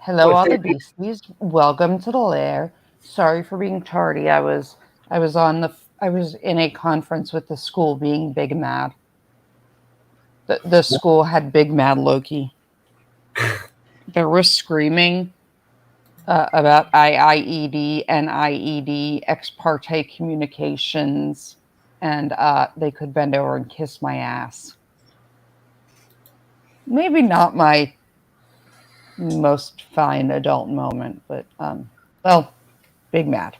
Hello, all the beasties. Welcome to the lair. Sorry for being tardy. I was in a conference with the school, being big mad. The school had big mad Loki. They were screaming about IIED and IED ex parte communications, and they could bend over and kiss my ass. Maybe not my most fine adult moment, but well, big mad.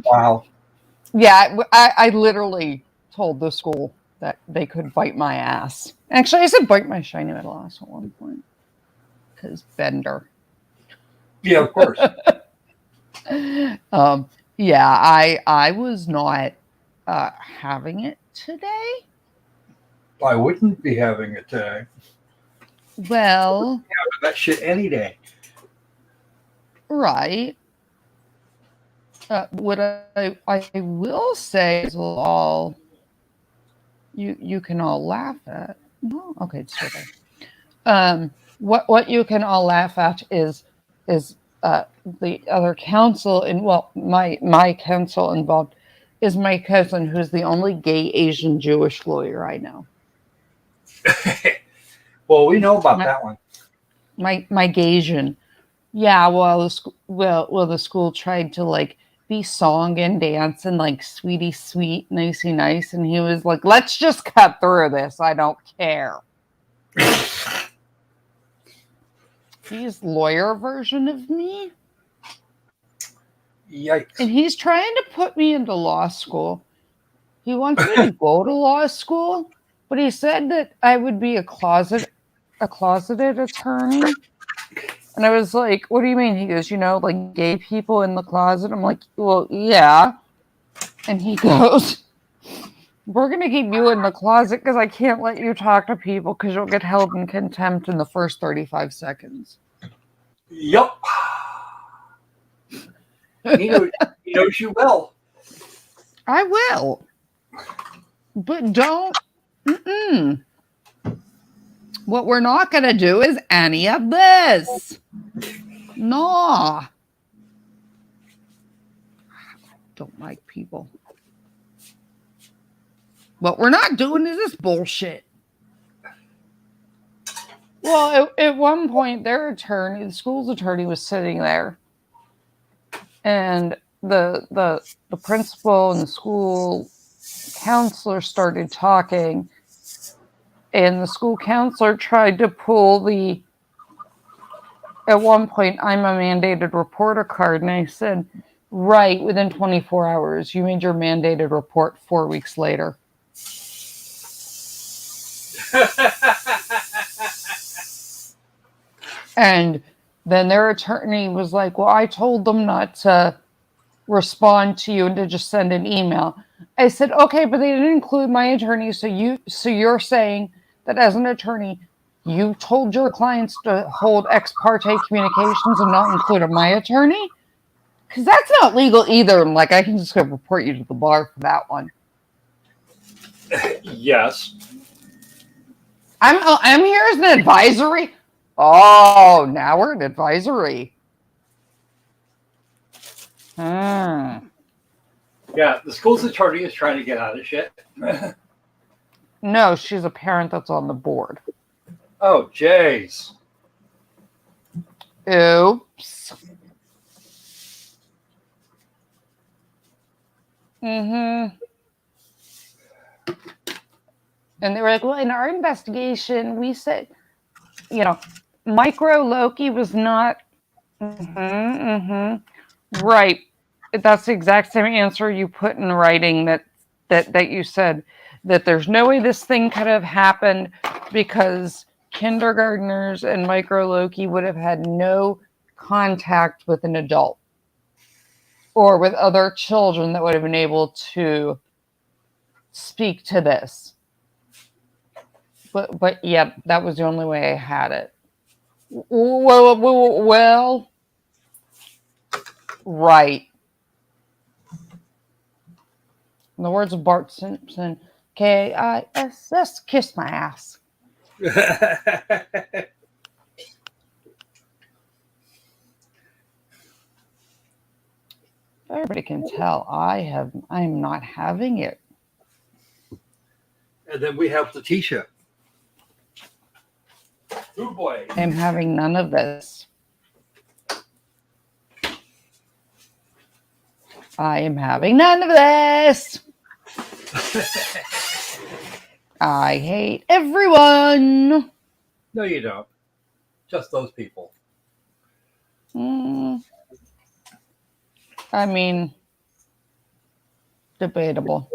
Wow. Yeah, I literally told the school that they could bite my ass. Actually, I said bite my shiny metal ass at one point. Because Bender. Yeah, of course. Yeah, I was not having it today. I wouldn't be having it today. Well, that shit any day. Right. What I will say is all you can all laugh at. No, okay, it's okay. What you can all laugh at is the other counsel, and well, my counsel involved is my cousin, who's the only gay Asian Jewish lawyer I know. Well, we know about that one. My Gaysian. Yeah, well, the school tried to like be song and dance and like sweetie sweet, nicey nice, and he was like, "Let's just cut through this. I don't care." He's lawyer version of me. Yikes! And he's trying to put me into law school. He wants me to go to law school, but he said that I would be a closeted attorney. And I was like, what do you mean? He goes, like gay people in the closet. I'm like, well, yeah. And he goes, we're going to keep you in the closet because I can't let you talk to people because you'll get held in contempt in the first 35 seconds. Yup. He knows you well. I will. But don't. What we're not going to do is any of this. No. Don't like people. What we're not doing is this bullshit. Well, at one point, the school's attorney was sitting there, and the principal and the school counselor started talking, and the school counselor tried to pull at one point, I'm a mandated reporter card, and I said, right, within 24 hours, you made your mandated report 4 weeks later. And then their attorney was like, well, I told them not to respond to you and to just send an email. I said, okay, but they didn't include my attorney. So you're saying that as an attorney, you told your clients to hold ex parte communications and not include my attorney? Because that's not legal either. I'm like, I can just go report you to the bar for that one. Yes. I'm here as an advisory. Oh, now we're an advisory. Yeah, the school's attorney is trying to get out of shit. No, she's a parent that's on the board. Oh, jeez. Oops. And they were like, well, in our investigation, we said, micro Loki was not. Right. That's the exact same answer you put in writing that you said that there's no way this thing could have happened because kindergartners and micro Loki would have had no contact with an adult or with other children that would have been able to speak to this. But yeah, that was the only way I had it. Well, right. In the words of Bart Simpson, K-I-S-S, kiss my ass. Everybody can tell I'm not having it. And then we have Letecia. Oh boy. I'm having none of this. I am having none of this. I hate everyone. No, you don't. Just those people. I mean, debatable.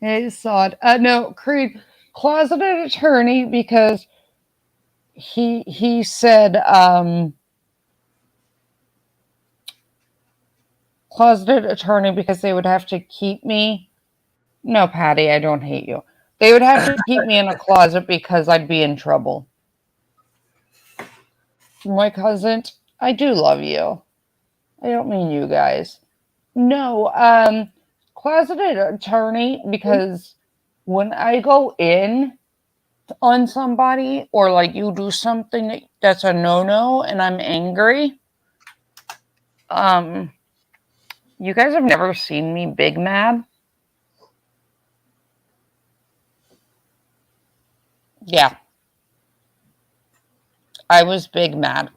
Hey, Sod. No, Creed, closeted attorney because he said closeted attorney because they would have to keep me. No, Patty, I don't hate you. They would have to keep me in a closet because I'd be in trouble. My cousin, I do love you. I don't mean you guys. No, closeted attorney because when I go in on somebody or like you do something that's a no-no and I'm angry, you guys have never seen me big mad? Yeah. I was big mad.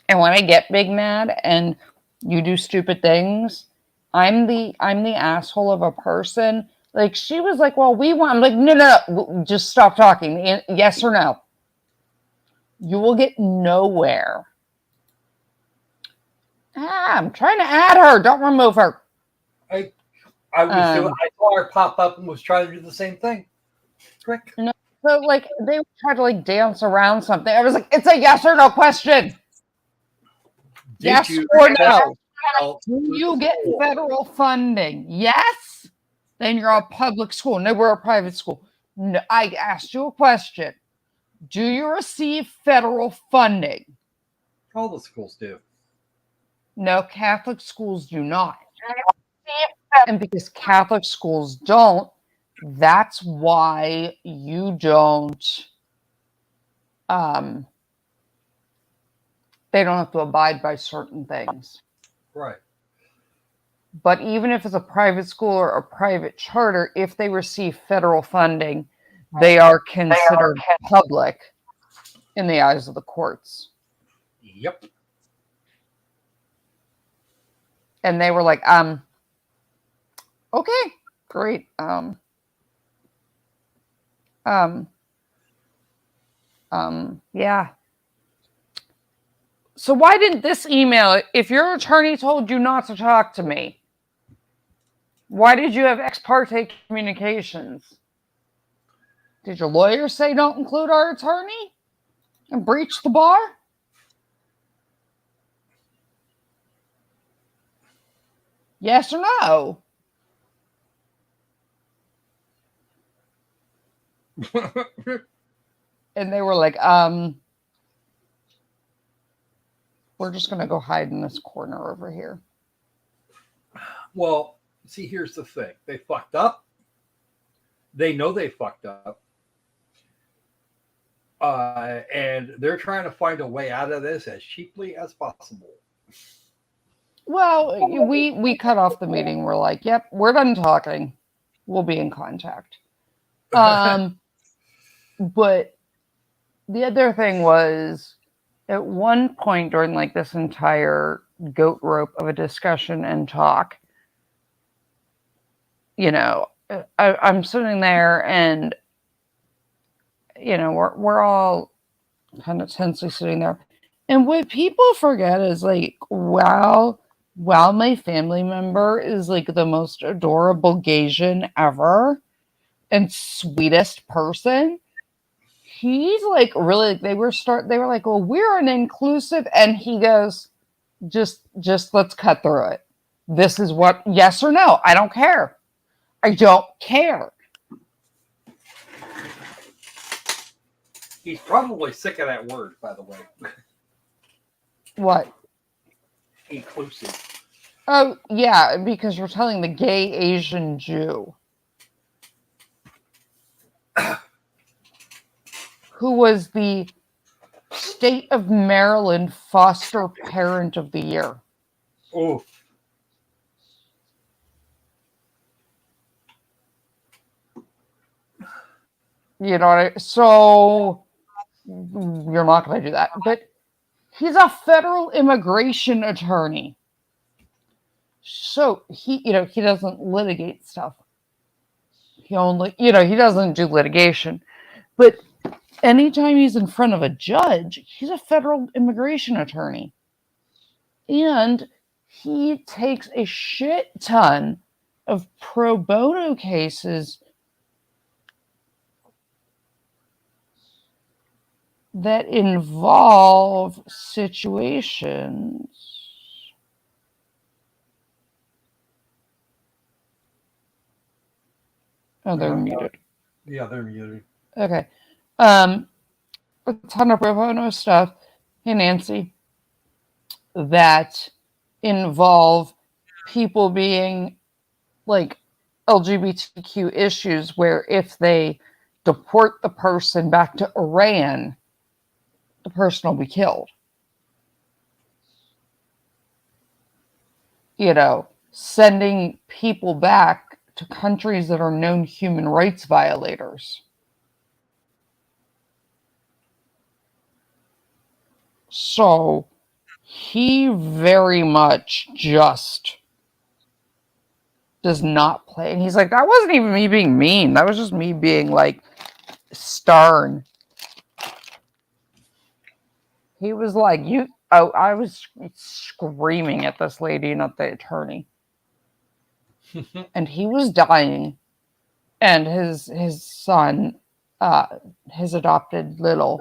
And when I get big mad and you do stupid things, I'm the asshole of a person. Like she was like, well, we want, I'm like, no, just stop talking. Yes or no. You will get nowhere. I'm trying to add her. Don't remove her. I saw her pop up and was trying to do the same thing. Quick. No, so like they tried to like dance around something. I was like, it's a yes or no question. Yes or no? Do you get federal funding? Yes. Then you're a public school. No, we're a private school. No, I asked you a question. Do you receive federal funding? All the schools do. No, Catholic schools do not. And because Catholic schools don't, that's why you don't, they don't have to abide by certain things. Right. But even if it's a private school or a private charter, if they receive federal funding, they are considered public in the eyes of the courts. Yep. And they were like, okay, great. Yeah. So why didn't this email, if your attorney told you not to talk to me, why did you have ex parte communications? Did your lawyer say don't include our attorney and breach the bar? Yes or no? And they were like, we're just going to go hide in this corner over here. Well, see, here's the thing. They fucked up. They know they fucked up. And they're trying to find a way out of this as cheaply as possible. Well, we cut off the meeting. We're like, yep, we're done talking. We'll be in contact. But the other thing was, at one point during like this entire goat rope of a discussion and talk, you know, I'm sitting there and, you know, we're all kind of tensely sitting there. And what people forget is like, wow, my family member is like the most adorable Gaysian ever and sweetest person, he's like really, they were like, well, we're an inclusive, and he goes, just let's cut through it. This is what, yes or no, I don't care. I don't care. He's probably sick of that word, by the way. What? Inclusive. Oh, yeah, because you're telling the gay Asian Jew who was the state of Maryland foster parent of the year. Oh. You know, so you're not going to do that. But he's a federal immigration attorney. So he doesn't litigate stuff. He doesn't do litigation. But anytime he's in front of a judge, he's a federal immigration attorney. And he takes a shit ton of pro bono cases that involve situations. Oh, they're muted. Yeah, they're muted. Okay. A ton of pro bono stuff. Hey, Nancy. That involve people being like LGBTQ issues where if they deport the person back to Iran, the person will be killed. Sending people back to countries that are known human rights violators. So he very much just does not play. And he's like, that wasn't even me being mean. That was just me being like stern. He was like, I was screaming at this lady, not the attorney. And he was dying. And his son, his adopted little,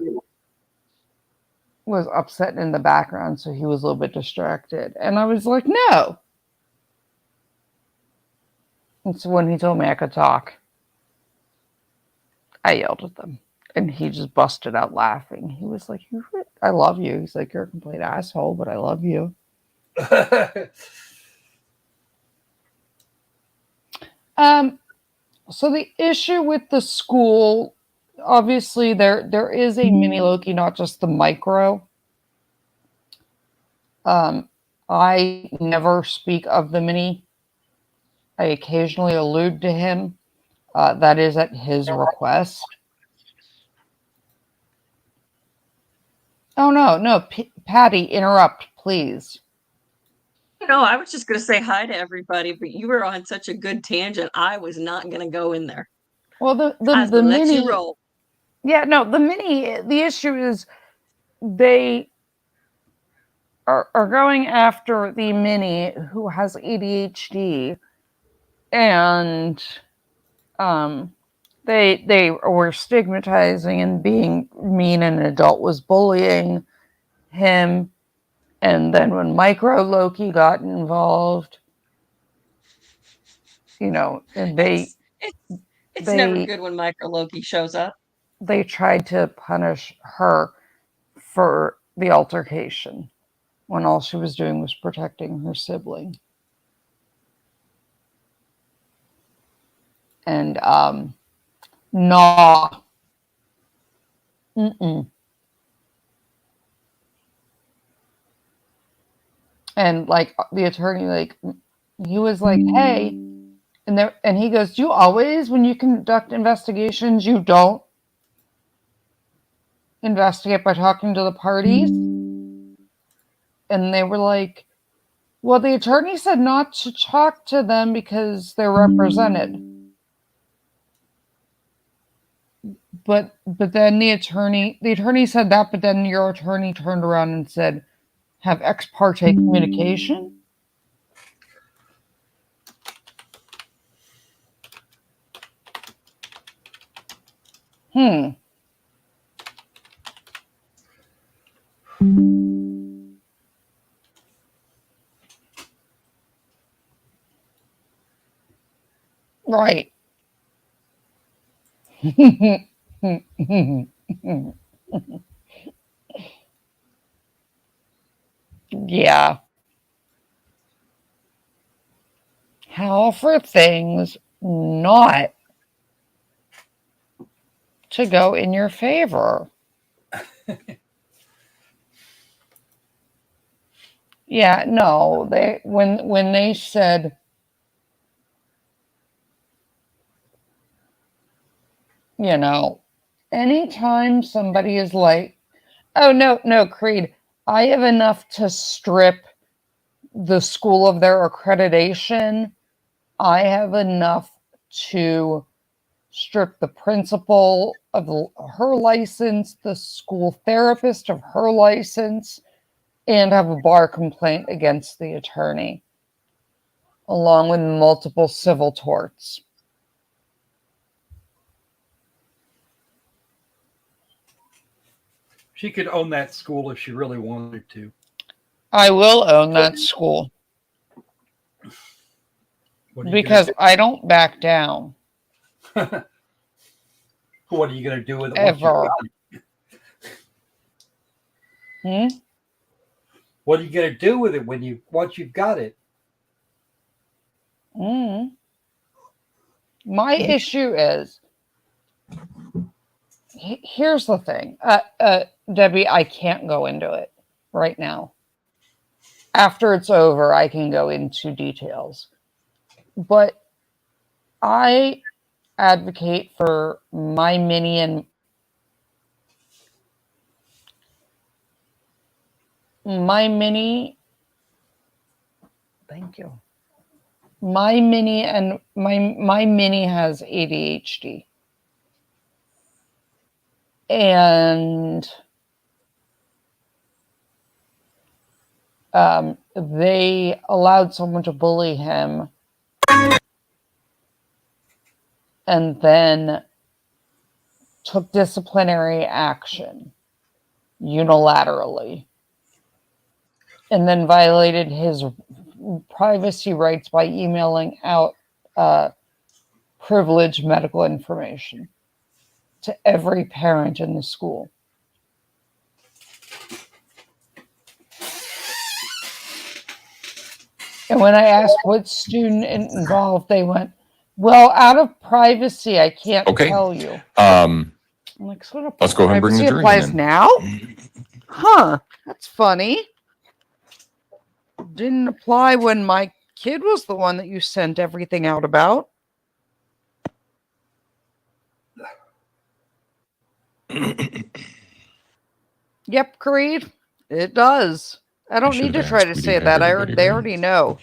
was upset in the background, so he was a little bit distracted. And I was like, no. And so when he told me I could talk, I yelled at them. And he just busted out laughing. He was like, I love you. He's like, you're a complete asshole, but I love you. So the issue with the school, obviously there is a mini Loki, not just the micro. I never speak of the mini. I occasionally allude to him. That is at his request. Oh, no, Patty, interrupt, please. No, I was just going to say hi to everybody, but you were on such a good tangent. I was not going to go in there. Well, the mini, you roll. Yeah, no, the mini. The issue is they are going after the mini who has ADHD, and they were stigmatizing and being mean, and an adult was bullying him. And then when Micro Loki got involved, and it's never good when Micro Loki shows up. They tried to punish her for the altercation when all she was doing was protecting her sibling. And nah. Mm-mm. And like the attorney, like he was like, hey, and he goes, do you always, when you conduct investigations, you don't investigate by talking to the parties? And they were like, well, the attorney said not to talk to them because they're represented. But then the attorney said that, but then your attorney turned around and said, have ex parte communication? Right. Yeah. how for things not to go in your favor. Yeah, no, when they said, you know, anytime somebody is like, oh no, Creed, I have enough to strip the school of their accreditation. I have enough to strip the principal of her license, the school therapist of her license, and have a bar complaint against the attorney, along with multiple civil torts. She could own that school if she really wanted to. I will own that school. Because I don't back down. What are you going to do with it? Ever. What are you going to do with it once you've got it? My issue is, here's the thing. Debbie, I can't go into it right now. After it's over, I can go into details. But I advocate for my mini and thank you. My mini has ADHD. And they allowed someone to bully him and then took disciplinary action unilaterally, and then violated his privacy rights by emailing out privileged medical information to every parent in the school. And when I asked what student involved, they went, well, out of privacy, I can't tell you. I'm like, sort of let's go ahead and bring the jury applies in. now? Huh, that's funny. Didn't apply when my kid was the one that you sent everything out about. Yep, Creed, it does. I don't need to try to say that. They already know.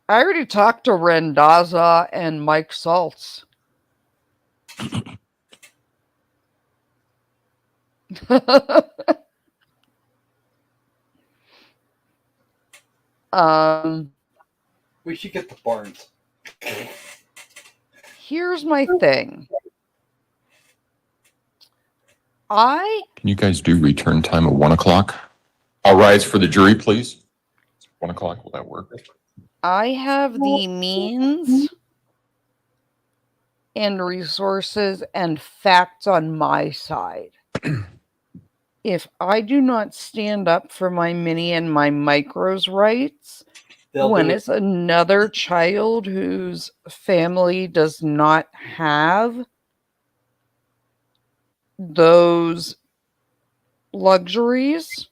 I already talked to Rendaza and Mike Saltz. We should get the Barnes. Here's my thing. Can you guys do return time of 1 o'clock? I'll rise for the jury, please. 1 o'clock, will that work? I have the means and resources and facts on my side. If I do not stand up for my mini and my micros rights, when it's another child whose family does not have those luxuries.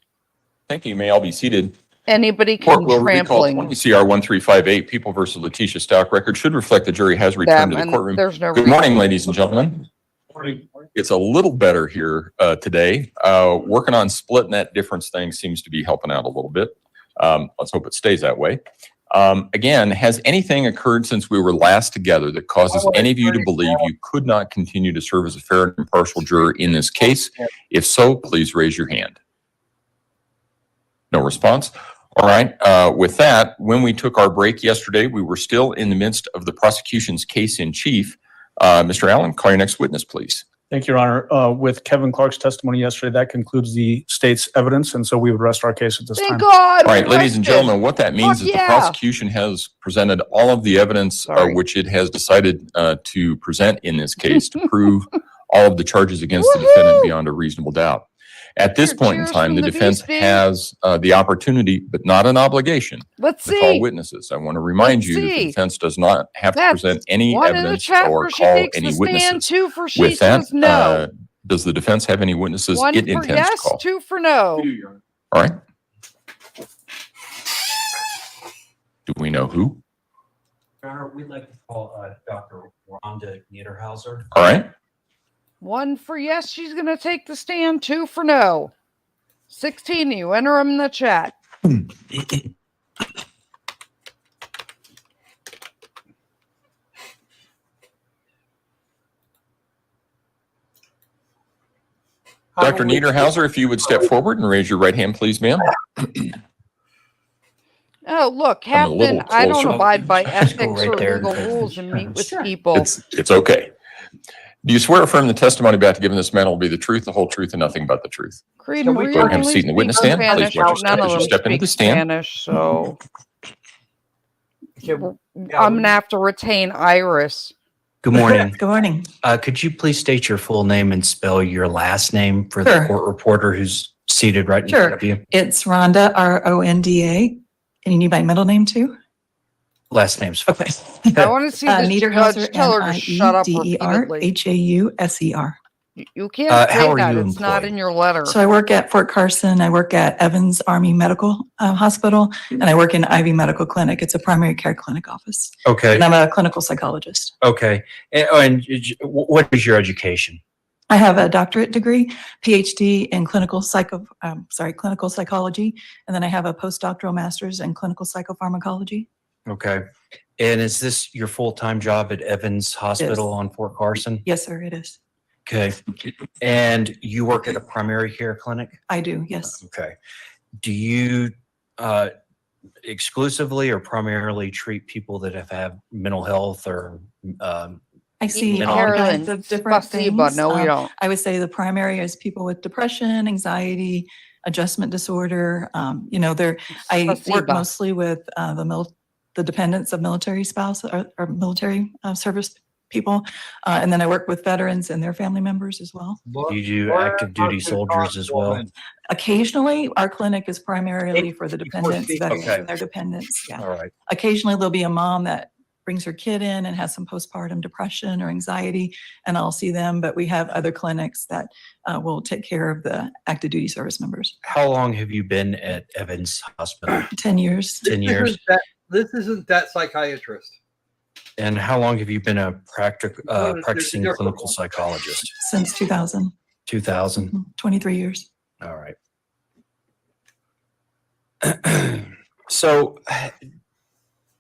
Thank you. You may all be seated. Anybody can trampling. 20 CR 1358, People versus Letecia Stauch record should reflect the jury has returned to the courtroom. Good morning, ladies and gentlemen. It's a little better here today. Working on splitting that difference thing seems to be helping out a little bit. Let's hope it stays that way. Again, has anything occurred since we were last together that causes any of you to believe you could not continue to serve as a fair and impartial juror in this case? If so, please raise your hand. No response. All right. With that, when we took our break yesterday, we were still in the midst of the prosecution's case in chief. Mr. Allen, call your next witness, please. Thank you, Your Honor. With Kevin Clark's testimony yesterday, that concludes the state's evidence, and so we would rest our case at this time. Thank God. All right, ladies and gentlemen, what that means is the prosecution has presented all of the evidence which it has decided to present in this case to prove all of the charges against the defendant beyond a reasonable doubt. At this point in Cheers time, from the the defense beastie. has the opportunity, but not an obligation, Let's to call see. witnesses. I want to remind Let's you that the see. defense does not have to That's present any one in the evidence chat or for she call takes any the stand, witnesses. 2 for she With that, says no. does the defense have any witnesses 1 it for intends to yes, call? 2 for no. All right. Do we know who? Your Honor, we'd like to call Dr. Rhonda Niederhauser. All right. 1 for yes, she's going to take the stand, 2 for no. 16, you enter them in the chat. Dr. Niederhauser, if you would step forward and raise your right hand, please, ma'am. Oh, look, I'm a little Captain, I don't closer. abide by Just go ethics right or there. legal rules and meet with Sure. people. It's okay. Do you swear or affirm the testimony about to give in this matter will be the truth, the whole truth, and nothing but the truth? Creed Can and we Maria go and have a only seat in the witness speak stand? Please Spanish, watch your but step none of as you them step into speak the stand. Spanish, so Can- I'm going to have to retain Iris. Good morning. Good morning. Could you please state your full name and spell your last name for the Sure. court reporter who's seated right in Sure. front of you? It's Rhonda, Ronda. And you need my middle name too? Last name's fine. I want to see this Niederhauser, judge tell her to shut up repeatedly. Niederhauser. You can't say how are that. you It's not employed? in your letter. So I work at Fort Carson. I work at Evans Army Medical Hospital, and I work in Ivy Medical Clinic. It's a primary care clinic office. Okay. And I'm a clinical psychologist. Okay. And what is your education? I have a doctorate degree, PhD in clinical psychology, and then I have a postdoctoral master's in clinical psychopharmacology. Okay. And is this your full-time job at Evans Hospital on Fort Carson? Yes, sir, it is. Okay. And you work at a primary care clinic? I do, yes. Okay. Do you exclusively or primarily treat people that have had mental health or I see Mental all health. kinds of different Spasiba. things. No, we don't. I would say the primary is people with depression, anxiety, adjustment disorder. I work Spasiba. mostly with the dependents of military spouse or military service people. And then I work with veterans and their family members as well. do you do active duty soldiers as well? Occasionally, our clinic is primarily for the dependents, veterans Okay. and their dependents. Yeah. All right. Occasionally, there'll be a mom that brings her kid in and has some postpartum depression or anxiety, and I'll see them. But we have other clinics that will take care of the active duty service members. How long have you been at Evans Hospital? 10 years. 10 years. This isn't that psychiatrist. And how long have you been a practicing different clinical one. psychologist? Since 2000, 2000. 23 years. All right. So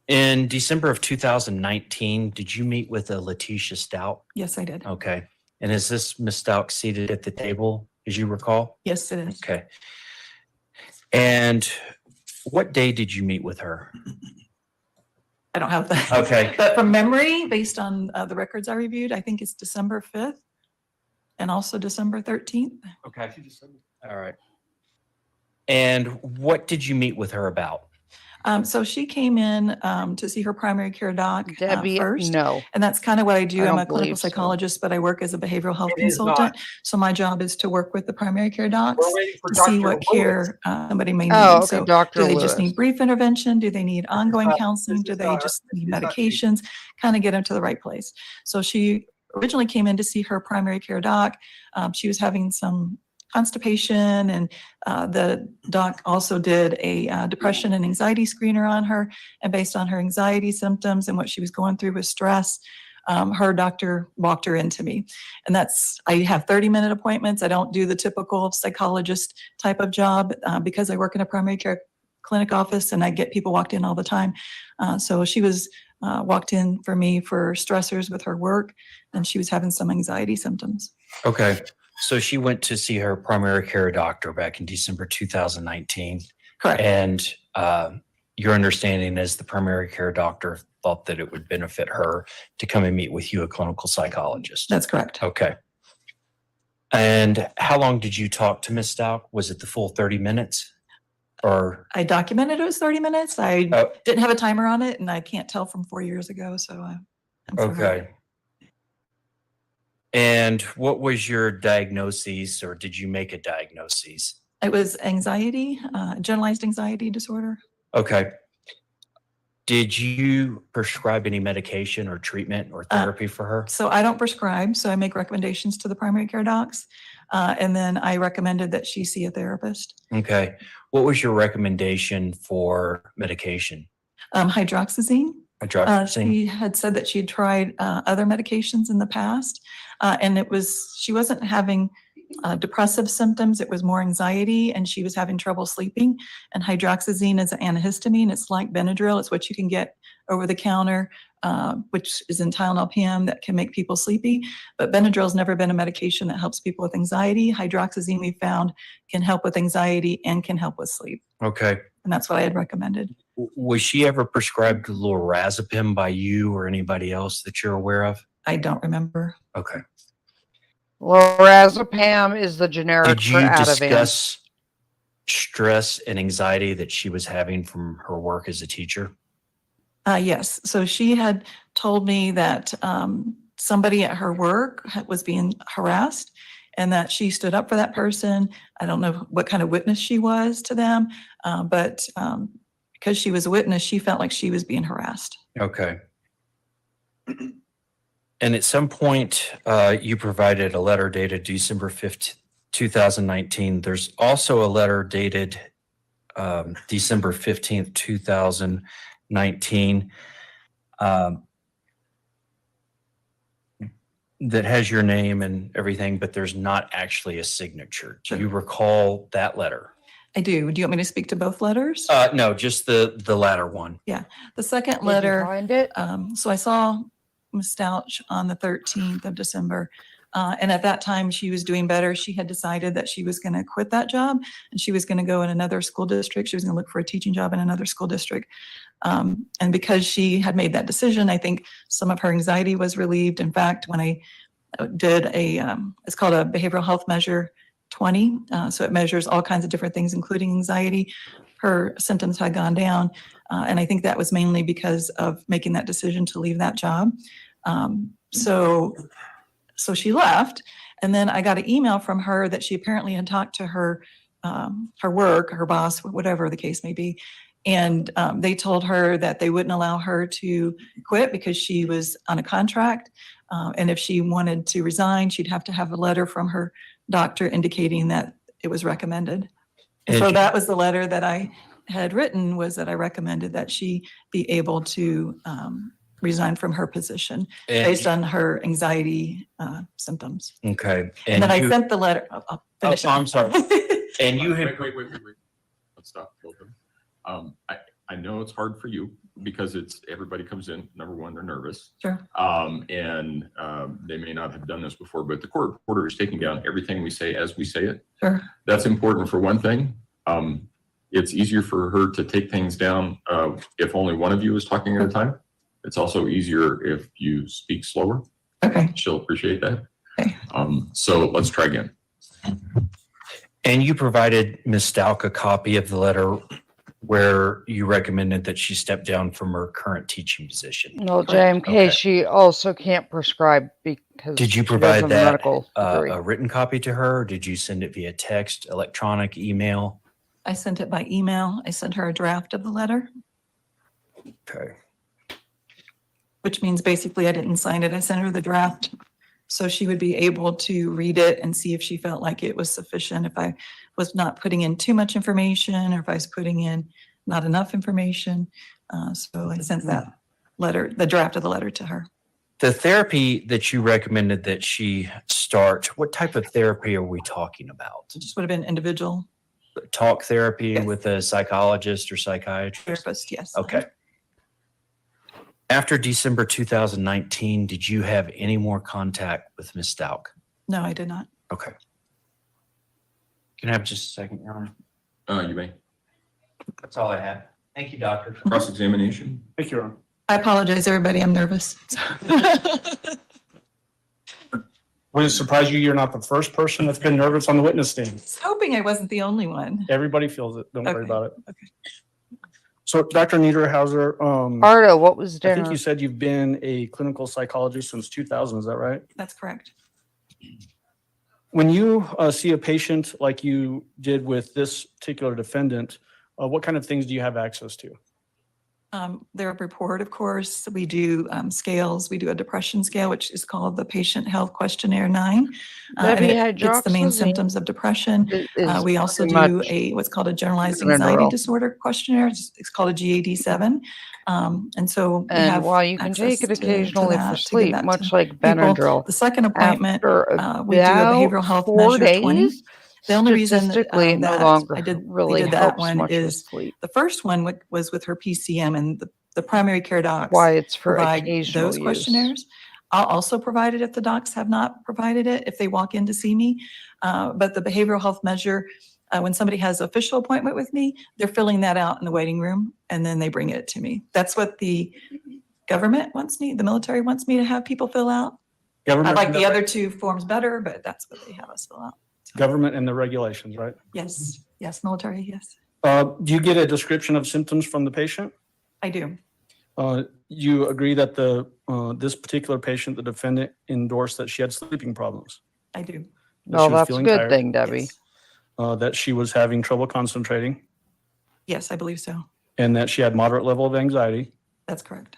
in December of 2019, did you meet with a Letecia Stauch? Yes, I did. Okay. And is this Ms. Stauch seated at the table, as you recall? Yes, it is. Okay. And what day did you meet with her? I don't have that. Okay. But from memory, based on the records I reviewed, I think it's December 5th and also December 13th. Okay. All right. And what did you meet with her about? So she came in to see her primary care doc Debbie, first. no. And that's kind of what I do. I I'm don't a clinical believe so. psychologist, but I work as a behavioral health It is not. consultant. So my job is to work with the primary care docs We're waiting for to see Dr. what Lewis. care somebody may need. Oh, okay, So Dr. do they just Lewis. need brief intervention? Do they need ongoing not- counseling? this Do is they not- just this need is not medications? Kind of get them to the right place. So she originally came in to see her primary care doc. She was having some constipation, and the doc also did a depression and anxiety screener on her. And based on her anxiety symptoms and what she was going through with stress, her doctor walked her into me. And I have 30-minute appointments. I don't do the typical psychologist type of job because I work in a primary care clinic office and I get people walked in all the time. So she was walked in for me for stressors with her work, and she was having some anxiety symptoms. Okay. So she went to see her primary care doctor back in December 2019. Correct. And your understanding is the primary care doctor thought that it would benefit her to come and meet with you, a clinical psychologist. That's correct. Okay. And how long did you talk to Ms. Stauch? Was it the full 30 minutes? Or I documented it was 30 minutes. I Oh. didn't have a timer on it, and I can't tell from 4 years ago. So I'm sorry. okay. And what was your diagnosis, or did you make a diagnosis? It was anxiety, generalized anxiety disorder. Okay. Did you prescribe any medication or treatment or therapy for her? So I don't prescribe, so I make recommendations to the primary care docs. And then I recommended that she see a therapist. Okay. What was your recommendation for medication? Hydroxyzine. Hydroxyzine? She had said that she had tried other medications in the past, and she wasn't having depressive symptoms. It was more anxiety, and she was having trouble sleeping. And hydroxyzine is an antihistamine. It's like Benadryl. It's what you can get over the counter, which is in Tylenol PM that can make people sleepy. But Benadryl has never been a medication that helps people with anxiety. Hydroxyzine, we found, can help with anxiety and can help with sleep. Okay. And that's what I had recommended. Was she ever prescribed lorazepam by you or anybody else that you're aware of? I don't remember. Okay. Lorazepam is the generic Did for you Ativan. discuss stress and anxiety that she was having from her work as a teacher? Yes. So she had told me that somebody at her work was being harassed and that she stood up for that person. I don't know what kind of witness she was to them, but because she was a witness, she felt like she was being harassed. Okay. And at some point, you provided a letter dated December 5th, 2019. There's also a letter dated December 15th, 2019 that has your name and everything, but there's not actually a signature. Do you recall that letter? I do. Do you want me to speak to both letters? No, just the latter one. The second Did you letter. find it? So I saw Ms. Stauch on the 13th of December. And at that time, she was doing better. She had decided that she was going to quit that job and she was going to go in another school district. She was going to look for a teaching job in another school district. And because she had made that decision, I think some of her anxiety was relieved. In fact, when I did it's called a behavioral health measure 20. So it measures all kinds of different things, including anxiety. Her symptoms had gone down. And I think that was mainly because of making that decision to leave that job. So she left, and then I got an email from her that she apparently had talked to her work, her boss, whatever the case may be, and they told her that they wouldn't allow her to quit because she was on a contract, and if she wanted to resign, she'd have to have a letter from her doctor indicating that it was recommended. And so that was the letter that I had written, was that I recommended that she be able to resign from her position based on her anxiety symptoms. Okay. And then I sent the letter. I'll finish I'm sorry. And you had. Wait. Let's stop. I know it's hard for you because everybody comes in, number one, they're nervous. Sure. And they may not have done this before, but the court reporter is taking down everything we say as we say it. Sure. That's important for one thing. It's easier for her to take things down if only one of you is talking at a time. It's also easier if you speak slower. Okay. She'll appreciate that. Okay. So let's try again. And you provided Ms. Stauch a copy of the letter where you recommended that she step down from her current teaching position. No, JMK, she also can't prescribe because Did you she provide doesn't have a that medical degree. a written copy to her? Or did you send it via text, electronic, email? I sent it by email. I sent her a draft of the letter, Okay. which means basically I didn't sign it. I sent her the draft so she would be able to read it and see if she felt like it was sufficient, if I was not putting in too much information or if I was putting in not enough information. So I sent that letter, the draft of the letter, to her. The therapy that you recommended that she start, what type of therapy are we talking about? It just would have been individual Talk therapy Yes. with a psychologist or psychiatrist? therapist, yes. Okay. After December 2019, did you have any more contact with Ms. Stauch? No, I did not. Okay. Can I have just a second, Your Honor? You may. That's all I have. Thank you, doctor. Cross-examination. Thank you, Ron. I apologize, everybody. I'm nervous. Would it surprise you you're not the first person that's been nervous on the witness stand? I was hoping I wasn't the only one. Everybody feels it. Don't worry Okay. about it. Okay. So Dr. Niederhauser, Ardo, what was I think dinner? you said you've been a clinical psychologist since 2000. Is that right? That's correct. When you see a patient like you did with this particular defendant, what kind of things do you have access to? Their report, of course. We do scales. We do a depression scale, which is called the Patient Health Questionnaire 9. And it gets the main symptoms of depression. We also do what's called a generalized anxiety disorder questionnaire. It's called a GAD-7. And so we have while you can take it occasionally for sleep, much like people. Benadryl, The second appointment, after we do a behavioral health 4 measure 20. days, The only reason statistically, it no that longer I did really that helps one much with is sleep. the first one was with her PCM, and the primary care docs Why it's for provide occasional those use. questionnaires. I'll also provide it if the docs have not provided it, if they walk in to see me. But the behavioral health measure, when somebody has official appointment with me, they're filling that out in the waiting room, and then they bring it to me. That's what the government wants me, the military wants me to have people fill out. Government. I like the other two forms better, but that's what they have us fill out. Government and the regulations, right? Yes, yes, military, yes. Do you get a description of symptoms from the patient? I do. You agree that this particular patient, the defendant, endorsed that she had sleeping problems? I do. No, that's a good thing, Debbie. Yes. That she was having trouble concentrating? Yes, I believe so. And that she had moderate level of anxiety? That's correct.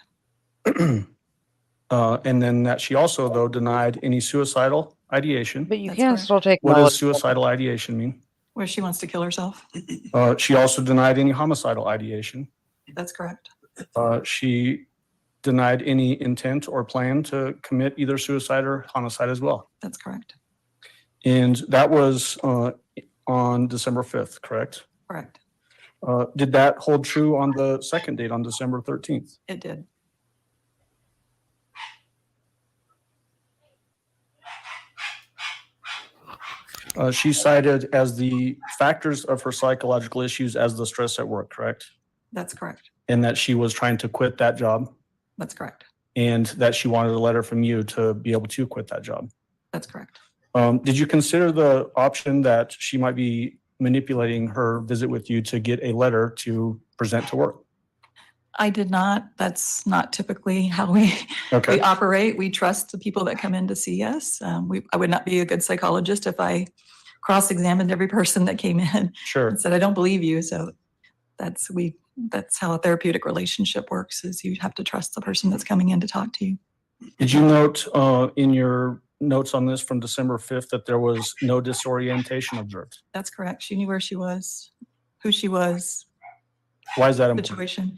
And then that she also, though, denied any suicidal ideation. But you That's can correct. still take What does melatonin. suicidal ideation mean? Where she wants to kill herself. She also denied any homicidal ideation. That's correct. She denied any intent or plan to commit either suicide or homicide as well. That's correct. And that was on December 5th, correct? Correct. Did that hold true on the second date, on December 13th? It did. She cited as the factors of her psychological issues as the stress at work, correct? That's correct. And that she was trying to quit that job, That's correct. and that she wanted a letter from you to be able to quit that job. That's correct. Did you consider the option that she might be manipulating her visit with you to get a letter to present to work? I did not. That's not typically how we Okay. operate. We trust the people that come in to see us. I would not be a good psychologist if I cross-examined every person that came in Sure. and said, I don't believe you. So that's how a therapeutic relationship works, is you have to trust the person that's coming in to talk to you. Did you note in your notes on this from December 5th that there was no disorientation observed? That's correct. She knew where she was, who she was, Why is that important? situation.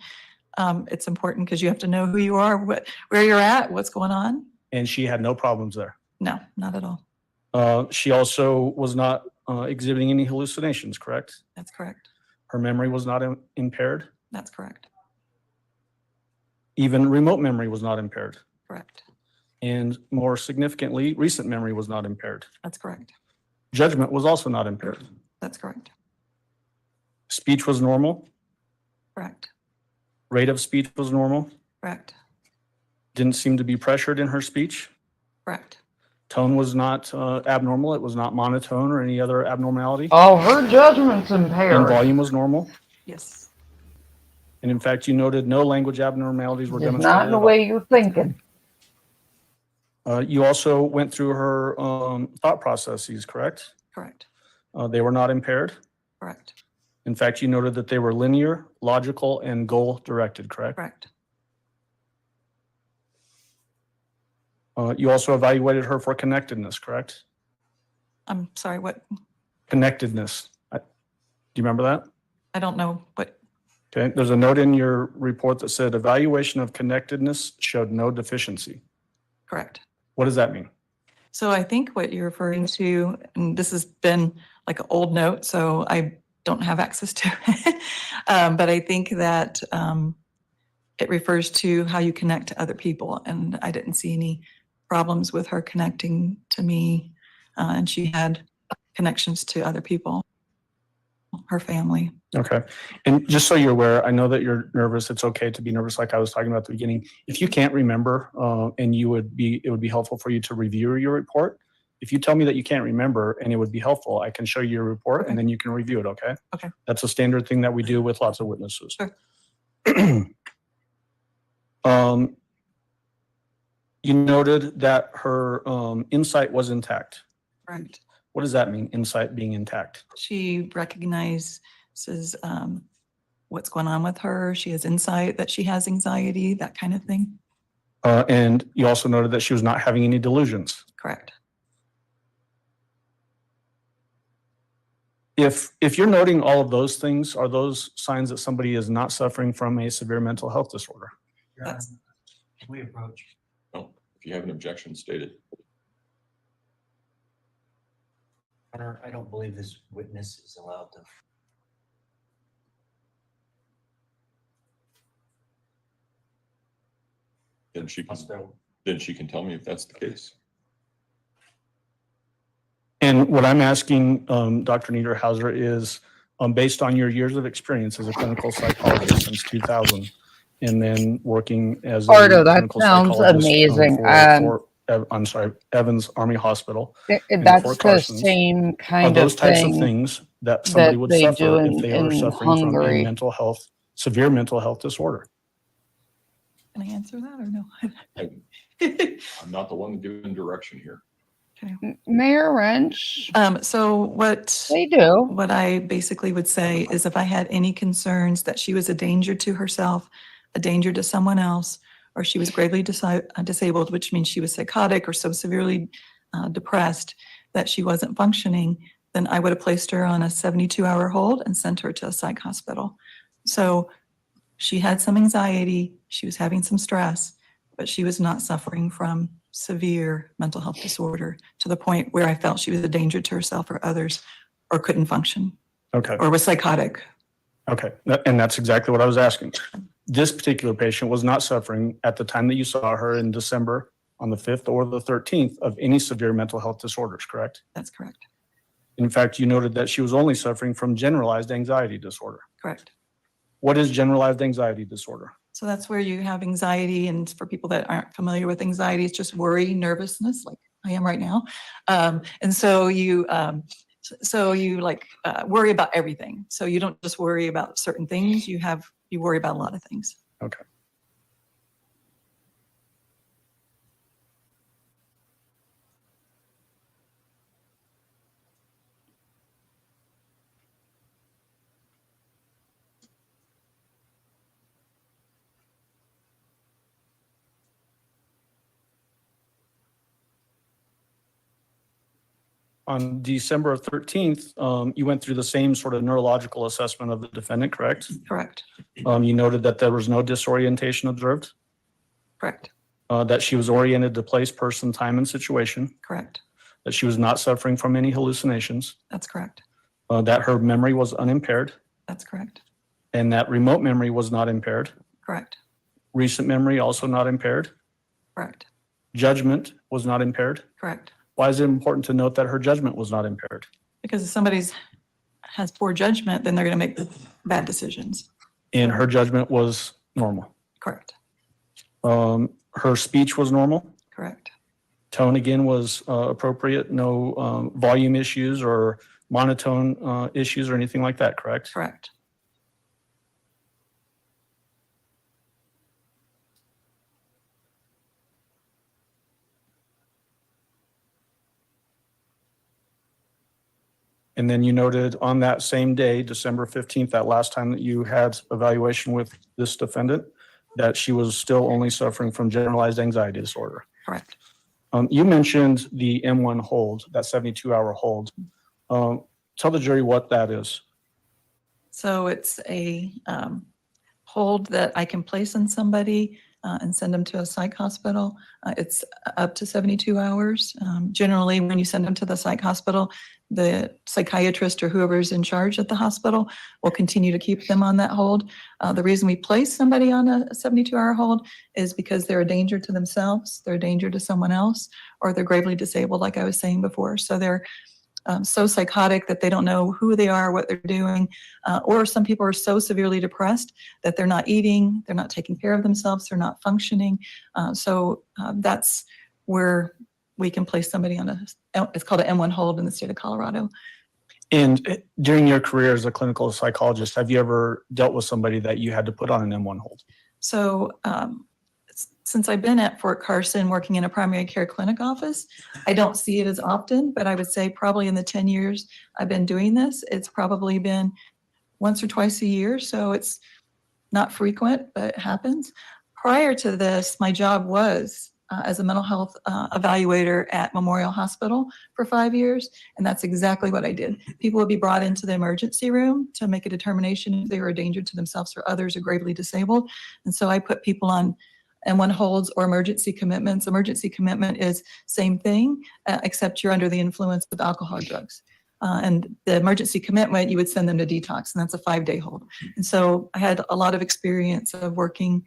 It's important because you have to know who you are, where you're at, what's going on. And she had no problems there. No, not at all. She also was not exhibiting any hallucinations, correct? That's correct. Her memory was not impaired. That's correct. Even remote memory was not impaired. Correct. And more significantly, recent memory was not impaired. That's correct. Judgment was also not impaired. That's correct. Speech was normal. Correct. Rate of speech was normal. Correct. Didn't seem to be pressured in her speech. Correct. Tone was not abnormal. It was not monotone or any other abnormality. Oh, her judgment's impaired. And volume was normal. Yes. And in fact, you noted no language abnormalities were It's demonstrated. not in the at all. way you're thinking. You also went through her thought processes, correct? Correct. They were not impaired. Correct. In fact, you noted that they were linear, logical, and goal-directed, correct? Correct. You also evaluated her for connectedness, correct? I'm sorry, what? Connectedness. Do you remember that? I don't know what. Okay, there's a note in your report that said evaluation of connectedness showed no deficiency. Correct. What does that mean? So I think what you're referring to, and this has been like an old note, so I don't have access to it. But I think that it refers to how you connect to other people. And I didn't see any problems with her connecting to me. And she had connections to other people, her family. Okay. And just so you're aware, I know that you're nervous. It's okay to be nervous, like I was talking about at the beginning. If you can't remember, and it would be helpful for you to review your report. If you tell me that you can't remember and it would be helpful, I can show you your report. Okay. And then you can review it, okay? Okay. That's a standard thing that we do with lots of witnesses. Sure. You noted that her insight was intact. Correct. What does that mean, insight being intact? She recognizes what's going on with her. She has insight that she has anxiety, that kind of thing. And you also noted that she was not having any delusions. Correct. If you're noting all of those things, are those signs that somebody is not suffering from a severe mental health disorder? That's- Can we approach? No, if you have an objection, state it. Hunter, I don't believe this witness is allowed to. Then she can, Hospital. then she can tell me if that's the case. And what I'm asking Dr. Niederhauser is, based on your years of experience as a clinical psychologist since 2000, and then working as a Ardo, that clinical sounds psychologist, amazing. I'm sorry, Evans Army Hospital. That's Fort the Carson's. same Are kind those of types of thing. things that somebody that would they suffer do if they are in suffering from a Hungary. mental health, severe mental health disorder? Can I answer that or no? I'm not the one giving direction here. Mayor Wrench, So what they do. what I basically would say is if I had any concerns that she was a danger to herself, a danger to someone else, or she was gravely disabled, which means she was psychotic or so severely depressed that she wasn't functioning, then I would have placed her on a 72-hour hold and sent her to a psych hospital. So she had some anxiety, she was having some stress, but she was not suffering from severe mental health disorder to the point where I felt she was a danger to herself or others or couldn't function Okay, or was psychotic. okay. And that's exactly what I was asking. This particular patient was not suffering at the time that you saw her in December on the 5th or the 13th of any severe mental health disorders, correct? That's correct. In fact, you noted that she was only suffering from generalized anxiety disorder. Correct. What is generalized anxiety disorder? So that's where you have anxiety. And for people that aren't familiar with anxiety, it's just worry, nervousness, like I am right now. And so you worry about everything. So you don't just worry about certain things. You worry about a lot of things. Okay. On December 13th, you went through the same sort of neurological assessment of the defendant, correct? Correct. You noted that there was no disorientation observed, Correct. that she was oriented to place, person, time, and situation, Correct. that she was not suffering from any hallucinations, That's correct. that her memory was unimpaired, That's correct. and that remote memory was not impaired, Correct. recent memory also not impaired, Correct. judgment was not impaired. Correct. Why is it important to note that her judgment was not impaired? Because if somebody has poor judgment, then they're going to make bad decisions. And her judgment was normal. Correct. Her speech was normal. Correct. Tone again was appropriate. No volume issues or monotone issues or anything like that, correct? Correct. And then you noted on that same day, December 15th, that last time that you had evaluation with this defendant, that she was still only suffering from generalized anxiety disorder. Correct. You mentioned the M1 hold, that 72-hour hold. Tell the jury what that is. So it's a hold that I can place on somebody and send them to a psych hospital. It's up to 72 hours. Generally, when you send them to the psych hospital, the psychiatrist or whoever's in charge at the hospital will continue to keep them on that hold. The reason we place somebody on a 72-hour hold is because they're a danger to themselves, they're a danger to someone else, or they're gravely disabled, like I was saying before. So they're so psychotic that they don't know who they are, what they're doing, or some people are so severely depressed that they're not eating, they're not taking care of themselves, they're not functioning. So that's where we can place somebody on it's called an M1 hold in the state of Colorado. And during your career as a clinical psychologist, have you ever dealt with somebody that you had to put on an M1 hold? So Since I've been at Fort Carson working in a primary care clinic office, I don't see it as often, but I would say probably in the 10 years I've been doing this, it's probably been once or twice a year. So it's not frequent, but it happens. Prior to this, my job was as a mental health evaluator at Memorial Hospital for 5 years. And that's exactly what I did. People would be brought into the emergency room to make a determination if they were a danger to themselves or others or gravely disabled. And so I put people on M1 holds or emergency commitments. Emergency commitment is same thing, except you're under the influence of alcohol or drugs. And the emergency commitment, you would send them to detox, and that's a 5-day hold. And so I had a lot of experience of working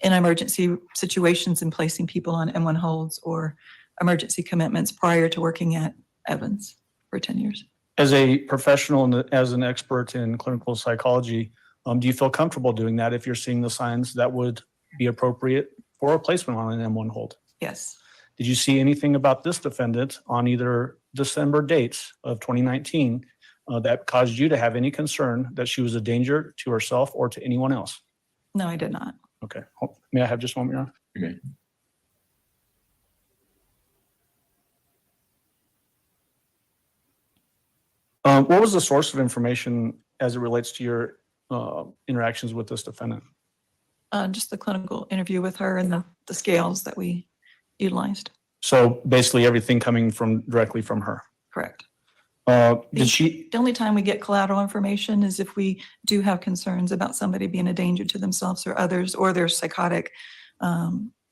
in emergency situations and placing people on M1 holds or emergency commitments prior to working at Evans for 10 years. As a professional and as an expert in clinical psychology, do you feel comfortable doing that if you're seeing the signs that would be appropriate for a placement on an M1 hold? Yes. Did you see anything about this defendant on either December dates of 2019 that caused you to have any concern that she was a danger to herself or to anyone else? No, I did not. Okay. May I have just 1 minute, Your Honor? You may. What was the source of information as it relates to your interactions with this defendant? Just the clinical interview with her and the scales that we utilized. So basically everything coming directly from her. Correct. Did she? The only time we get collateral information is if we do have concerns about somebody being a danger to themselves or others, or they're psychotic,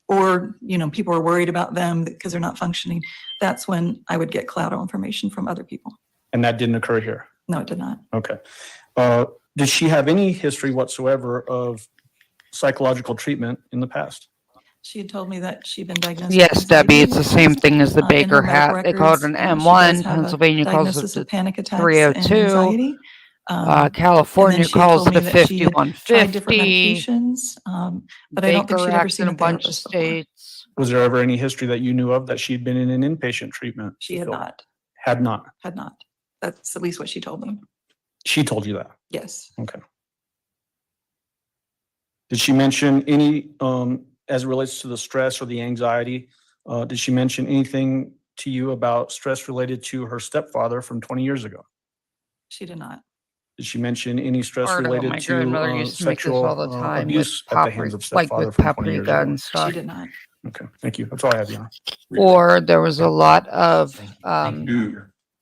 or, you know, people are worried about them because they're not functioning. That's when I would get collateral information from other people. And that didn't occur here? No, it did not. Okay. Did she have any history whatsoever of psychological treatment in the past? She had told me that she'd been diagnosed. with Yes, Debbie, it's the anxiety same thing as the in her Baker medical hat. They call it an records. She M1. does have a Pennsylvania calls diagnosis it of the panic attacks and 302. anxiety. California And then she calls told it me a that she had tried different 5150. medications, but I don't think Baker she'd ever acts seen in a a bunch of therapist before. states. Was there ever any history that you knew of that she'd been in an inpatient treatment? She had not. Had not. Had not. That's at least what she told me. She told you that? Yes. Okay. Did she mention any, as it relates to the stress or the anxiety, did she mention anything to you about stress related to her stepfather from 20 years ago? She did not. Did she mention any stress Part of it, related my grandmother to used to make this sexual all the time with abuse at the hands of like stepfather with from 20 years paprika ago? and She stuff. did not. Okay, thank you. That's all I have, Your Honor. Or there was a lot of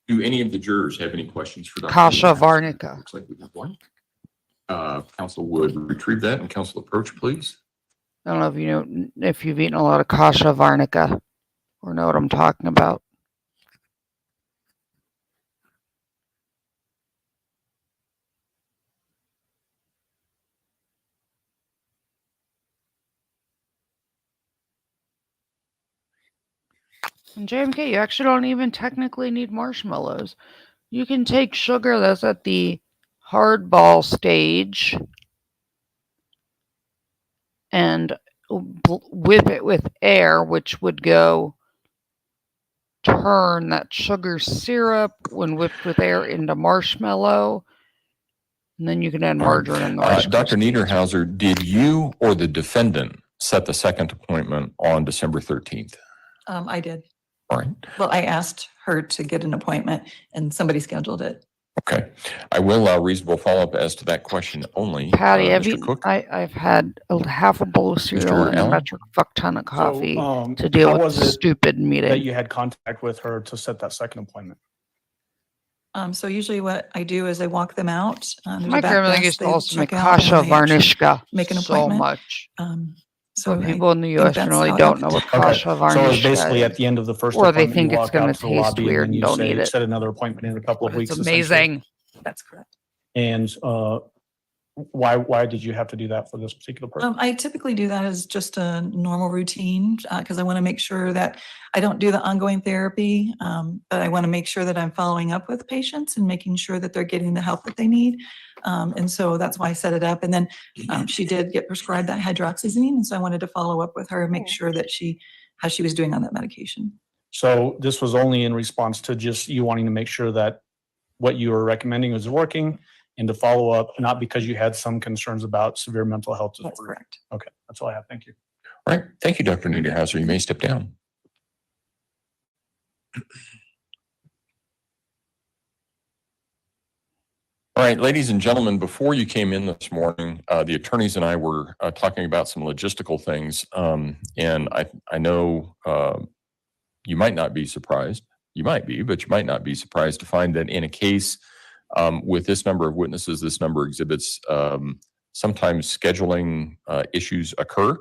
Do any of the jurors have any questions for Dr. Kasha Werner? Varnica. Looks like we have one. Council would retrieve that and council approach, please. I don't know if you know if you've eaten a lot of Kasha Varnica or know what I'm talking about. In JMK, you actually don't even technically need marshmallows. You can take sugar that's at the hardball stage and whip it with air, which would go turn that sugar syrup when whipped with air into marshmallow. And then you can add margarine in the Rice Dr. Krispies. Niederhauser, did you or the defendant set the second appointment on December 13th? I did. All right. Well, I asked her to get an appointment and somebody scheduled it. Okay. I will allow reasonable follow-up as to that question only. Patty, Mr. Cook? I've had half a bowl of cereal and a Allen? metric fuck ton of coffee So, to deal how with was the it stupid that meeting. you had contact with her to set that second appointment? So usually what I do is I walk them out. There's a My back grandmother desk, used to they also make check out, and Kasha then I actually Varnishka make an so appointment. much. So So I people in the think U.S. that's generally how it don't know happened. what Kasha So it was Varnishka basically at is. the end of the first Or they appointment, think you it's walk gonna out to the taste lobby weird and and you don't say, eat it. set another appointment in a couple of But weeks. it's essentially. amazing. That's correct. And why did you have to do that for this particular person? I typically do that as just a normal routine because I want to make sure that I don't do the ongoing therapy, but I want to make sure that I'm following up with patients and making sure that they're getting the help that they need. And so that's why I set it up. And then she did get prescribed that hydroxyzine. And so I wanted to follow up with her and make sure that how she was doing on that medication. So this was only in response to just you wanting to make sure that what you were recommending was working and to follow up, not because you had some concerns about severe mental health disorder. That's correct. Okay, that's all I have. Thank you. All right. Thank you, Dr. Niederhauser. You may step down. All right, ladies and gentlemen, before you came in this morning, the attorneys and I were talking about some logistical things. And I know you might not be surprised. You might be, but you might not be surprised to find that in a case with this number of witnesses, this number of exhibits, sometimes scheduling issues occur.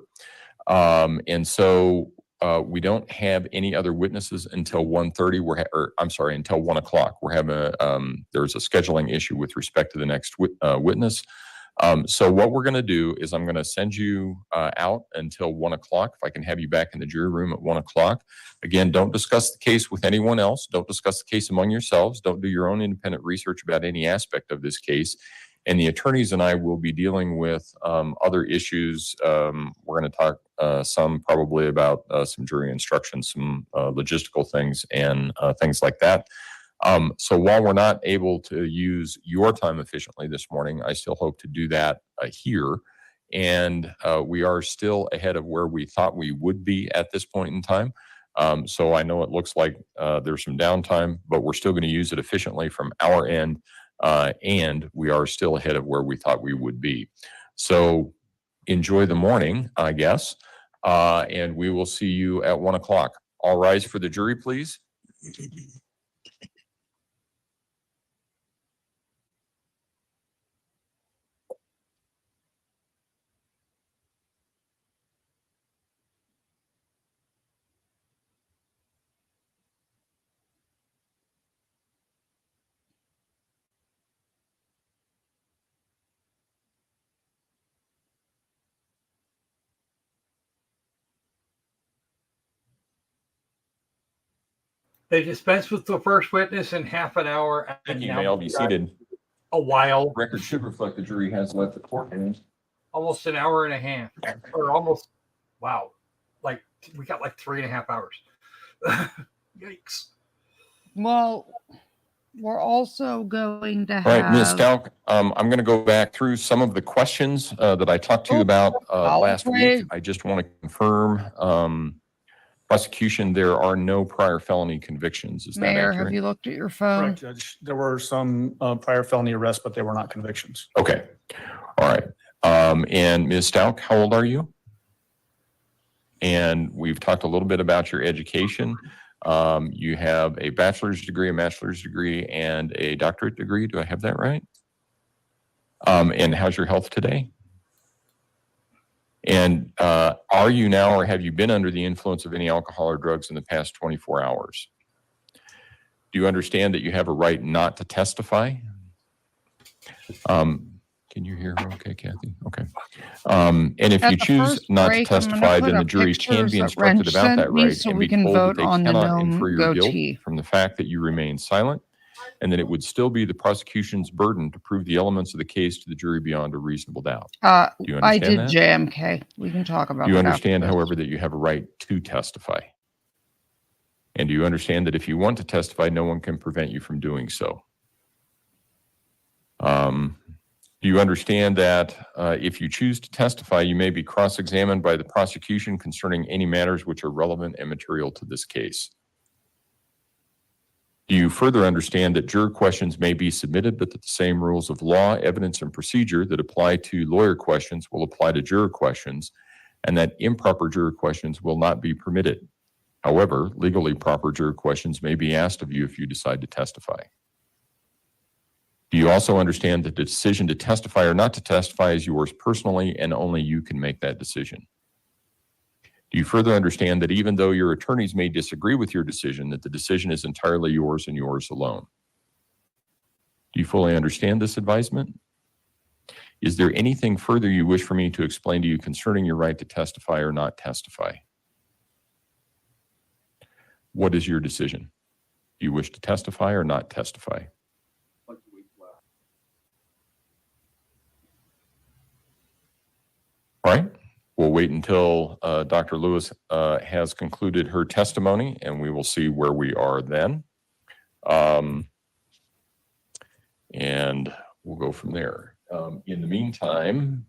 And so we don't have any other witnesses until 1:30. Until 1 o'clock. We're having there's a scheduling issue with respect to the next witness. So what we're going to do is I'm going to send you out until 1 o'clock. If I can have you back in the jury room at 1 o'clock. Again, don't discuss the case with anyone else. Don't discuss the case among yourselves. Don't do your own independent research about any aspect of this case. And the attorneys and I will be dealing with other issues. We're going to talk some probably about some jury instructions, some logistical things and things like that. So while we're not able to use your time efficiently this morning, I still hope to do that here. And we are still ahead of where we thought we would be at this point in time. So I know it looks like there's some downtime, but we're still going to use it efficiently from our end. And we are still ahead of where we thought we would be. So enjoy the morning, I guess. And we will see you at 1 o'clock. All rise for the jury, please. They dispensed with the first witness in half an hour. Thank you. You may all be seated. A while. Record should reflect the jury has left the courtroom. Almost an hour and a half. Or almost, wow. Like, we got like 3.5 hours. Yikes. Well, we're also going to have... All right, Ms. Stauch, I'm going to go back through some of the questions that I talked to you about last week. I just want to confirm... Prosecution, there are no prior felony convictions. Is that Mayor, accurate? have you looked at your phone? Correct, Judge. There were some prior felony arrests, but they were not convictions. Okay. All right. And Ms. Stauch, how old are you? And we've talked a little bit about your education. You have a bachelor's degree, and a doctorate degree. Do I have that right? And how's your health today? And are you now or have you been under the influence of any alcohol or drugs in the past 24 hours? Do you understand that you have a right not to testify? Can you hear her okay, Kathy? Okay. And if you choose not to testify, then the jury can be instructed about that right and be told that they cannot infer your guilt from the fact that you remain silent, and that it would still be the prosecution's burden to prove the elements of the case to the jury beyond a reasonable doubt. Do you understand I did that? JMK. We can talk about that. Do you understand, however, that you have a right to testify? And do you understand that if you want to testify, no one can prevent you from doing so? Do you understand that if you choose to testify, you may be cross-examined by the prosecution concerning any matters which are relevant and material to this case? Do you further understand that juror questions may be submitted, but that the same rules of law, evidence, and procedure that apply to lawyer questions will apply to juror questions, and that improper juror questions will not be permitted? However, legally proper juror questions may be asked of you if you decide to testify. Do you also understand that the decision to testify or not to testify is yours personally, and only you can make that decision? Do you further understand that even though your attorneys may disagree with your decision, that the decision is entirely yours and yours alone? Do you fully understand this advisement? Is there anything further you wish for me to explain to you concerning your right to testify or not testify? What is your decision? Do you wish to testify or not testify? All right. We'll wait until Dr. Lewis has concluded her testimony, and we will see where we are then. And we'll go from there. In the meantime,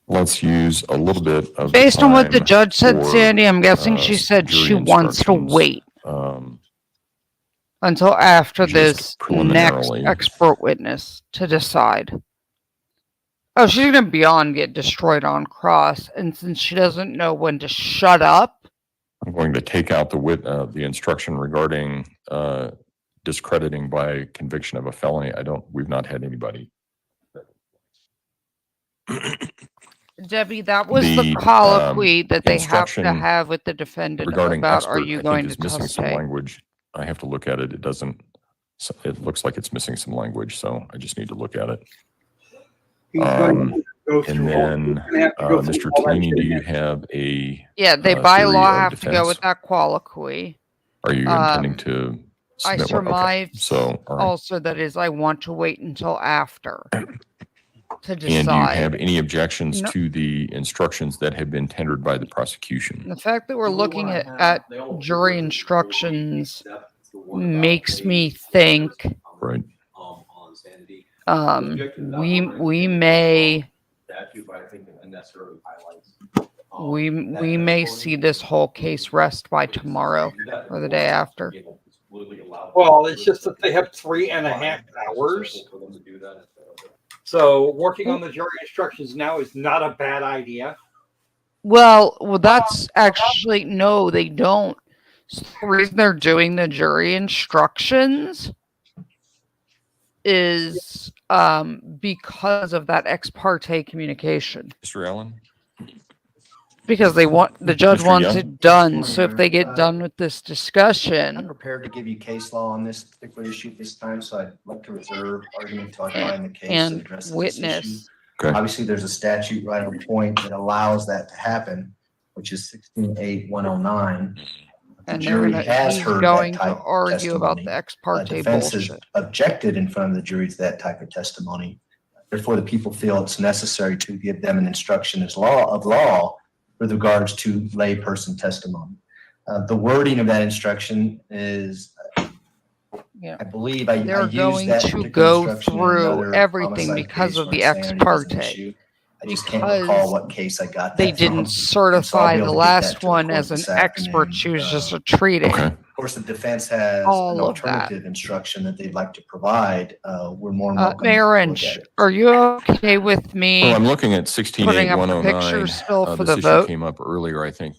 Let's use a little bit of Based on what the time judge said, for, Sandy, I'm guessing she said jury she wants to instructions, wait until after just this next preliminarily. expert witness to decide. Oh, she's going to beyond get destroyed on cross. And since she doesn't know when to shut up. I'm going to take out the instruction regarding discrediting by conviction of a felony. We've not had anybody. Debbie, that was the The, colloquy that they have to instruction have with the defendant regarding about, expert, are you I going think, to is missing some testate? language. I have to look at it. It doesn't, it looks like it's missing some language, so I just need to look at it. He's going to go And through then, he's gonna have to go through Mr. all that Tellini, shit do you again. have a Yeah, they theory by law of have to go defense? with that colloquy. Are you intending to I submit one? Okay. surmise So, all right. also that is I want to wait until after to decide. And do you have any objections No. to the instructions that have been tendered by the prosecution? The fact that we're looking at jury instructions makes me think Right. we may we may see this whole case rest by tomorrow or the day after. Well, it's just that they have 3.5 hours. So working on the jury instructions now is not a bad idea. Well, that's actually, no, they don't. So the reason they're doing the jury instructions is because of that ex parte communication. Mr. Allen? Because the judge Mr. wants Young? it done. So if they get done with this I'm discussion, prepared to give you case law on this particular issue this time, so I'd like to reserve argument until I find the case that and addresses this issue. witness, Okay. Obviously, there's a statute right on point that allows that to happen, which is 16.8.109. The and jury has he's heard that going to type of argue about testimony. the ex parte Defense has bullshit. objected in front of the jury to that type of testimony. Therefore, the people feel it's necessary to give them an instruction of law with regards to layperson testimony. The wording of that instruction is, Yeah. I believe I They're used going that to particular go instruction in through another everything homicide because case of where the insanity ex was an parte. issue. I just can't Because recall what case I got They that from. didn't And so certify I'll be the able to get last that to the one court as an this expert. afternoon. She was just a treating. Okay. Of course, the defense has All an of that. alternative instruction that they'd like to provide. We're more than welcome. Mayor to Inch, look at it. are you okay with me? Well, I'm looking at Putting up the 16.8.109. pictures still for This the issue vote? came up earlier, I think,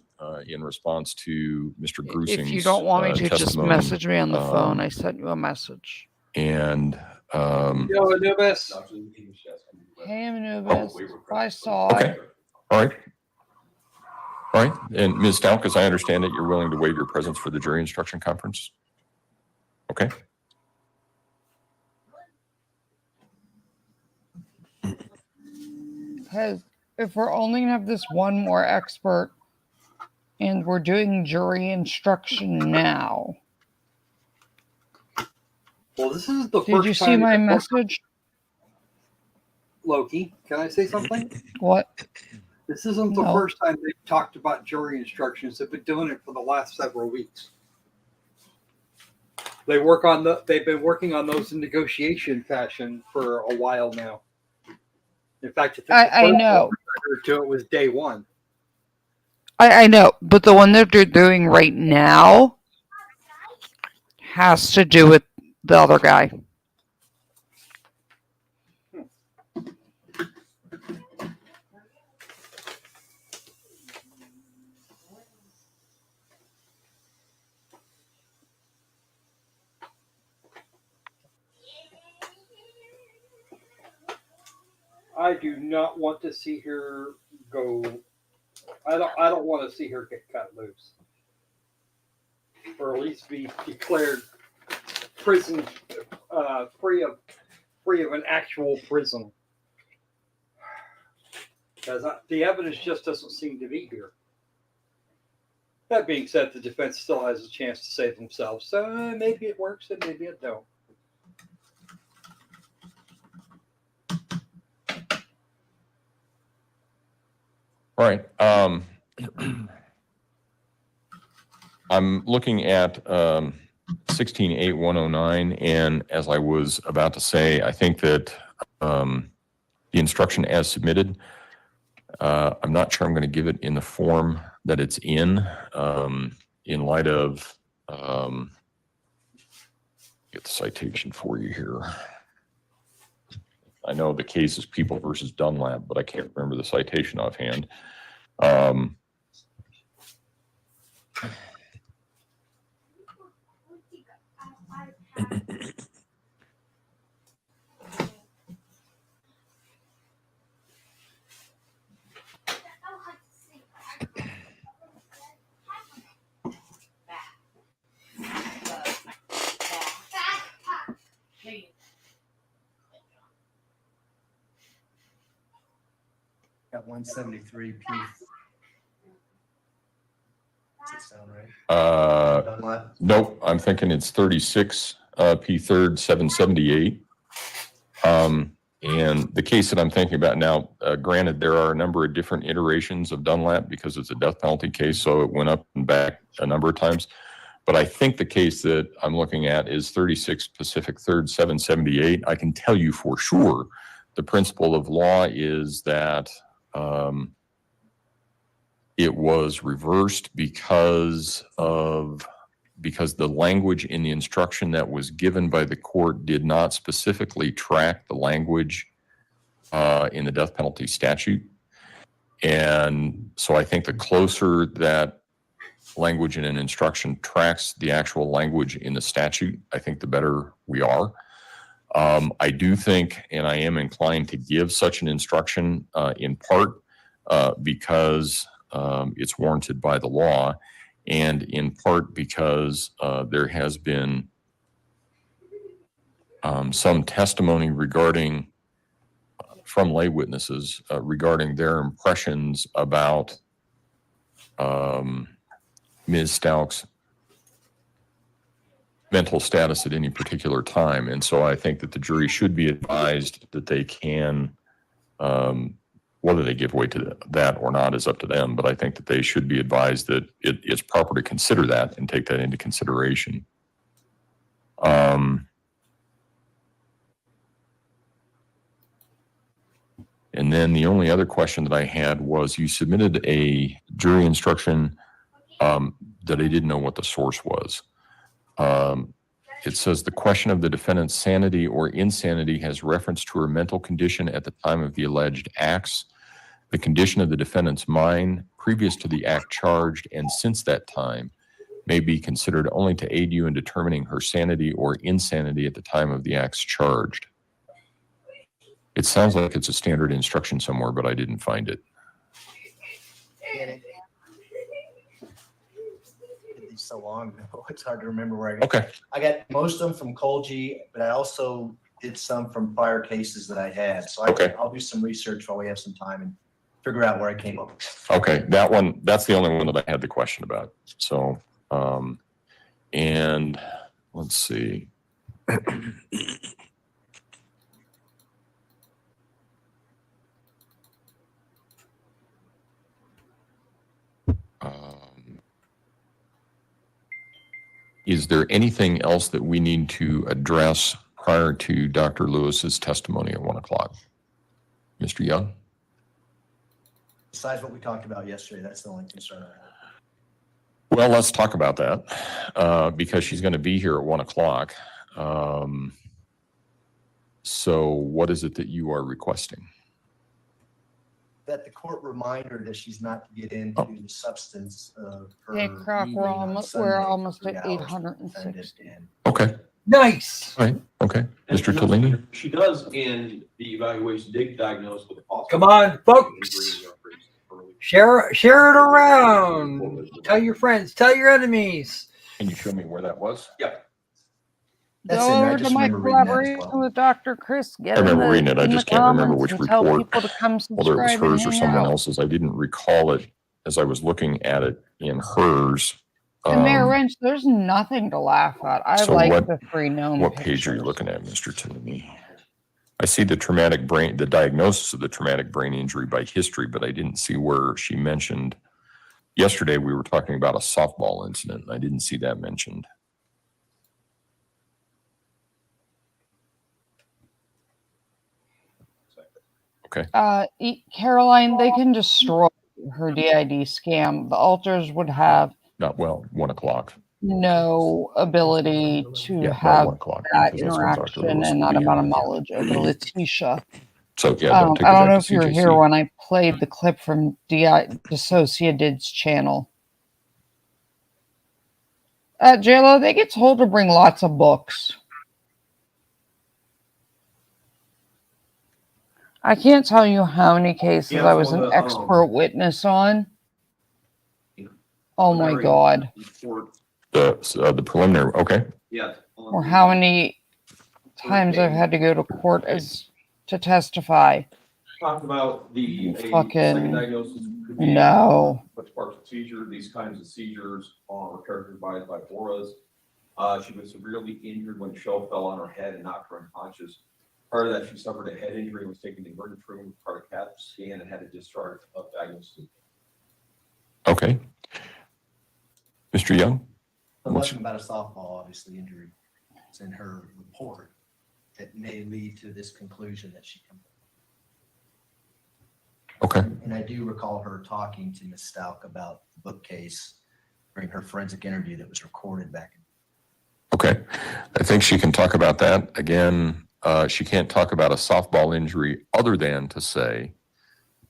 in response to Mr. Grusing's If you don't want me to, just testimony. message me on the phone. I sent you a message. And Yo, Anubis. Hey, Anubis, I saw okay. it. All right. All right. And Ms. Stauch, as I understand it, you're willing to waive your presence for the jury instruction conference? Okay. Because if we're only going to have this one more expert and we're doing jury instruction now. Well, this is the first Did you see time my that- message? Loki, can I say something? What? This isn't the No. first time they've talked about jury instructions. They've been doing it for the last several weeks. They've been working on those in negotiation fashion for a while now. In fact, I know. To it was day one. I know, but the one that they're doing right now has to do with the other guy. I do not want to see her go. I don't want to see her get cut loose, or at least be declared prison free of an actual prison. Because the evidence just doesn't seem to be here. That being said, the defense still has a chance to save themselves. So maybe it works and maybe it don't. All right. I'm looking at 16.8.109, and as I was about to say, I think that the instruction as submitted, I'm not sure I'm going to give it in the form that it's in light of, get the citation for you here. I know the case is People versus Dunlap, but I can't remember the citation offhand. Got 173 P. Does it sound right? Dunlap? Nope, I'm thinking it's 36 P third 778. And the case that I'm thinking about now, granted, there are a number of different iterations of Dunlap because it's a death penalty case, so it went up and back a number of times. But I think the case that I'm looking at is 36 Pacific 3rd 778. I can tell you for sure the principle of law is that it was reversed because the language in the instruction that was given by the court did not specifically track the language in the death penalty statute. And so I think the closer that language in an instruction tracks the actual language in the statute, I think the better we are. I do think, and I am inclined to give such an instruction in part because it's warranted by the law, and in part because there has been some testimony regarding, from lay witnesses, regarding their impressions about Ms. Stauch's mental status at any particular time. And so I think that the jury should be advised that they can, whether they give way to that or not is up to them, but I think that they should be advised that it's proper to consider that and take that into consideration. And then the only other question that I had was, you submitted a jury instruction that I didn't know what the source was. It says the question of the defendant's sanity or insanity has reference to her mental condition at the time of the alleged acts, the condition of the defendant's mind previous to the act charged and since that time may be considered only to aid you in determining her sanity or insanity at the time of the acts charged. It sounds like it's a standard instruction somewhere, but I didn't find it. So long ago, it's hard to remember where I got. Okay. I got most of them from Colgy, but I also did some from prior cases that I had. So I'll do some research while we have some time and figure out where I came up. Okay, that one, that's the only one that I had the question about. So, and let's see. Is there anything else that we need to address prior to Dr. Lewis's testimony at 1 o'clock? Mr. Young? Besides what we talked about yesterday, that's the only concern I have. Well, let's talk about that because she's going to be here at 1 o'clock. So what is it that you are requesting? That the court remind her that she's not to get into the substance of her. Hey, Croc, meeting we're on almost Sunday at for 3 hours. 860. Okay. Nice. All right. Okay. Mr. Tellini? She does in the evaluation diagnose with a possible. Come on, folks. Share it around. Tell your friends. Tell your enemies. Can you show me where that was? Yep. That's Go it. I over just to my remember reading that as collaboration well. with Dr. Chris. Get I remember in the- reading it. I in the just can't remember comments which and tell report, people to come whether it was subscribe and hers or hang someone out. else's. I didn't recall it as I was looking at it in hers. And Mayor Wrench, there's nothing to laugh at. I so like what- the three known What page are you pictures. looking at, Mr. Tilley? I see the diagnosis of the traumatic brain injury by history, but I didn't see where she mentioned. Yesterday, we were talking about a softball incident, and I didn't see that mentioned. Caroline, they can destroy her DID scam. The alters would have Not well, 1 o'clock. no ability to Yeah, no, have 1 o'clock. that because that's when Dr. interaction Lewis and will that be in. amount of knowledge over Letecia. So yeah, don't take I it don't back know to if you were CJC. here when I played the clip from Dissociated's channel. At JLo, they get told to bring lots of books. I can't tell you how many cases I was an expert witness on. Oh my God. The preliminary, okay. Yeah. Or how many times I've had to go to court to testify. Talk about the Fucking second diagnosis. Could be no. partial seizure. These kinds of seizures are characterized by auras. She was severely injured when a shell fell on her head and knocked her unconscious. Prior to that, she suffered a head injury and was taken to the emergency room, part of CAT scan, and had a discharge of diagnosis. Okay. Mr. Young? There wasn't about a softball, obviously, injury. It's in her report that may lead to this conclusion that she comes. Okay. And I do recall her talking to Ms. Stauch about the bookcase during her forensic interview that was recorded back in. Okay. I think she can talk about that. Again, she can't talk about a softball injury other than to say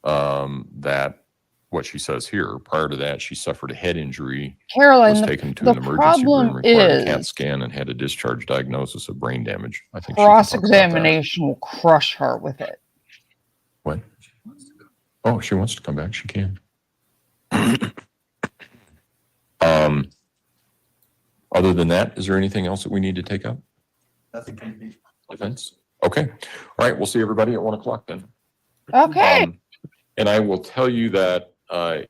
that what she says here, prior to that, she suffered a head injury, Caroline, was taken to an emergency room, required a CAT scan, and had a discharge diagnosis of brain damage. I think cross-examination will crush her with it. What? Oh, she wants to come back. She can. Other than that, is there anything else that we need to take up? Nothing can be. Defense? Okay. All right. We'll see everybody at 1 o'clock then. Okay. And I will tell you that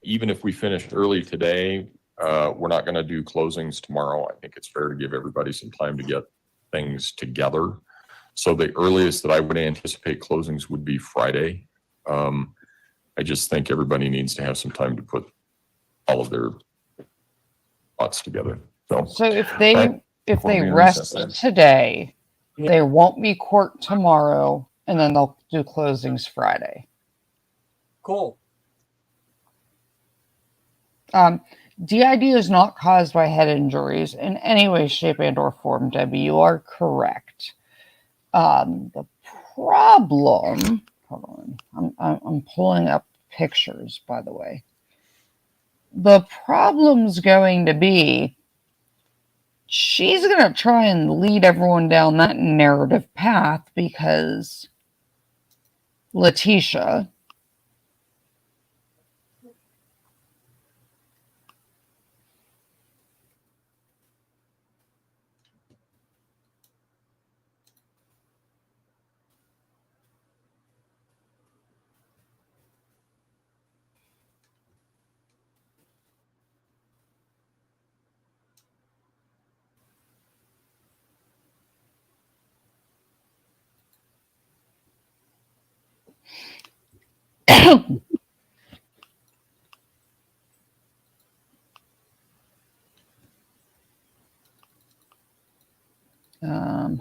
even if we finished early today, we're not going to do closings tomorrow. I think it's fair to give everybody some time to get things together. So the earliest that I would anticipate closings would be Friday. I just think everybody needs to have some time to put all of their thoughts together. So if they rest today, there won't be court tomorrow, and then they'll do closings Friday. Cool. DID is not caused by head injuries in any way, shape, and or form, Debbie. You are correct. The problem, hold on, I'm pulling up pictures, by the way. The problem's going to be she's going to try and lead everyone down that narrative path because Letecia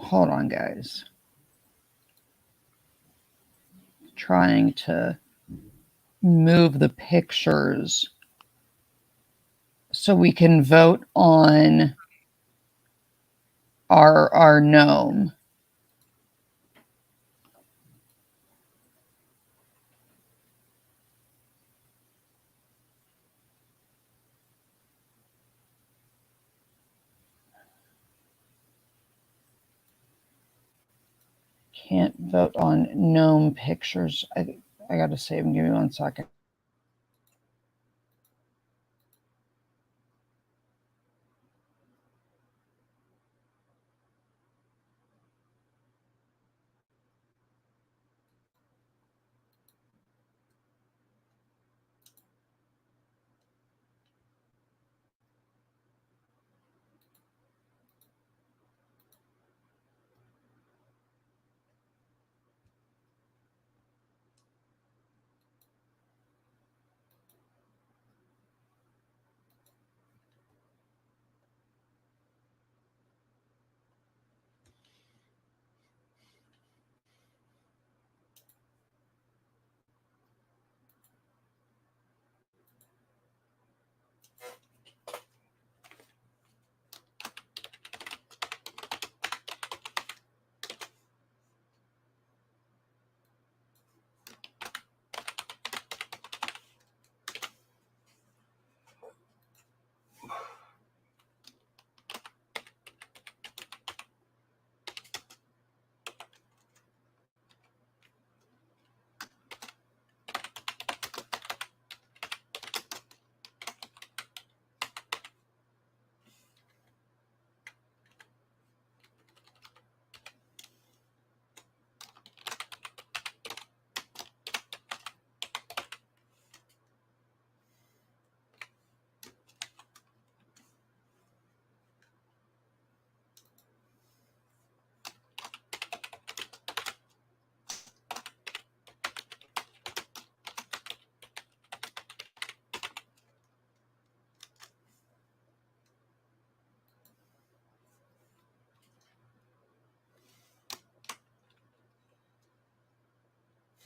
hold on, guys. Trying to move the pictures so we can vote on our gnome. Can't vote on gnome pictures. I gotta save them. Give me 1 second.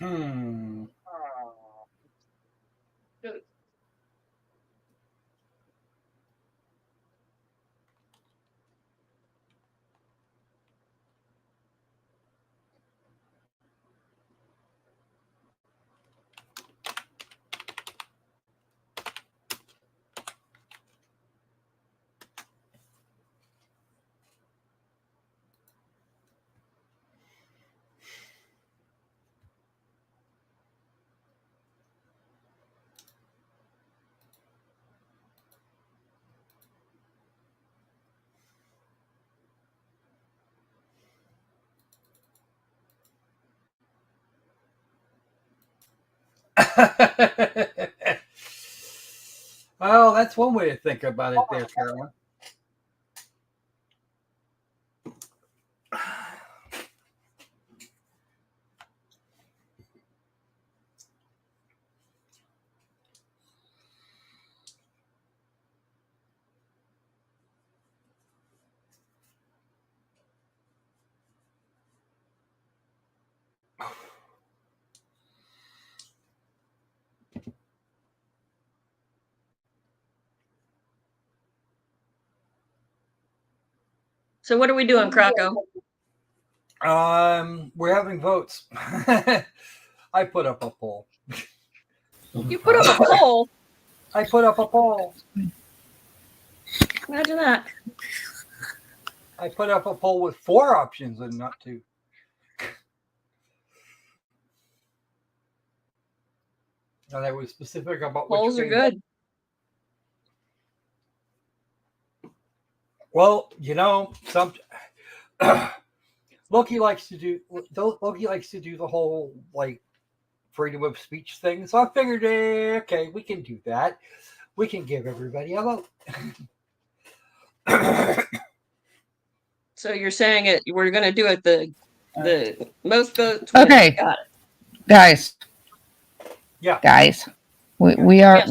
Hmm. Well, that's one way to think about it there, Carolyn. So what are we doing, Krakow? We're having votes. I put up a poll. You put up a poll. I put up a poll. Imagine that. I put up a poll with 4 options and not 2. And I was specific about Polls which are good. Well, some Loki likes to do the whole like freedom of speech thing. So I figured, okay, we can do that. We can give everybody a vote. So you're saying it? We're going to do it the most votes. Okay, Got it. guys. Yeah, guys. We are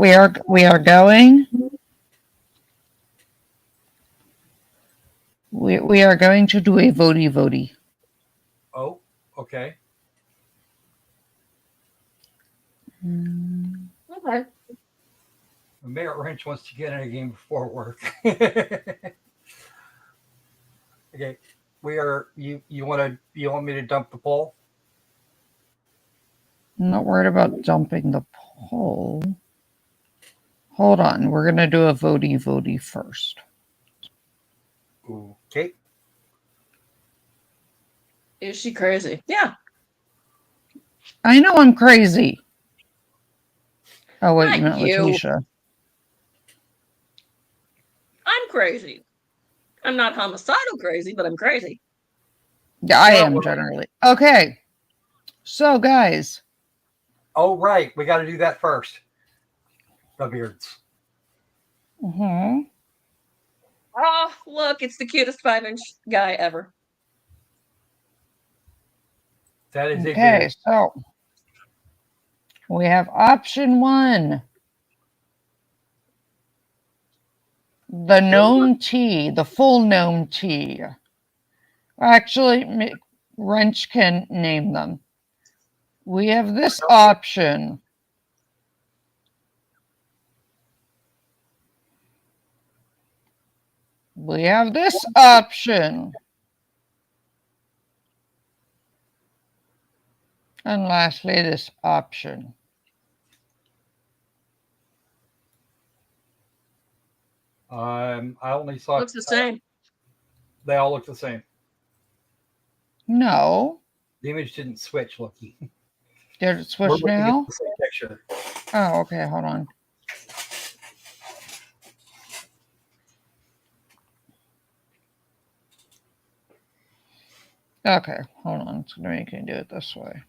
going. We are going to do a votey. Oh, okay. Okay. Mayor Wrench wants to get in a game before work. Okay, you want me to dump the poll? I'm not worried about dumping the poll. Hold on, we're gonna do a votey first. Okay. Is she crazy? Yeah. I know I'm crazy. Oh wait, you meant Not you. Letecia. I'm crazy. I'm not homicidal crazy, but I'm crazy. Yeah, I am generally. Okay. So guys. Oh right, we got to do that first. The beards. Mm-hmm. Oh, look, it's the cutest 5-inch guy ever. That is okay. So we have option 1. The gnome tea, the full gnome tea. Actually, Wrench can name them. We have this option. We have this option. And lastly, this option. I only saw. Looks the same. They all look the same. No. The image didn't switch, Loki. Did it switch now? The same picture. Oh, okay. Hold on. Okay, hold on. It's gonna make me do it this way.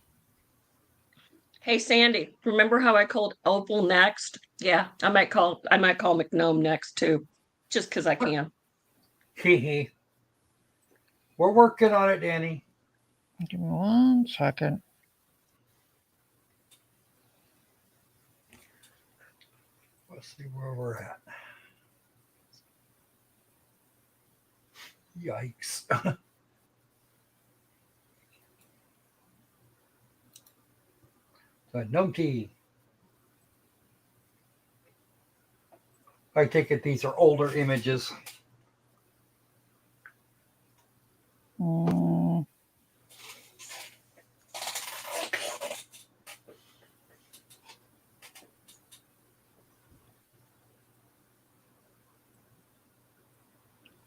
Hey Sandy, remember how I called Opal next? Yeah, I might call McGnome next too, just because I can. Hee. We're working on it, Danny. Give me 1 second. Let's see where we're at. Yikes. The gnome tea. I take it these are older images. Mm.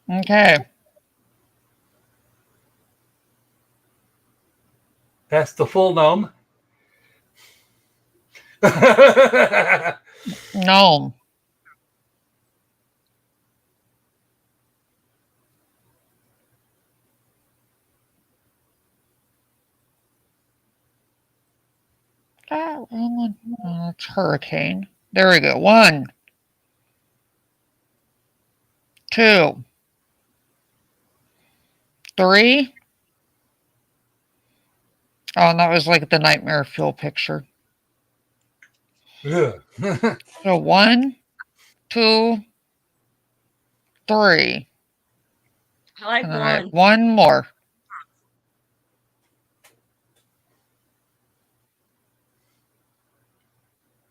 Okay. That's the full gnome. Gnome. Ah, wrong one. It's hurricane. There we go. 1, 2, 3. Oh, and that was like the nightmare fuel picture. Yeah. So 1, 2, 3. I like And then I have one. one more.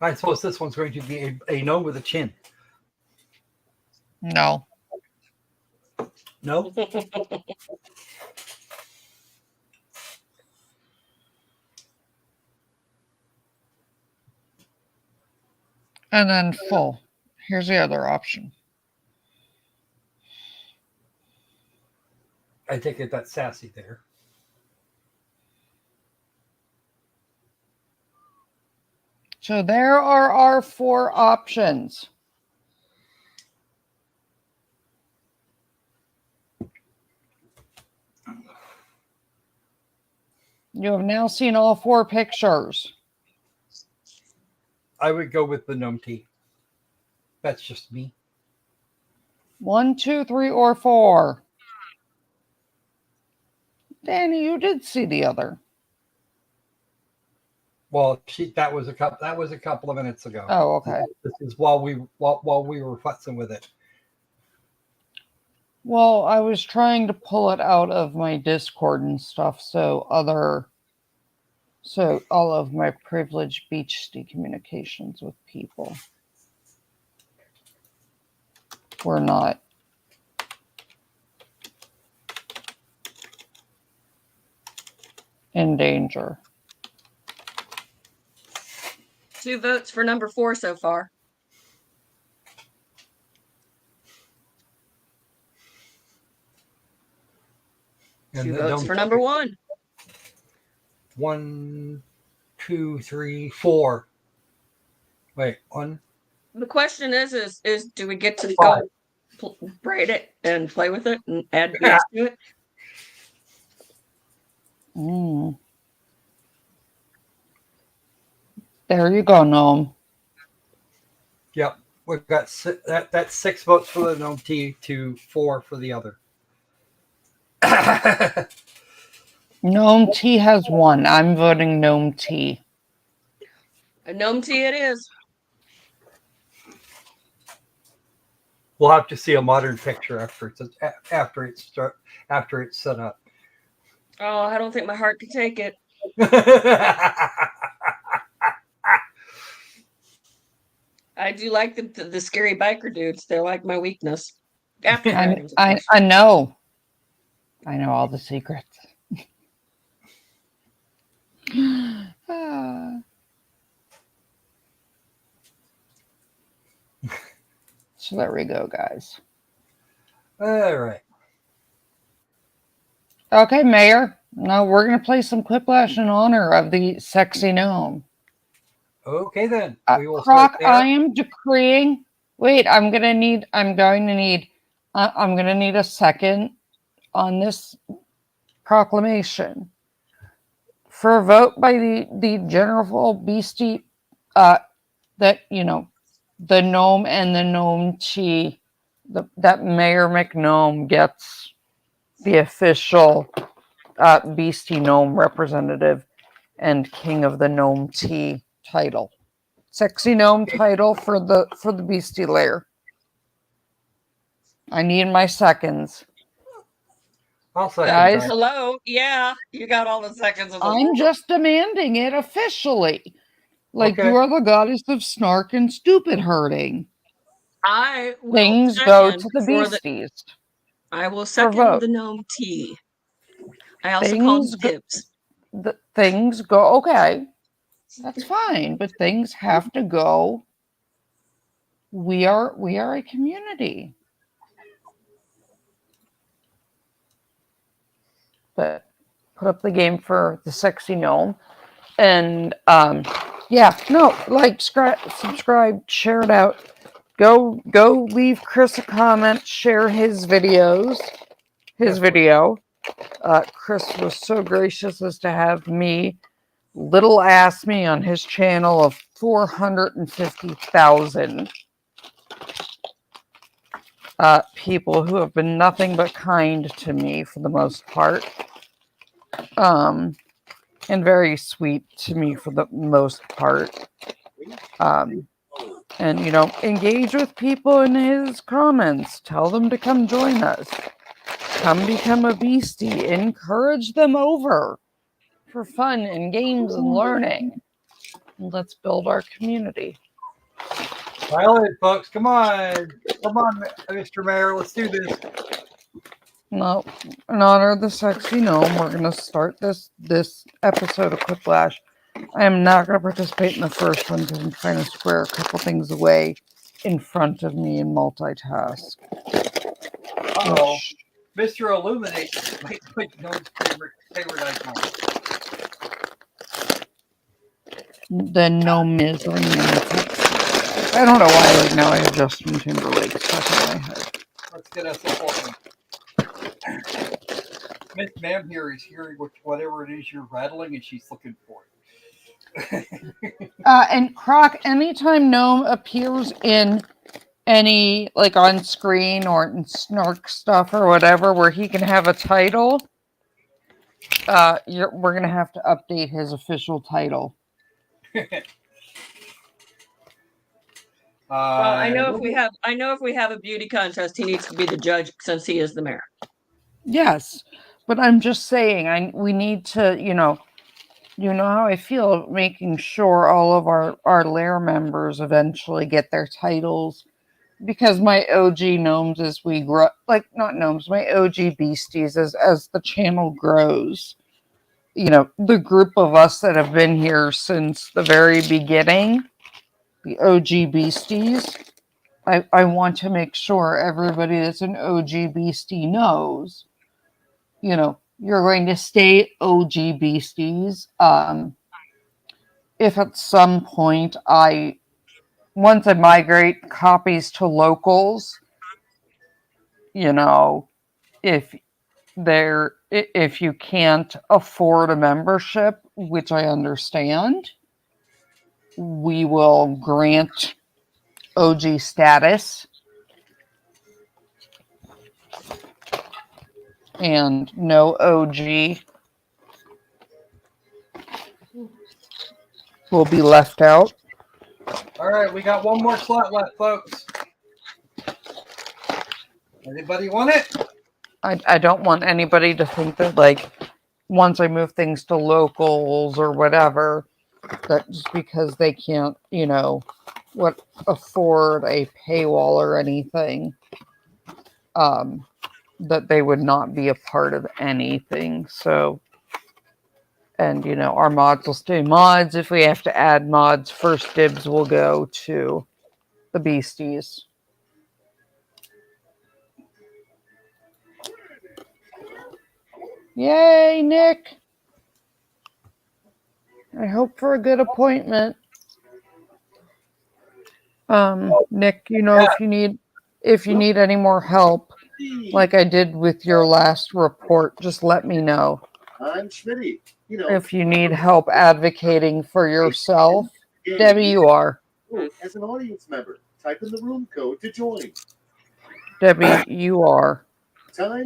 I suppose this one's going to be a gnome with a chin. No. No? And then full. Here's the other option. I take it that's sassy there. So there are our 4 options. You have now seen all 4 pictures. I would go with the gnome tea. That's just me. 1, 2, 3, or 4. Danny, you did see the other. Well, that was a couple of minutes ago. Oh, okay. This is while we were fussing with it. Well, I was trying to pull it out of my Discord and stuff, so all of my privileged beachty communications with people were not in danger. 2 votes for number 4 so far. And 2 the votes gnome for tea. number 1. 1, 2, 3, 4. Wait, 1. The question is do we get to 5. go braid it and play with it and add beads to it? Mm. There you go, gnome. Yep, we've got that's 6 votes for the gnome tea to 4 for the other. Gnome tea has 1. I'm voting gnome tea. A gnome tea it is. We'll have to see a modern picture after it's set up. Oh, I don't think my heart could take it. I do like the scary biker dudes. They're like my weakness. After dragons, of I course. know. I know all the secrets. So there we go, guys. All right. Okay, Mayor. Now we're going to play some Quiplash in honor of the sexy gnome. Okay, then. We will Croc, start there. I am decreeing. Wait, I'm going to need a second on this proclamation. For a vote by the general beastie, that, the gnome and the gnome tea, that Mayor McGnome gets the official beastie gnome representative and king of the gnome tea title. Sexy gnome title for the beastie lair. I need my seconds. I'll second Guys, that. Hello? Yeah, you got all the seconds of the I'm just demanding it officially. Like Okay. you are the goddess of snark and stupid herding. I will Things go second to the for the. beasties I will for second vote. the gnome tea. I also called Things go, dibs. things go okay. That's fine, but things have to go. We are a community. But put up the game for the sexy gnome. And yeah, no, like, subscribe, share it out. Go leave Chris a comment, share his videos, his video. Chris was so gracious as to have me, little ass me, on his channel of 450,000 people who have been nothing but kind to me for the most part. And very sweet to me for the most part. And, you know, engage with people in his comments. Tell them to come join us. Come become a beastie. Encourage them over for fun and games and learning. Let's build our community. Violent, folks. Come on, Mr. Mayor. Let's do this. Well, in honor of the sexy gnome, we're going to start this episode of Quiplash. I am not going to participate in the first one because I'm trying to square a couple things away in front of me and multitask. Uh-oh. Mr. Illuminate might put Gnome's favorite icon. The gnome misery. I don't know why right now I have Justin Timberlake stuck in my head. Let's get us a phone. Miss Ma'am here is hearing whatever it is you're rattling, and she's looking for it. And Croc, anytime gnome appears in any, like, on screen or in snark stuff or whatever where he can have a title, we're gonna have to update his official title. Well, I know if we have a beauty contest, he needs to be the judge since he is the mayor. Yes, but I'm just saying, we need to, you know how I feel, making sure all of our lair members eventually get their titles, because my OG gnomes, as we grow, like, not gnomes, my OG beasties, as the channel grows, you know, the group of us that have been here since the very beginning, the OG beasties, I want to make sure everybody that's an OG beastie knows, you know, you're going to stay OG beasties. If at some point once I migrate copies to locals, you know, if you can't afford a membership, which I understand, we will grant OG status. And no OG will be left out. All right, we got one more slot left, folks. Anybody want it? I don't want anybody to think that, like, once I move things to locals or whatever, that just because they can't, you know, afford a paywall or anything, that they would not be a part of anything. So, and, you know, our mods will stay mods. If we have to add mods, first dibs will go to the beasties. Yay, Nick! I hope for a good appointment. Nick, you know, if you need any more help, like I did with your last report, just let me know. I'm Schmitty. You know, if you need help advocating for yourself, Debbie, you are. As an audience member, type in the room code to join. Debbie, you are.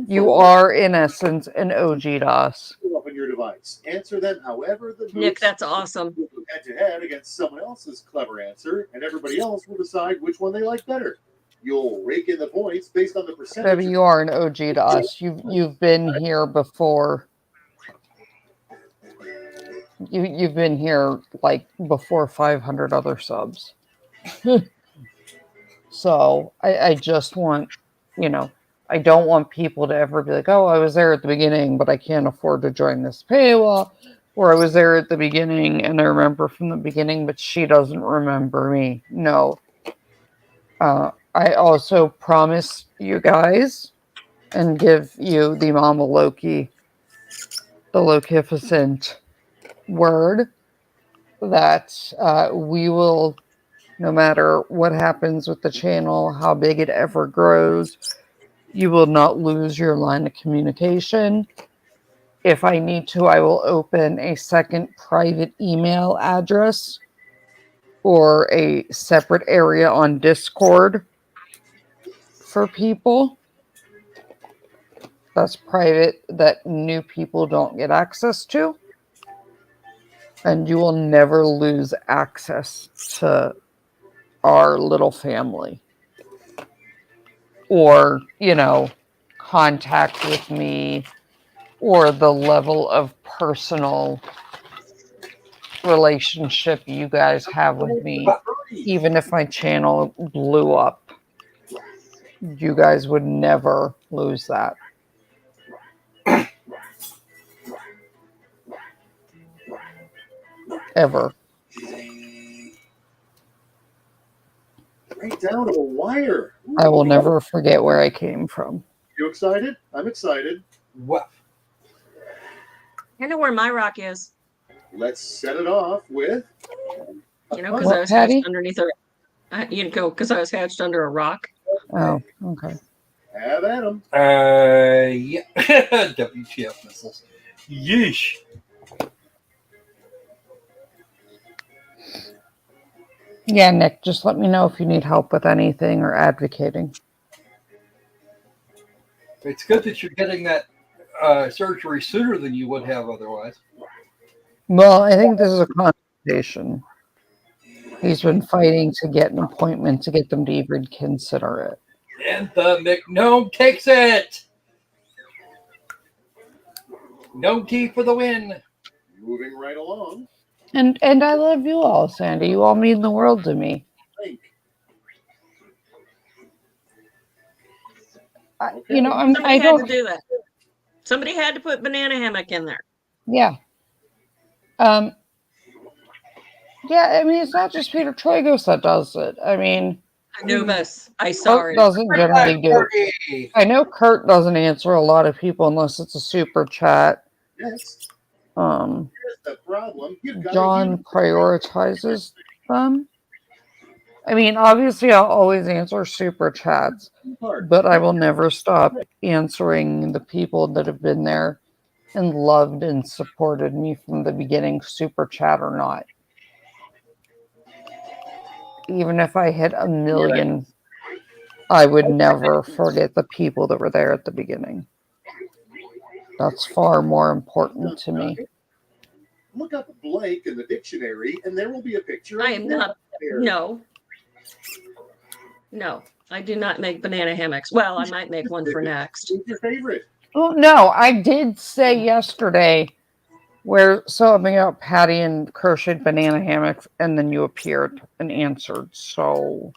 You are, in essence, an OG to us. Up on your device. Answer them however the Nick, that's awesome. Head to head against someone else's clever answer, and everybody else will decide which one they like better. You'll rake in the points based on the percentage. Debbie, you are an OG to us. You've been here before. You've been here like before 500 other subs. So I just want, I don't want people to ever be like, oh, I was there at the beginning, but I can't afford to join this paywall. Or I was there at the beginning and I remember from the beginning, but she doesn't remember me. No. I also promise you guys and give you the Mama Loki, the Lokificent word that we will, no matter what happens with the channel, how big it ever grows, you will not lose your line of communication. If I need to, I will open a second private email address or a separate area on Discord for people. That's private, that new people don't get access to. And you will never lose access to our little family. Or, contact with me, or the level of personal relationship you guys have with me. Even if my channel blew up, you guys would never lose that. Ever. Right down to the wire. Ooh. I will never forget where I came from. You excited? I'm excited. What? I know where my rock is. Let's set it off with. Because What, I was Patty? hatched underneath because I was hatched under a rock. Oh, okay. Have at 'em. Yeah. WTF missiles. Yeesh. Yeah, Nick, just let me know if you need help with anything or advocating. It's good that you're getting that surgery sooner than you would have otherwise. Well, I think this is a conversation. He's been fighting to get an appointment to get them to even consider it. And the McNome takes it. No tea for the win. Moving right along. And I love you all, Sandy. You all mean the world to me. Think. Somebody I had don't. to do that. Somebody had to put banana hammock in there. Yeah. Yeah, I mean, it's not just Peter Troigos that does it. I mean, Anubis. I Kurt sorry. doesn't generally do it. I know Kurt doesn't answer a lot of people unless it's a super chat. Yes. Um, Here's the problem. You've got John prioritizes them. I mean, obviously, I'll always answer super chats, but I will never stop answering the people that have been there and loved and supported me from the beginning, super chat or not. Even if I hit 1 million, I would never forget the people that were there at the beginning. That's far more important to me. Look up Blake in the dictionary, and there will be a picture. I am not. No, I do not make banana hammocks. Well, I might make one for next. Who's your favorite? Oh, no, I did say yesterday where something about Patty and crocheted banana hammocks, and then you appeared and answered. So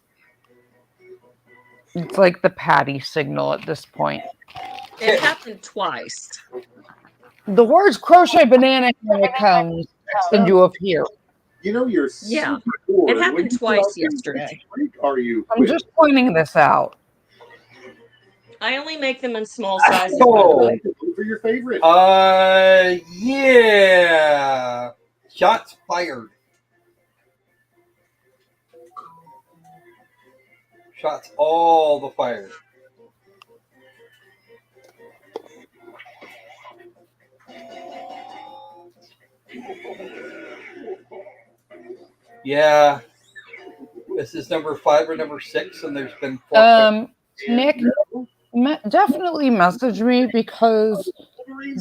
it's like the Patty signal at this point. It happened twice. The words crochet banana hammock comes and you appear. You're Yeah. super bored. It happened When you twice talk to yesterday. Blake, are you? I'm just pointing this out. I only make them in small sizes. Those are your favorite. Yeah. Shots fired. Shots all the fire. Yeah. This is number 5 or number 6, and there's been 4. Nick, definitely message me, because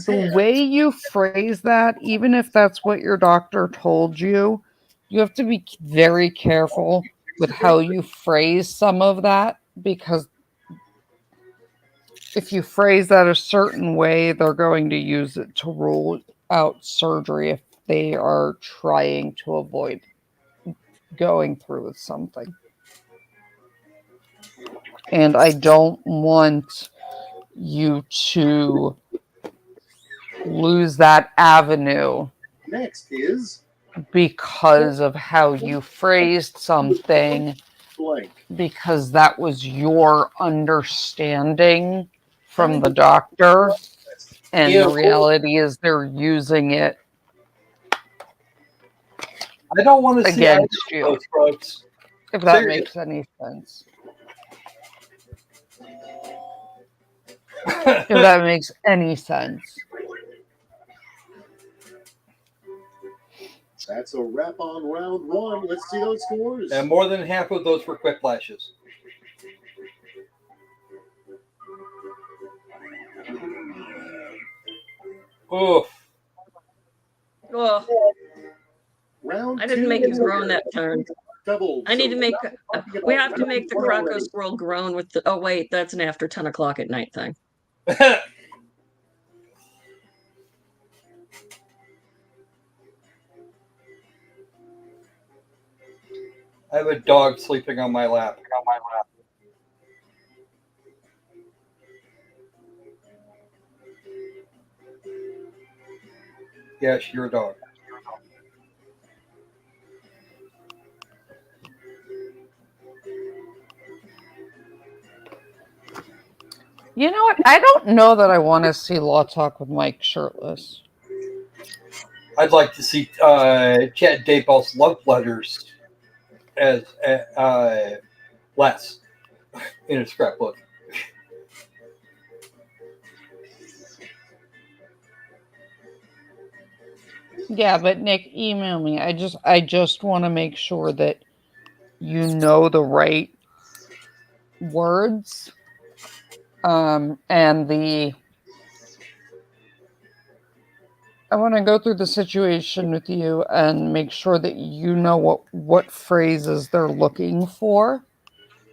the way you phrase that, even if that's what your doctor told you, you have to be very careful with how you phrase some of that, because if you phrase that a certain way, they're going to use it to rule out surgery if they are trying to avoid going through with something. And I don't want you to lose that avenue Next is because of how you phrased something, blank. because that was your understanding from the doctor, and Yeah. the reality is they're using it I don't want to see either against of you, those folks. if that Seriously. makes any sense. If that makes any sense. That's a wrap on round one. Let's see those scores. And more than half of those were quick flashes. Oof. Oh, Round I didn't two make you is groan that turn. double. I need So to make. we're not talking We about have to round make the one Croco already. squirrel groan with the. Oh wait, that's an after 10 o'clock at night thing. I have a dog sleeping on my lap. Yes, you're a dog. You know what? I don't know that I want to see Law Talk with Mike shirtless. I'd like to see Chad Dayball's love letters as less in a scrapbook. Yeah, but Nick, email me. I just want to make sure that you know the right words, and I want to go through the situation with you and make sure that you know what phrases they're looking for,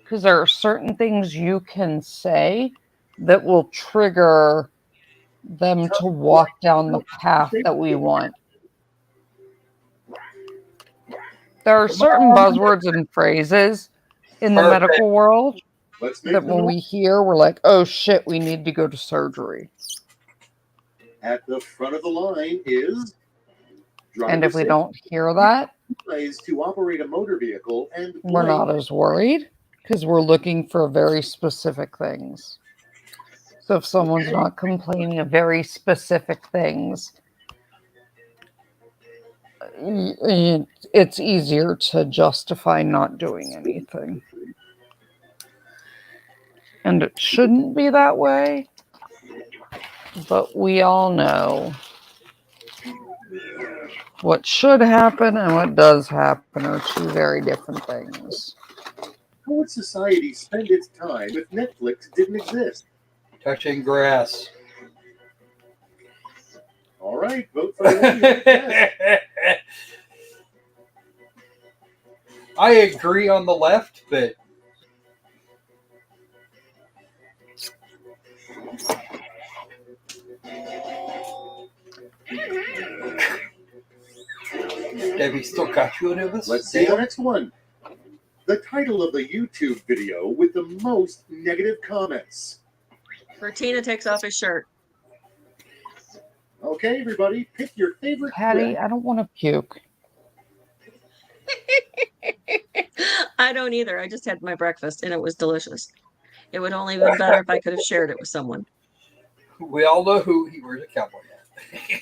because there are certain things you can say that will trigger them to walk down the path that we want. There are certain buzzwords and phrases in the Perfect. medical world Let's make that them when we hear, we're like, oh shit, we need to go to surgery. At the front of the line is And if we driver don't hear that, safety to operate a motor vehicle and we're not blank. as worried because we're looking for very specific things. So if someone's not complaining of very specific things, it's easier to justify not doing anything. And it shouldn't be that way, but we all know what should happen and what does happen are two very different things. How would society spend its time if Netflix didn't exist? Touching grass. All right, vote for the I agree on the left, but Debbie still got you into this? Let's see the next one. The title of the YouTube video with the most negative comments. Bertina takes off his shirt. Okay, everybody, pick your favorite Patty, clip. I don't want to puke. I don't either. I just had my breakfast and it was delicious. It would only have been better if I could have shared it with someone. We all know who he wears a cowboy hat.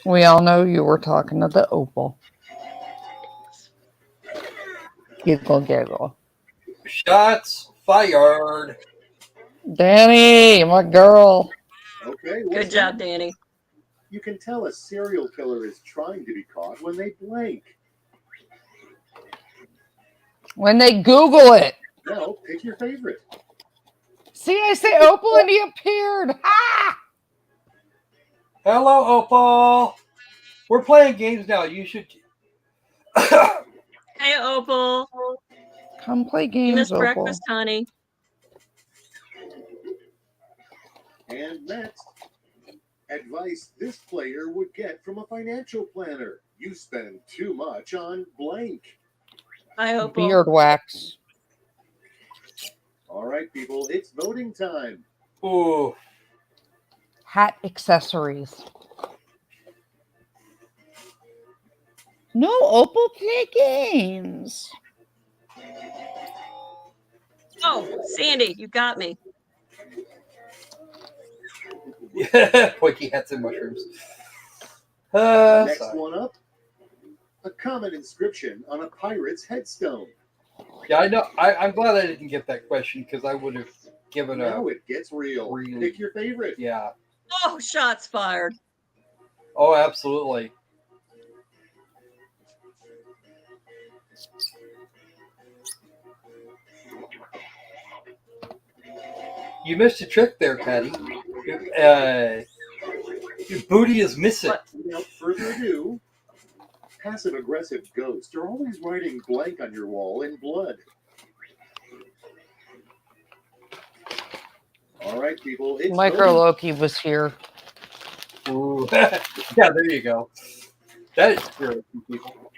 We all know you were talking to the Opal. Giggle, giggle. Shots fired. Danny, my girl. Okay, Good job, Danny. You can tell a serial killer is trying to be caught when they blank. When they Google it. Now, pick your favorite. See, I say Opal and he appeared. Ha! Hello, Opal. We're playing games now. You should. Hey, Opal. Come play You games, missed Opal. breakfast, honey. And next, Advice this player would get from a financial planner. You spend too much on blank. Hi, Opal. Beard wax. All right, people, it's voting time. Ooh. Hat accessories. No, Opal, play games. Oh, Sandy, you got me. Yeah, pointy hats and mushrooms. Next Sorry. one up, a common inscription on a pirate's headstone. Yeah, I know. I'm glad I didn't get that question because I would have given a. Now it gets real. Really? Pick your favorite. Yeah. Oh, shots fired. Oh, absolutely. You missed a trick there, Patty. Your booty is missing. But without further ado, passive-aggressive ghosts are always writing blank on your wall in blood. All right, people. It's Micro voting. Loki was here. Ooh. Yeah, there you go. That is true, people.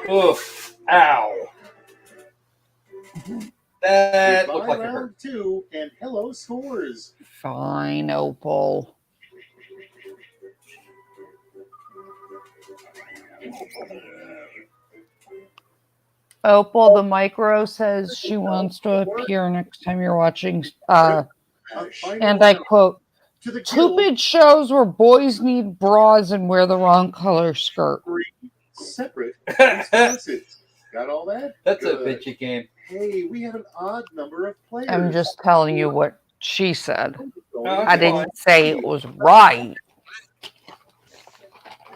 Oof. Ow. That looked Goodbye like it hurt. round 2, and hello scores. Fine, Opal. Opal, the micro says she wants to appear next time you're watching. A final And I round quote, to the guild. "Stupid shows where boys need bras and wear the wrong color skirt." Separate responses. Got all that? That's a Good. bitchy game. Hey, we have an odd number of players. I'm just telling you what she said. No, I it's fine. didn't say it was right.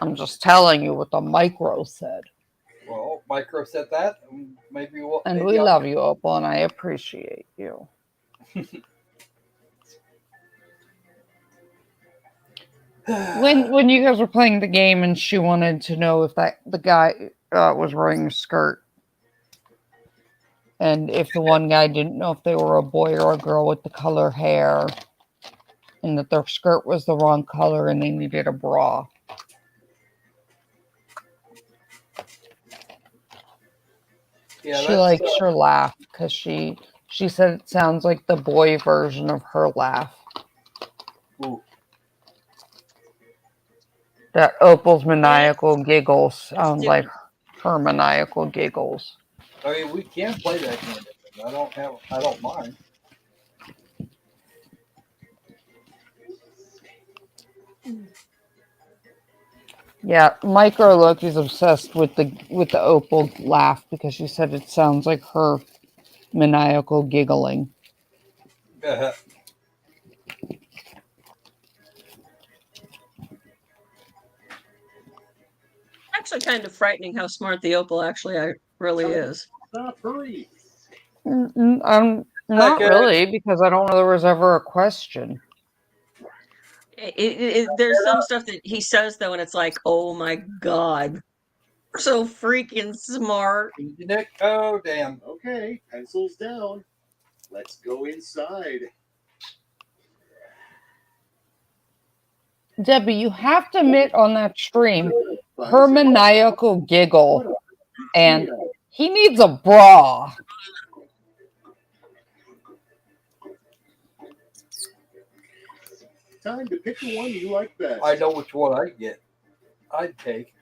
I'm just telling you what the micro said. Well, Micro said that. Maybe we'll. And maybe we I'll- love you, Opal, and I appreciate you. When you guys were playing the game and she wanted to know if the guy was wearing a skirt, and if the one guy didn't know if they were a boy or a girl with the color hair, and that their skirt was the wrong color and they needed a bra. Yeah, She that's, likes her laugh because she said it sounds like the boy version of her laugh. Ooh. That Opal's maniacal giggles sound like her maniacal giggles. I mean, we can play that game. I don't mind. Yeah, Micro Loki's obsessed with the Opal laugh because she said it sounds like her maniacal giggling. Actually, kind of frightening how smart the Opal actually really is. Stop, hurry. Not Okay. really, because I don't know there was ever a question. There's some stuff that he says though, and it's like, oh my god, we're so freaking smart. Nick, oh damn. Okay, pencils down. Let's go inside. Debbie, you have to admit on that stream, her maniacal giggle, and he needs a bra. Time to pick the one you like best. I know which one I'd get. I'd take.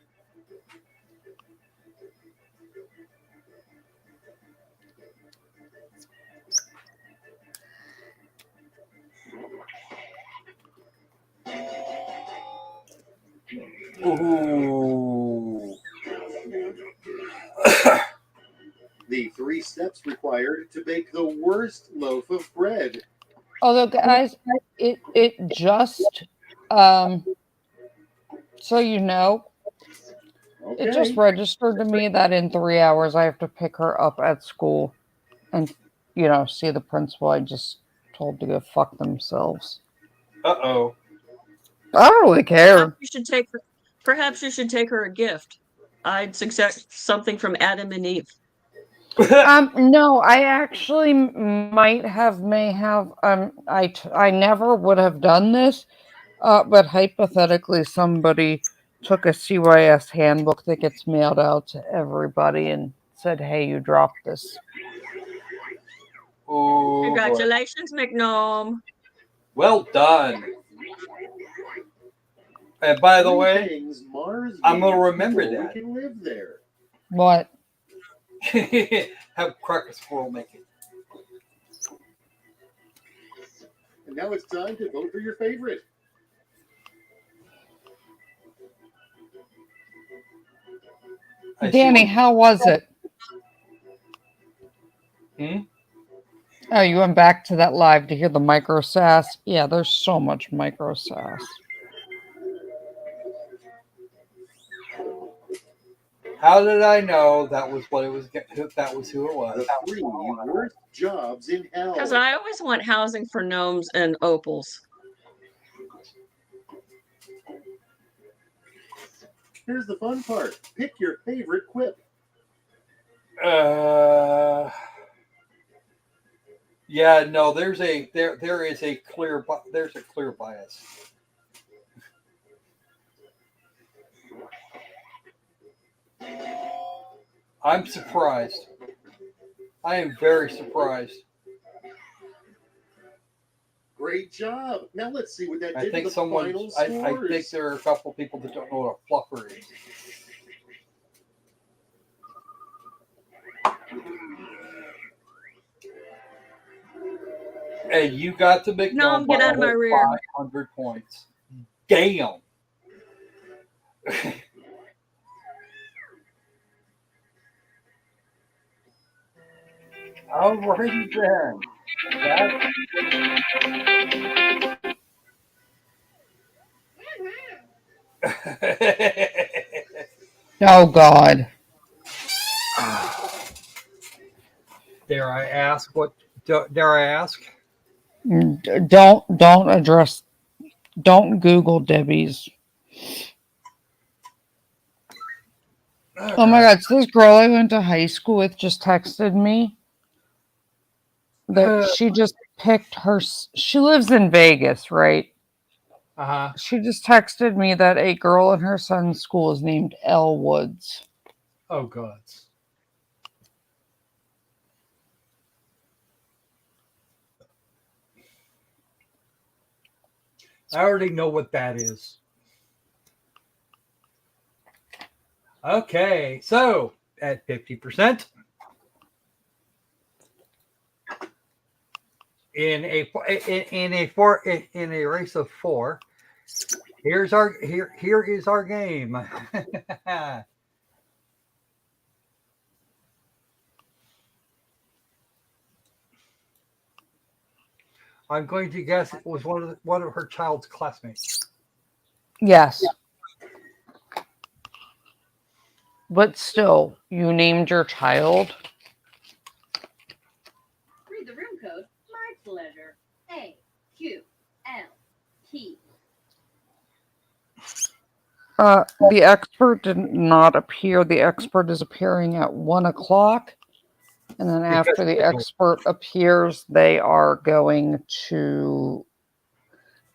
Ooh. The 3 steps required to bake the worst loaf of bread. Although, guys, it just so you know, Okay. it just registered to me that in 3 hours I have to pick her up at school and see the principal. I just told to go fuck themselves. Uh-oh. I don't really care. Perhaps you should take her a gift. I'd suggest something from Adam and Eve. No, I actually may have, I never would have done this, but hypothetically somebody took a CYS handbook that gets mailed out to everybody and said, hey, you dropped this. Oh, boy. Congratulations, McNome. Well done. And by the way, I'm gonna remember that. Can live there. What? Have crack a squirrel make it. And now it's time to vote for your favorite. Danny, how was it? Oh, you went back to that live to hear the micro sass? Yeah, there's so much micro sass. How did I know that was what it was? That was who it was. The 3 worst jobs in hell. Because I always want housing for gnomes and opals. Here's the fun part. Pick your favorite quip. Yeah, no, there is a clear bias. I'm surprised. I am very surprised. Great job. Now let's see what that I did think to the final I scores. think there are a couple people that don't know what a fluffer is. Hey, you got to make No, get out of my rear. 500 points. Damn. Alrighty then. Oh, God. Dare I ask what? Dare I ask? Don't Google Debbie's. Oh my God, so this girl I went to high school with just texted me that she just picked she lives in Vegas, right? Uh-huh. She just texted me that a girl in her son's school is named Elle Woods. Oh, God. I already know what that is. Okay, so at 50%, in a race of 4, here is our game. I'm going to guess it was one of her child's classmates. Yes. But still, you named your child. Read the room code. My pleasure. AQLT. The expert did not appear. The expert is appearing at 1 o'clock. And then after the expert appears, they are going to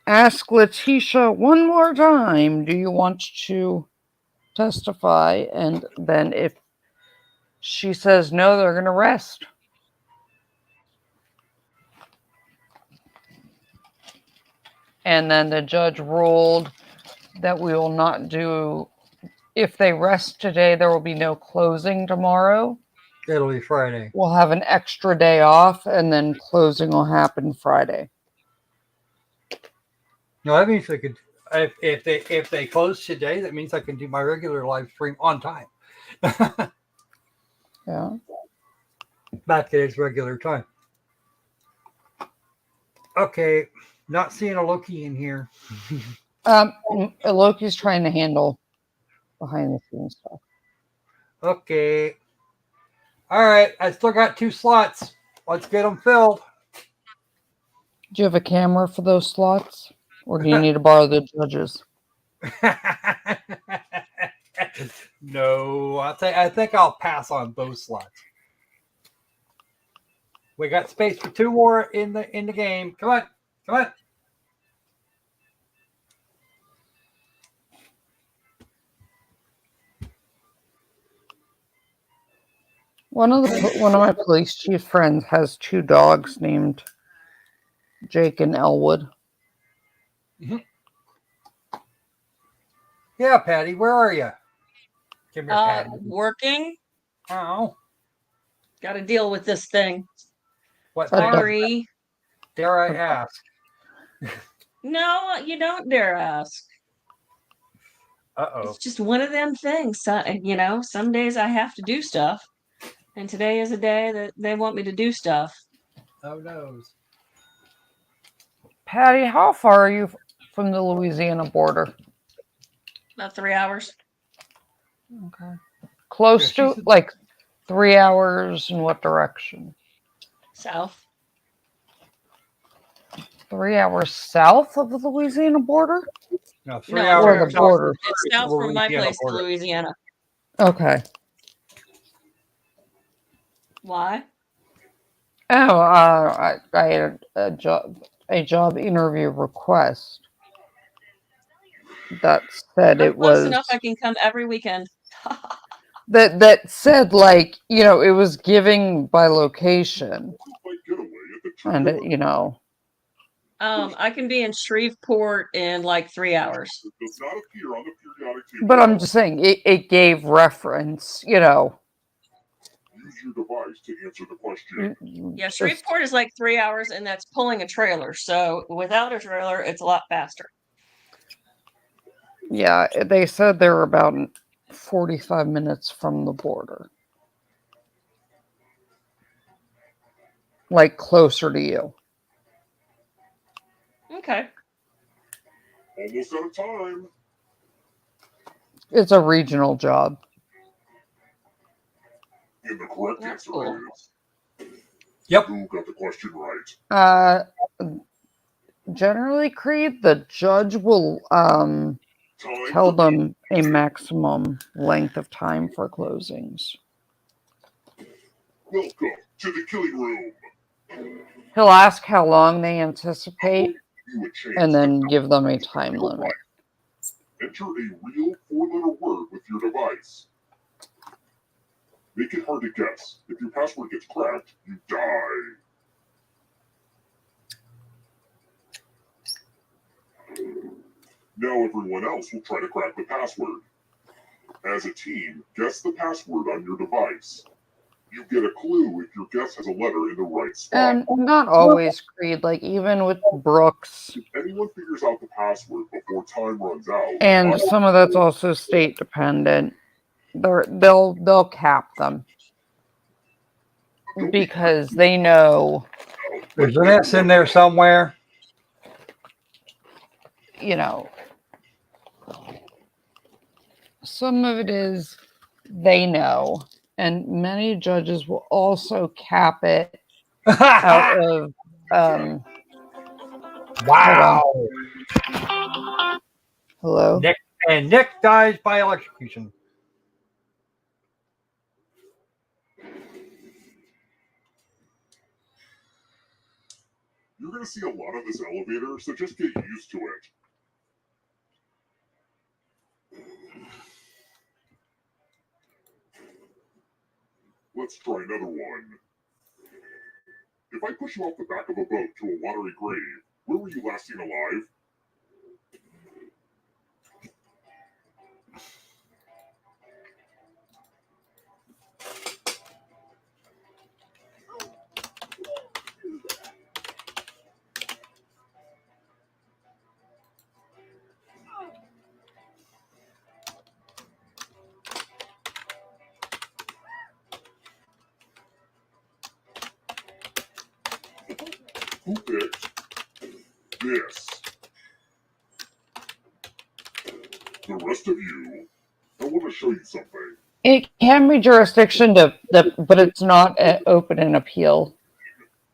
ask Letecia one more time, do you want to testify? And then if she says no, they're going to rest. And then the judge ruled that we will not do, if they rest today, there will be no closing tomorrow. It'll be Friday. We'll have an extra day off, and then closing will happen Friday. No, that means they could. If they close today, that means I can do my regular live stream on time. Yeah. Back at its regular time. Okay, not seeing a Loki in here. Loki's trying to handle behind the scenes stuff. Okay. All right, I still got 2 slots. Let's get them filled. Do you have a camera for those slots? Or do you need to borrow the judges? No, I think I'll pass on those slots. We got space for 2 more in the game. Come on. Come on. One of my police chief friends has 2 dogs named Jake and Elwood. Mm-hmm. Yeah, Patty, where are you? Give me a Patty. Working. Oh. Got to deal with this thing. What? Sorry. Dare I ask? No, you don't dare ask. Uh-oh. It's just one of them things. So, some days I have to do stuff. And today is a day that they want me to do stuff. Oh, no. Patty, how far are you from the Louisiana border? About 3 hours. Okay. Close to, like, 3 hours in what direction? South. 3 hours south of the Louisiana border? No, 3 No, hours. Or the border? It's south from my Louisiana place to border. Louisiana. Okay. Why? Oh, I had a job interview request that said I'm it close was enough I can come every weekend. that said, like, it was giving by location, and I can be in Shreveport in like 3 hours. but I'm just saying it gave reference, Use your device to answer the question. Yeah, Shreveport is like 3 hours, and that's pulling a trailer. So without a trailer, it's a lot faster. Yeah, they said they were about 45 minutes from the border, like closer to you. Okay. Almost out of time. It's a regional job. And the correct That's answer cool. is. Yep. Who got the question right? Generally, Creed, the judge will tell them a maximum length of time for closings. Welcome to the killing room. He'll ask how long they anticipate You would change and then the give them a time limit. Enter a real 4-letter word with your device. Make it hard to guess. If your password gets cracked, you die. Now everyone else will try to crack the password. As a team, guess the password on your device. You get a clue if your guess has a letter in the right spot. And not always, Creed, like even with Brooks. If anyone figures out the password before time runs out, And some of that's also state dependent. They'll cap them because they know. There's an S in there somewhere. Some of it is they know, and many judges will also cap it out of. Wow. Hello. Nick dies by electrocution. you're going to see a lot of this elevator, so just get used to it. Let's try another one. If I push you off the back of a boat to a watery grave, where were you last seen alive? Who picked this? The rest of you, I want to show you something. It can be jurisdiction but it's not an open and appeal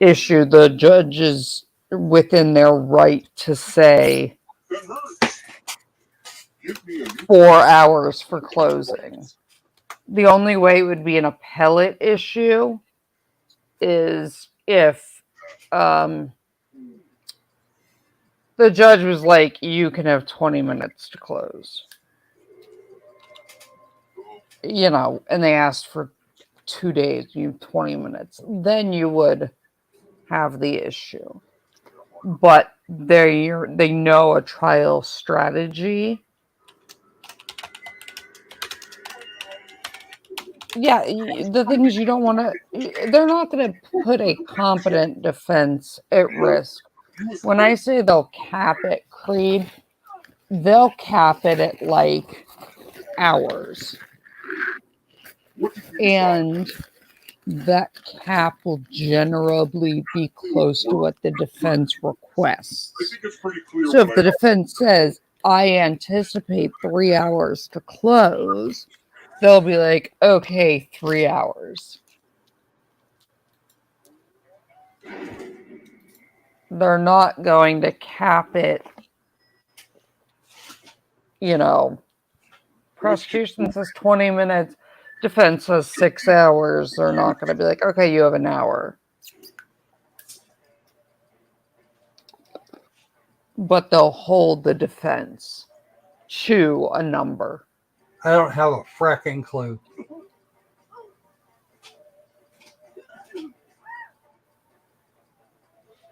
issue. The judge is within their right to say That hurts. Give me a new 4 hours for closing. The only way it would be an appellate issue is if the judge was like, you can have 20 minutes to close, you know, and they asked for 2 days, you have 20 minutes, then you would have the issue. But they know a trial strategy. Yeah, the thing is, you don't want to, they're not going to put a competent defense at risk. When I say they'll cap it, Creed, they'll cap it at like hours. And that cap will generally be close to what the defense requests. So if the defense says, I anticipate 3 hours to close, they'll be like, okay, 3 hours. They're not going to cap it, you know, prosecution says 20 minutes, defense says 6 hours. They're not going to be like, okay, you have an hour. But they'll hold the defense to a number. I don't have a fracking clue.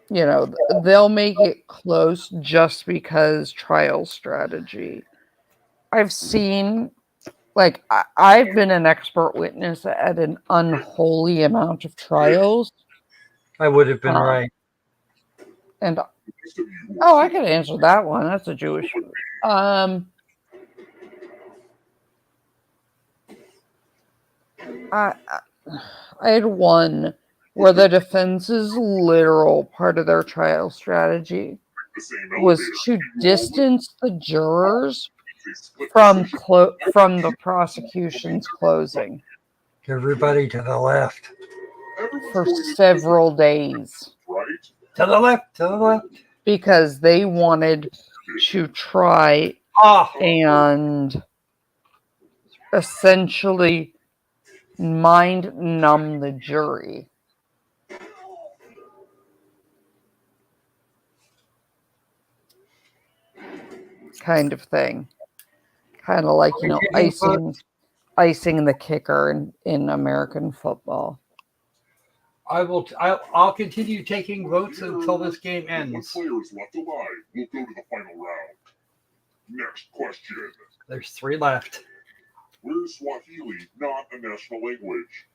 You know, they'll make it close just because trial strategy. I've seen, like, I've been an expert witness at an unholy amount of trials. I would have been right. And, oh, I could answer that one. That's a Jewish food. I had one where the defense's literal part of their trial strategy was to distance the jurors from the prosecution's closing. Everybody to the left. For several days. To the left, to the left. Because they wanted to try and essentially mind numb the jury. Kind of thing. Kind of like, you know, icing the kicker in American football. I'll continue taking votes until this game ends. Players left alive will go to the final round. Next question. There's 3 left. Where is Swahili not a national language?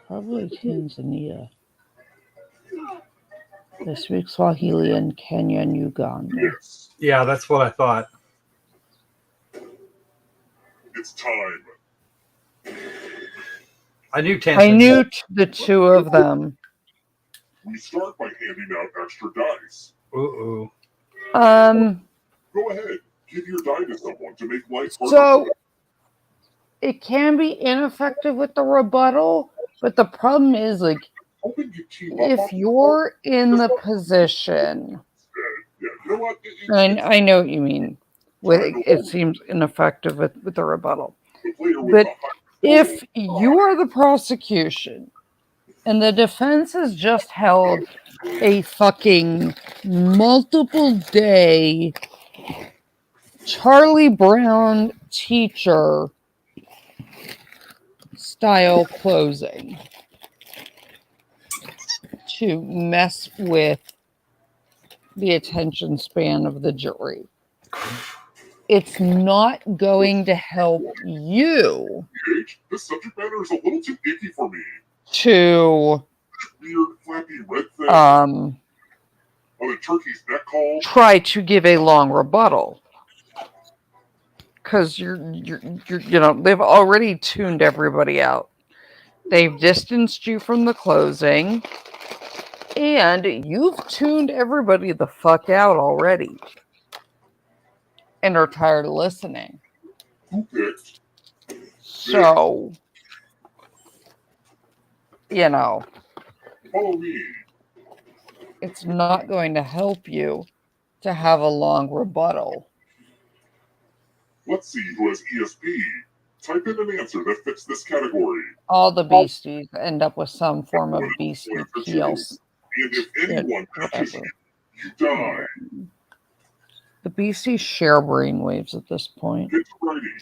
Probably Tanzania. They speak Swahili in Kenya and Uganda. Yes. Yeah, that's what I thought. It's time. I knew Tanzania. I knew the 2 of them. We start by handing out extra dice. Go ahead. Give your die to someone to make life harder. So it can be ineffective with the rebuttal, but the problem is, like, if you're in the position, I know what you mean. It seems ineffective with the rebuttal. But if you are the prosecution and the defense has just held a fucking multiple day Charlie Brown teacher style closing to mess with the attention span of the jury, it's not going to help you this subject matter is a little too icky for me. To weird flappy red thing on a turkey's neck hole. Try to give a long rebuttal. Because you're you know, they've already tuned everybody out. They've distanced you from the closing, and you've tuned everybody the fuck out already, and are tired of listening. So, you know, follow me. it's not going to help you to have a long rebuttal. Let's see who has ESP. Type in an answer that fits this category. All the beasties end up with some form of beastie peels. And if anyone touches you, you die. The beasties share brainwaves at this point. Get to writing.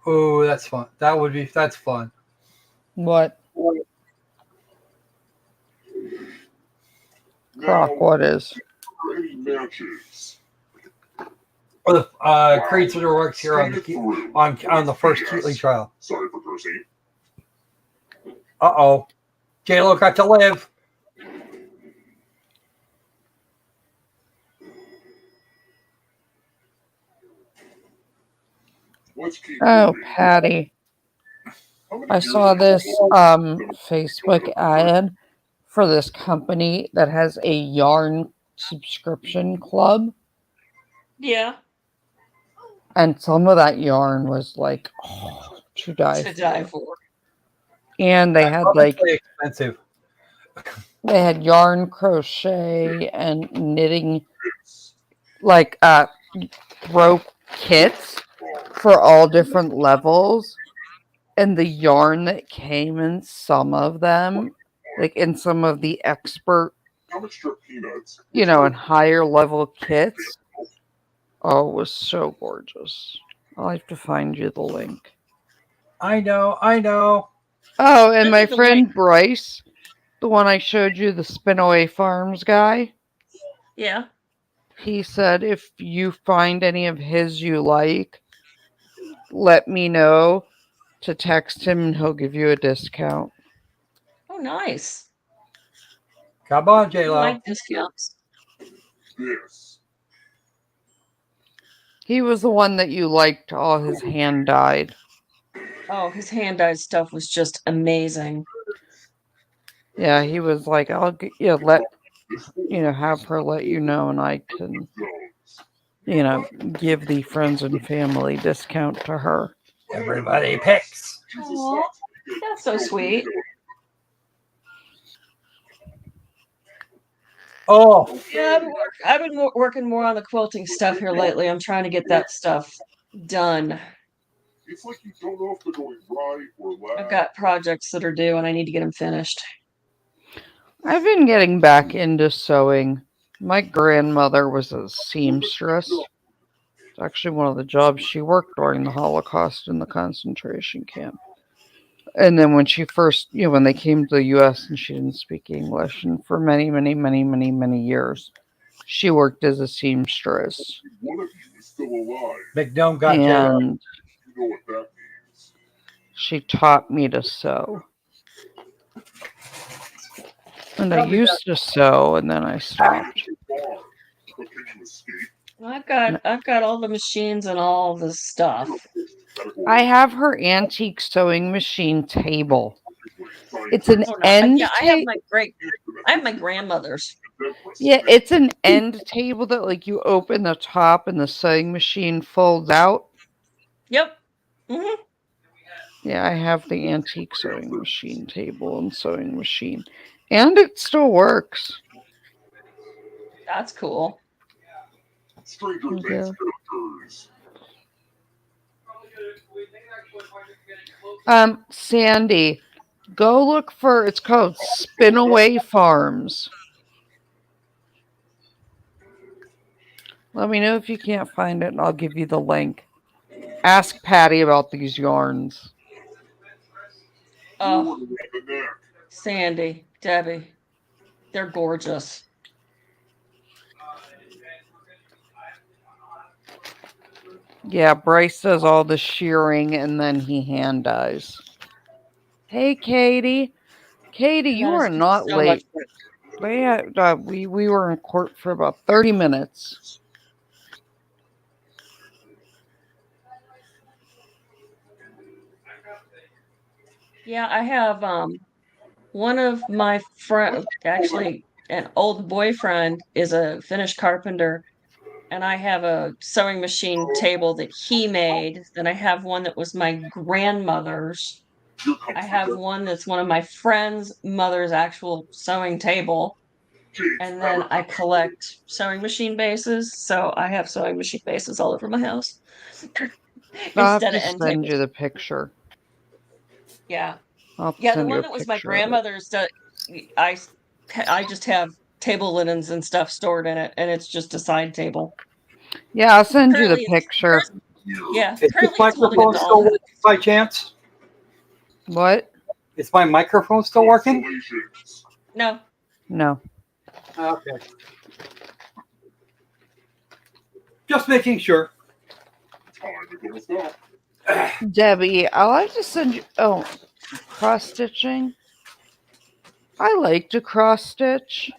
Oh, that's fun. That's fun. What? Croc, what is? Any matches? Or the crates that works here on the first Keatley trial. Sorry for cursing. Uh-oh. J-Lo got to live. Let's keep Oh, moving. Patty. I saw this Facebook ad for this company that has a yarn subscription club. Yeah. And some of that yarn was like, to die To for. die for. And they had like, expensive. they had yarn crochet and knitting, like rope kits for all different levels. And the yarn that came in some of them, like in some of the expert, Peanuts. you know, and higher level kits. Oh, it was so gorgeous. I'll have to find you the link. I know. Oh, and my The friend link. Bryce, the one I showed you, the Spinaway Farms guy, Yeah. he said if you find any of his you like, let me know to text him and he'll give you a discount. Oh, nice. Come on, I J-Lo. like discounts. This. He was the one that you liked, all his hand dyed. Oh, his hand-dyed stuff was just amazing. Yeah, he was like, I'll get have her let you know, and I can, give the friends and family discount to her. Everybody picks. Aw, that's so sweet. Oh, Yeah, I've been working more on the quilting stuff here lately. I'm trying to get that stuff done. It's like you don't know if they're going right or left. I've got projects that are due and I need to get them finished. I've been getting back into sewing. My grandmother was a seamstress. It's actually one of the jobs she worked during the Holocaust in the concentration camp. And then when she first, when they came to the U.S. and she didn't speak English, and for many, many, many, many, many years, she worked as a seamstress. One of you is still alive. Big Dome got J-Lo. And You know what that means. she taught me to sew. And I used to sew, and then I stopped. But can you escape? I've got all the machines and all the stuff. I have her antique sewing machine table. It's an Oh, no. end Yeah, table. I have my grandmother's. Yeah, it's an end table that like you open the top and the sewing machine folds out. Yep. Mm-hmm. Yeah, I have the antique sewing machine table and sewing machine. And it still works. That's cool. Stranger Things Yeah. characters. Sandy, go look for, it's called Spinaway Farms. Let me know if you can't find it and I'll give you the link. Ask Patty about these yarns. Oh, Sandy, Debbie, they're gorgeous. Yeah, Bryce does all the shearing and then he hand dyes. Hey, Katie. Katie, you are not late. We were in court for about 30 minutes. Yeah, I have one of my friend, actually an old boyfriend, is a Finnish carpenter, and I have a sewing machine table that he made. Then I have one that was my grandmother's. I have one that's one of my friend's mother's actual sewing table. And then I collect sewing machine bases. So I have sewing machine bases all over my house. I'll have Instead to of end send tables. you the picture. Yeah. I'll have to Yeah, the send you one a that was my picture of it. grandmother's, I just have table linens and stuff stored in it, and it's just a side table. Yeah, I'll send you the Currently, picture. yeah, Is this currently it's holding a microphone still doll. working by chance? What? Is my microphone still working? Congratulations. No, No. Okay. Just making sure. Time to go stop. Debbie, I'll have to send you. Oh, cross stitching. I like to cross stitch,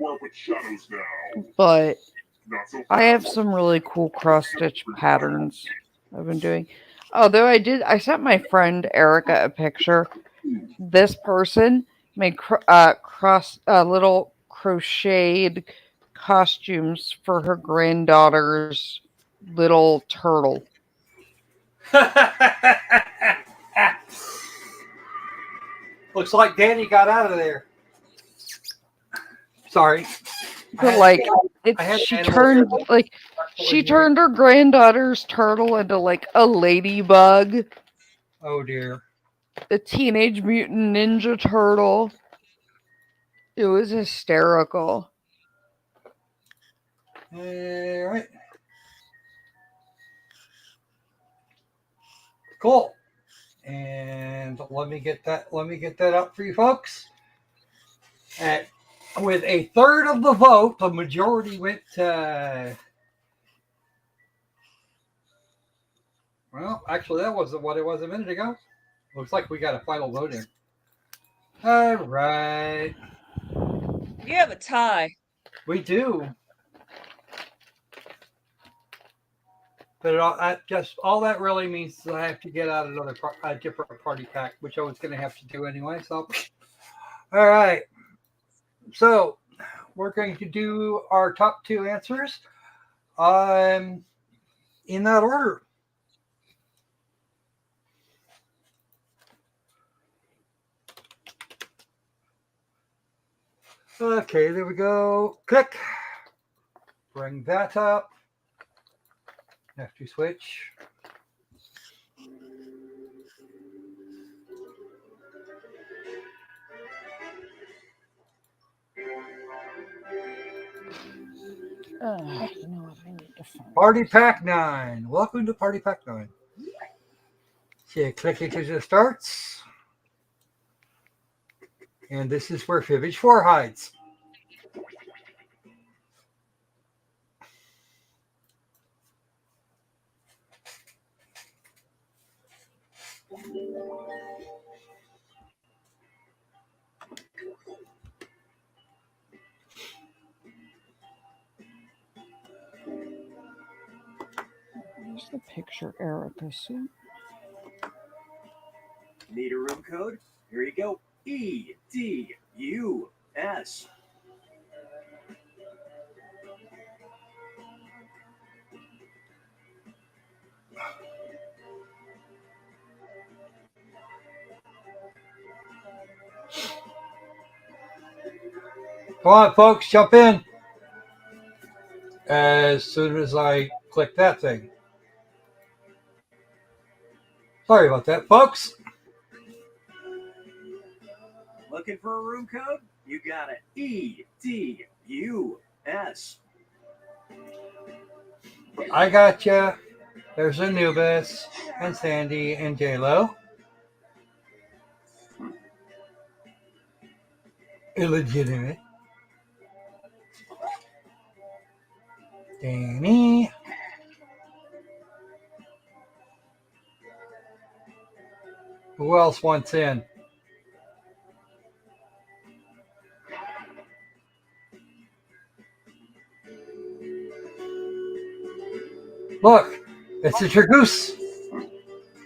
Work with shadows now. but Not so I have fast. some really cool cross stitch patterns I've been doing. Although I sent my friend Erica a picture. This person made little crocheted costumes for her granddaughter's little turtle. Looks like Danny got out of there. Sorry. But like I had she animals. turned her granddaughter's turtle into like a ladybug, Oh dear. a Teenage Mutant Ninja Turtle. It was hysterical. All right. Cool. And let me get that up for you folks. With a third of the vote, the majority went to. Well, actually, that wasn't what it was a minute ago. Looks like we got a final vote in. All right. you have a tie. We do. But all that really means is I have to get out a different party pack, which I was going to have to do anyway. So, all right. So we're going to do our top two answers in that order. Okay, there we go. Click. Bring that up. Have to switch. Party Pack 9. Welcome to Party Pack 9. So click it as it starts. And this is where Fibbage 4 hides. Where's the picture, Erica? See? Need a room code? Here you go. EDUS. Come on, folks, jump in. As soon as I click that thing. Sorry about that, folks. Looking for a room code? You got it. EDUS. I got you. There's Anubis and Sandy and J-Lo. Illegitimate. Danny. Who else wants in? Look, it's a Tragoose.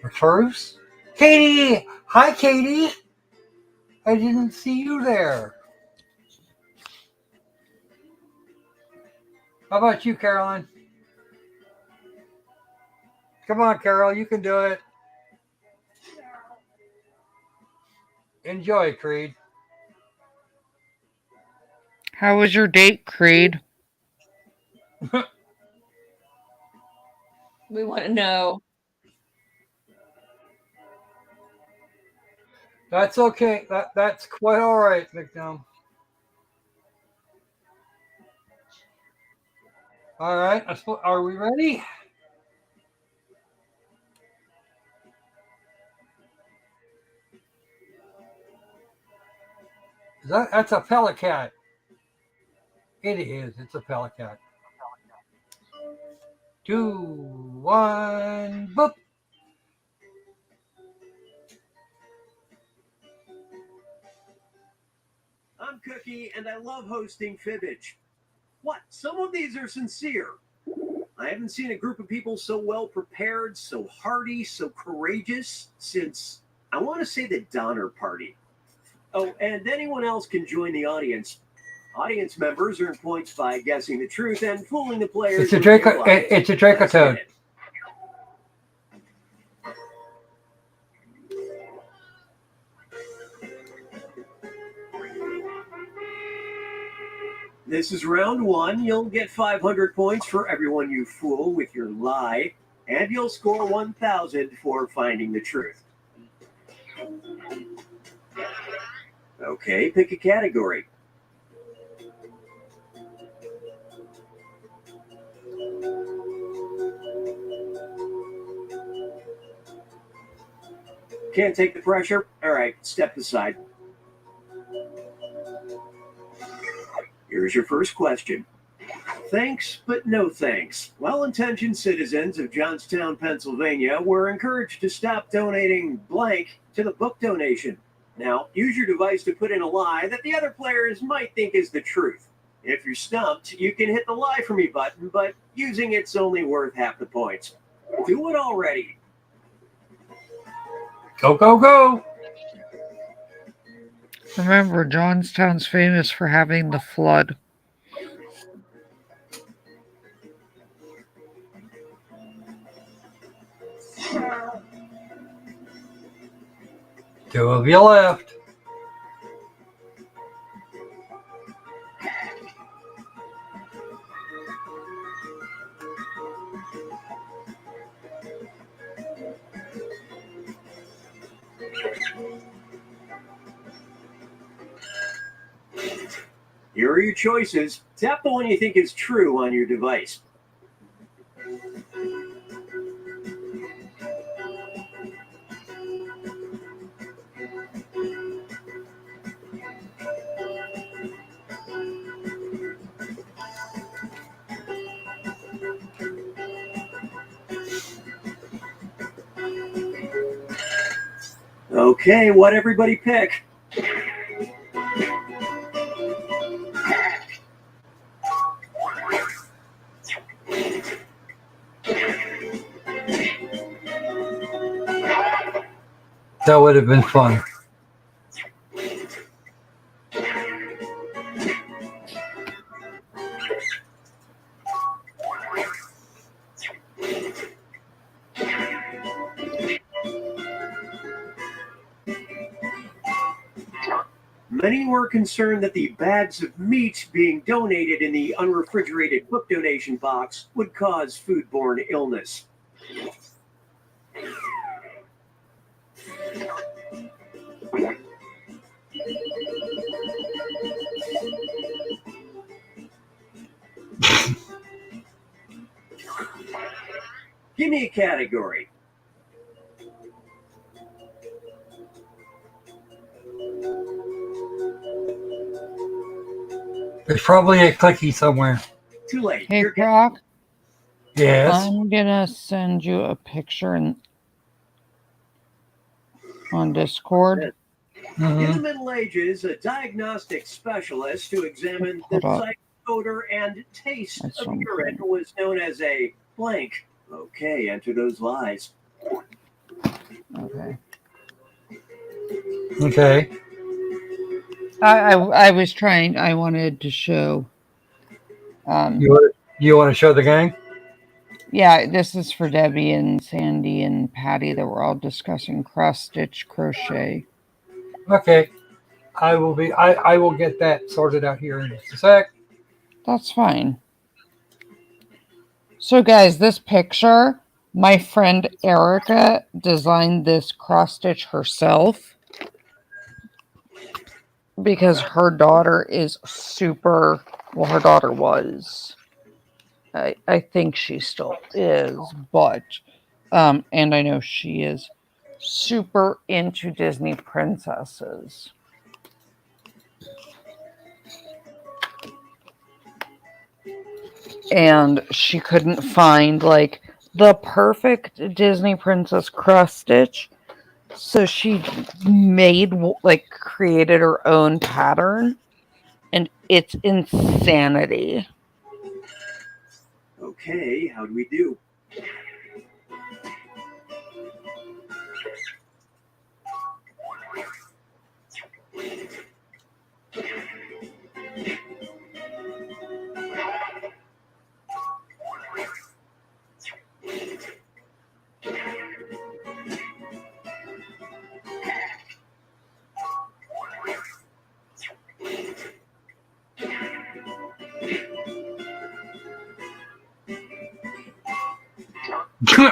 Or Tarus? Katie! Hi, Katie! I didn't see you there. How about you, Caroline? Come on, Carol, you can do it. Enjoy, Creed. How was your date, Creed? We want to know. That's okay. That's quite all right, McDowell. All right. Are we ready? That's a pelican. It is. It's a pelican. 2, 1, boop. I'm Cookie, and I love hosting Fibbage. What? Some of these are sincere. I haven't seen a group of people so well prepared, so hardy, so courageous since, I want to say, the Donner Party. Oh, and anyone else can join the audience. Audience members earn points by guessing the truth and fooling the players. It's a Draco. It's a Draco toad. This is round 1. You'll get 500 points for everyone you fool with your lie, and you'll score 1,000 for finding the truth. Okay, pick a category. Can't take the pressure? All right, step aside. Here's your first question. Thanks, but no thanks. Well-intentioned citizens of Johnstown, Pennsylvania were encouraged to stop donating blank to the book donation. Now, use your device to put in a lie that the other players might think is the truth. If you're stumped, you can hit the lie for me button, but using it's only worth half the points. Do it already. Go, go, go. Remember, Johnstown's famous for having the flood. Two of you left. Here are your choices. Tap the one you think is true on your device. Okay, what'd everybody pick? That would have been fun. Many were concerned that the bags of meat being donated in the unrefrigerated book donation box would cause foodborne illness. Give me a category. There's probably a clicky somewhere. Too late. Hey, Brock. Yes. I'm gonna send you a picture on Discord. In the Middle Ages, a diagnostic specialist who examined the sight, odor, and taste of urine was known as a blank. Okay, enter those lies. Okay. Okay. I was trying. I wanted to show. You want to show the gang? Yeah, this is for Debbie and Sandy and Patty that were all discussing cross stitch crochet. Okay. I will get that sorted out here in just a sec. That's fine. So guys, this picture, my friend Erica designed this cross stitch herself because her daughter is super, well, her daughter was. I think she still is, but and I know she is super into Disney princesses. And she couldn't find like the perfect Disney princess cross stitch. So she created her own pattern, and it's insanity. Okay, how do we do?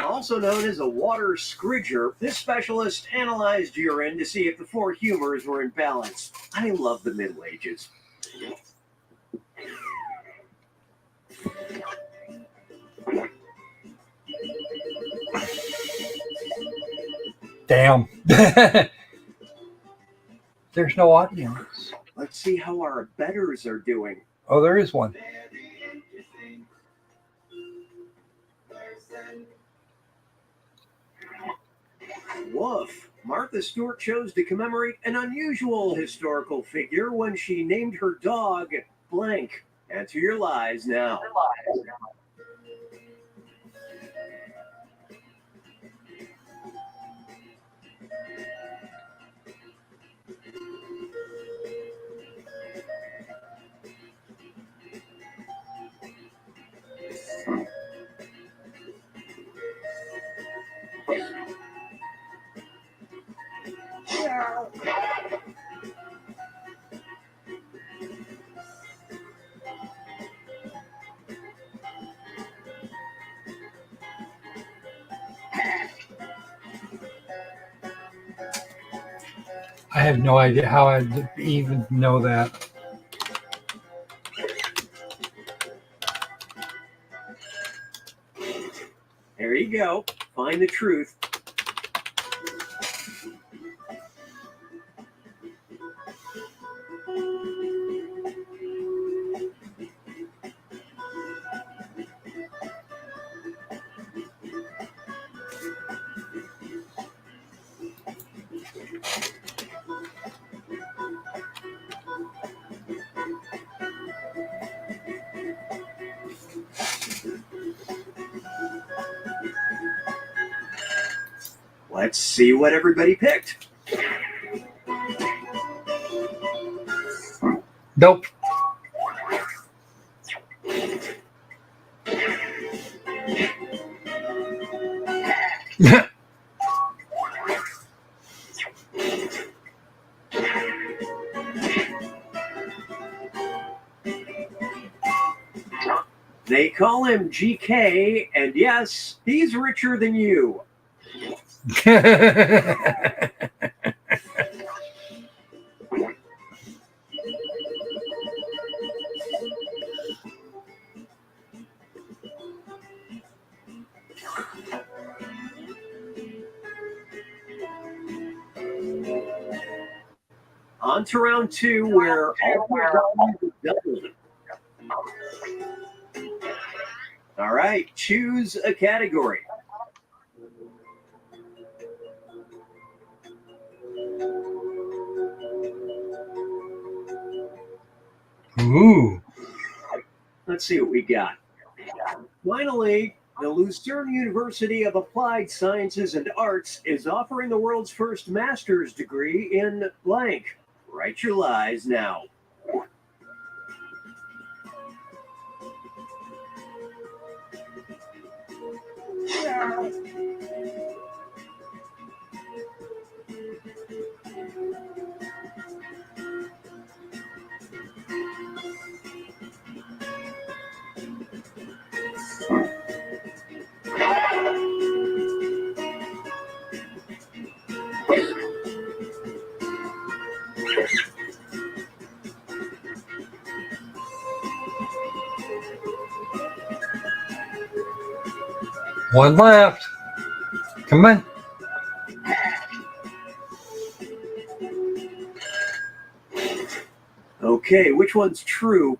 Also known as a water scridger, this specialist analyzed urine to see if the four humors were in balance. I love the mid-wages. Damn. There's no audience. Let's see how our betters are doing. Oh, there is one. Woof. Martha Stewart chose to commemorate an unusual historical figure when she named her dog blank. Answer your lies now. I have no idea how I'd even know that. There you go. Find the truth. Let's see what everybody picked. Nope. They call him GK, and yes, he's richer than you. On to round two, where all values are doubled. All right, choose a category. Ooh. Let's see what we got. Finally, The Lucerne University of Applied Sciences and Arts is offering the world's first master's degree in blank. Write your lies now. One left. Come on. Okay, which one's true?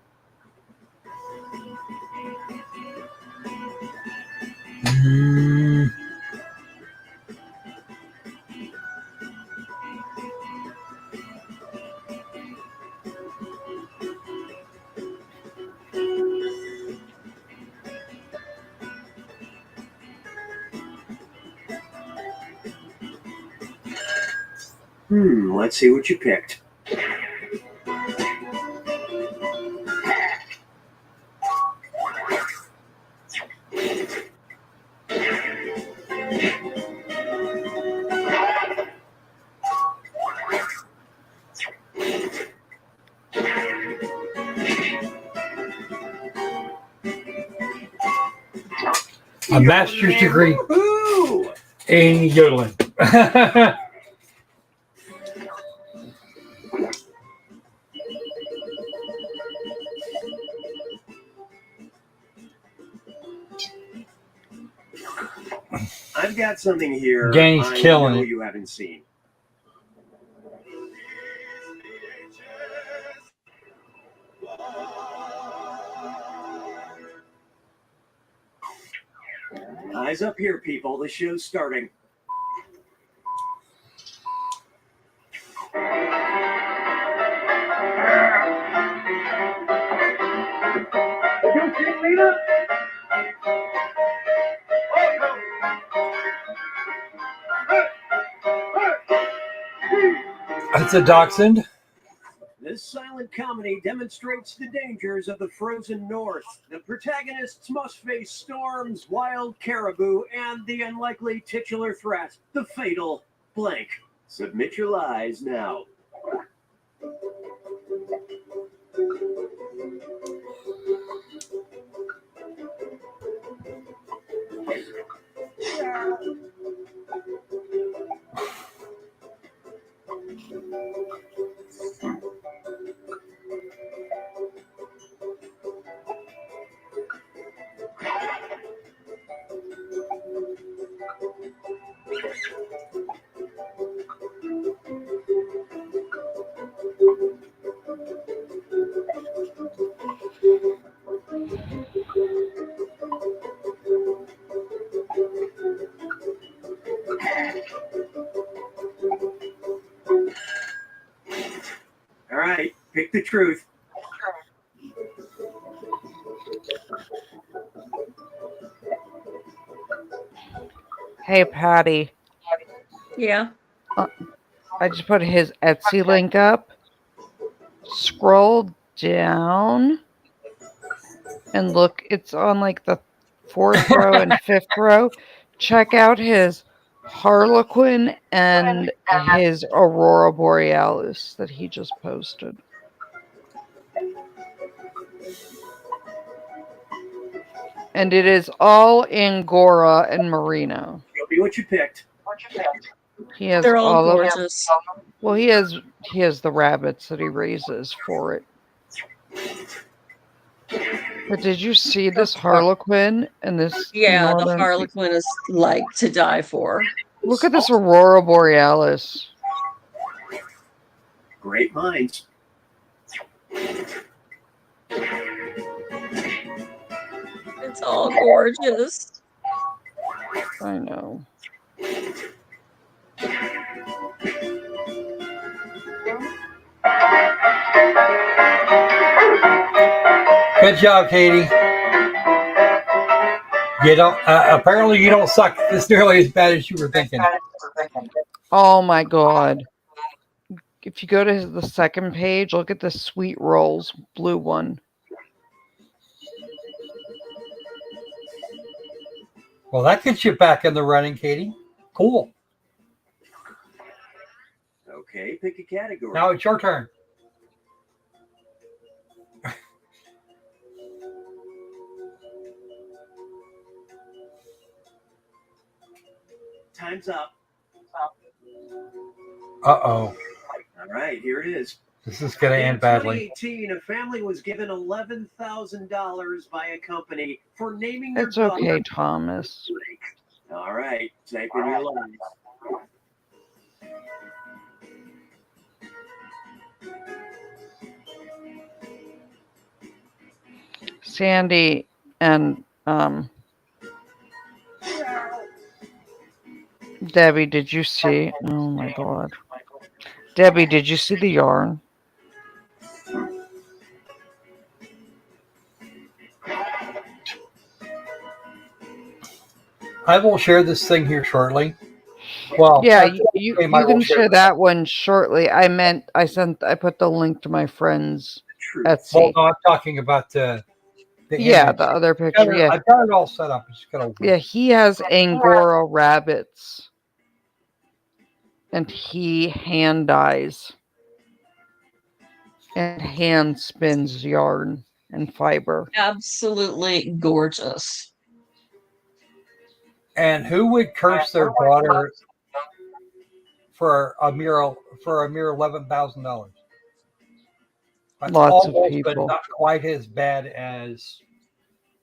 Let's see what you picked. A master's degree in yodeling. I've got something here Danny's I killing know it. you haven't seen. Eyes up here, people. The show's starting. It's a dachshund. This silent comedy demonstrates the dangers of the frozen north. The protagonists must face storms, wild caribou, and the unlikely titular threat, the fatal blank. Submit your lies now. All right, pick the truth. Hey, Patty. Yeah. I just put his Etsy link up. Scroll down and look. It's on like the 4th row and 5th row. Check out his Harlequin and his Aurora Borealis that he just posted. And it is all Angora and Merino. Show me what you picked. He has They're all of gorgeous. Well, he has the rabbits that he raises for it. But did you see this Harlequin and this? Yeah, the Harlequin is like to die for. Look at this Aurora Borealis. Great minds. It's all gorgeous. I know. Good job, Katie. You don't. Apparently, you don't suck as nearly as bad as you were thinking. Oh my God. If you go to the second page, look at the Sweet Rolls blue one. Well, that gets you back in the running, Katie. Cool. Okay, pick a category. Now it's your turn. Time's up. Uh-oh. All right, here it is. This is going to In end badly. 2018, a family was given $11,000 by a company for naming their It's okay, daughter. Thomas. All right, type in your lines. Sandy and Debbie, did you see? Oh my God. Debbie, did you see the yarn? I will share this thing here shortly. Well, yeah, after you the game, I will can share that one shortly. I put the link to my friend's Etsy. Well, no, I'm talking about the image. The other picture. Yeah, I've got it all set up. It's gonna yeah, he has Angora rabbits, and he hand dyes and hand spins yarn and fiber. Absolutely gorgeous. And who would curse their daughter for a mere $11,000? That's Lots of almost, people. but not quite as bad as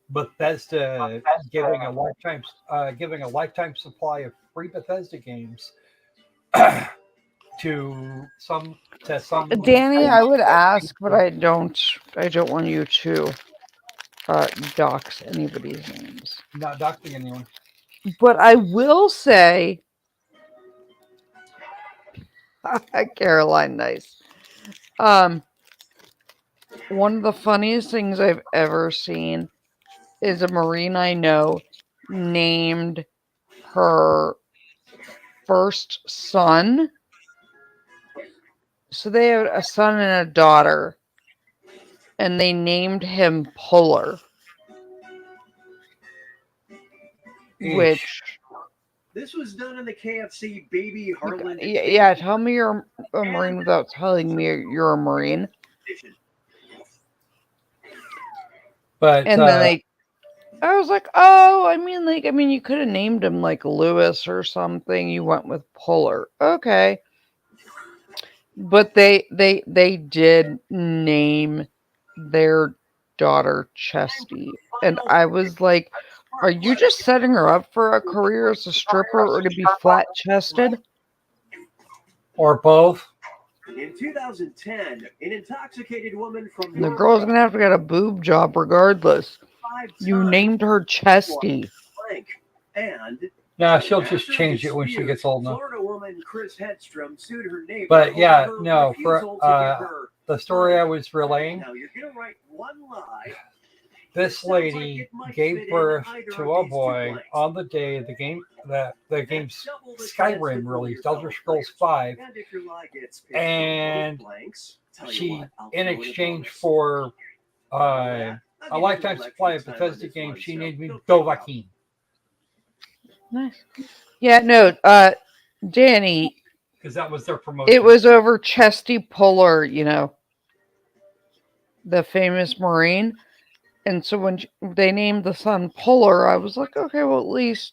Bethesda giving a lifetime supply of free Bethesda games to some. Danny, I would ask, but I don't want you to dox anybody's names. Not doxing anyone. But I will say, Caroline, nice. One of the funniest things I've ever seen is a Marine I know named her first son. So they have a son and a daughter, and they named him Puller. Which this was done in the KFC Baby Harlan. Yeah, tell me you're a Marine without telling me you're a Marine. But and then I was like, oh, I mean, you could have named him like Lewis or something. You went with Puller, okay? But they did name their daughter Chesty, and I was like, are you just setting her up for a career as a stripper or to be flat-chested? Or both? In 2010, an intoxicated woman from The girl's going to have to get a boob job regardless. You named her Chesty. And no, she'll just change it when she gets old enough. Florida woman Chris Hedstrom sued her neighbor. But yeah, no, for the story I was relaying, now you're gonna write one lie. This lady gave birth to a boy on the day the game Skyrim released, Elder Scrolls V, and she, in exchange for a lifetime supply of Bethesda games, she named me Dovahkiin. Nice. Yeah, no, Danny. Because that was their promotion. It was over Chesty Puller, the famous Marine. And so when they named the son Puller, I was like, okay, well, at least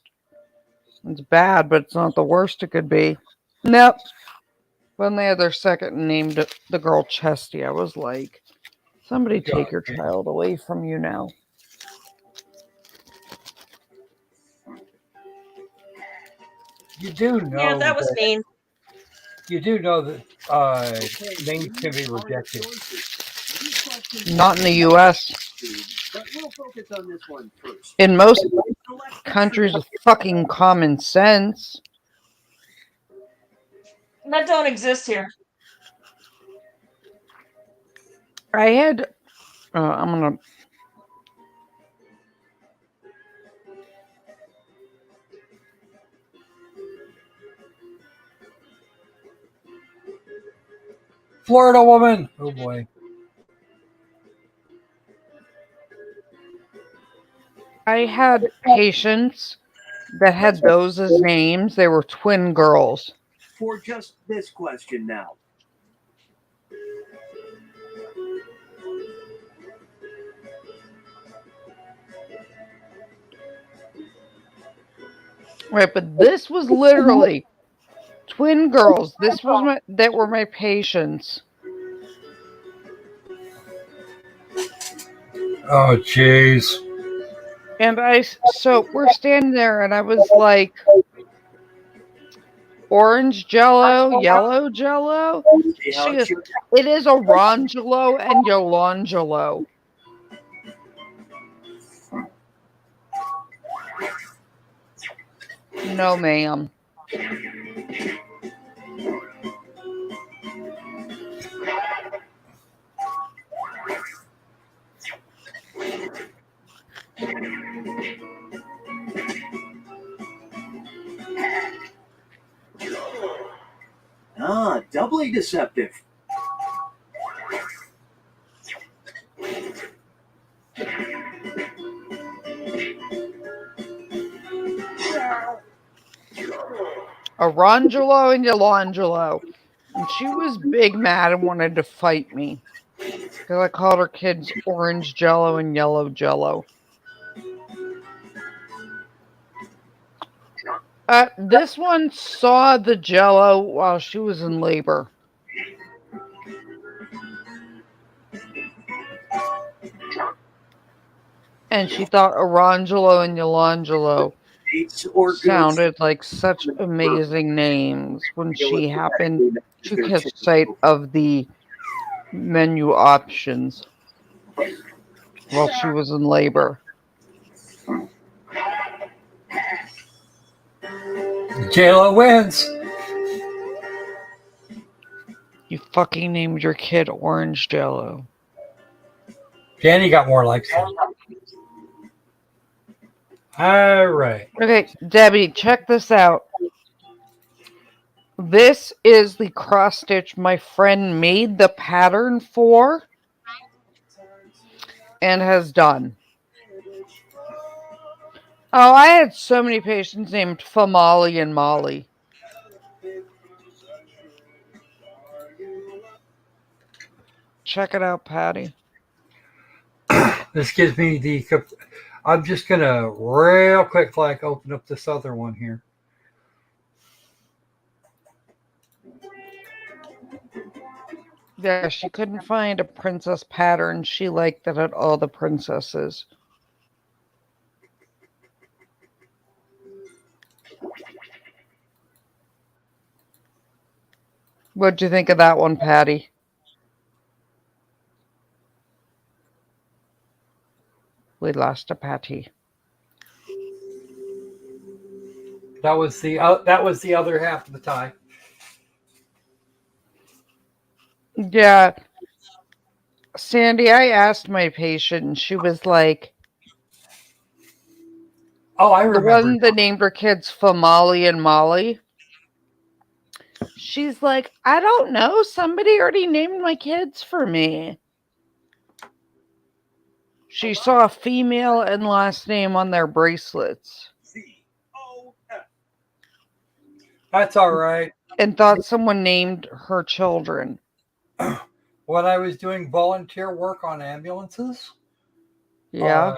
it's bad, but it's not the worst it could be. Nope. When they had their second and named the girl Chesty, I was like, somebody take your child away from you now. You do know. Yeah, that was mean. You do know that names can be rejected. Not in the U.S. But we'll focus on this one first. In most countries with fucking common sense. That don't exist here. I had, I'm gonna. Florida woman. Oh boy. I had patients that had those as names. They were twin girls. For just this question now. Right, but this was literally twin girls. This was that were my patients. Oh jeez. And so we're standing there and I was like, orange jello, yellow jello. She goes, it is orangelo and yolangelo. No, ma'am. Ah, doubly deceptive. Orangelo and yolangelo. And she was big mad and wanted to fight me. Because I called her kids orange jello and yellow jello. This one saw the jello while she was in labor. And she thought Orangelo and Yolangelo sounded like such amazing names when she happened to catch sight of the menu options while she was in labor. J-Lo wins. You fucking named your kid Orange Jello. Danny got more likes. All right. Okay, Debbie, check this out. This is the cross stitch my friend made the pattern for and has done. Oh, I had so many patients named Famali and Molly. Check it out, Patty. This gives me the... I'm just going to real quick like open up this other one here. Yeah, she couldn't find a princess pattern she liked that had all the princesses. What'd you think of that one, Patty? We lost a Patty. That was the other half of the tie. Yeah. Sandy, I asked my patient and she was like, oh, I remember. The one that named her kids Famali and Molly. She's like, I don't know. Somebody already named my kids for me. She saw a female and last name on their bracelets. That's all right. And thought someone named her children. When I was doing volunteer work on ambulances, yeah,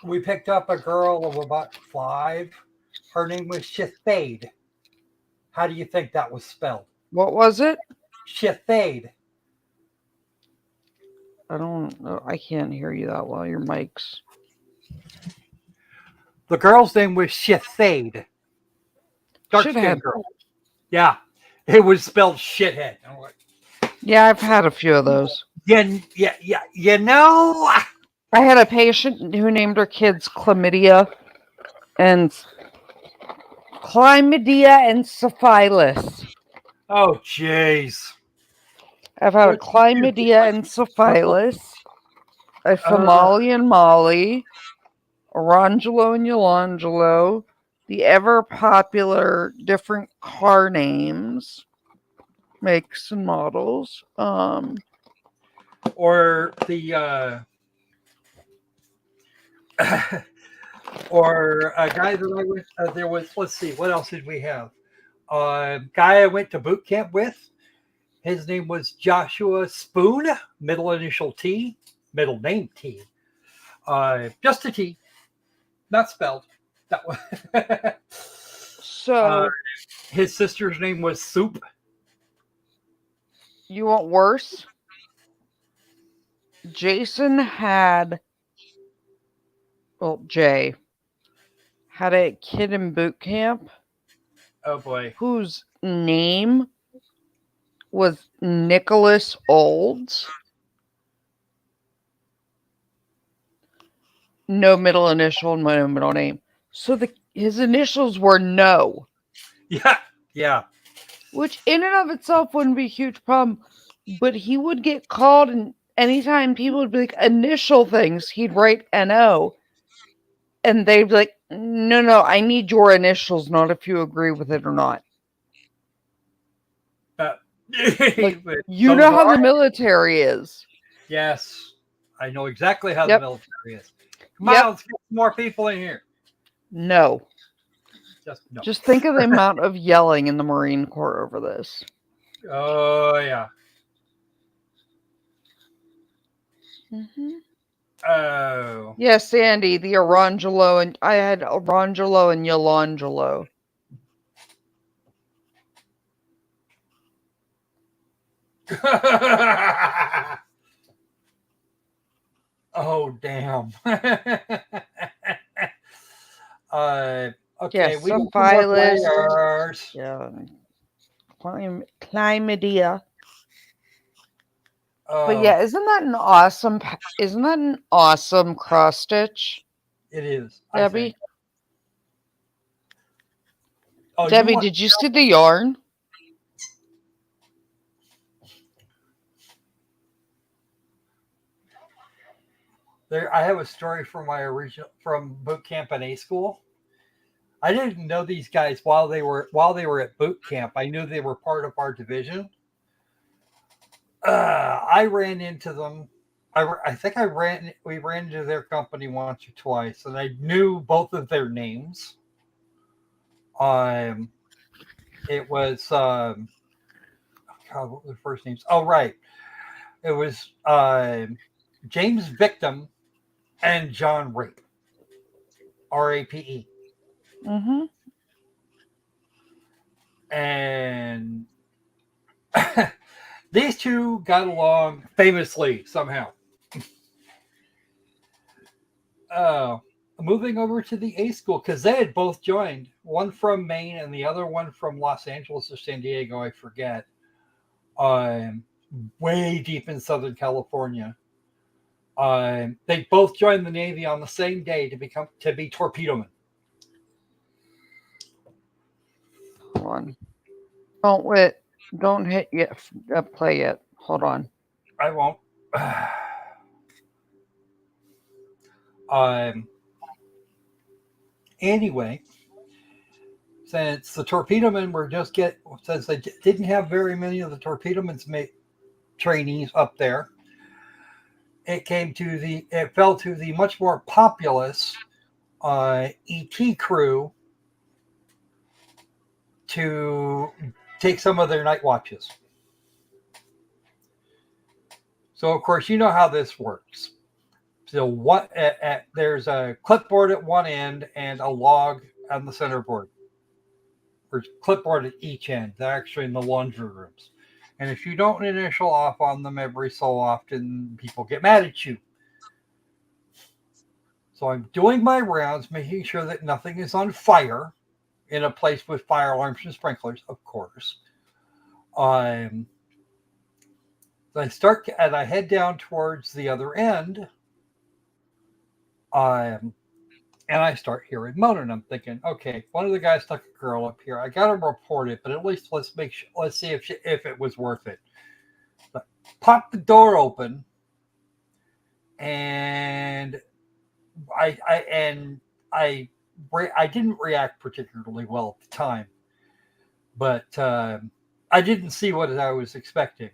we picked up a girl of about 5. Her name was Shithade. How do you think that was spelled? What was it? Shithade. I don't know. I can't hear you that well. Your mic's. The girl's name was Shithade. Shithead girl. Yeah, it was spelled shithead. Yeah, I've had a few of those. Yeah. You know, I had a patient who named her kids Chlamydia and Syphilis. Oh, jeez. I've had a Chlamydia and Syphilis, a Famali and Molly, Orangelo and Yolangelo, the ever popular different car names. makes and models. Or the or a guy that I went there was. Let's see, what else did we have? Guy I went to boot camp with. His name was Joshua Spoon, middle initial T, middle name T. Just a T, not spelled. That was So his sister's name was Soup. you want worse? Jason had, well, Jay had a kid in boot camp. Oh boy. Whose name was Nicholas Olds. No middle initial, no middle name. So his initials were No. Yeah, yeah. Which in and of itself wouldn't be a huge problem. But he would get called, and anytime people would be like, initial things, he'd write NO. And they'd be like, no, I need your initials, not if you agree with it or not. Like, you know how the military is. Yes, I know exactly how the military is. Come on, let's get some more people in here. No. No. Just think of the amount of yelling in the Marine Corps over this. Oh, yeah. Mm-hmm. Oh. Yes, Sandy, the Orangelo, and I had Orangelo and Yolangelo. Oh, damn. Okay, yes, we got Syphilis. Yeah. Chlamydia. But yeah, isn't that an awesome cross stitch? It is. Debbie? Oh, Debbie, did you see the yarn? I have a story from from boot camp and A school. I didn't know these guys while they were at boot camp. I knew they were part of our division. I ran into them. I think we ran into their company once or twice, and I knew both of their names. It was God, what were their first names? Oh, right. It was James Victim and John Rape. RAPE. Mm-hmm. And these two got along famously somehow. Moving over to the A school, because they had both joined, one from Maine and the other one from Los Angeles or San Diego, I forget. Way deep in Southern California. They both joined the Navy on the same day to be torpedomen. Hold on. Don't hit yet. Play yet. Hold on. I won't. Anyway, since the torpedomen since they didn't have very many of the torpedomen's trainees up there, it fell to the much more populous ET crew to take some of their night watches. So, of course, you know how this works. So there's a clipboard at one end and a log on the center board. There's clipboard at each end. They're actually in the laundry rooms. And if you don't initial off on them every so often, people get mad at you. So I'm doing my rounds, making sure that nothing is on fire in a place with fire alarms and sprinklers, of course. I head down towards the other end. And I start hearing moaning. I'm thinking, okay, one of the guys stuck a girl up here. I got to report it, but at least let's see if it was worth it. But pop the door open, and I didn't react particularly well at the time, but I I didn't see what I was expecting.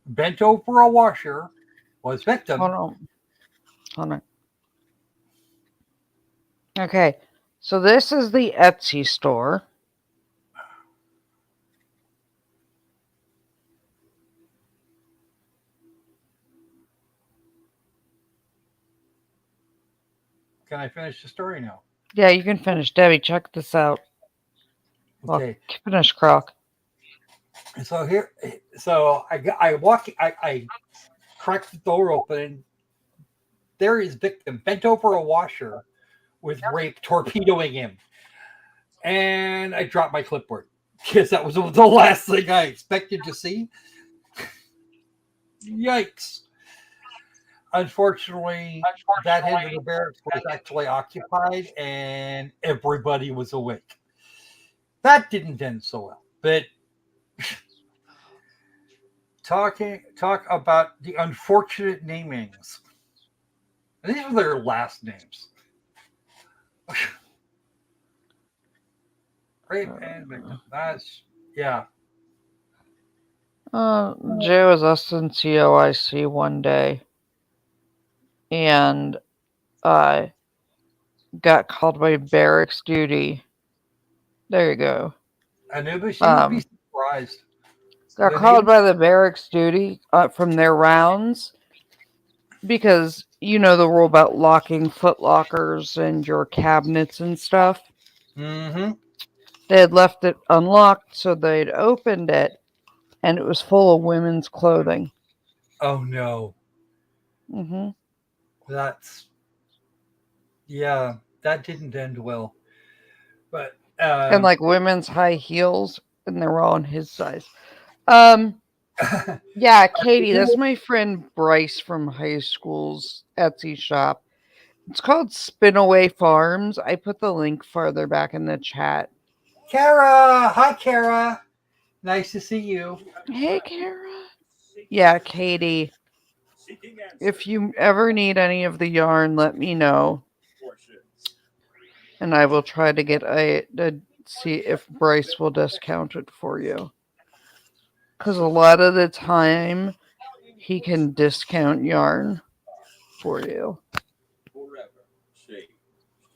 Bent over a washer was victim. Hold on. Okay, so this is the Etsy store. Can I finish the story now? Yeah, you can finish. Debbie, check this out. Okay. Well, finish, Croc. So I cracked the door open, and there is victim bent over a washer with rape torpedoing him. And I dropped my clipboard because that was the last thing I expected to see. Yikes. Unfortunately, that end of the barracks was actually occupied and everybody was awake. That didn't end so well. But talk about the unfortunate namings. These are their last names. Rape and victim. That's, yeah. Jay was SNCOIC one day and got called by barracks duty. There you go. Anubis, you would be surprised. Got called by the barracks duty from their rounds because you know the rule about locking footlockers and your cabinets and stuff. Mm-hmm. They had left it unlocked, so they'd opened it, and it was full of women's clothing. Oh no. Mm-hmm. That didn't end well. But and like women's high heels, and they were all in his size. Yeah, Katie, that's my friend Bryce from high school's Etsy shop. It's called Spinaway Farms. I put the link farther back in the chat. Kara! Hi, Kara. Nice to see you. Hey, Kara. Yeah, Katie. If you ever need any of the yarn, let me know. And I will try to get see if Bryce will discount it for you. Because a lot of the time, he can discount yarn for you.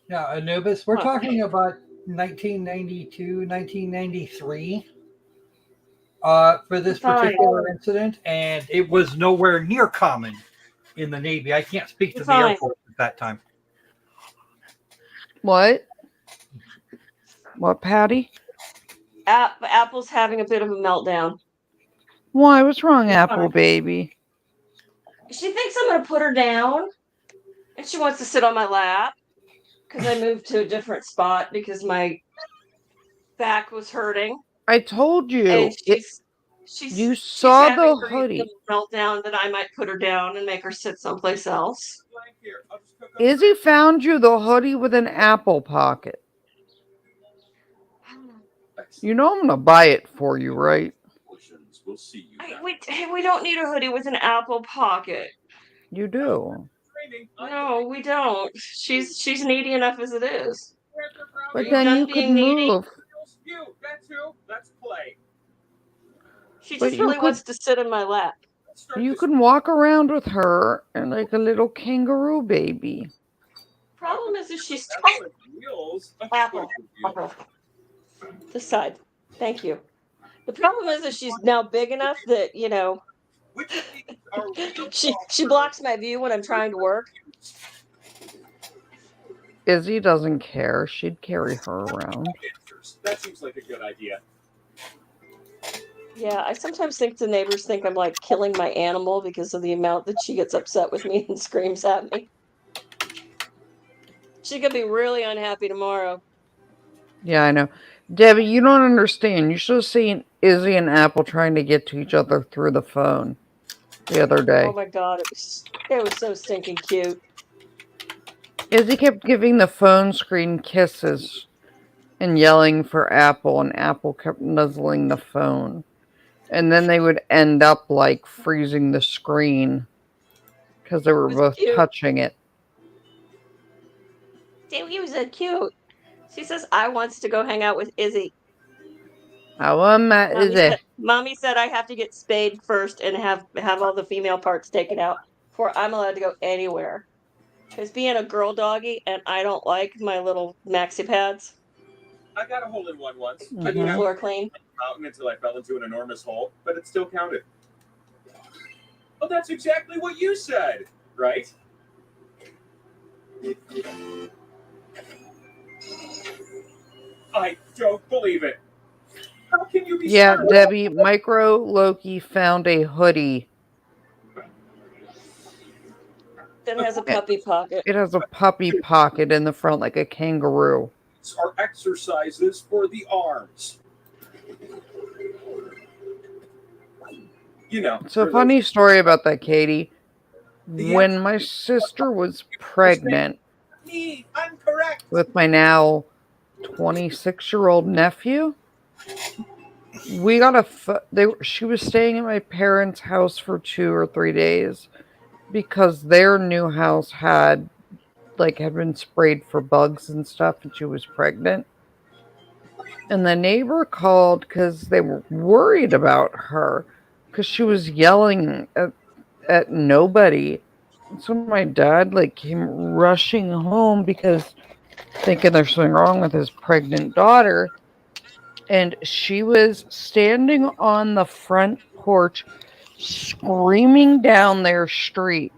Now, Anubis, we're talking about 1992, 1993 for this particular incident, and it was nowhere near common in the Navy. I can't speak to the Air Force at that time. What? What, Patty? Apple's having a bit of a meltdown. Why? What's wrong, Apple baby? She thinks I'm going to put her down, and she wants to sit on my lap because I moved to a different spot because my back was hurting. I told you. And you saw she's the hoodie. Meltdown that I might put her down and make her sit someplace else. Izzy found you the hoodie with an apple pocket. You know I'm gonna buy it for you, right? We don't need a hoodie with an apple pocket. You do. No, we don't. She's needy enough as it is. But then you could move. Let's play. She just really wants to sit in my lap. You can walk around with her and like a little kangaroo baby. Problem is that she's tall. Apple. This side. Thank you. The problem is that she's now big enough that, you know, she blocks my view when I'm trying to work. Izzy doesn't care. She'd carry her around. That seems like a good idea. Yeah, I sometimes think the neighbors think I'm like killing my animal because of the amount that she gets upset with me and screams at me. She's gonna be really unhappy tomorrow. Yeah, I know. Debbie, you don't understand. You should have seen Izzy and Apple trying to get to each other through the phone the other day. Oh my god, it was so stinking cute. Izzy kept giving the phone screen kisses and yelling for Apple, and Apple kept nuzzling the phone. And then they would end up like freezing the screen because they were both touching it. He was so cute. She says I wants to go hang out with Izzy. Mommy said I have to get spayed first and have all the female parts taken out before I'm allowed to go anywhere. Because being a girl doggy and I don't like my little maxi pads. I got a hole in one once. Keep the floor clean. Mountain until I fell into an enormous hole, but it still counted. Well, that's exactly what you said, right? I don't believe it. How can you be certain? Debbie, Micro Loki found a hoodie. That has a puppy pocket. It has a puppy pocket in the front like a kangaroo. Are exercises for the arms. You know. It's a funny story about that, Katie. When my sister was pregnant I'm correct. with my now 26-year-old nephew, we got she was staying at my parents' house for 2 or 3 days because their new house had been sprayed for bugs and stuff, and she was pregnant. And the neighbor called because they were worried about her because she was yelling at nobody. So my dad came rushing home because thinking there's something wrong with his pregnant daughter. And she was standing on the front porch screaming down their street.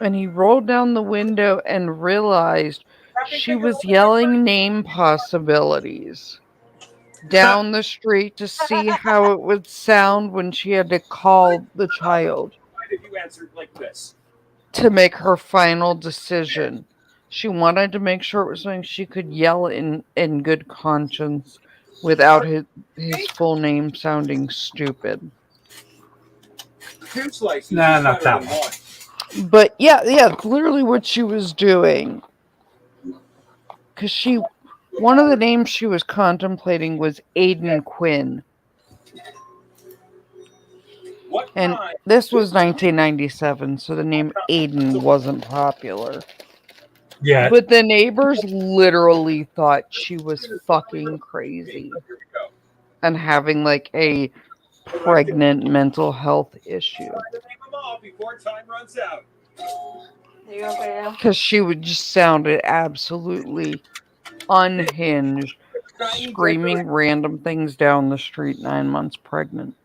And he rolled down the window and realized she was yelling name possibilities down the street to see how it would sound when she had to call the child Why did you answer like this? to make her final decision. She wanted to make sure it was something she could yell in good conscience without his full name sounding stupid. 2 slices. Nah, not that one. But yeah, clearly what she was doing. Because one of the names she was contemplating was Aiden Quinn. And this was 1997, so the name Aiden wasn't popular. Yeah. But the neighbors literally thought she was fucking crazy and having a pregnant mental health issue. Before time runs out. You okay now? Because she would just sounded absolutely unhinged, screaming random things down the street 9 months pregnant.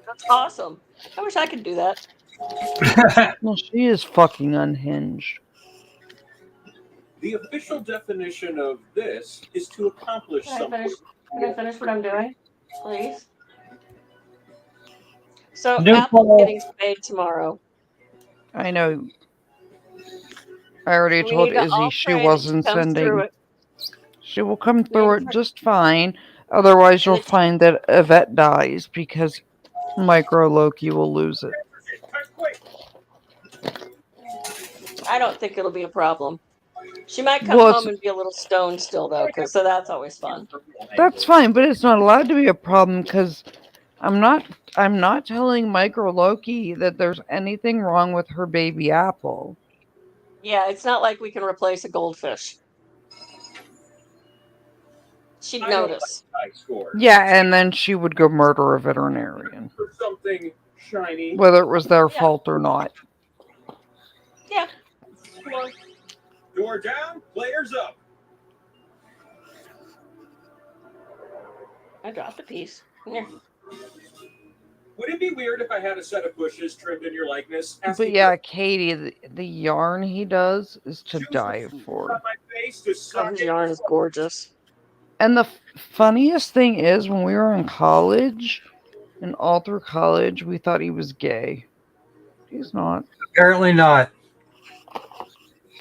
That's awesome. I wish I could do that. Well, she is fucking unhinged. The official definition of this is to accomplish something. Can I finish what I'm doing, please? So No Apple's problem. getting spayed tomorrow. I know. I already We told need to Izzy all she pray that wasn't she comes through sending. it. She will come through it just fine. Otherwise, you'll find that Yvette dies because Micro Loki will lose it. I don't think it'll be a problem. She might come home and be a little stoned still, though, so that's always fun. That's fine, but it's not allowed to be a problem because I'm not telling Micro Loki that there's anything wrong with her baby Apple. Yeah, it's not like we can replace a goldfish. She'd notice. Yeah, and then she would go murder a veterinarian. For something shiny. Whether it was their fault or not. Yeah. Door down, players up. I dropped a piece. Here. Would it be weird if I had a set of bushes trimmed in your likeness? But yeah, Katie, the yarn he does is to die for. His yarn is gorgeous. And the funniest thing is, when we were in college, and all through college, we thought he was gay. He's not. Apparently not.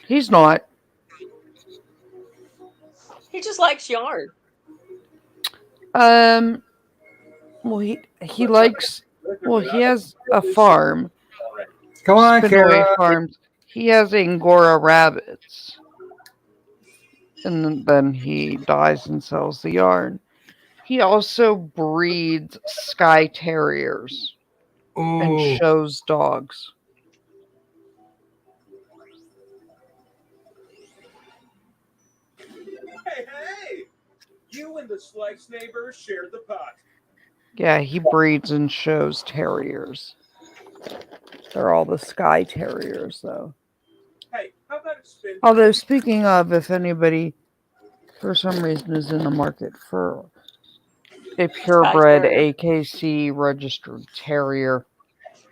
He's not. He just likes yarn. Well, he likes. Well, he has a farm. Come on, Spinaway Kara. Farms. He has Angora rabbits. And then he dyes and sells the yarn. He also breeds Skye Terriers and shows dogs. Hey, You and the slice neighbor shared the pot. Yeah, he breeds and shows terriers. They're all the Skye Terriers, though. Hey, how about a spin? Although, speaking of, if anybody, for some reason, is in the market for a purebred Terrier. AKC registered terrier,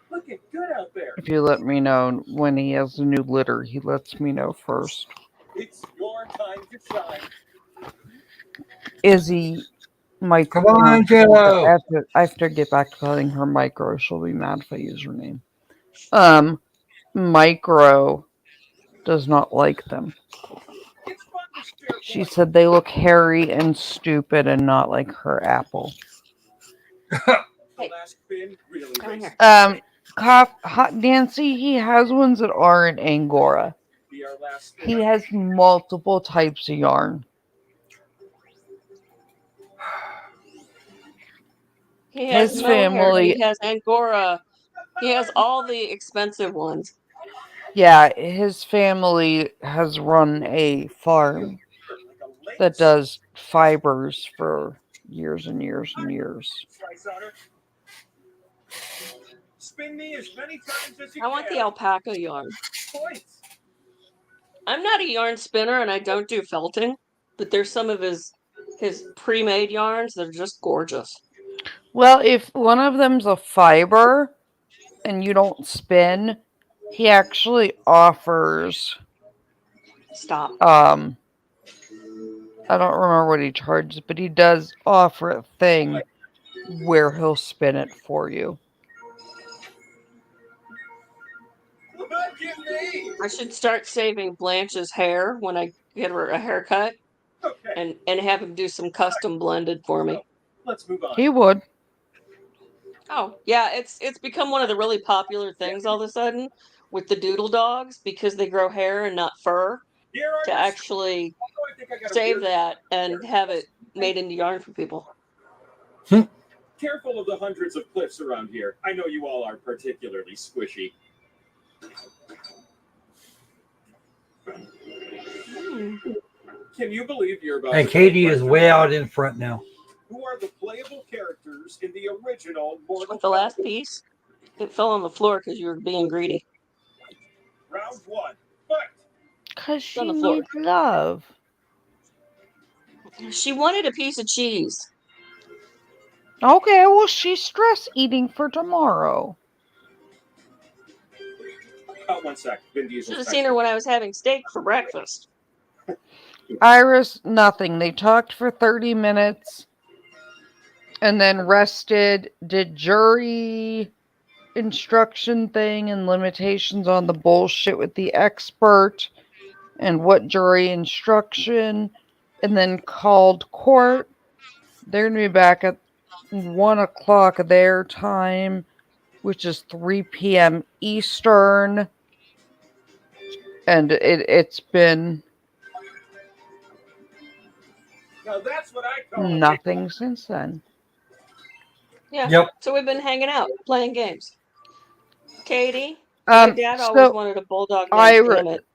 Looking good out there. if you let me know when he has a new litter, he lets me know first. It's your time to shine. Izzy, Micro. Come on, Jello. I have to get back to calling her Micro. She'll be mad if I use her name. Micro does not like them. It's fun to share. She said they look hairy and stupid and not like her apple. The last spin really Come raised here. Hot Nancy, he has ones that aren't Angora. be our last spin. He has multiple types of yarn. He has His mohair, family- he has Angora. He has all the expensive ones. Yeah, his family has run a farm that does fibers for years and years and years. Slice on her. Spin me as many times as you I want can. the alpaca yarn. Points. I'm not a yarn spinner and I don't do felting, but there's some of his pre-made yarns that are just gorgeous. Well, if one of them's a fiber and you don't spin, he actually offers Stop. I don't remember what he charges, but he does offer a thing where he'll spin it for you. Look at me. I should start saving Blanche's hair when I get her a haircut Okay, and have him do some custom blended for me. let's move on. He would. Oh, yeah, it's become one of the really popular things all of a sudden with the doodle dogs because they grow hair and not fur, Here are to your- actually Oh, I think I got a save weird- that and have it made into yarn for people. Careful of the hundreds of cliffs around here. I know you all are particularly squishy. Can you believe you're about And to Katie play is Breakfast? way out in front now. Who are the playable characters in the original Mortal With the last Kombat? piece, it fell on the floor because you were being greedy. Round one. Fight. Because on she the floor. needs love. She wanted a piece of cheese. Okay, well, she's stress eating for tomorrow. 1 sec. Vin Should Diesel's have seen her when I was having steak for breakfast. Iris, nothing. They talked for 30 minutes and then rested, did jury instruction thing and limitations on the bullshit with the expert and what jury instruction, and then called court. They're going to be back at 1 o'clock their time, which is 3 p.m. Eastern. And it's been Now that's what I call nothing since then. Yeah. Yep. So we've been hanging out, playing games. Katie, my dad always wanted a bulldog named Emmett.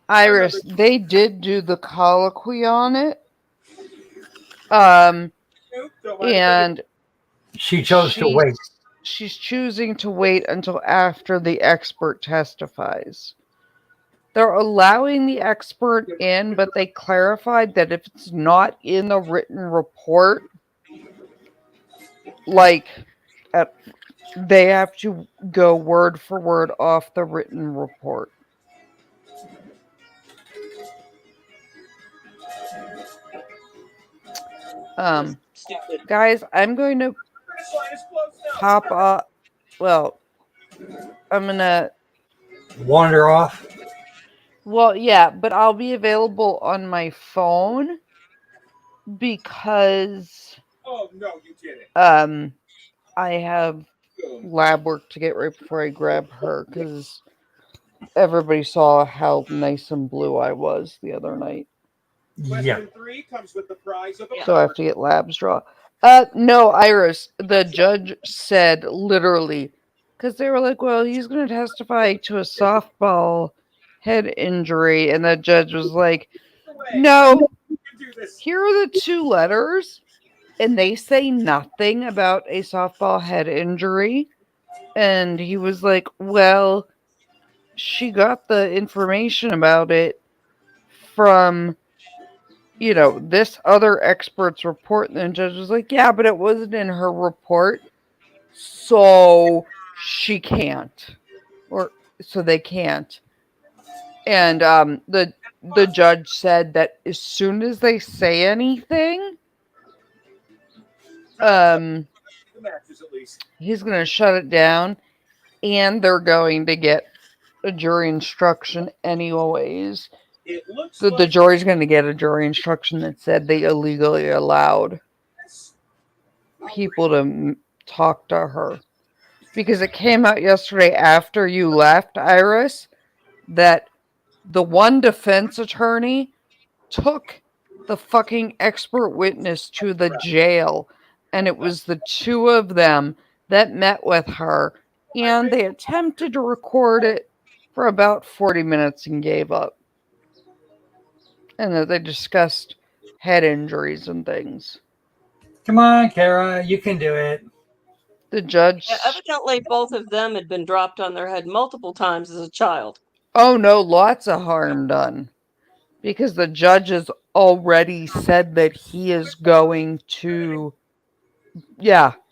Iris, they did do the colloquy on it. And She chose to wait. She's choosing to wait until after the expert testifies. They're allowing the expert in, but they clarified that if it's not in the written report, they have to go word for word off the written report. Guys, I'm going to pop up. Well, I'm gonna Wander off. Well, yeah, but I'll be available on my phone because Oh no, you didn't. I have lab work to get right before I grab her because everybody saw how nice and blue I was the other night. Question 3 comes with the prize of a So I have to get labs draw. No, Iris, the judge said literally, because they were like, well, he's going to testify to a softball head injury. And the judge was like, no, this. here are the 2 letters, and they say nothing about a softball head injury. And he was like, well, she got the information about it from, this other expert's report. And the judge was like, yeah, but it wasn't in her report. So she can't. Or so they can't. And the judge said that as soon as they say anything, The matches, at least. he's going to shut it down, and they're going to get a jury instruction anyways. It looks The like jury's going to get a jury instruction that said they illegally allowed people to talk to her. Because it came out yesterday after you left, Iris, that the one defense attorney took the fucking expert witness to the jail, and it was the 2 of them that met with her, and they attempted to record it for about 40 minutes and gave up. And that they discussed head injuries and things. Come on, Kara, you can do it. The judge... Yeah, evidently both of them had been dropped on their head multiple times as a child. Oh no, lots of harm done. Because the judge has already said that he is going to,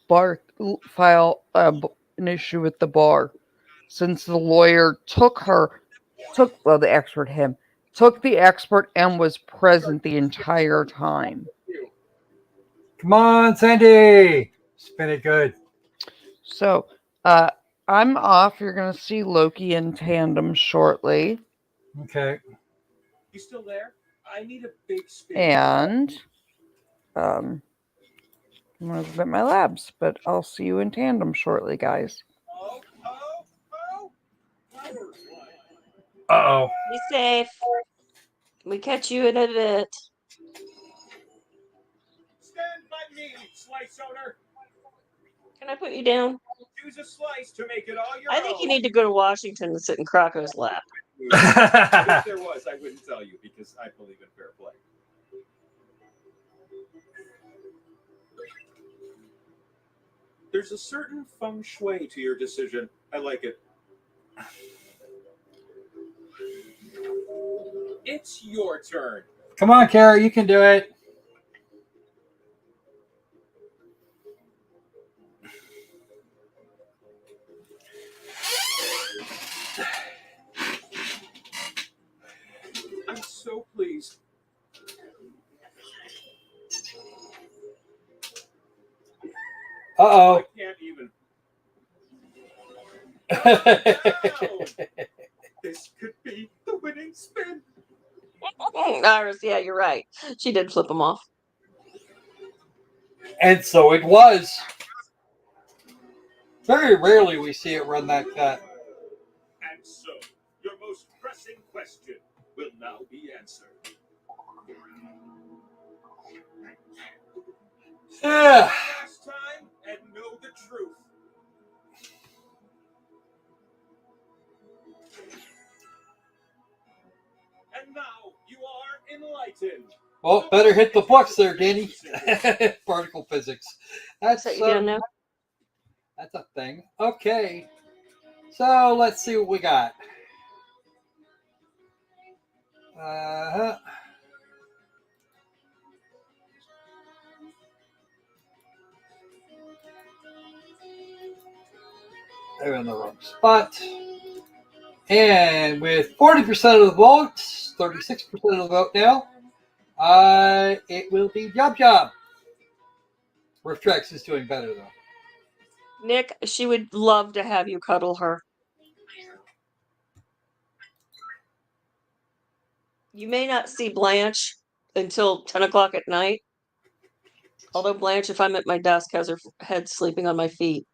file an issue with the bar. Since the lawyer took the expert and was present the entire time. Come on, Sandy. Spin it good. So, I'm off. You're going to see Loki in tandem shortly. Okay. You still there? I need a big spin. And, I'm going to visit my labs, but I'll see you in tandem shortly, guys. Uh-oh. Be safe. We catch you in a bit. Stand by me, slice owner. Can I put you down? Use a slice to make it all your I think you need to go to Washington and sit in Crocco's lap. If there was, I wouldn't tell you because I believe in fair play. There's a certain feng shui to your decision. I like it. It's your turn. Come on, Kara, you can do it. I'm so pleased. Uh-oh. I can't even. This could be the winning spin. Iris, yeah, you're right. She did flip him off. And so it was. Very rarely we see it run that cut. And so, your most pressing question will now be answered. Yeah. Last time and know the truth. And now you are enlightened. Well, better hit the books there, Danny. Particle physics. That's you down now? That's a thing. Okay. So let's see what we got. They're in the wrong spot. And with 40% of the votes, 36% of the vote now, it will be Job Job. Riff Trex is doing better, though. Nick, she would love to have you cuddle her. You may not see Blanche until 10 o'clock at night. Although Blanche, if I'm at my desk, has her head sleeping on my feet.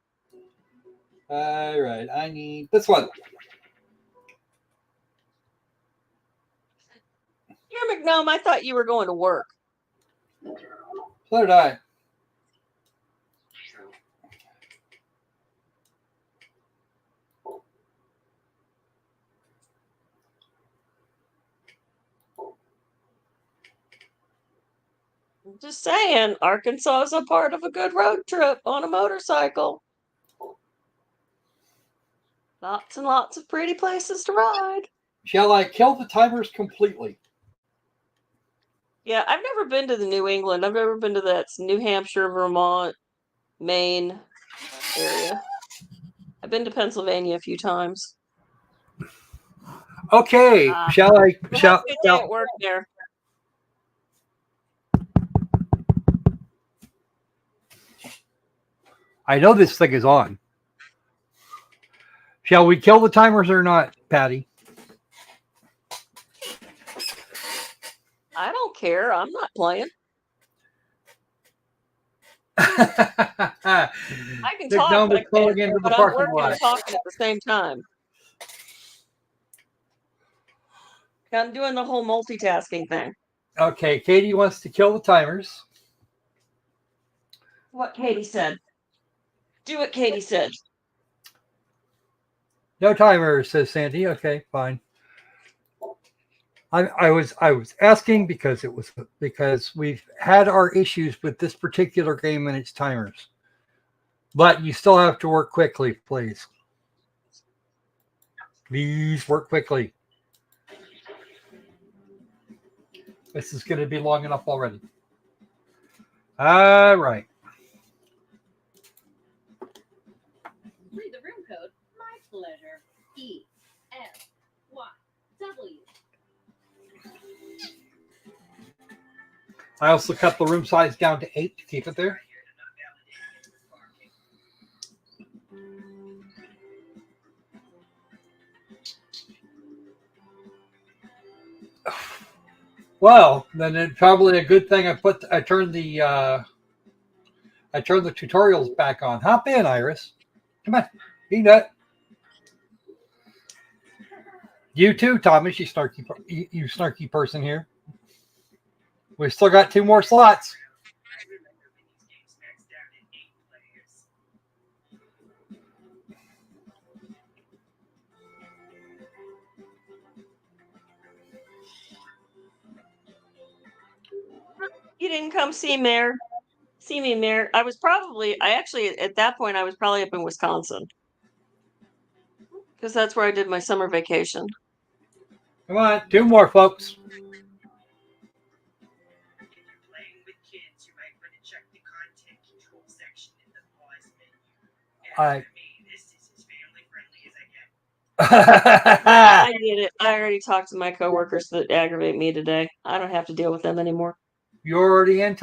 All right, I need this one. Here, McNome, I thought you were going to work. So did I. Just saying, Arkansas is a part of a good road trip on a motorcycle. Lots and lots of pretty places to ride. Shall I kill the timers completely? Yeah, I've never been to the New England. I've never been to that New Hampshire, Vermont, Maine area. I've been to Pennsylvania a few times. Okay, shall I? Have a good day at work there. I know this thing is on. Shall we kill the timers or not, Patty? I don't care. I'm not playing. I can talk, but I'm working and talking at the same time. I'm doing the whole multitasking thing. Okay, Katie wants to kill the timers. What Katie said. Do what Katie said. No timers, says Sandy. Okay, fine. I was asking because we've had our issues with this particular game and its timers. But you still have to work quickly, please. Please work quickly. This is going to be long enough already. All right. Read the room code. My pleasure. EFYW. I also cut the room size down to 8 to keep it there. Well, then it's probably a good thing I turned the tutorials back on. Hop in, Iris. Come on, eat that. You too, Thomas. You snarky person here. We've still got 2 more slots. You didn't come see me, Mayor. I actually, at that point, I was probably up in Wisconsin. Because that's where I did my summer vacation. Come on, 2 more, folks. I get it. I already talked to my coworkers that aggravate me today. I don't have to deal with them anymore. You're already in,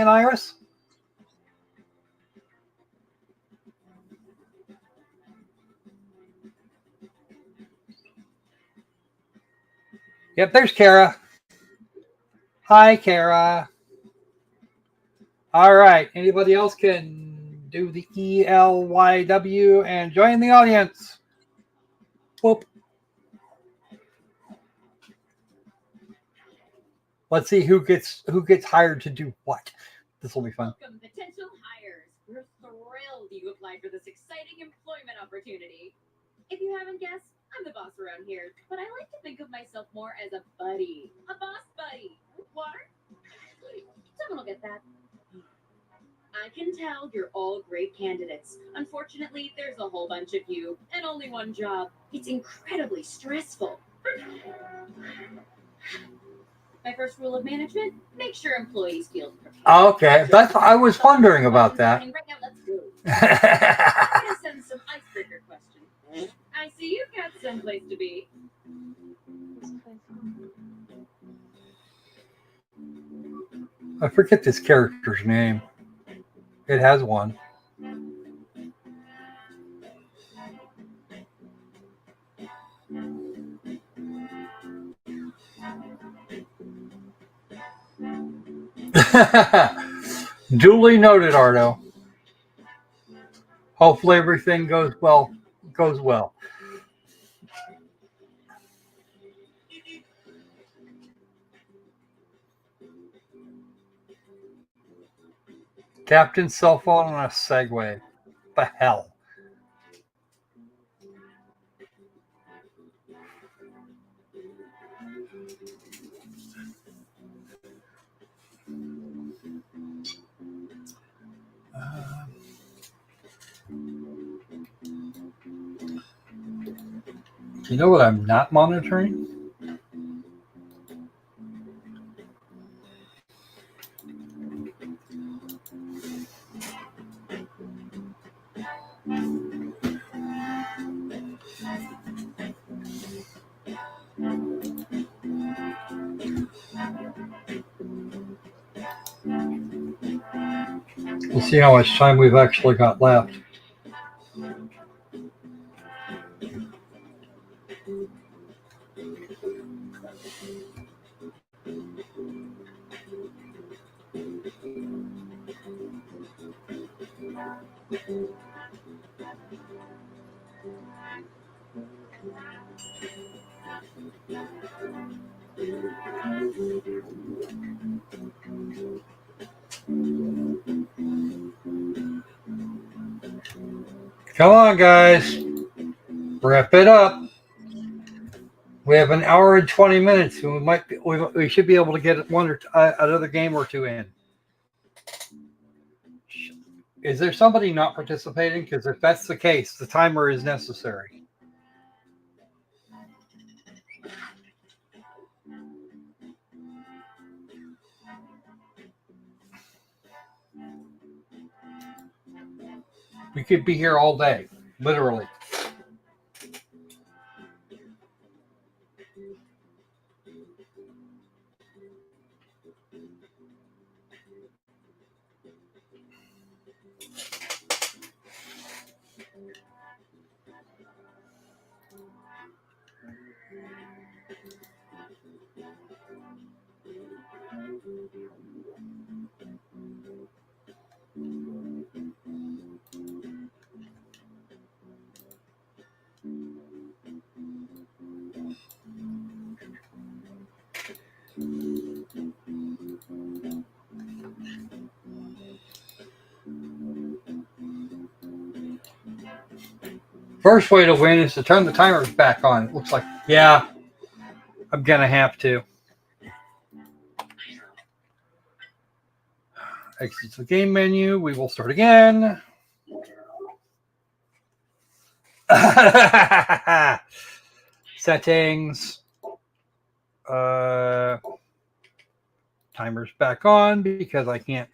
Iris? Yep, there's Kara. Hi, Kara. All right. Anybody else can do the ELYW and join the audience. Whoop. Let's see who gets hired to do what. This will be fun. Welcome, potential hires. We're thrilled you applied for this exciting employment opportunity. If you haven't guessed, I'm the boss around here, but I like to think of myself more as a buddy. A boss buddy. Water? Someone will get that. I can tell you're all great candidates. Unfortunately, there's a whole bunch of you and only one job. It's incredibly stressful. My first rule of management, make sure employees feel prepared. Okay, I was wondering about that. Right now, let's go. I'm going to send some icebreaker questions. I see you've got someplace to be. I forget this character's name. It has one. Duly noted, Ardo. Hopefully everything goes well. Captain's cell phone on a Segway. The hell? You know what I'm not monitoring? We'll see how much time we've actually got left. Come on, guys. Wrap it up. We have an hour and 20 minutes, and we should be able to get one or another game or two in. Is there somebody not participating? Because if that's the case, the timer is necessary. We could be here all day, literally. First way to win is to turn the timers back on. It looks like, yeah, I'm going to have to. Exit the game menu. We will start again. Settings. Timers back on because I can't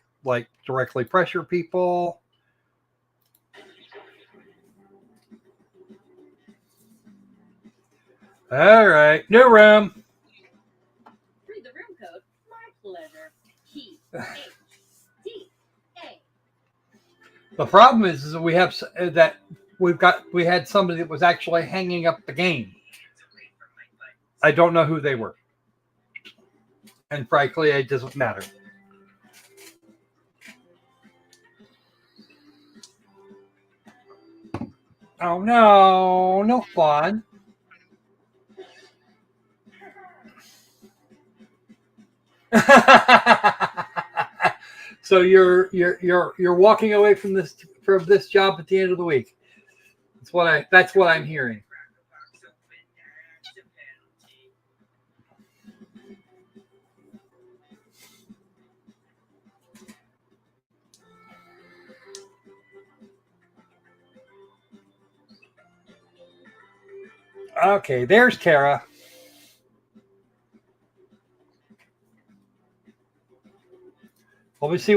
directly pressure people. All right, new room. Read the room code. My pleasure. P-H-D-A. The problem is that we have that we had somebody that was actually hanging up the game. I don't know who they were, and frankly, it doesn't matter. Oh no, no fun. So you're walking away from this job at the end of the week. That's what I'm hearing. Okay, there's Kara. Well, we see.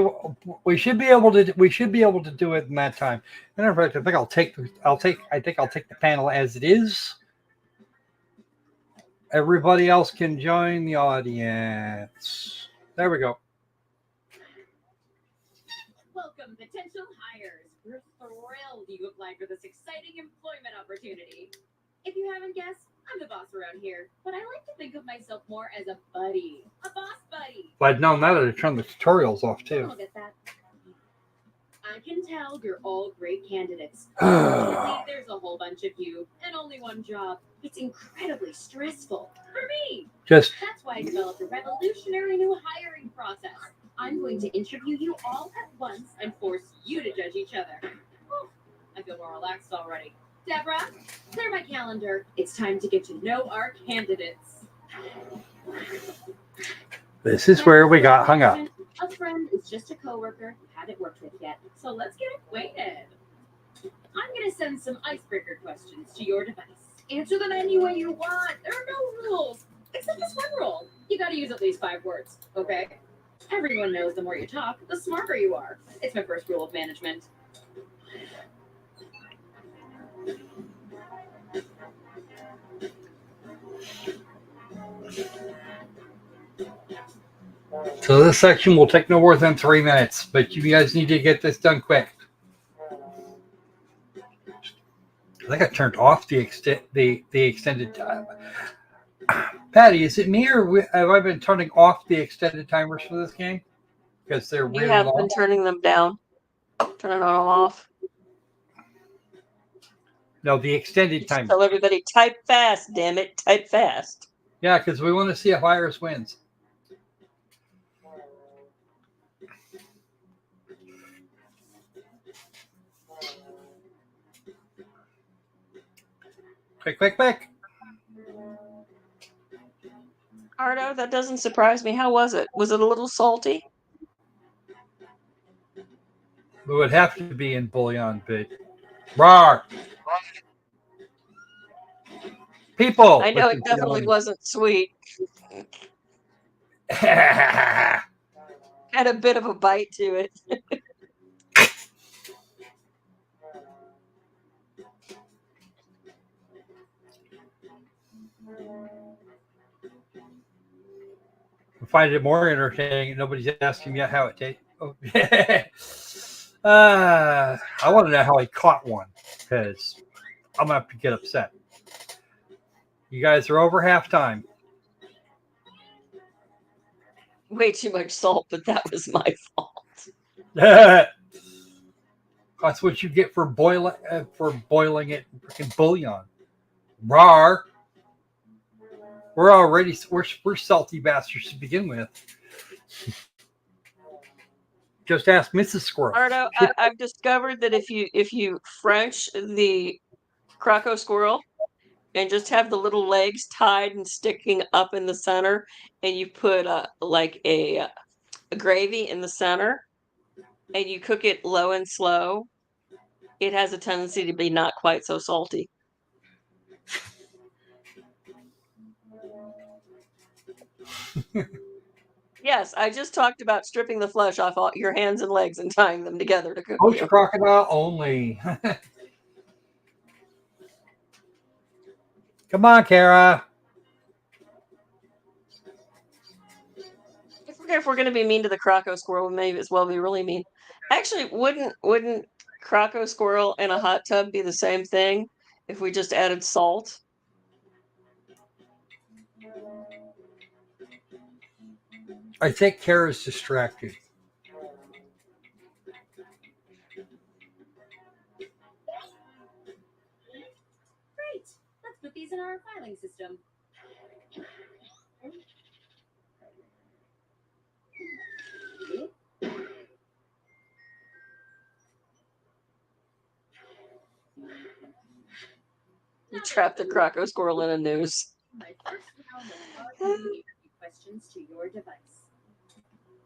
We should be able to do it in that time. Matter of fact, I think I'll take the panel as it is. Everybody else can join the audience. There we go. Welcome, potential hires. We're thrilled you applied for this exciting employment opportunity. If you haven't guessed, I'm the boss around here, but I like to think of myself more as a buddy. A boss buddy. If I'd known that, I'd have turned the tutorials off too. Look at that. I can tell you're all great candidates. Unfortunately, there's a whole bunch of you and only one job. It's incredibly stressful for me. Just That's why I developed a revolutionary new hiring process. I'm going to interview you all at once and force you to judge each other. Whew, I feel more relaxed already. Deborah, clear my calendar. It's time to get to know our candidates. this is where we got hung up. A friend is just a coworker you haven't worked with yet, so let's get acquainted. I'm going to send some icebreaker questions to your device. Answer them any way you want. There are no rules. Except this one rule. You gotta use at least 5 words, okay? Everyone knows the more you talk, the smarter you are. It's my first rule of management. So this section will take no more than 3 minutes, but you guys need to get this done quick. I think I turned off the extended time. Patty, is it me or have I been turning off the extended timers for this game? Because they're You really have long. been turning them down, turning them off. No, the extended timer. Tell everybody type fast, damn it, type fast. Yeah, because we want to see if Iris wins. Quick, quick, quick. Ardo, that doesn't surprise me. How was it? Was it a little salty? It would have to be in bouillon, but roar. People. I know it definitely wasn't sweet. Had a bit of a bite to it. I find it more entertaining. Nobody's asking me how it tastes. Oh, I want to know how he caught one because I'm gonna have to get upset. You guys are over halftime. Way too much salt, but that was my fault. That's what you get for boiling it in freaking bouillon. Rar. We're salty bastards to begin with. Just ask Mrs. Squirrel. Ardo, I've discovered that if you French the Croco squirrel and just have the little legs tied and sticking up in the center, and you put like a gravy in the center, and you cook it low and slow, it has a tendency to be not quite so salty. Yes, I just talked about stripping the flesh off all your hands and legs and tying them together to cook. Coach Crocodile only. Come on, Kara. If we're going to be mean to the Croco squirrel, we may as well be really mean. Actually, wouldn't Croco squirrel in a hot tub be the same thing if we just added salt? I think Kara's distracted. Great. Let's put these in our filing system. You trapped the Croco squirrel in a noose. My first round of interview questions to your device.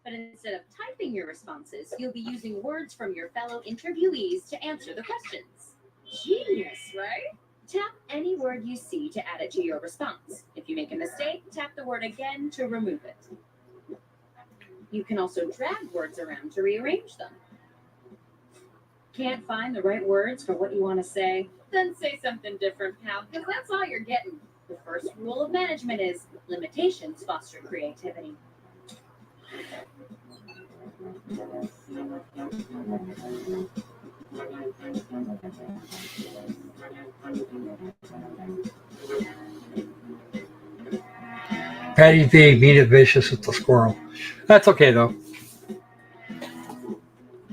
But instead of typing your responses, you'll be using words from your fellow interviewees to answer the questions. Genius, right? Tap any word you see to add it to your response. If you make a mistake, tap the word again to remove it. You can also drag words around to rearrange them. Can't find the right words for what you want to say? Then say something different, pal, because that's all you're getting. The first rule of management is limitations foster creativity. Patty's being mean and vicious with the squirrel. That's okay though.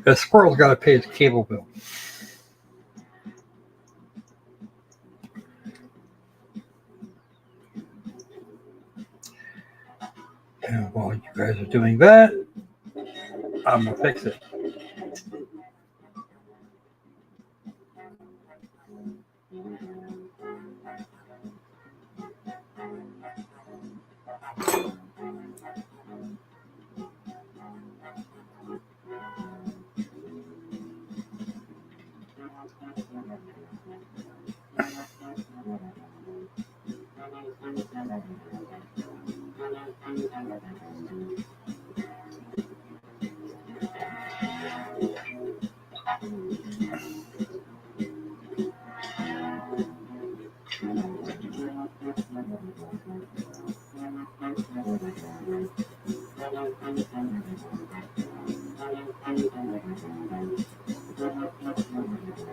The squirrel's got to pay his cable bill. And while you guys are doing that, I'm gonna fix it.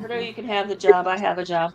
Bruno, you can have the job. I have a job.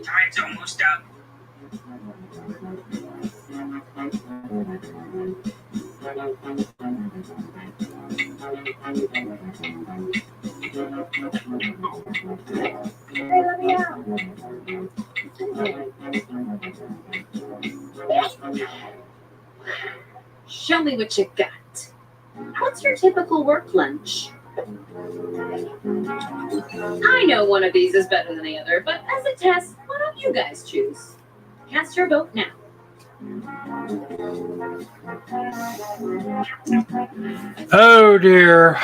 Time's almost up. Hey, let me out. Show me what you got. What's your typical work lunch? I know one of these is better than the other, but as a test, why don't you guys choose? Cast your vote now. Oh dear.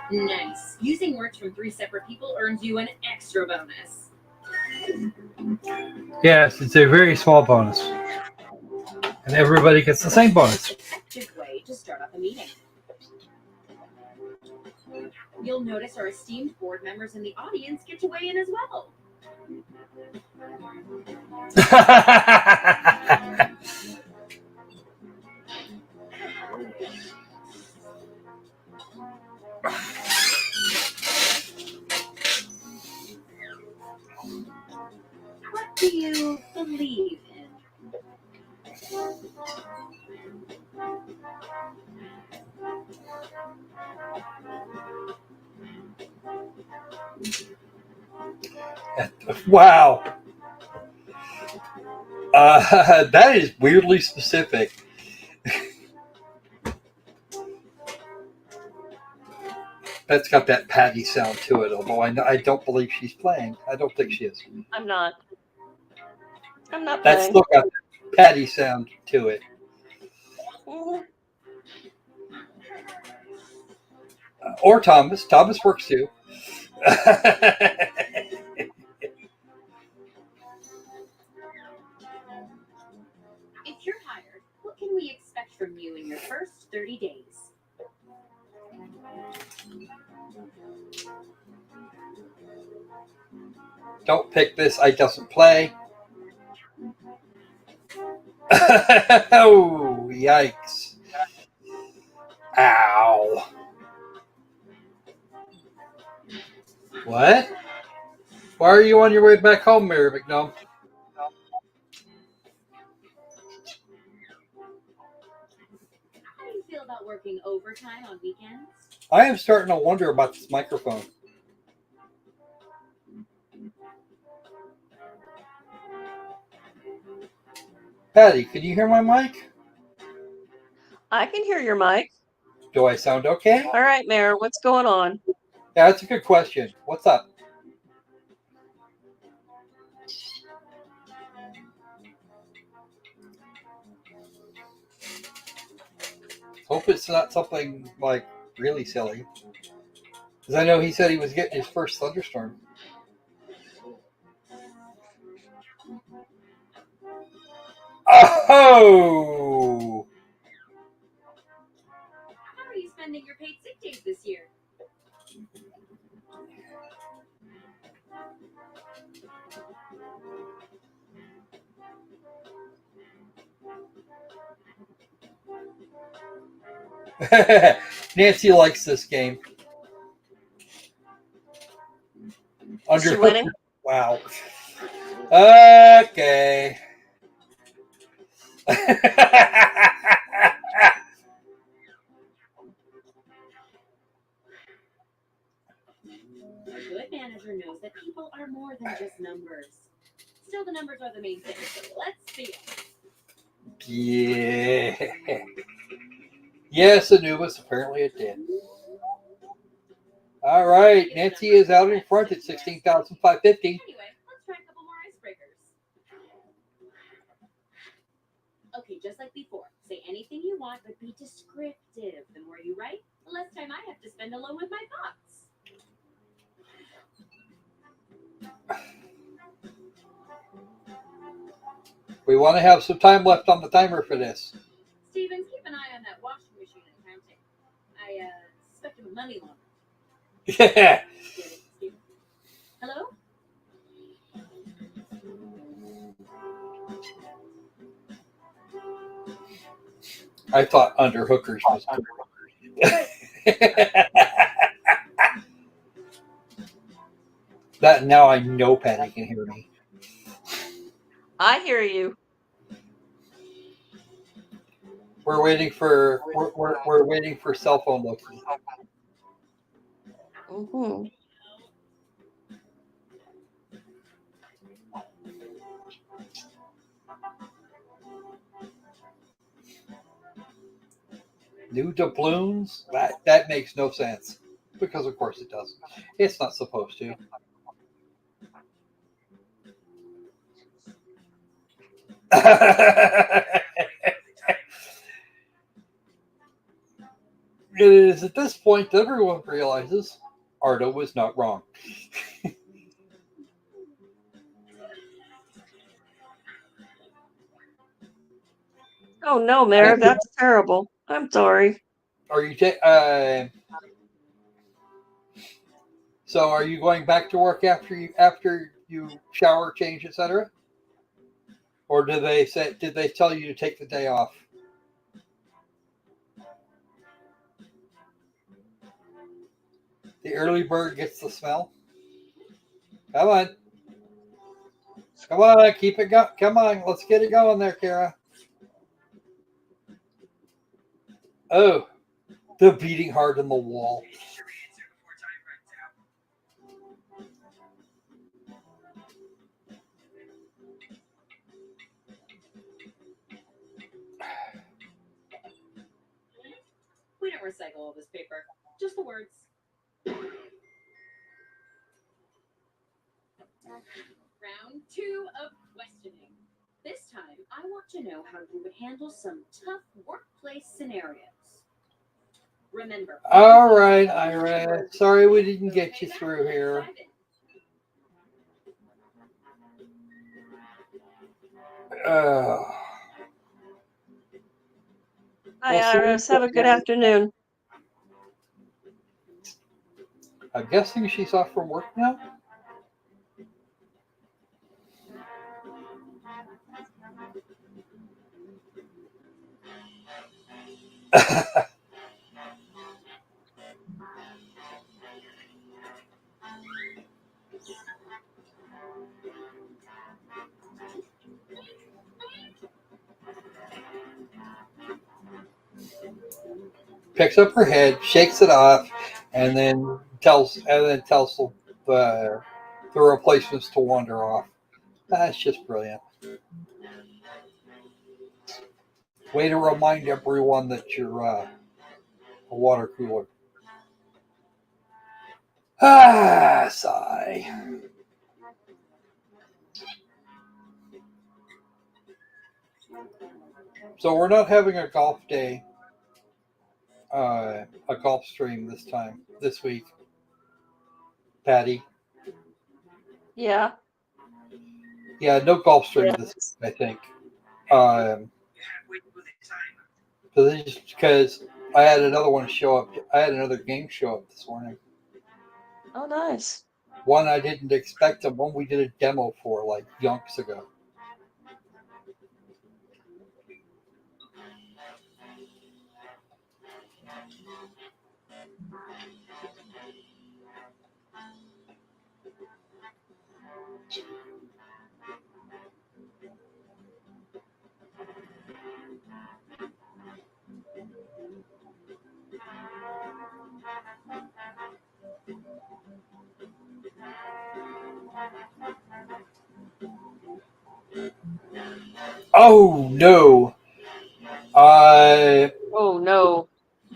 Nice. Using words from 3 separate people earns you an extra bonus. Yes, it's a very small bonus. And everybody gets the same bonus. Effective way to start off a meeting. You'll notice our esteemed board members in the audience get to weigh in as well. What do you believe in? Wow. That is weirdly specific. That's got that Patty sound to it, although I don't believe she's playing. I don't think she is. I'm not. That's playing. still got that Patty sound to it. Mhm. Or Thomas. Thomas works too. If you're hired, what can we expect from you in your first 30 days? Don't pick this. I doesn't play. Oh, yikes. Ow. What? Why are you on your way back home, Mary McNum? How do you feel about working overtime on weekends? I am starting to wonder about this microphone. Patty, can you hear my mic? I can hear your mic. Do I sound okay? All right, Mayor, what's going on? Yeah, that's a good question. What's up? Hope it's not something like really silly. Because I know he said he was getting his first thunderstorm. Oh! How are you spending your paid sick days this year? Nancy likes this game. Is she winning? Wow. Okay. A good manager knows that people are more than just numbers. Still, the numbers are the main thing, so let's see it. Yeah. Yes, Anubis, apparently it did. All right, Nancy is out in front at 16,550. Anyway, let's try a couple more icebreakers. Okay, just like before, say anything you want, but be descriptive. The more you write, the less time I have to spend alone with my thoughts. We want to have some time left on the timer for this. Stevens, keep an eye on that washing machine accounting. I suspect him of money laundering. Yeah. Hello? I thought underhookers was good. That now I know Patty can hear me. I hear you. We're waiting for we're waiting for cell phone Loki. Mm-hmm. New doubloons? That makes no sense. Because of course it doesn't. It's not supposed to. It is at this point that everyone realizes Ardo was not wrong. Oh no, Mayor, that's terrible. I'm sorry. Are you so are you going back to work after you shower, change, etc.? Or did they tell you to take the day off? The early bird gets the smell. Come on. Come on, keep it going. Come on, let's get it going there, Kara. Oh, the beating heart in the wall. We don't recycle all this paper, just the words. Round 2 of questioning. This time, I want to know how you would handle some tough workplace scenarios. Remember. All right, Ira. Sorry we didn't get you through here. Hi, Iris. Have a good afternoon. I'm guessing she's off from work now. Picks up her head, shakes it off, and then tells the replacements to wander off. That's just brilliant. Way to remind everyone that you're a water cooler. Ah, sigh. So we're not having a golf day, a golf stream this week. Patty. Yeah. Yeah, no Gulfstream this week, I think. Because I had another one show up. I had another game show up this morning. Oh, nice. One I didn't expect, and one we did a demo for like yonks ago. Oh no! Oh no!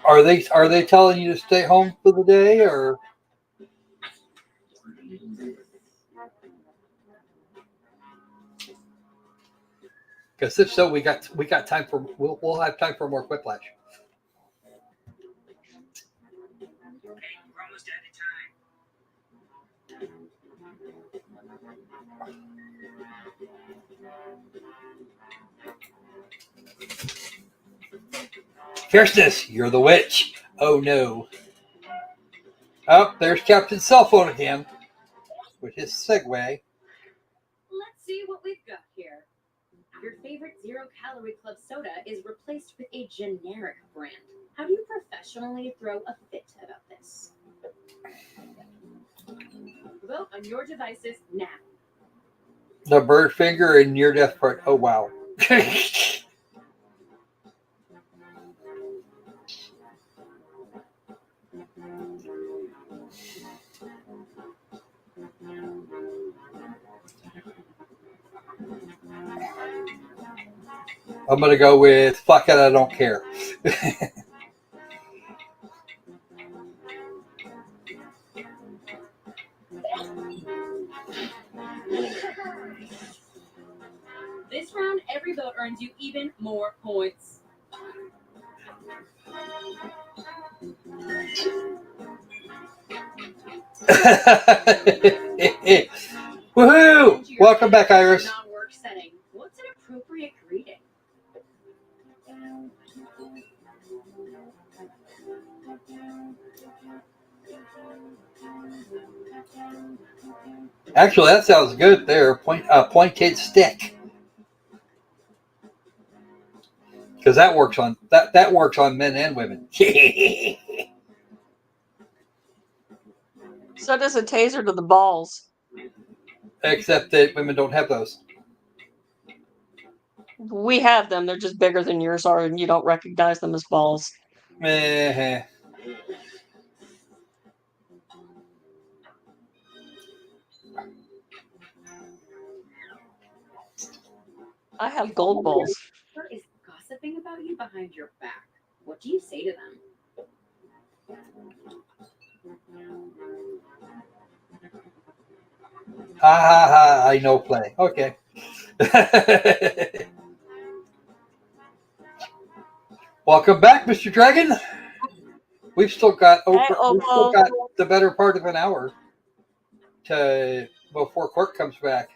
Are they telling you to stay home for the day, or? Because if so, we got time for we'll have time for more quiplash. Fierceness, you're the witch. Oh no. Oh, there's Captain's cell phone again with his segue. Let's see what we've got here. Your favorite zero-calorie club soda is replaced with a generic brand. How do you professionally throw a fit about this? Vote on your devices now. The bird finger and near death part. Oh wow. I'm gonna go with fuck it, I don't care. This round, every vote earns you even more points. Woohoo! Welcome back, Iris. Non-work setting. What's an appropriate greeting? Actually, that sounds good there. Pointed stick. Because that works on that works on men and women. So does a taser to the balls. Except that women don't have those. We have them. They're just bigger than yours are, and you don't recognize them as balls. I have gold balls. Who is gossiping about you behind your back? What do you say to them? Ha ha ha, I know play. Okay. Welcome back, Mr. Dragon. We've still got the better part of an hour before court comes back.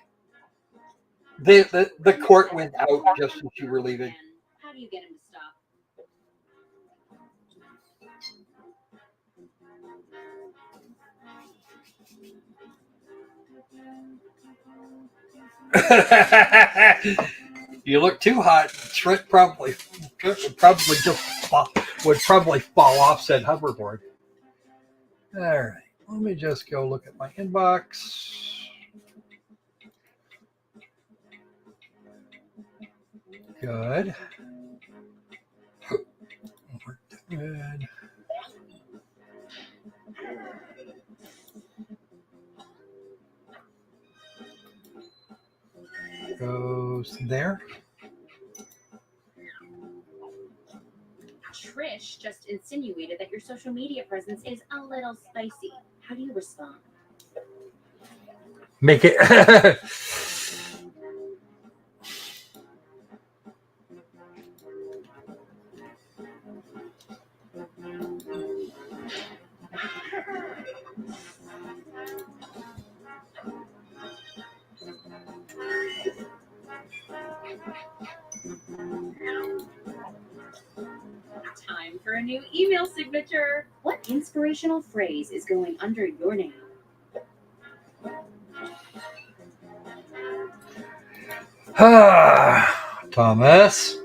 The court went out just as you were leaving. How do you get him to stop? You look too hot. Trent would probably fall off said hoverboard. All right, let me just go look at my inbox. Good. Good. Goes there. Trish just insinuated that your social media presence is a little spicy. How do you respond? Make it. new email signature. What inspirational phrase is going under your name? Thomas.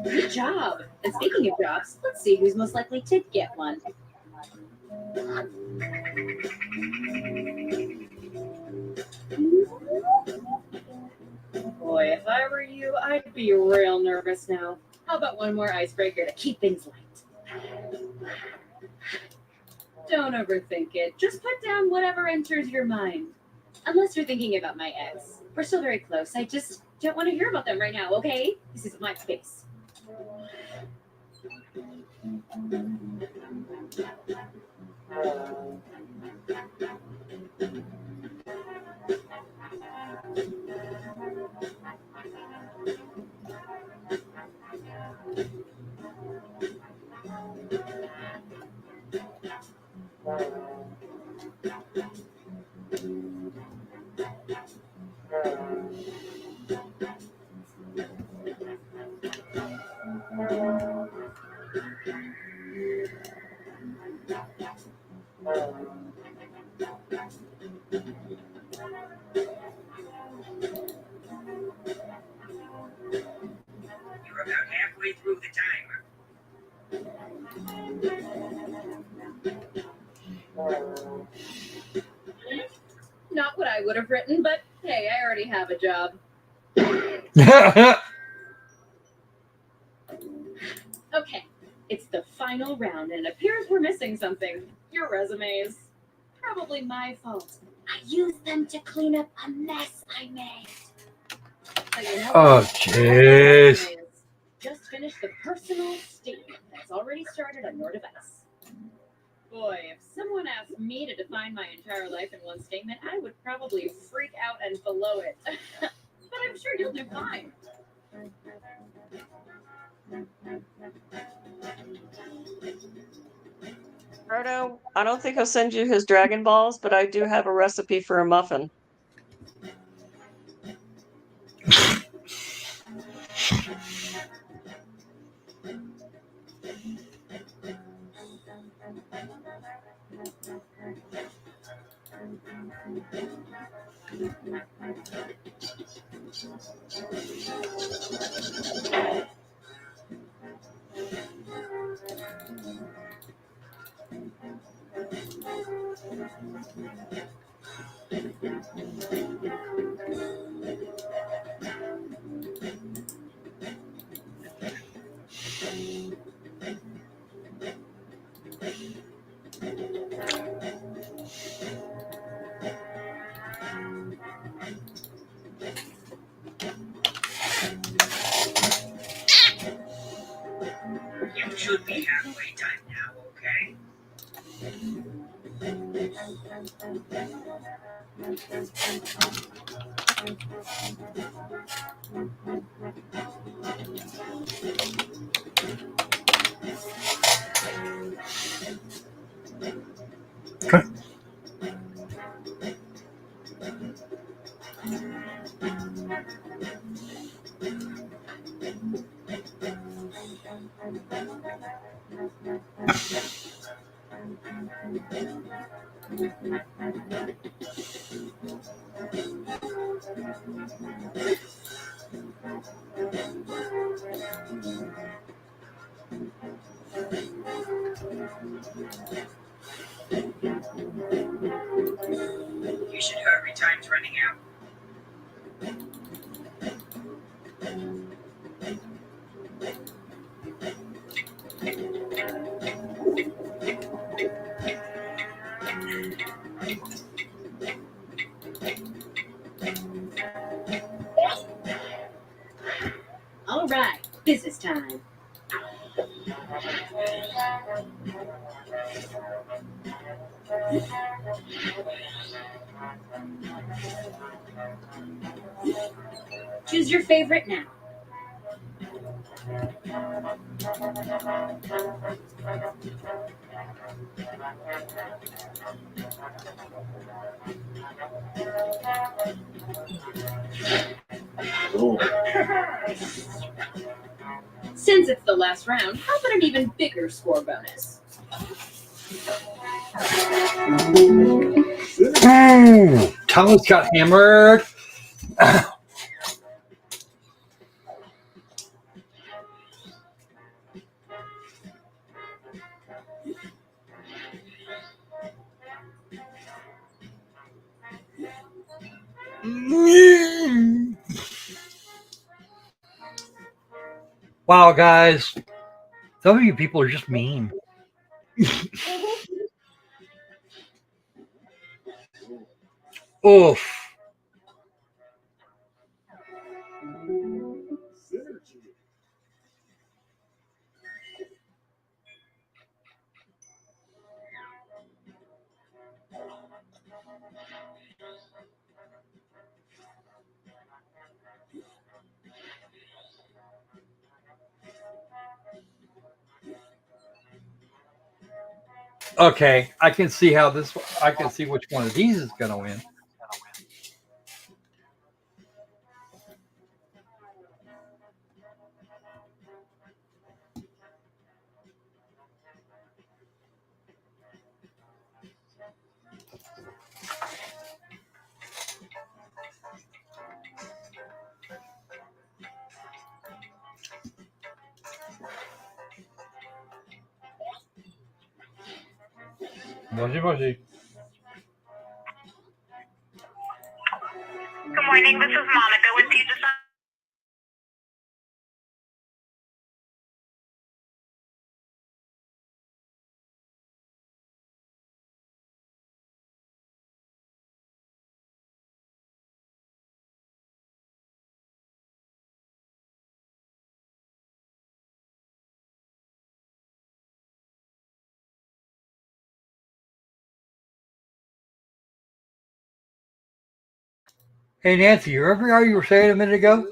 Good job. And speaking of jobs, let's see who's most likely to get one. Boy, if I were you, I'd be real nervous now. How about one more icebreaker to keep things light? Don't overthink it. Just put down whatever enters your mind. Unless you're thinking about my ex. We're still very close. I just don't want to hear about them right now, okay? This is my space. You're about halfway through the timer. Not what I would have written, but hey, I already have a job. Okay, it's the final round, and it appears we're missing something. Your resumes. Probably my fault. I used them to clean up a mess I made. But you know Oh, what? jeez. Just finished the personal statement that's already started on your device. Boy, if someone asked me to define my entire life in one statement, I would probably freak out and blow it. But I'm sure you'll do fine. Frodo, I don't think he'll send you his Dragon Balls, but I do have a recipe for a muffin. You should be halfway done now, okay? You should hurry, time's running out. Choose your favorite now. Since it's the last round, how about an even bigger score bonus? Ooh, Thomas got hammered. Wow, guys. Some of you people are just mean. Oof. Okay, I can see how this. I can see which one of these is going to win. Moshi moshi. Good morning, this is Monica with Pizza Sun. Hey Nancy, you remember how you were saying a minute ago?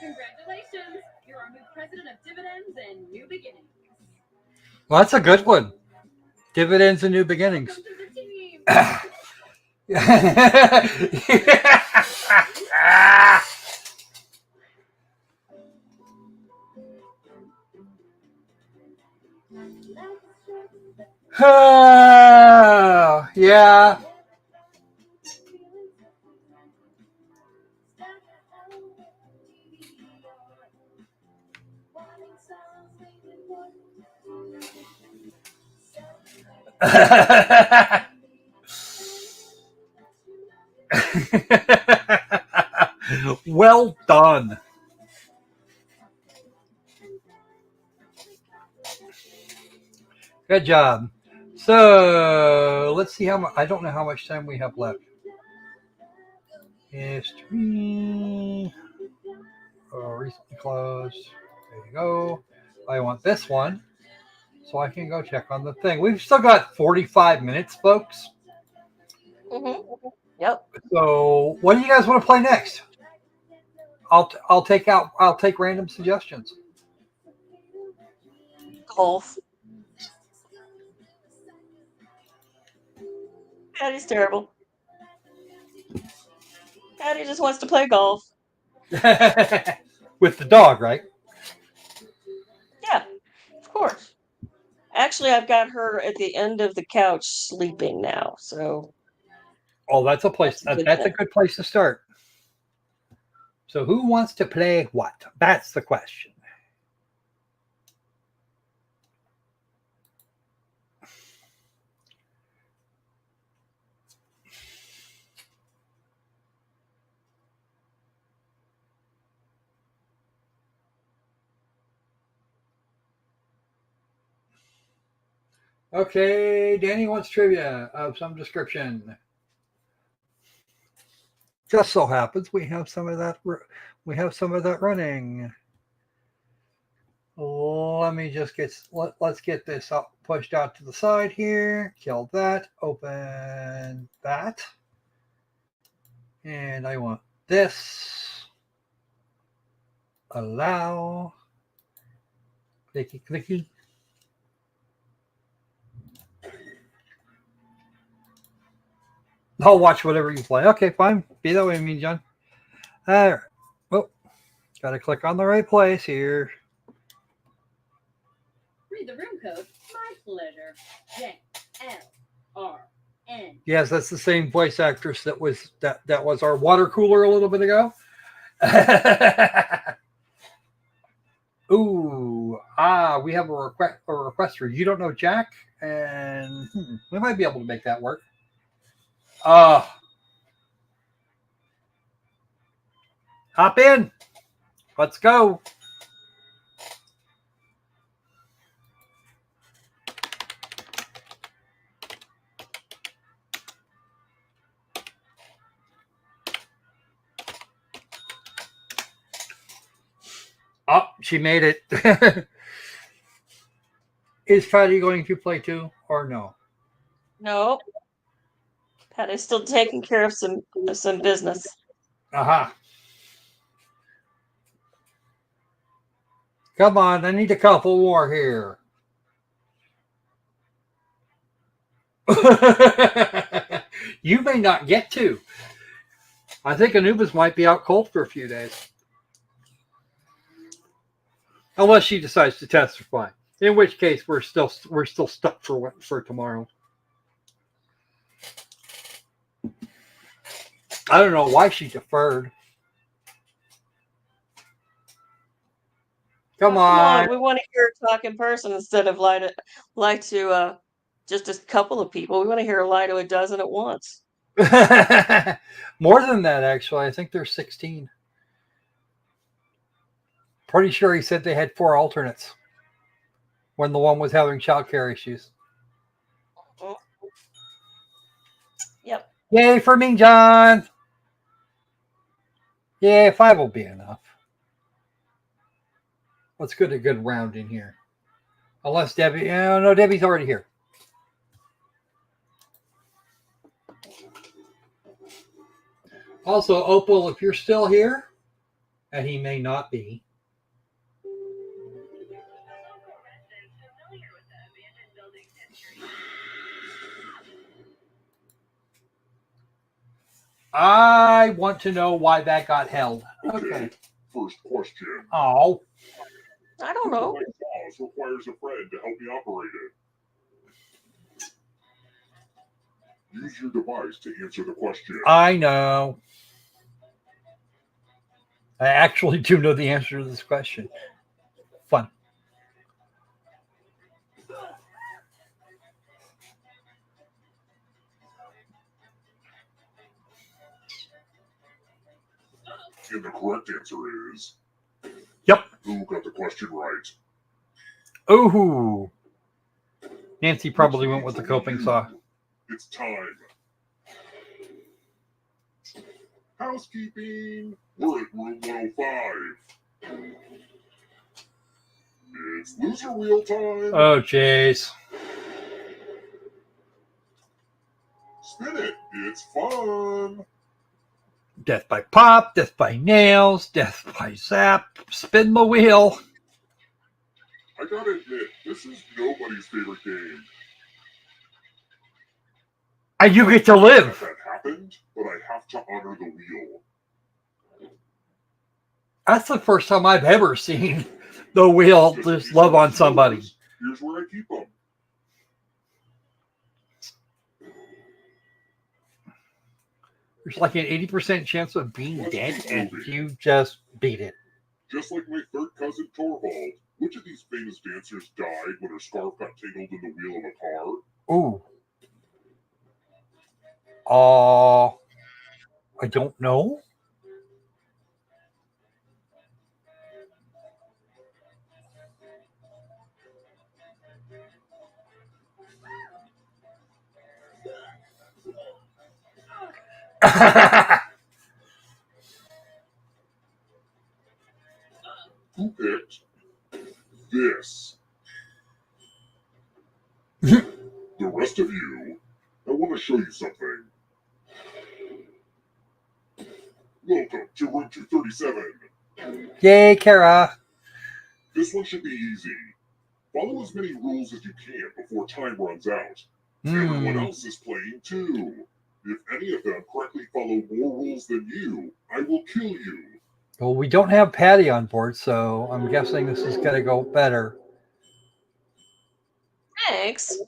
Congratulations, you're our new president of dividends and new beginnings. Well, that's a good one. Dividends and new beginnings. Oh, yeah. Well done. Good job. So let's see how much. I don't know how much time we have left. History. Recently closed. There you go. I want this one so I can go check on the thing. We've still got 45 minutes, folks. Mm-hmm. Yep. So what do you guys want to play next? I'll take random suggestions. Golf. Patty's terrible. Patty just wants to play golf. With the dog, right? Yeah, of course. Actually, I've got her at the end of the couch sleeping now. So. Oh, that's a place. That's a good place to start. So who wants to play what? That's the question. Okay, Danny wants trivia of some description. Just so happens we have some of that. We have some of that running. let me just let's get this up, pushed out to the side here. Kill that. Open that. And I want this. Allow. Clicky, clicky. I'll watch whatever you play. Okay, fine. Be that way, me, John. All right. Well, got to click on the right place here. Read the room code. My pleasure. JLRN. Yes, that's the same voice actress that was our water cooler a little bit ago. Ooh, we have a request for you don't know Jack, and we might be able to make that work. Hop in. Let's go. Oh, she made it. Is Patty going to play too, or no? No. Patty's still taking care of some business. Aha. Come on, I need a couple more here. You may not get to. I think Anubis might be out cold for a few days. Unless she decides to testify. In which case we're still stuck for tomorrow. I don't know why she deferred. Come on. We want to hear her talk in person instead of lie to just a couple of people. We want to hear her lie to a dozen at once. More than that, actually. I think there's 16. Pretty sure he said they had 4 alternates when the one was having childcare issues. Yep. Yay for me, John. Yeah, 5 will be enough. Let's get a good round in here. Unless Debbie, no, Debbie's already here. Also, Opal, if you're still here, and he may not be, I want to know why that got held. Okay. First question. Oh. I don't know. My clause requires a friend to help me operate it. Use your device to answer the question. I know. I actually do know the answer to this question. Fun. And the correct answer is... Yep. Who got the question right? Ooh. Nancy probably went with the coping saw. It's time. Housekeeping. We're at room 105. It's loser wheel time. Oh, jeez. Spin it. It's fun. Death by pop, death by nails, death by zap. Spin the wheel. I gotta admit, this is nobody's favorite game. And you get to live. That happened, but I have to honor the wheel. That's the first time I've ever seen the wheel just love on somebody. Here's where I keep them. There's like an 80% chance of being dead, and you just beat it. Just like my third cousin Torvald, which of these famous dancers died when her scarf got tangled in the wheel of a car? Ooh. I don't know. Who picked this? The rest of you, I want to show you something. Welcome to room 237. Yay, Kara. This one should be easy. Follow as many rules as you can before time runs out. Everyone else is playing too. If any of them correctly follow more rules than you, I will kill you. Well, we don't have Patty on board, so I'm guessing this is going to go better. Thanks.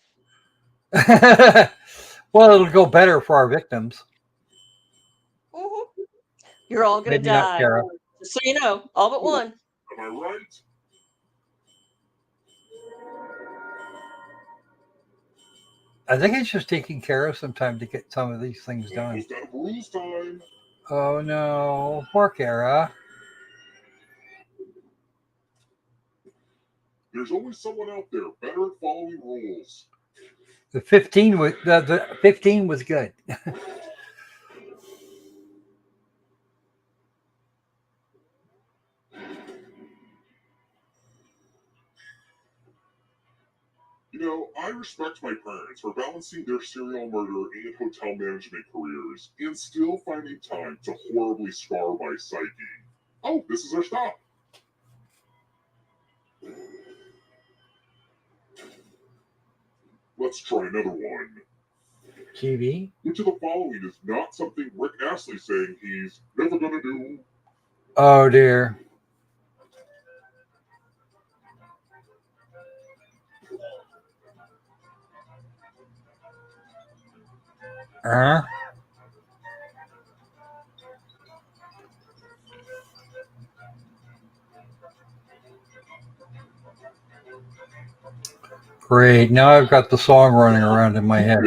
Well, it'll go better for our victims. You're all going to Maybe not die. Kara. Just so you know, all but one. Am I right? I think it's just taking Kara some time to get some of these things done. Almost out of rules time. Oh no, poor Kara. There's always someone out there better at following rules. The 15 was the 15 was good. You know, I respect my parents for balancing their serial murder and hotel management careers and still finding time to horribly scar my psyche. Oh, this is our stop. Let's try another one. GB? Which of the following is not something Rick Astley saying he's never gonna do? Oh dear. Great. Now I've got the song running around in my head.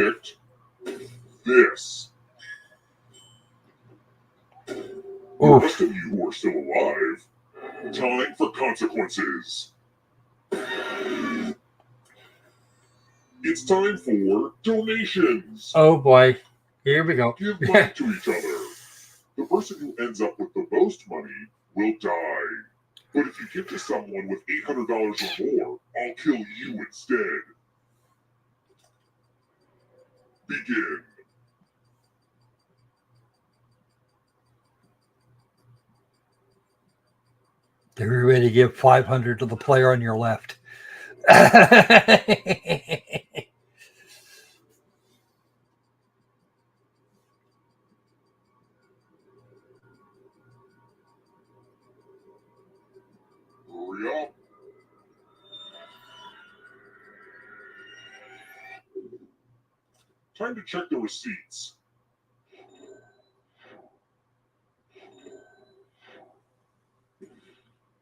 This. The rest of you who are still alive, time for consequences. It's time for donations. Oh boy. Here we go. Give money to each other. The person who ends up with the most money will die. But if you give to someone with $800 or more, I'll kill you instead. Begin. Everybody give 500 to the player on your left. Hurry up. Time to check the receipts.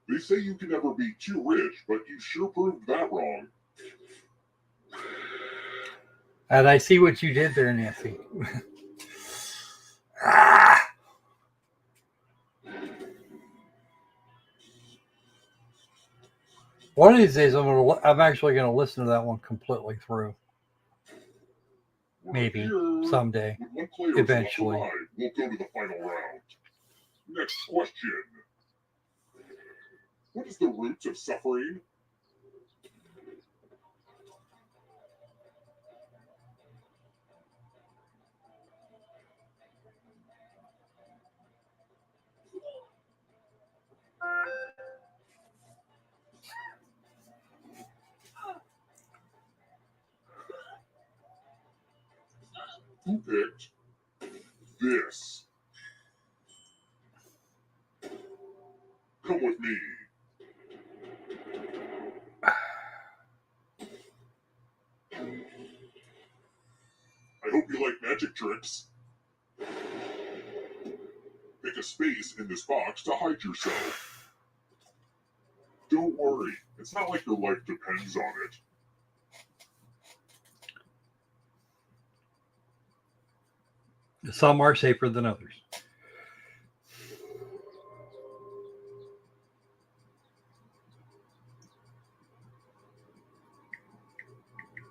They say you can never be too rich, but you sure proved that wrong. And I see what you did there, Nancy. One of these days, I'm actually going to listen to that one completely through. Maybe someday, eventually. We'll go to the final round. Next question. What is the root of suffering? Who picked this? Come with me. I hope you like magic tricks. Pick a space in this box to hide yourself. Don't worry, it's not like your life depends on it. Some are safer than others.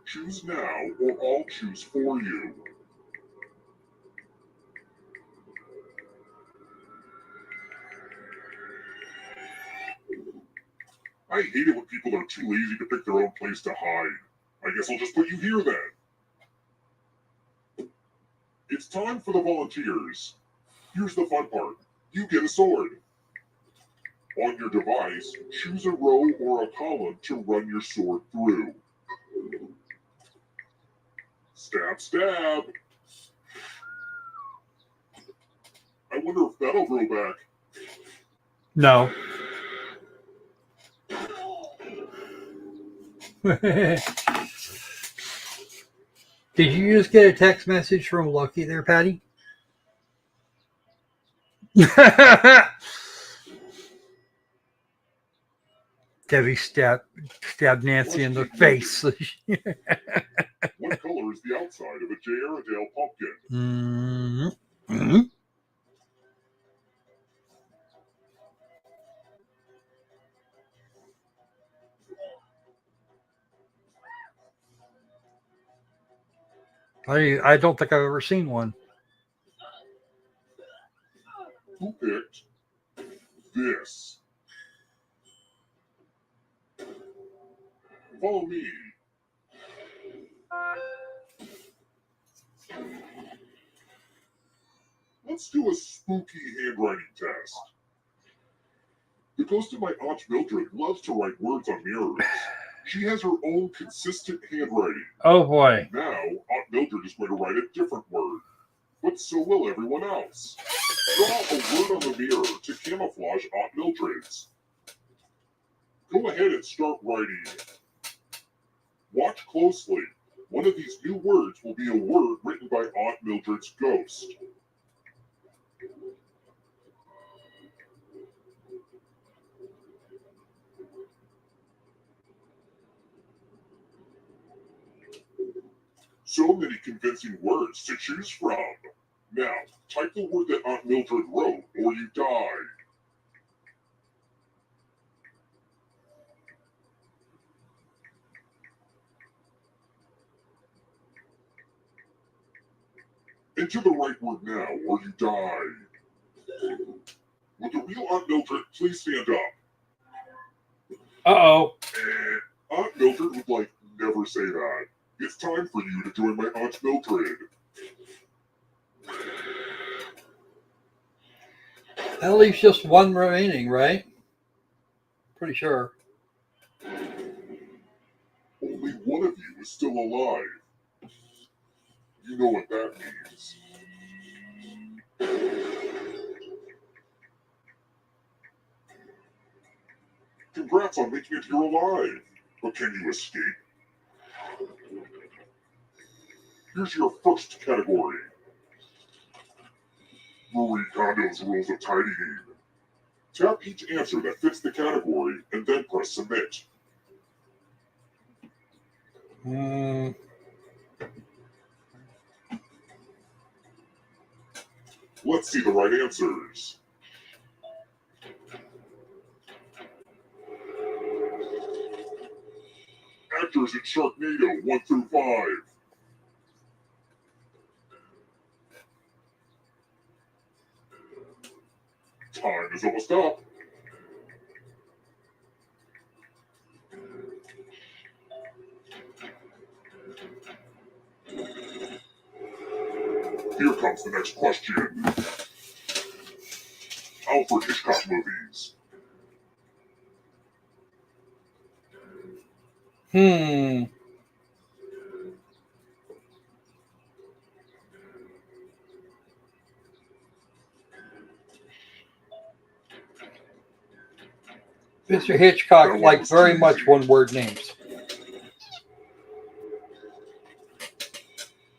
Choose now, or I'll choose for you. I hate it when people are too lazy to pick their own place to hide. I guess I'll just put you here then. It's time for the volunteers. Here's the fun part. You get a sword. On your device, choose a row or a column to run your sword through. Stab, stab. I wonder if that'll grow back. No. Did you just get a text message from Loki there, Patty? Debbie stabbed Nancy in the face. What color is the outside of a J. Airedale pumpkin? Mm-hmm. I don't think I've ever seen one. Who picked this? Follow me. Let's do a spooky handwriting test. The ghost of my Aunt Mildred loves to write words on mirrors. She has her own consistent handwriting. Oh boy. Now, Aunt Mildred is going to write a different word. But so will everyone else. Draw a word on the mirror to camouflage Aunt Mildred's. Go ahead and start writing. Watch closely. One of these new words will be a word written by Aunt Mildred's ghost. So many convincing words to choose from. Now, type the word that Aunt Mildred wrote, or you die. Enter the right word now, or you die. Would the real Aunt Mildred please stand up? Uh-oh. Aunt Mildred would never say that. It's time for you to join my Aunt Mildred. That leaves just one remaining, right? Pretty sure. Only one of you is still alive. You know what that means. Congrats on making it here alive. But can you escape? Here's your first category. Marie Kondo's rules of tidying. Tap each answer that fits the category and then press submit. Let's see the right answers. Actors in Sharknado 1 through 5. Time is almost up. Here comes the next question. Alfred Hitchcock movies. Mr. Hitchcock liked very much one-word names.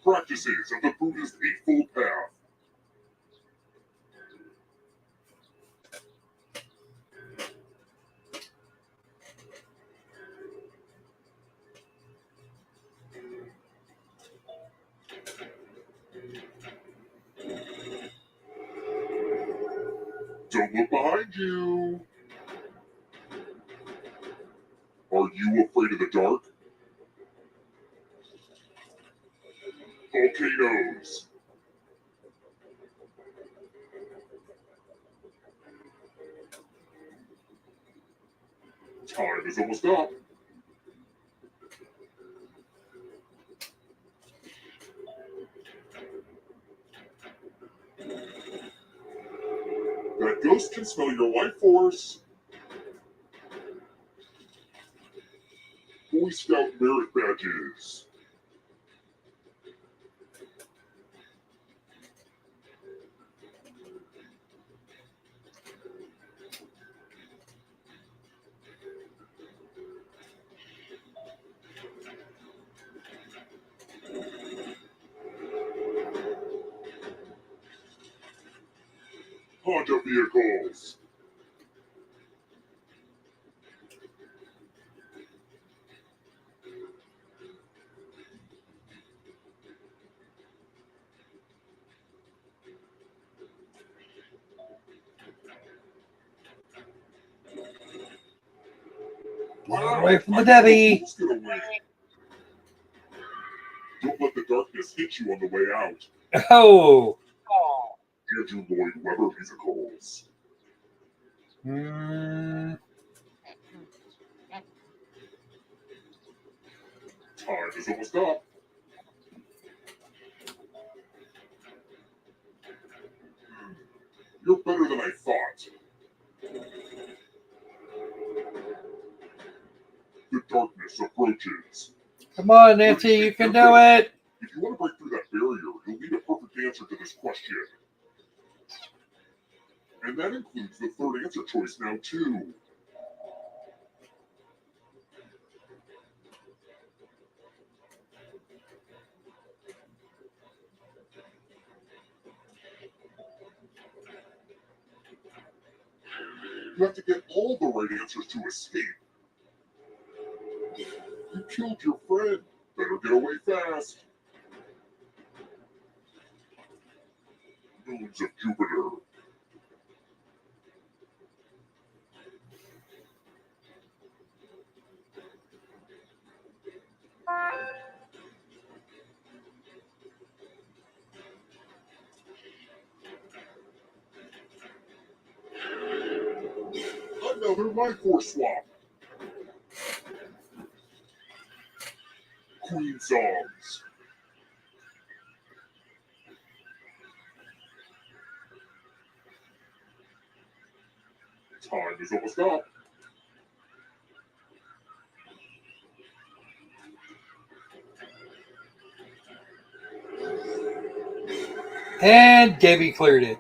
Practices of the Buddhist Eightfold Path. Don't look behind you. Are you afraid of the dark? Volcanoes. Time is almost up. Ghosts can smell your life force. Boy Scout merit badges. Honda vehicles. Away from the Debbie. Don't let the darkness hit you on the way out. Oh. Andrew Lloyd Webber musicals. Time is almost up. You're better than I thought. The darkness approaches. Come on, Nancy, you can do it. If you want to break through that barrier, you'll need a perfect answer to this question. And that includes the third answer choice now, too. You have to get all the right answers to escape. You killed your friend. Better get away fast. Moons of Jupiter. Another life force swap. Queen songs. Time is almost up. And Debbie cleared it.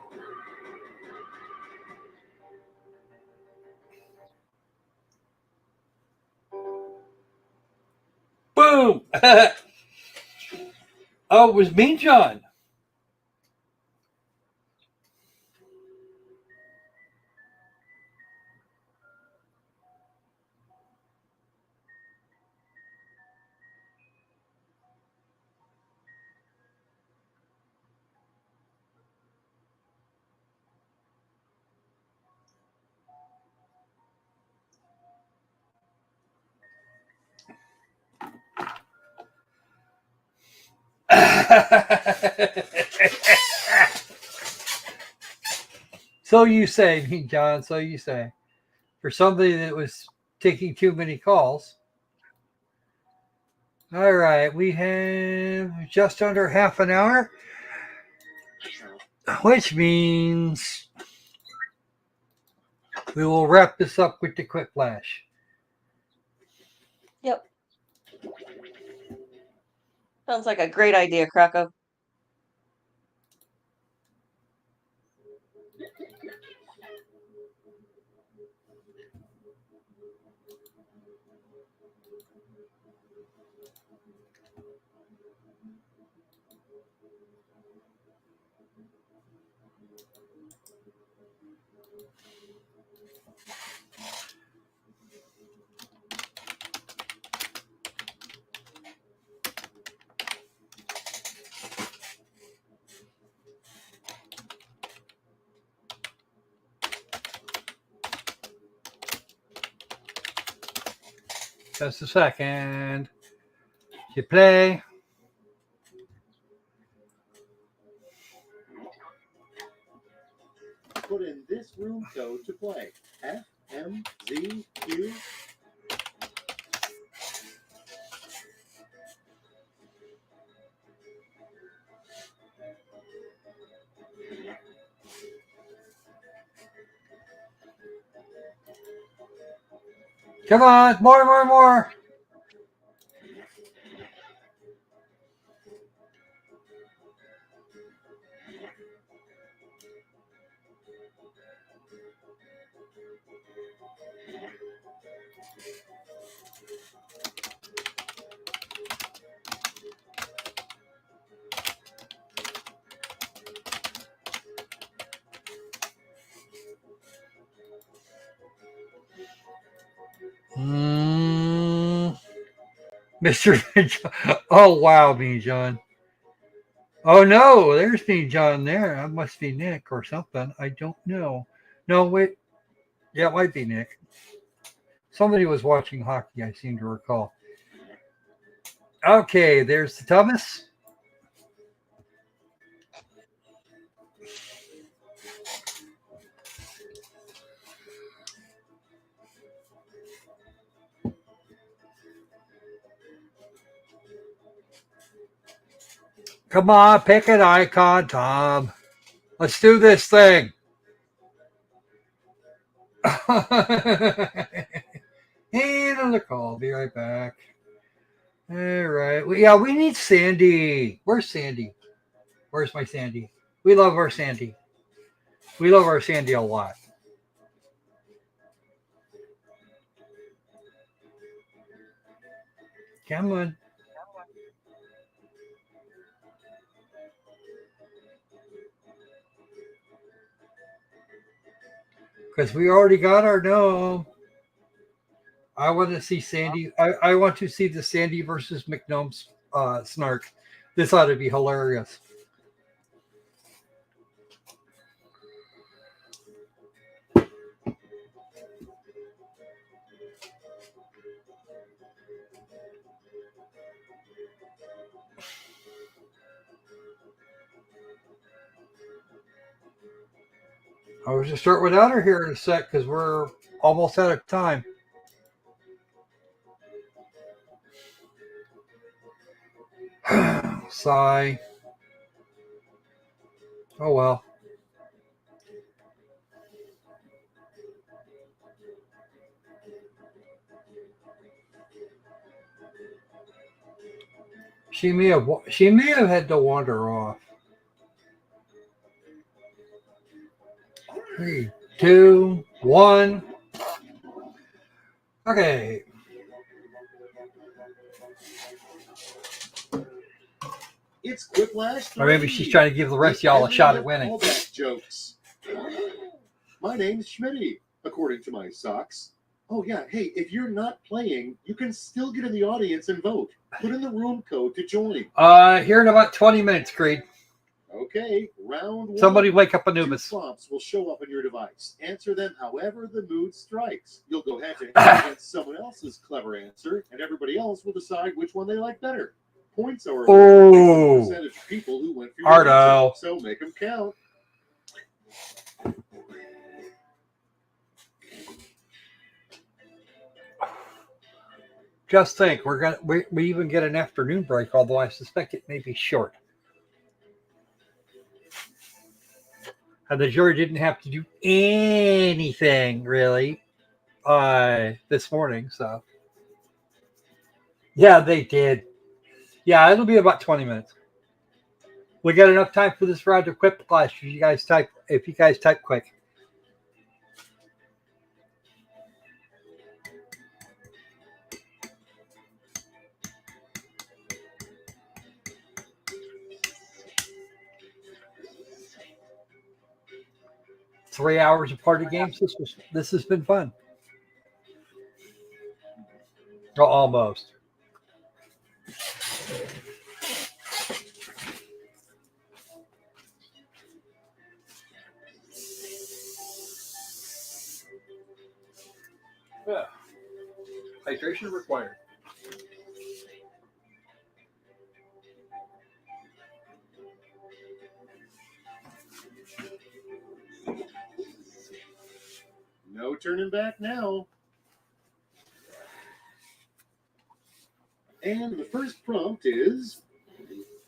Boom! Oh, it was Mean John. So you say, Mean John, so you say. For somebody that was taking too many calls. All right, we have just under half an hour, which means we will wrap this up with the quick flash. Yep. Sounds like a great idea, Krakow. Just a second. You play. Put in this room code to play. FMZQ. Come on, more. Mr. Oh, wow, Mean John. Oh, no, there's Mean John there. That must be Nick or something. I don't know. No, wait. Yeah, it might be Nick. Somebody was watching hockey, I seem to recall. Okay, there's the Thomas. Come on, pick an icon, Tom. Let's do this thing. And another call. Be right back. All right. Yeah, we need Sandy. Where's Sandy? Where's my Sandy? We love our Sandy. We love our Sandy a lot. Come on. Because we already got our gnome. I want to see Sandy. I want to see the Sandy versus McGnome snark. This ought to be hilarious. I was just start without her here in a sec because we're almost out of time. Sigh. Oh well. She may have had to wander off. 3, 2, 1. Okay. It's Quiplash. Or maybe she's trying to give the rest of y'all a shot at winning. Jokes. My name's Schmitty, according to my socks. Oh yeah, hey, if you're not playing, you can still get in the audience and vote. Put in the room code to join. Here in about 20 minutes, Creed. Okay, round 1. Somebody wake up Anubis. 2 prompts will show up on your device. Answer them however the mood strikes. You'll go head to head against someone else's clever answer, and everybody else will decide which one they like better. Points are Oh, percentage of people who went for your Ardo. answer, so make them count. Just think, we even get an afternoon break, although I suspect it may be short. And the jury didn't have to do anything really this morning, so yeah, they did. Yeah, it'll be about 20 minutes. We got enough time for this round of quick flash if you guys type quick. Three hours of party games. This has been fun. Oh, almost. Yeah. Hydration required. No turning back now. And the first prompt is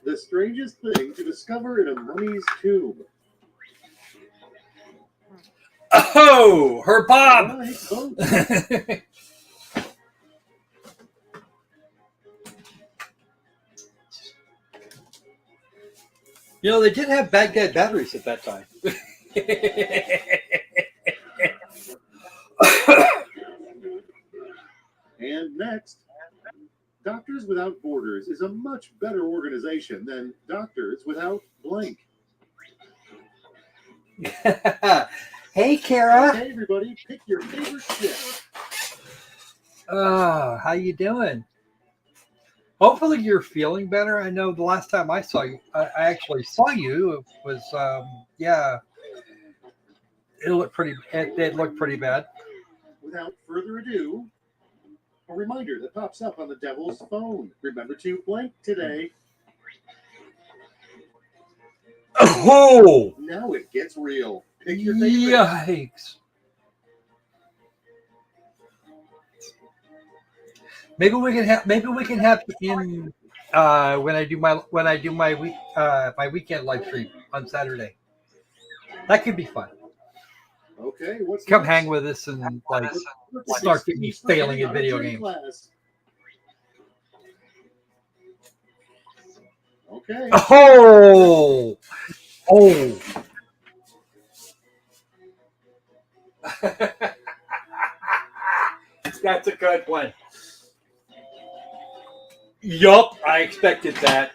the strangest thing to discover in a mummy's tomb. Oh, her Bob. You know, they did have Baghdad batteries at that time. And next, Doctors Without Borders is a much better organization than Doctors Without Blank. Hey, Kara. Okay, everybody, pick your favorite ship. How you doing? Hopefully you're feeling better. I know the last time I saw you, I actually saw you. It was, yeah, it looked pretty. It looked pretty bad. Without further ado, a reminder that pops up on the devil's phone. Remember to blank today. Oh! Now it gets real. Pick your favorite. Yikes! Maybe we can have. Maybe we can have in when I do my week my weekend live stream on Saturday. That could be fun. Okay, what's Come next? hang with us and like start getting me failing at video games. Class. Okay. Oh! Oh! That's a good one. Yup, I expected that.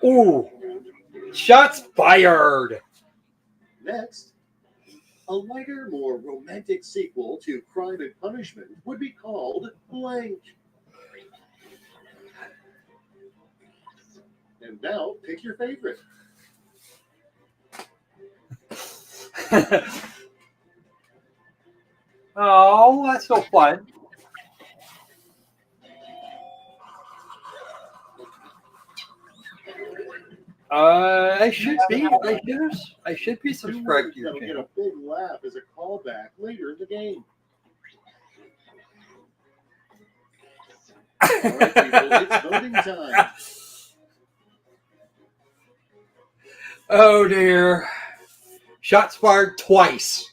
Ooh. Shots fired. Next, a lighter, more romantic sequel to Crime and Punishment would be called Blank. And now, pick your favorite. Oh, that's so fun. I should be subscribed to your That'll get a channel. big laugh as a callback later in the game. All right, people, it's voting time. Oh dear. Shots fired twice.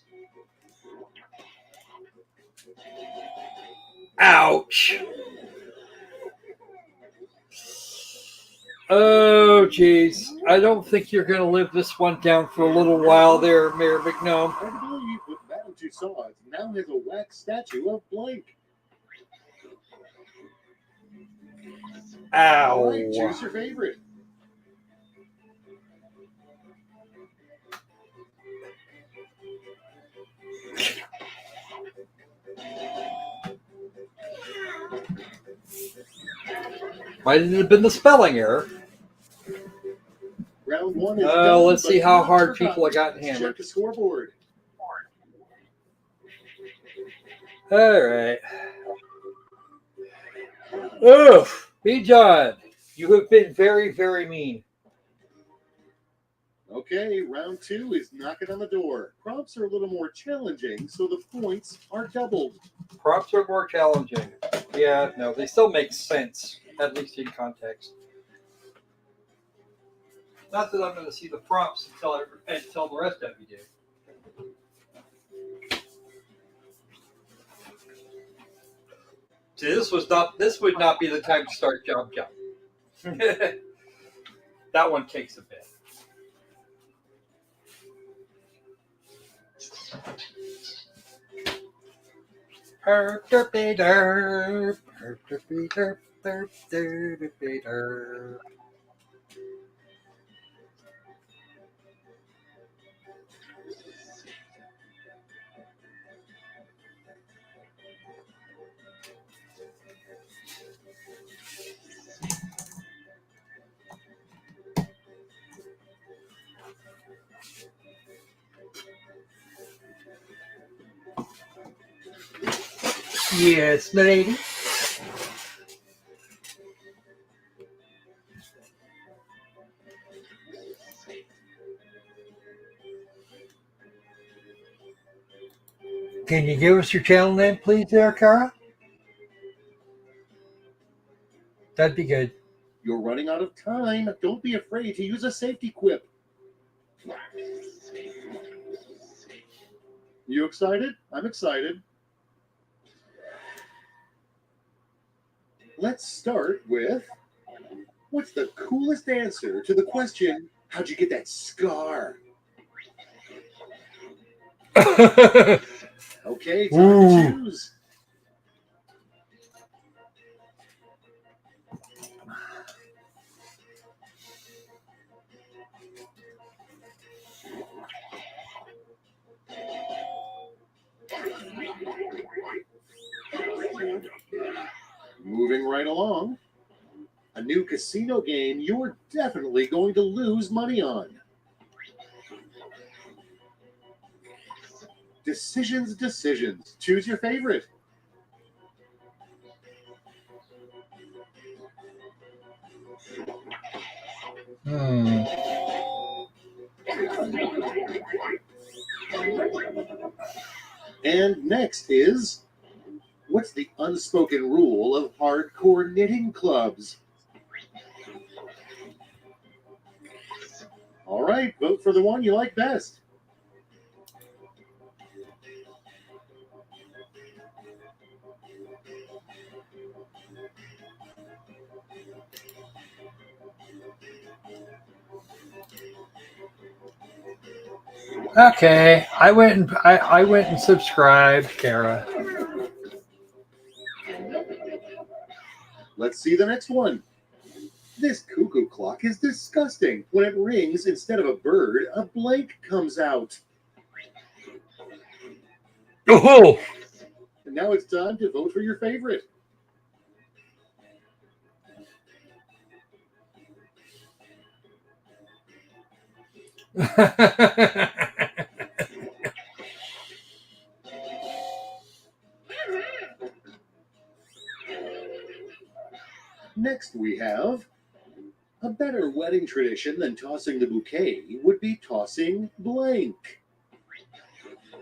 Ouch. Oh jeez. I don't think you're going to live this one down for a little while there, Mayor McNome. I believe what Madame Tussauds now has a wax statue of Blank. Ow. All right, choose your favorite. Might have been the spelling error. Round one is done, Let's see but how not hard forgotten. people have gotten Check hammered. the scoreboard. All right. Oof. B. John, you have been very, very mean. Okay, round two is knocking on the door. Prompts are a little more challenging, so the points are doubled. Prompts are more challenging. Yeah, no, they still make sense, at least in context. Not that I'm going to see the prompts until the rest of you do. See, this would not be the time to start jump. That one takes a bit. Yes, my lady. Can you give us your channel name, please, there, Kara? That'd be good. You're running out of time. Don't be afraid to use a safety quip. You excited? I'm excited. Let's start with What's the coolest answer to the question, how'd you get that scar? Okay, time to choose. Moving right along. A new casino game you're definitely going to lose money on. Decisions, decisions. Choose your favorite. And next is, what's the unspoken rule of hardcore knitting clubs? All right, vote for the one you like best. Okay, I went and subscribed, Kara. Let's see the next one. This cuckoo clock is disgusting. When it rings, instead of a bird, a blank comes out. Oh! And now it's time to vote for your favorite. Next we have, a better wedding tradition than tossing the bouquet would be tossing blank.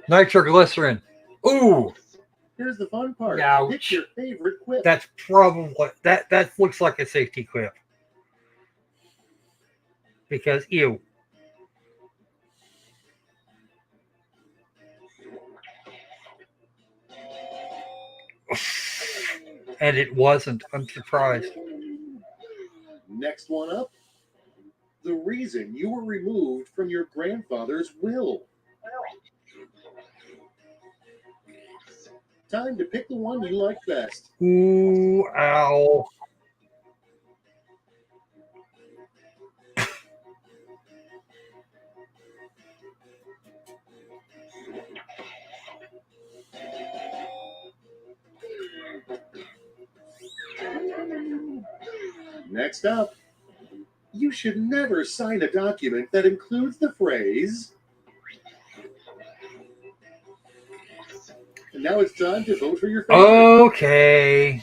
Nitroglycerin. Ooh. Here's the fun part. Ouch. Pick your favorite quip. That's probably that looks like a safety quip. Because ew. And it wasn't. I'm surprised. Next one up. The reason you were removed from your grandfather's will. Time to pick the one you like best. Ooh, ow. Next up, you should never sign a document that includes the phrase. And now it's time to vote for your favorite. Okay.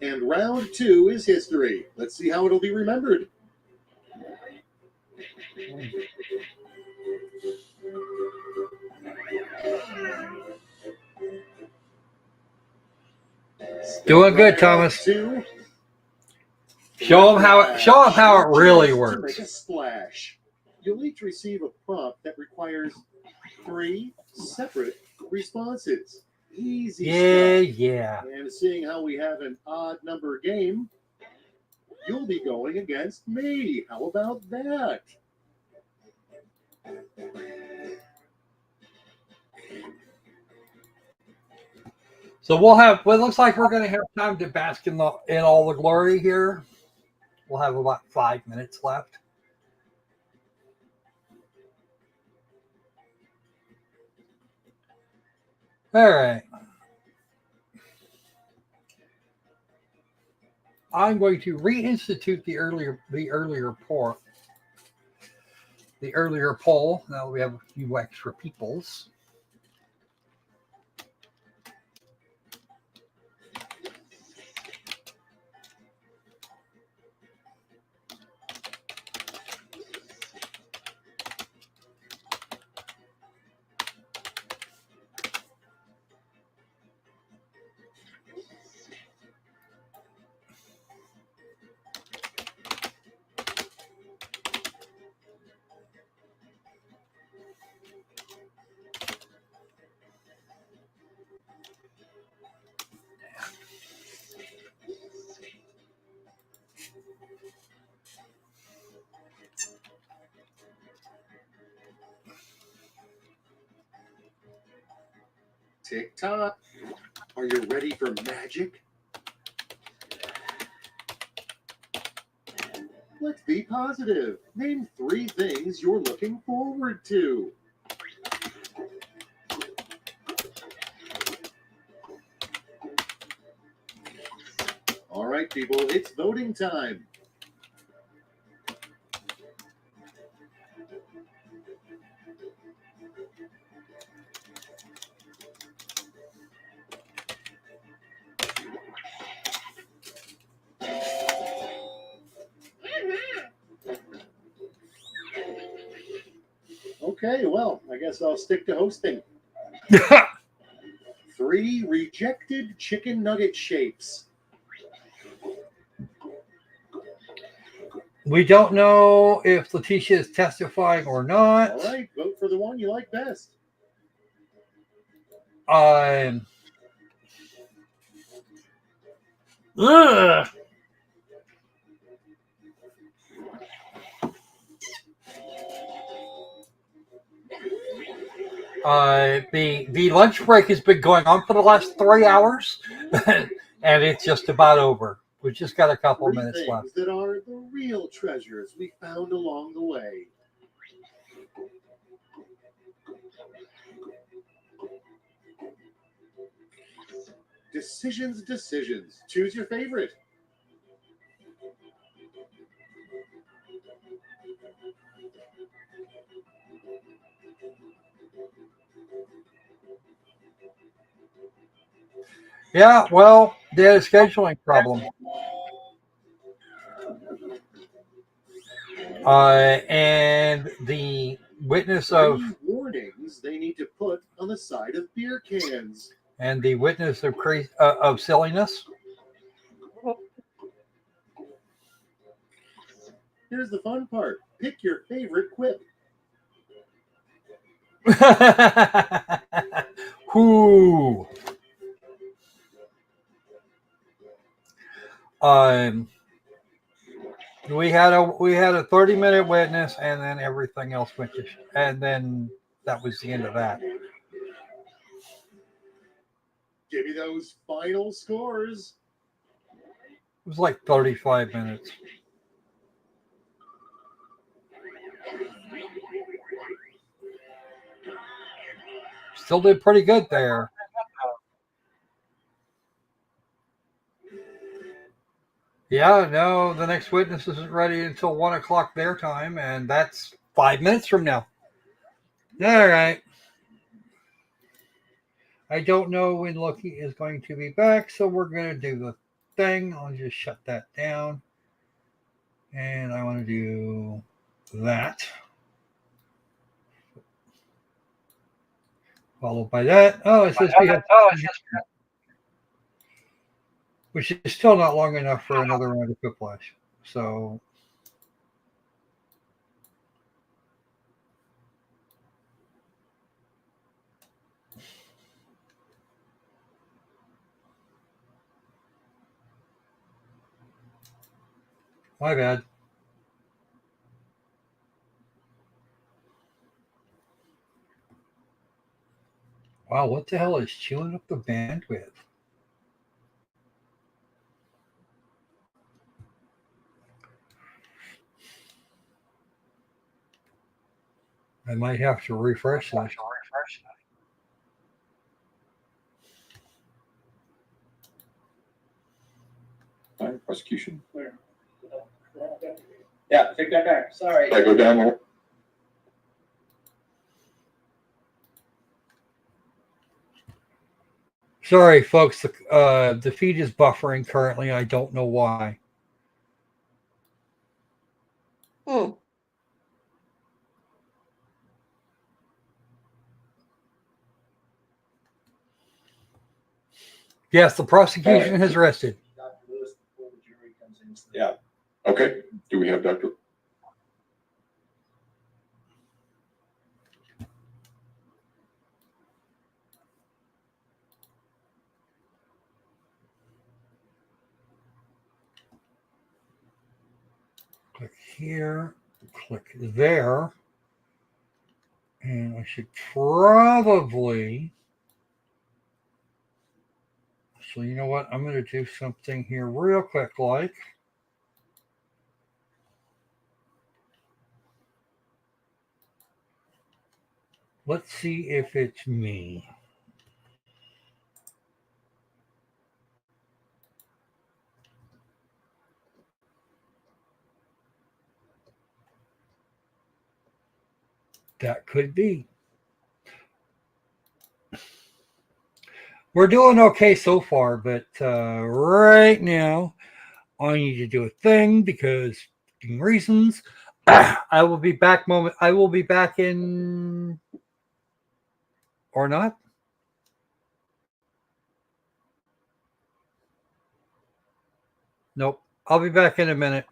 And round 2 is history. Let's see how it'll be remembered. Doing good, Thomas. Two. Show them how it really works. Make a splash. You'll each receive a prompt that requires 3 separate responses. Easy stuff. Yeah. And seeing how we have an odd number game, you'll be going against me. How about that? So it looks like we're going to have time to bask in all the glory here. We'll have about 5 minutes left. All right. I'm going to reinstitute the earlier poll. Now that we have a few extra peoples. Tick tock. Are you ready for magic? Let's be positive. Name 3 things you're looking forward to. All right, people, it's voting time. Okay, well, I guess I'll stick to hosting. 3 rejected chicken nugget shapes. We don't know if Letecia is testifying or not. All right, vote for the one you like best. Ugh. The lunch break has been going on for the last 3 hours, and it's just about over. We've just got a couple 3 minutes things left. that are the real treasures we found along the way. Decisions, decisions. Choose your favorite. Yeah, well, they had a scheduling problem. And the witness of 3 warnings they need to put on the side of beer cans. of silliness. Here's the fun part. Pick your favorite quip. Who? We had a 30-minute witness, and then everything else went to, and then that was the end of that. Give me those final scores. It was like 35 minutes. Still did pretty good there. Yeah, no, the next witness isn't ready until 1 o'clock their time, and that's 5 minutes from now. All right. I don't know when Loki is going to be back, so we're going to do the thing. I'll just shut that down. And I want to do that. Followed by that. Oh, it says we have, which is still not long enough for another round of whiplash. So, my bad. Wow, what the hell is chewing up the bandwidth? I might have to refresh that. Prosecution. Yeah, take that back. Sorry. I go down there. Sorry, folks. The feed is buffering currently. I don't know why. Yes, the prosecution has rested. Yeah. Okay. Do we have Dr. Click here, click there, and I should probably So you know what? I'm going to do something here real quick, like. Let's see if it's me. That could be. We're doing okay so far, but right now I need to do a thing because reasons. I will be back in or not. Nope. I'll be back in a minute.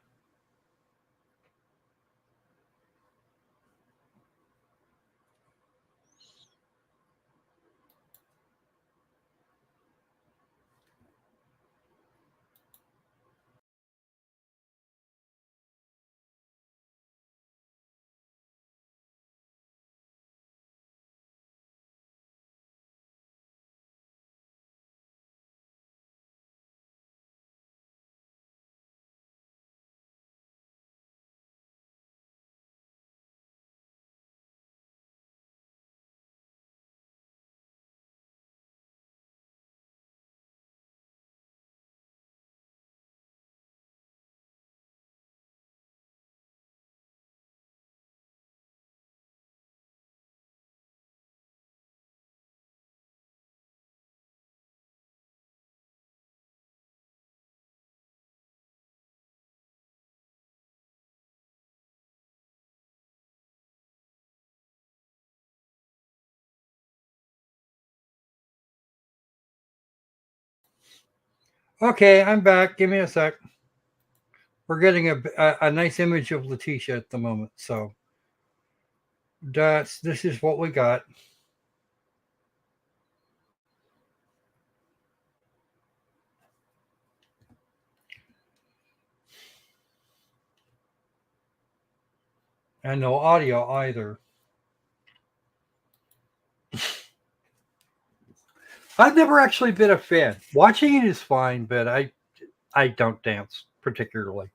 Okay, I'm back. Give me a sec. We're getting a nice image of Letecia at the moment, so this is what we got. And no audio either. I've never actually been a fan. Watching it is fine, but I don't dance particularly.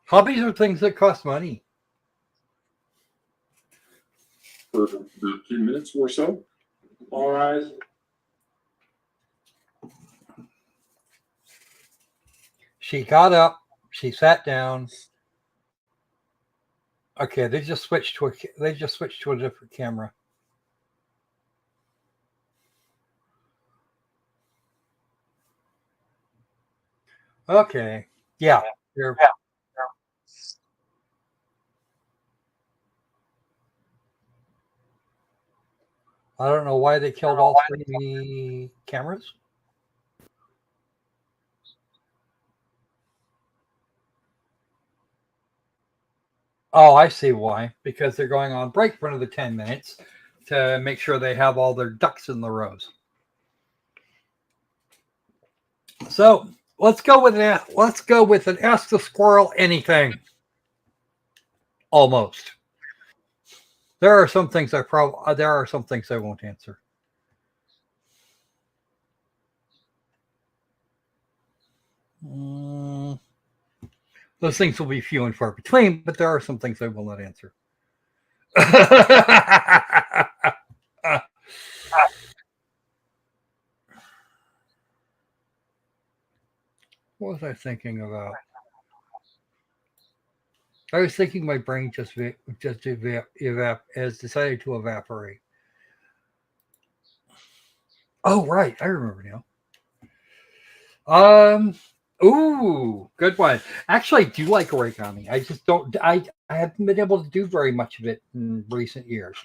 Hobbies are things that cost money. For 15 minutes or so. All rise. She got up. She sat down. Okay, they just switched to a different camera. Okay. Yeah. I don't know why they killed all three cameras. Oh, I see why. Because they're going on break for another 10 minutes to make sure they have all their ducks in the rows. So let's go with that. Let's go with an Ask the Squirrel anything. Almost. There are some things I won't answer. Those things will be few and far between, but there are some things I will not answer. What was I thinking about? I was thinking my brain has decided to evaporate. Oh, right. I remember now. Ooh, good one. Actually, I do like origami. I just don't. I haven't been able to do very much of it in recent years.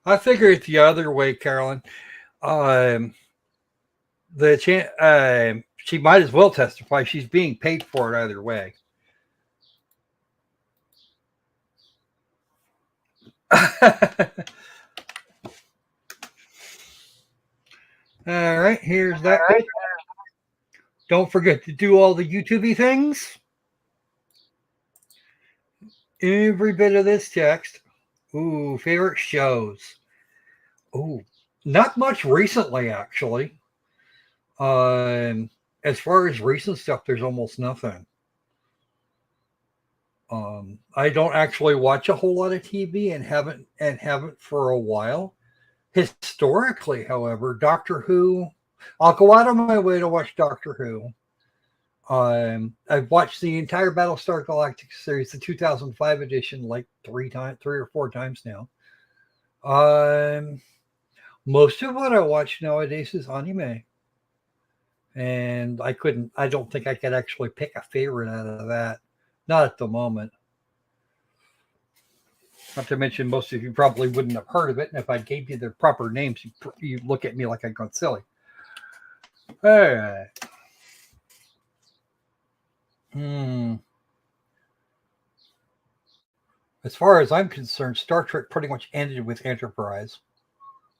I figure it's the other way, Carolyn. She might as well testify. She's being paid for it either way. All right, here's that bit. Don't forget to do all the YouTube-y things. Every bit of this text. Ooh, favorite shows. Ooh, not much recently, actually. As far as recent stuff, there's almost nothing. I don't actually watch a whole lot of TV and haven't for a while. Historically, however, Doctor Who, I'll go out of my way to watch Doctor Who. I've watched the entire Battlestar Galactica series, the 2005 edition, like three or four times now. Most of what I watch nowadays is anime. And I don't think I could actually pick a favorite out of that. Not at the moment. Not to mention, most of you probably wouldn't have heard of it. And if I gave you their proper names, you'd look at me like I'd gone silly. All right. As far as I'm concerned, Star Trek pretty much ended with Enterprise.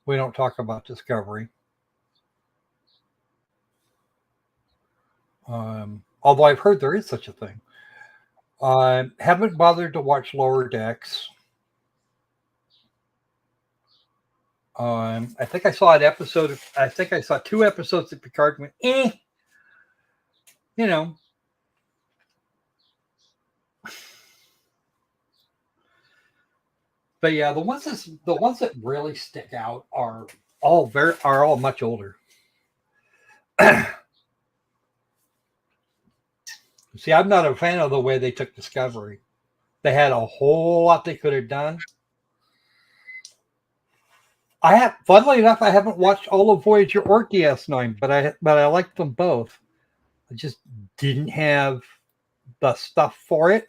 We don't talk about Discovery. Although I've heard there is such a thing. Haven't bothered to watch Lower Decks. I think I saw I saw 2 episodes of Picard and went, you know. But yeah, the ones that really stick out are all much older. See, I'm not a fan of the way they took Discovery. They had a whole lot they could have done. Funnily enough, I haven't watched all of Voyager or DS9, but I liked them both. I just didn't have the stuff for it.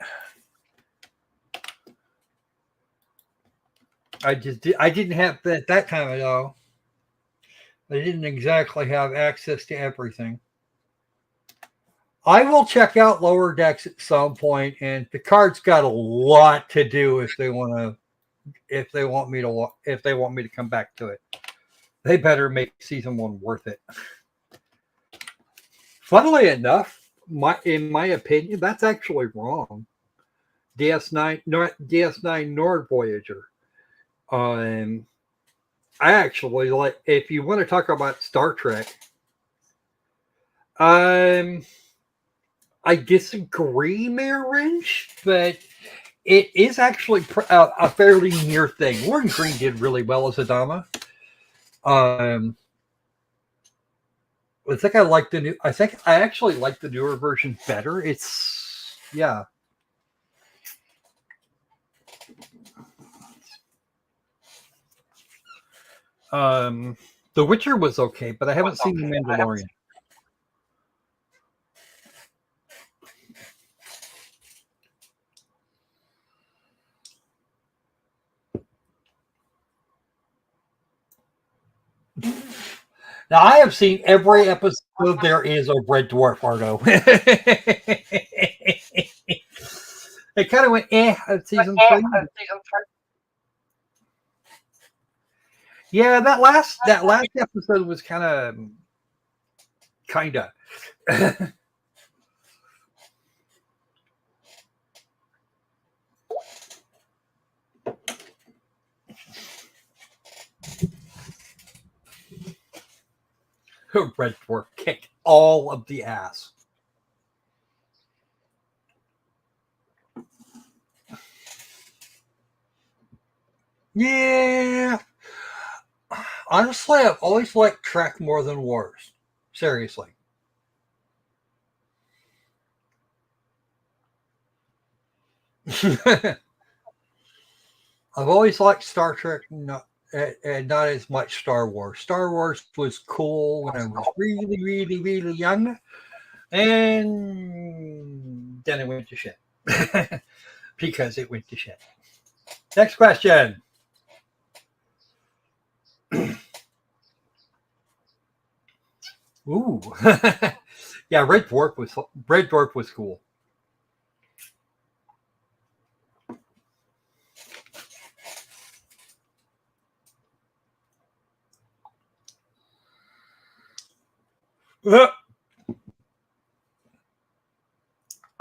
I didn't have that time at all. I didn't exactly have access to everything. I will check out Lower Decks at some point, and Picard's got a lot to do if they want me to come back to it. They better make season 1 worth it. Funnily enough, in my opinion, that's actually wrong. DS9 nor Voyager. I actually like, if you want to talk about Star Trek, I disagree, Mayor Wrench, but it is actually a fairly near thing. Lauren Green did really well as Adama. I think I actually like the newer version better. It's, yeah. The Witcher was okay, but I haven't seen The Mandalorian. Now, I have seen every episode there is of Red Dwarf, Ardo. It kind of went at season 3. Yeah, that last episode was kind of. Red Dwarf kicked all of the ass. Yeah. Honestly, I've always liked Trek more than Wars. Seriously. I've always liked Star Trek, and not as much Star Wars. Star Wars was cool when I was really, really, really young. And then it went to shit. Because it went to shit. Next question. Ooh. Yeah, Red Dwarf was cool.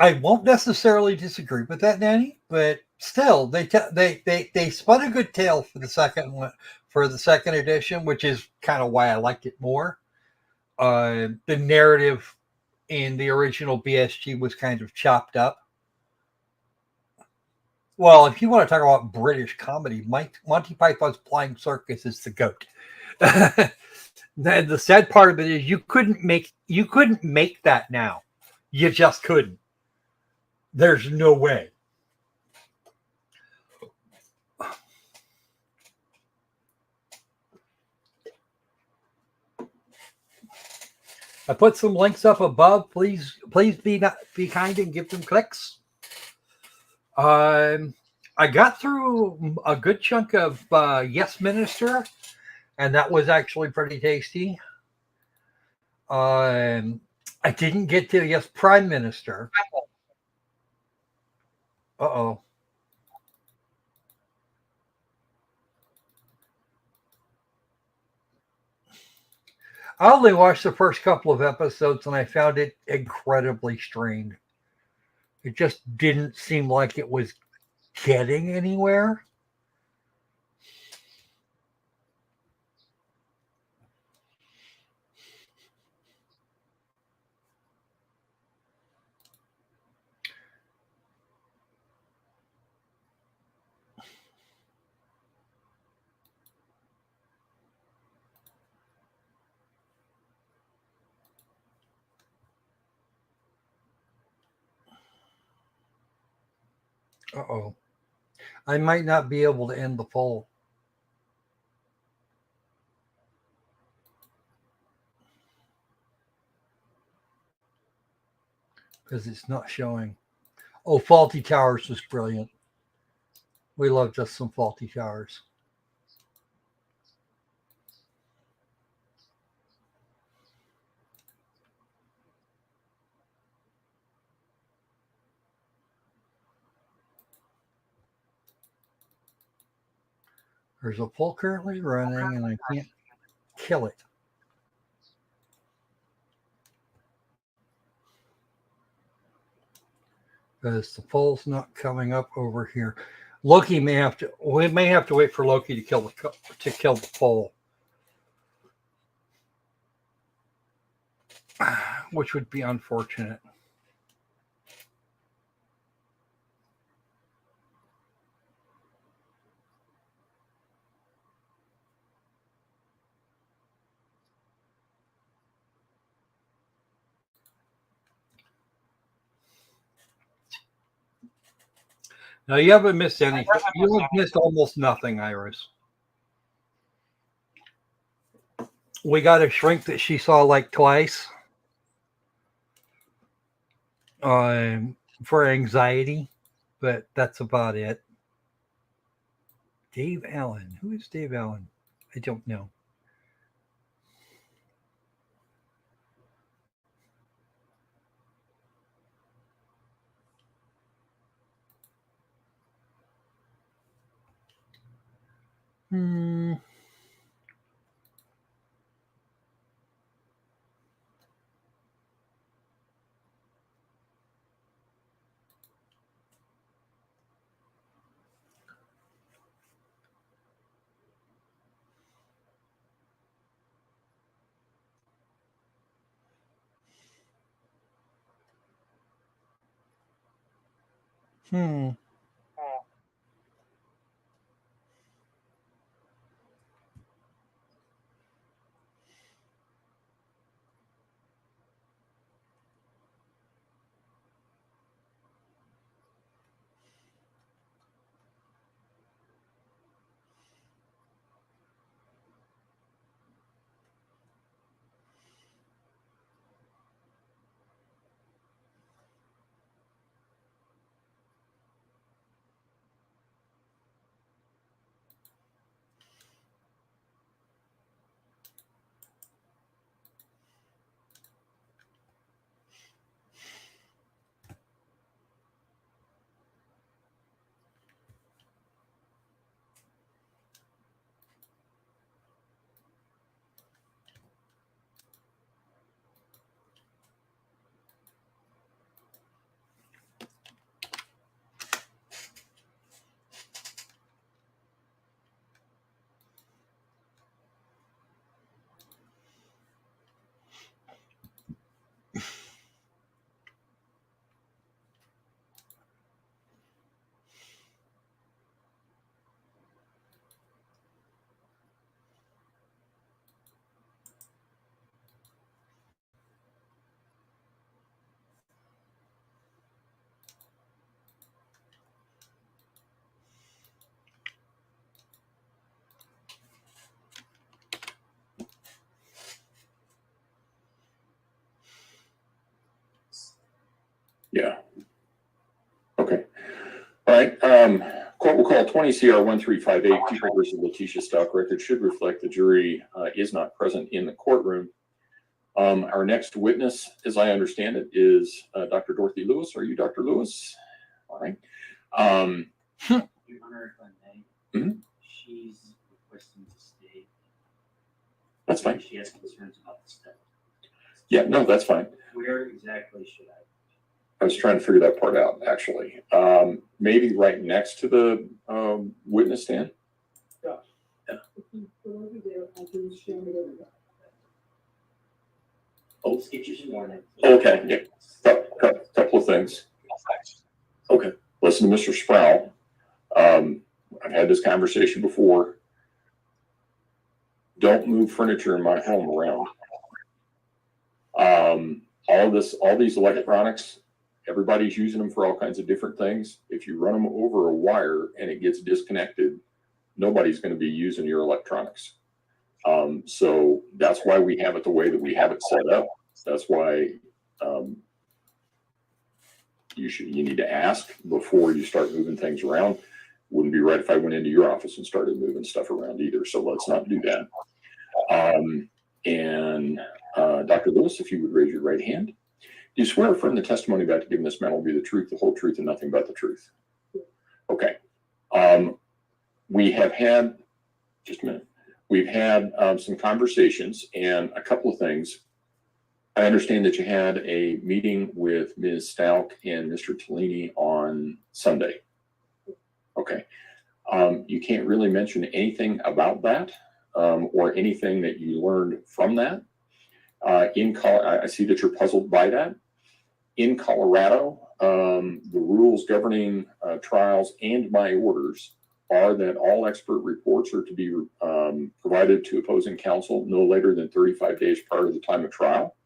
I won't necessarily disagree with that, Nanny, but still, they spun a good tale for the second one, for the second edition, which is kind of why I liked it more. The narrative in the original BSG was kind of chopped up. Well, if you want to talk about British comedy, Monty Python's Flying Circus is the GOAT. The sad part of it is you couldn't make that now. You just couldn't. There's no way. I put some links up above. Please be kind and give them clicks. I got through a good chunk of Yes Minister, and that was actually pretty tasty. I didn't get to Yes Prime Minister. Uh-oh. I only watched the first couple of episodes, and I found it incredibly strained. It just didn't seem like it was getting anywhere. Uh-oh. I might not be able to end the poll. Because it's not showing. Oh, Faulty Towers was brilliant. We love just some Faulty Towers. There's a poll currently running, and I can't kill it. Because the poll's not coming up over here. Loki may have to. We may have to wait for Loki to kill the poll, which would be unfortunate. No, you haven't missed anything. You have missed almost nothing, Iris. We got a shrink that she saw like twice for anxiety, but that's about it. Dave Allen. Who is Dave Allen? I don't know. Hmm. Hmm. Yeah. Okay. All right. Court will call 20 CR 1358 People versus Letecia Stauch. Record should reflect the jury is not present in the courtroom. Our next witness, as I understand it, is Dr. Dorothy Lewis. Are you Dr. Lewis? All right. Your Honor, if I may, Mhm. she's requesting to stay. That's fine. She has concerns about the step. Yeah, no, that's fine. Where exactly should I? I was trying to figure that part out, actually. Maybe right next to the witness stand. Yeah. Oh, Let's get you some more. okay. Yeah. Couple of things. Okay. Listen to Mr. Sproul. I've had this conversation before. Don't move furniture in my home around. All these electronics, everybody's using them for all kinds of different things. If you run them over a wire and it gets disconnected, nobody's going to be using your electronics. So that's why we have it the way that we have it set up. That's why you need to ask before you start moving things around. Wouldn't be right if I went into your office and started moving stuff around either. So let's not do that. Dr. Lewis, if you would raise your right hand. Do you swear affirm the testimony about to give in this matter will be the truth, the whole truth, and nothing but the truth? Okay. We have had, just a minute, we've had some conversations and a couple of things. I understand that you had a meeting with Ms. Stauch and Mr. Tellini on Sunday. Okay. You can't really mention anything about that or anything that you learned from that. I see that you're puzzled by that. In Colorado, the rules governing trials and my orders are that all expert reports are to be provided to opposing counsel no later than 35 days prior to the time of trial.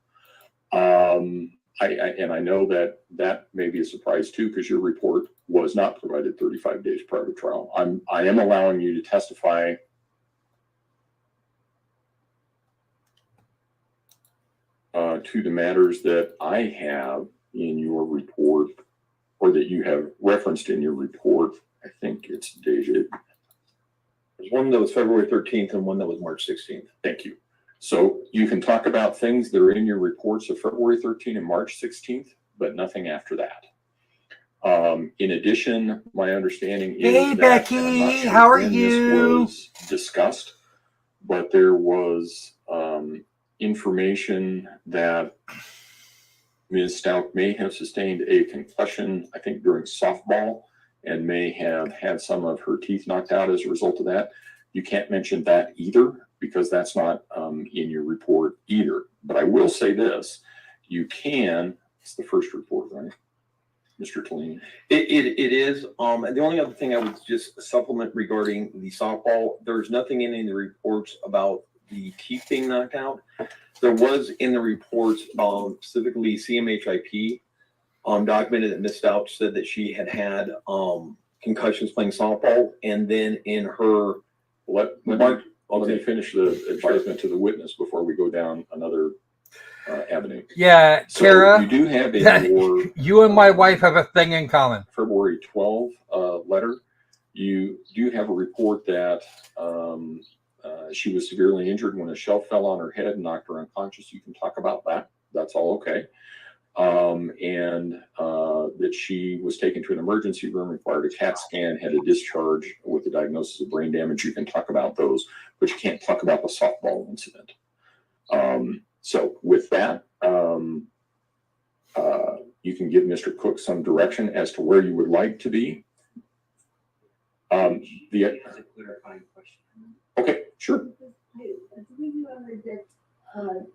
I know that may be a surprise too, because your report was not provided 35 days prior to trial. I am allowing you to testify to the matters that I have in your report, or that you have referenced in your report. I think it's dated. There's one that was February 13th and one that was March 16th. Thank you. So you can talk about things that are in your reports of February 13th and March 16th, but nothing after that. In addition, my understanding is Hey, that, Becky, how are you? This was discussed, but there was information that Ms. Stauch may have sustained a concussion, I think during softball, and may have had some of her teeth knocked out as a result of that. You can't mention that either, because that's not in your report either. But I will say this, you can, it's the first report, right? Mr. Tellini. It is. And the only other thing I would just supplement regarding the softball, there's nothing in the reports about the teeth being knocked out. There was in the reports, specifically CMHIP, documented that Ms. Stauch said that she had concussions playing softball, and then in her let me finish the advisement to the witness before we go down another avenue. Yeah, So Kara, you do have in your you and my wife have a thing in common. February 12 letter. You do have a report that she was severely injured when a shelf fell on her head and knocked her unconscious. You can talk about that. That's all okay. That she was taken to an emergency room, required a CAT scan, had a discharge with a diagnosis of brain damage. You can talk about those, but you can't talk about the softball incident. So with that, you can give Mr. Cook some direction as to where you would like to be. That's a clarifying question. Okay, sure. I believe you honored that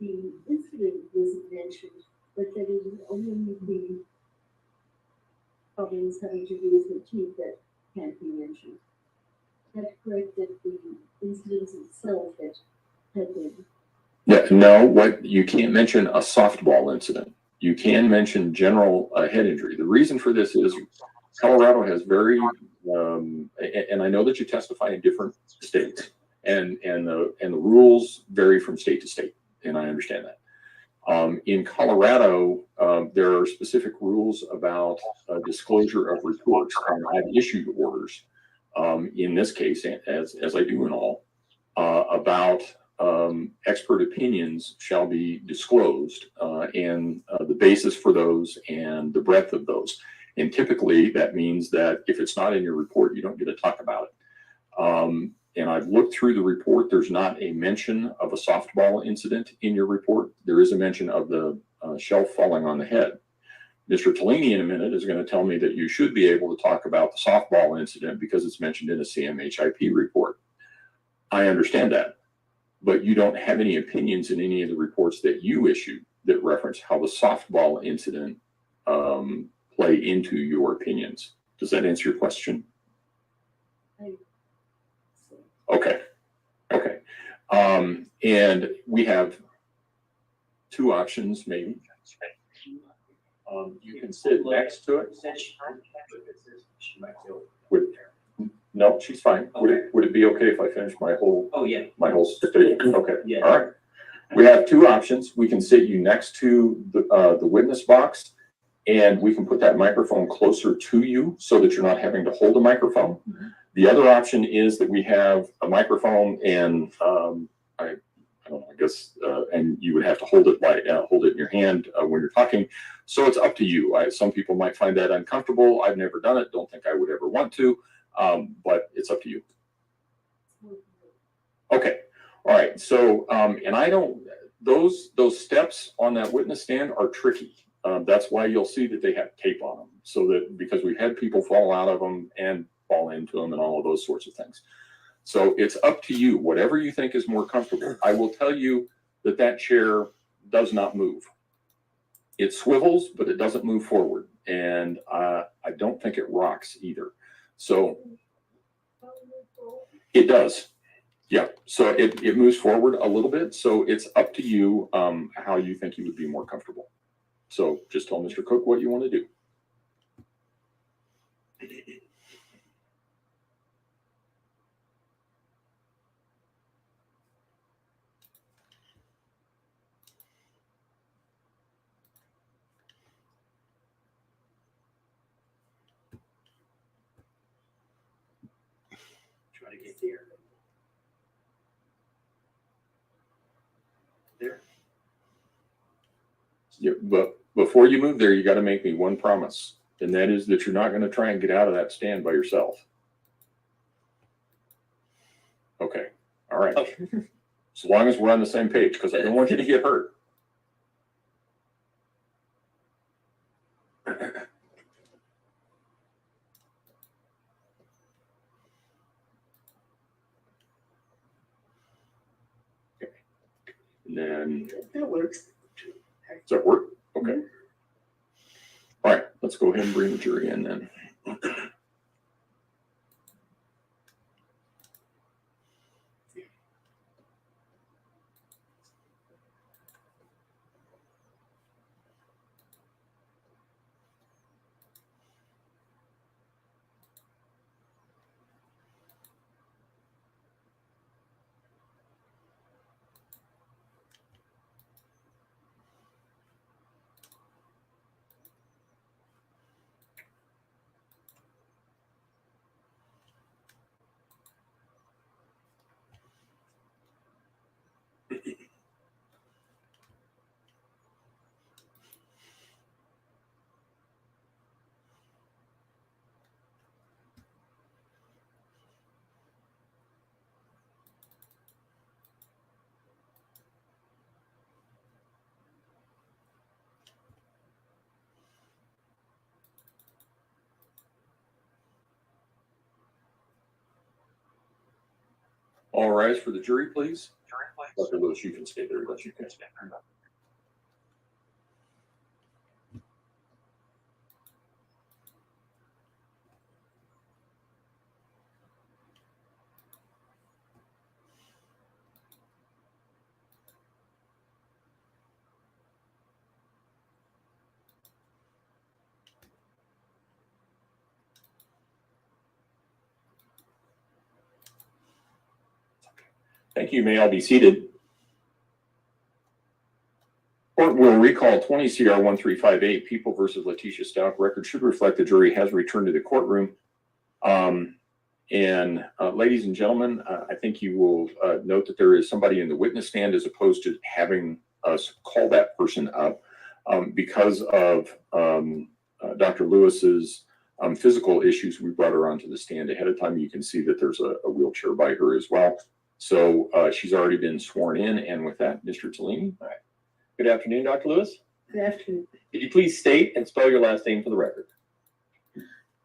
the incident wasn't mentioned, but that it was only the problems having to do with the teeth that can't be mentioned. That's correct, that the incident itself that had been. Yeah, no, what you can't mention a softball incident. You can mention general head injury. The reason for this is Colorado has very, and I know that you testify in different states, and the rules vary from state to state, and I understand that. In Colorado, there are specific rules about disclosure of reports. I've issued orders in this case, as I do in all, about expert opinions shall be disclosed and the basis for those and the breadth of those. And typically that means that if it's not in your report, you don't get to talk about it. And I've looked through the report. There's not a mention of a softball incident in your report. There is a mention of the shelf falling on the head. Mr. Tellini in a minute is going to tell me that you should be able to talk about the softball incident because it's mentioned in a CMHIP report. I understand that, but you don't have any opinions in any of the reports that you issued that reference how the softball incident play into your opinions. Does that answer your question? Okay. Okay. And we have two options, maybe. You can sit next to it. No, she's fine. Would it be okay if I finish my whole? Oh yeah. My whole statement. Okay. Yeah. All right. We have two options. We can sit you next to the witness box, and we can put that microphone closer to you so that you're not having to hold a microphone. Mm-hmm. The other option is that we have a microphone, and I don't know, I guess, and you would have to hold it in your hand when you're talking. So it's up to you. Some people might find that uncomfortable. I've never done it. Don't think I would ever want to, but it's up to you. Okay. All right. So, and I don't. Those steps on that witness stand are tricky. That's why you'll see that they have tape on them, so that because we've had people fall out of them and fall into them and all of those sorts of things. So it's up to you, whatever you think is more comfortable. I will tell you that that chair does not move. It swivels, but it doesn't move forward. And I don't think it rocks either. So it does. Yeah. So it moves forward a little bit. So it's up to you how you think you would be more comfortable. So just tell Mr. Cook what you want to do. Try to get there. There. Yeah, but before you move there, you got to make me one promise, and that is that you're not going to try and get out of that stand by yourself. Okay. All right. As long as we're on the same page, because I don't want you to get hurt. Okay. And then That works. Does that work? Okay. All right, let's go ahead and bring the jury in then. All rise for the jury, please. Dr. Lewis, you can stay there. You can stay there. Thank you. May all be seated. Court will recall 20 CR 1358, People versus Letecia Stauch. Record should reflect the jury has returned to the courtroom. Ladies and gentlemen, I think you will note that there is somebody in the witness stand as opposed to having us call that person up because of Dr. Lewis's physical issues. We brought her onto the stand ahead of time. You can see that there's a wheelchair by her as well. So she's already been sworn in. And with that, Mr. Tellini. All right. Good afternoon, Dr. Lewis. Good afternoon. Could you please state and spell your last name for the record?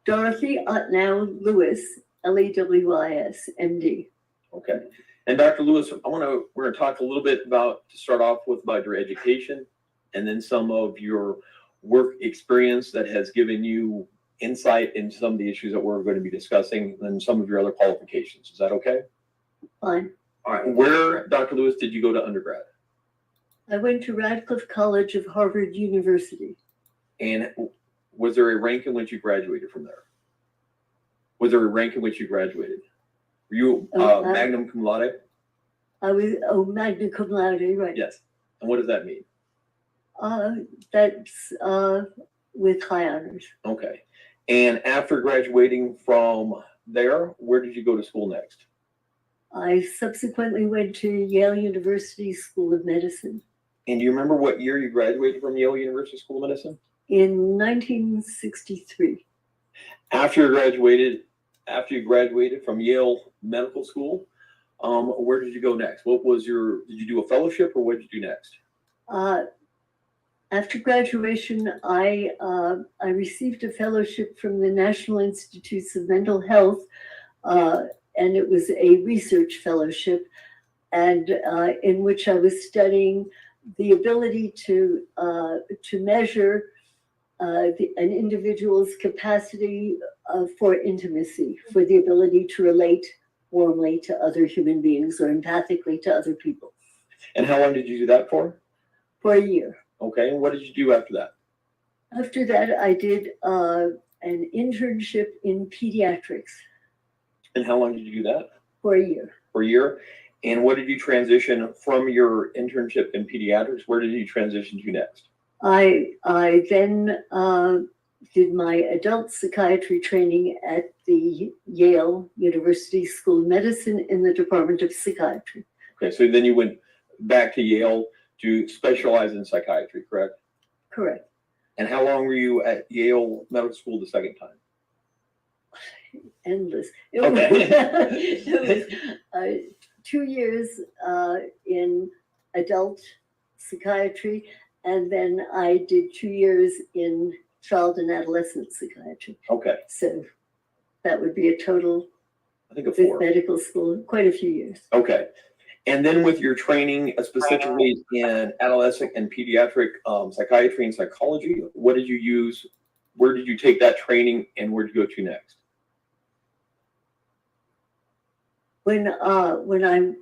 Dorothy Otnow Lewis, Lewis, MD. Okay. And Dr. Lewis, we're going to talk a little bit about, to start off with, about your education and then some of your work experience that has given you insight into some of the issues that we're going to be discussing and some of your other qualifications. Is that okay? Fine. All right. Where, Dr. Lewis, did you go to undergrad? I went to Radcliffe College of Harvard University. And was there a rank in which you graduated from there? Was there a rank in which you graduated? Were you magna cum laude? I was, magna cum laude, right. Yes. And what does that mean? That's with high honors. Okay. And after graduating from there, where did you go to school next? I subsequently went to Yale University School of Medicine. And do you remember what year you graduated from Yale University School of Medicine? In 1963. After you graduated from Yale Medical School, where did you go next? Did you do a fellowship or what did you do next? After graduation, I received a fellowship from the National Institutes of Mental Health, and it was a research fellowship, and in which I was studying the ability to measure an individual's capacity for intimacy, for the ability to relate warmly to other human beings or empathically to other people. And how long did you do that for? For a year. Okay, and what did you do after that? After that, I did an internship in pediatrics. And how long did you do that? For a year. For a year. And what did you transition from your internship in pediatrics? Where did you transition to next? I then did my adult psychiatry training at the Yale University School of Medicine in the Department of Psychiatry. Okay, so then you went back to Yale to specialize in psychiatry, correct? Correct. And how long were you at Yale Medical School the second time? Endless. Okay. It was 2 years in adult psychiatry, and then I did 2 years in child and adolescent psychiatry. Okay. So that would be a total, I think, of with 4. medical school, quite a few years. Okay. And then with your training, specifically in adolescent and pediatric psychiatry and psychology, what did you use? Where did you take that training and where did you go to next? When I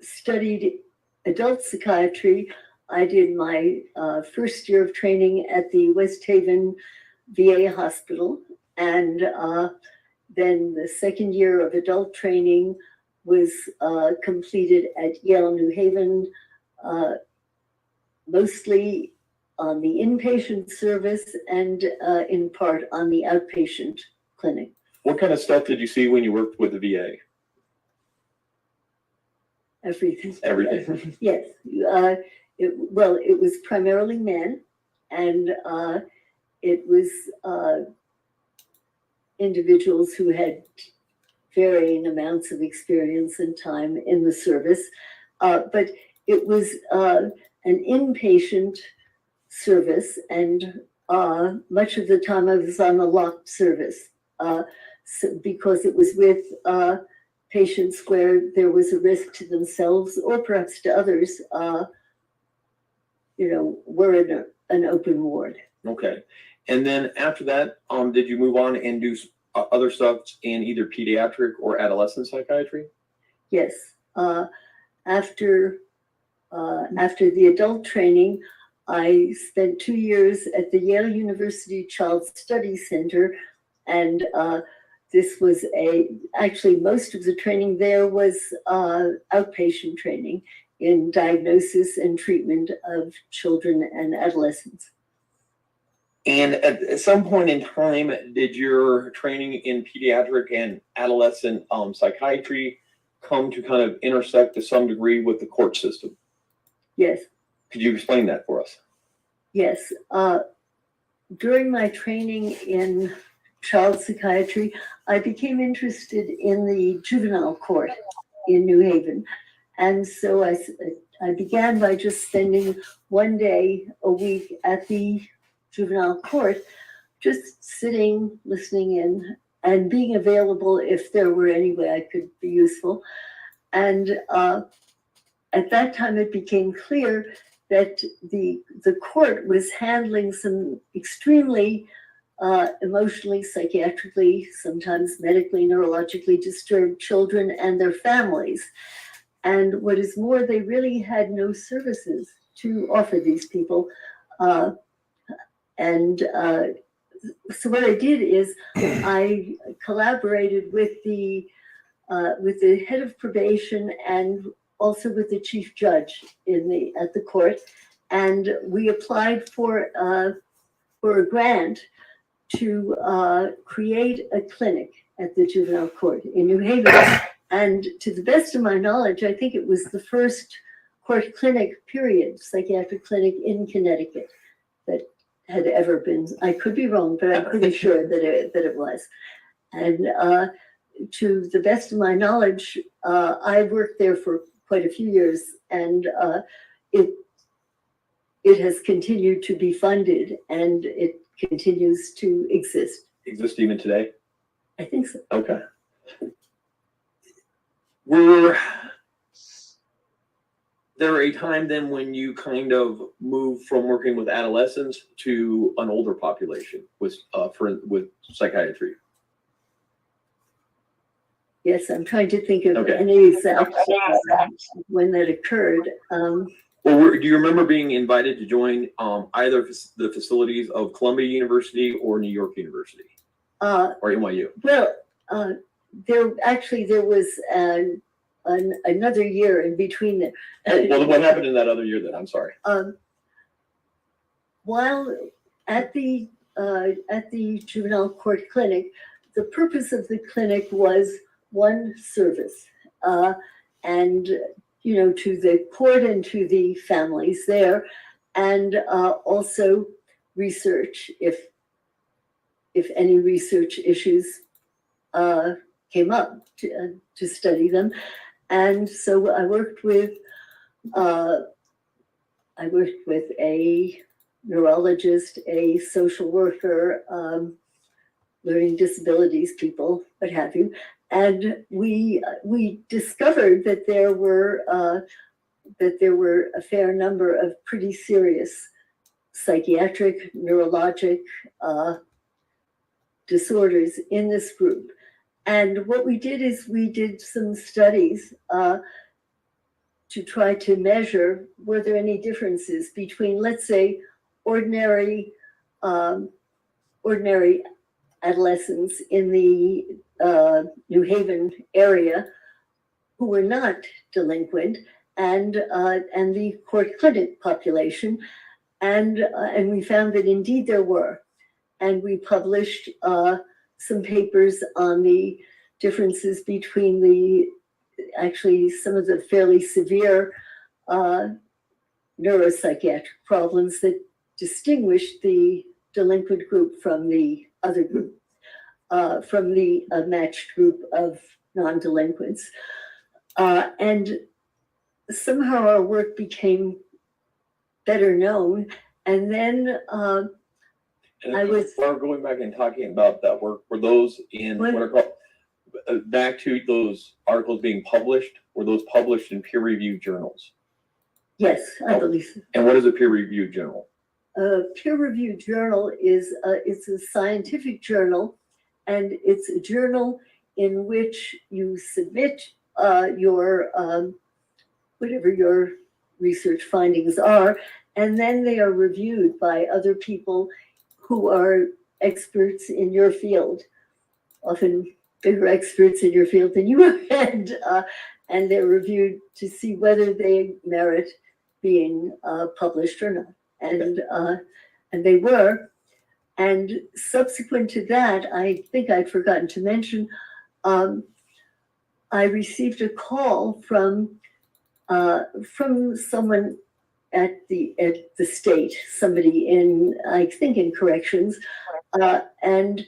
studied adult psychiatry, I did my first year of training at the West Haven VA hospital, and then the second year of adult training was completed at Yale New Haven, mostly on the inpatient service and in part on the outpatient clinic. What kind of stuff did you see when you worked with the VA? Everything. Everything. Yes. It was primarily men, and it was individuals who had varying amounts of experience and time in the service. But it was an inpatient service, and much of the time I was on a locked service because it was with patients where there was a risk to themselves or perhaps to others, were in an open ward. Okay. And then after that, did you move on and do other stuff in either pediatric or adolescent psychiatry? Yes. After the adult training, I spent 2 years at the Yale University Child Studies Center, and this was actually most of the training there was outpatient training, in diagnosis and treatment of children and adolescents. And at some point in time, did your training in pediatric and adolescent psychiatry come to kind of intersect to some degree with the court system? Yes. Could you explain that for us? Yes. During my training in child psychiatry, I became interested in the juvenile court in New Haven. And so I began by just spending one day a week at the juvenile court, just sitting, listening in, and being available if there were any way I could be useful. And at that time, it became clear that the court was handling some extremely emotionally, psychiatrically, sometimes medically, neurologically disturbed children and their families. And what is more, they really had no services to offer these people. So what I did is I collaborated with the head of probation and also with the chief judge at the court, and we applied for a grant to create a clinic at the juvenile court in New Haven. And to the best of my knowledge, I think it was the first court clinic, period, psychiatric clinic in Connecticut that had ever been. I could be wrong, but I'm pretty sure that it was. And to the best of my knowledge, I worked there for quite a few years, and it has continued to be funded, and it continues to exist. Exist even today? I think so. Okay. Were there a time then when you kind of moved from working with adolescents to an older population with psychiatry? Yes, I'm trying to think of any exact when that occurred. Well, do you remember being invited to join either the facilities of Columbia University or New York University or NYU? Well, there was another year in between them. Well, what happened in that other year then? I'm sorry. While at the juvenile court clinic, the purpose of the clinic was one, service, and to the court and to the families there, and also research if any research issues came up to study them. And so I worked with a neurologist, a social worker, learning disabilities people, what have you. And we discovered that there were a fair number of pretty serious psychiatric, neurologic disorders in this group. And what we did is we did some studies to try to measure, were there any differences between, let's say, ordinary adolescents in the New Haven area who were not delinquent, and the court clinic population, and we found that indeed there were, and we published some papers on the differences between actually some of the fairly severe neuropsychiatric problems that distinguished the delinquent group from the other group, from the matched group of non-delinquents. And somehow our work became better known. And then We're going back and talking about that work. Were those in what are called, back to those articles being published? Were those published in peer-reviewed journals? Yes, I believe so. And what is a peer-reviewed journal? A peer-reviewed journal is it's a scientific journal, and it's a journal in which you submit your whatever your research findings are, and then they are reviewed by other people who are experts in your field, often bigger experts in your field than you are, and they're reviewed to see whether they merit being published or not. And they were. And subsequent to that, I think I'd forgotten to mention, I received a call from someone at the state, somebody in, I think, in corrections, and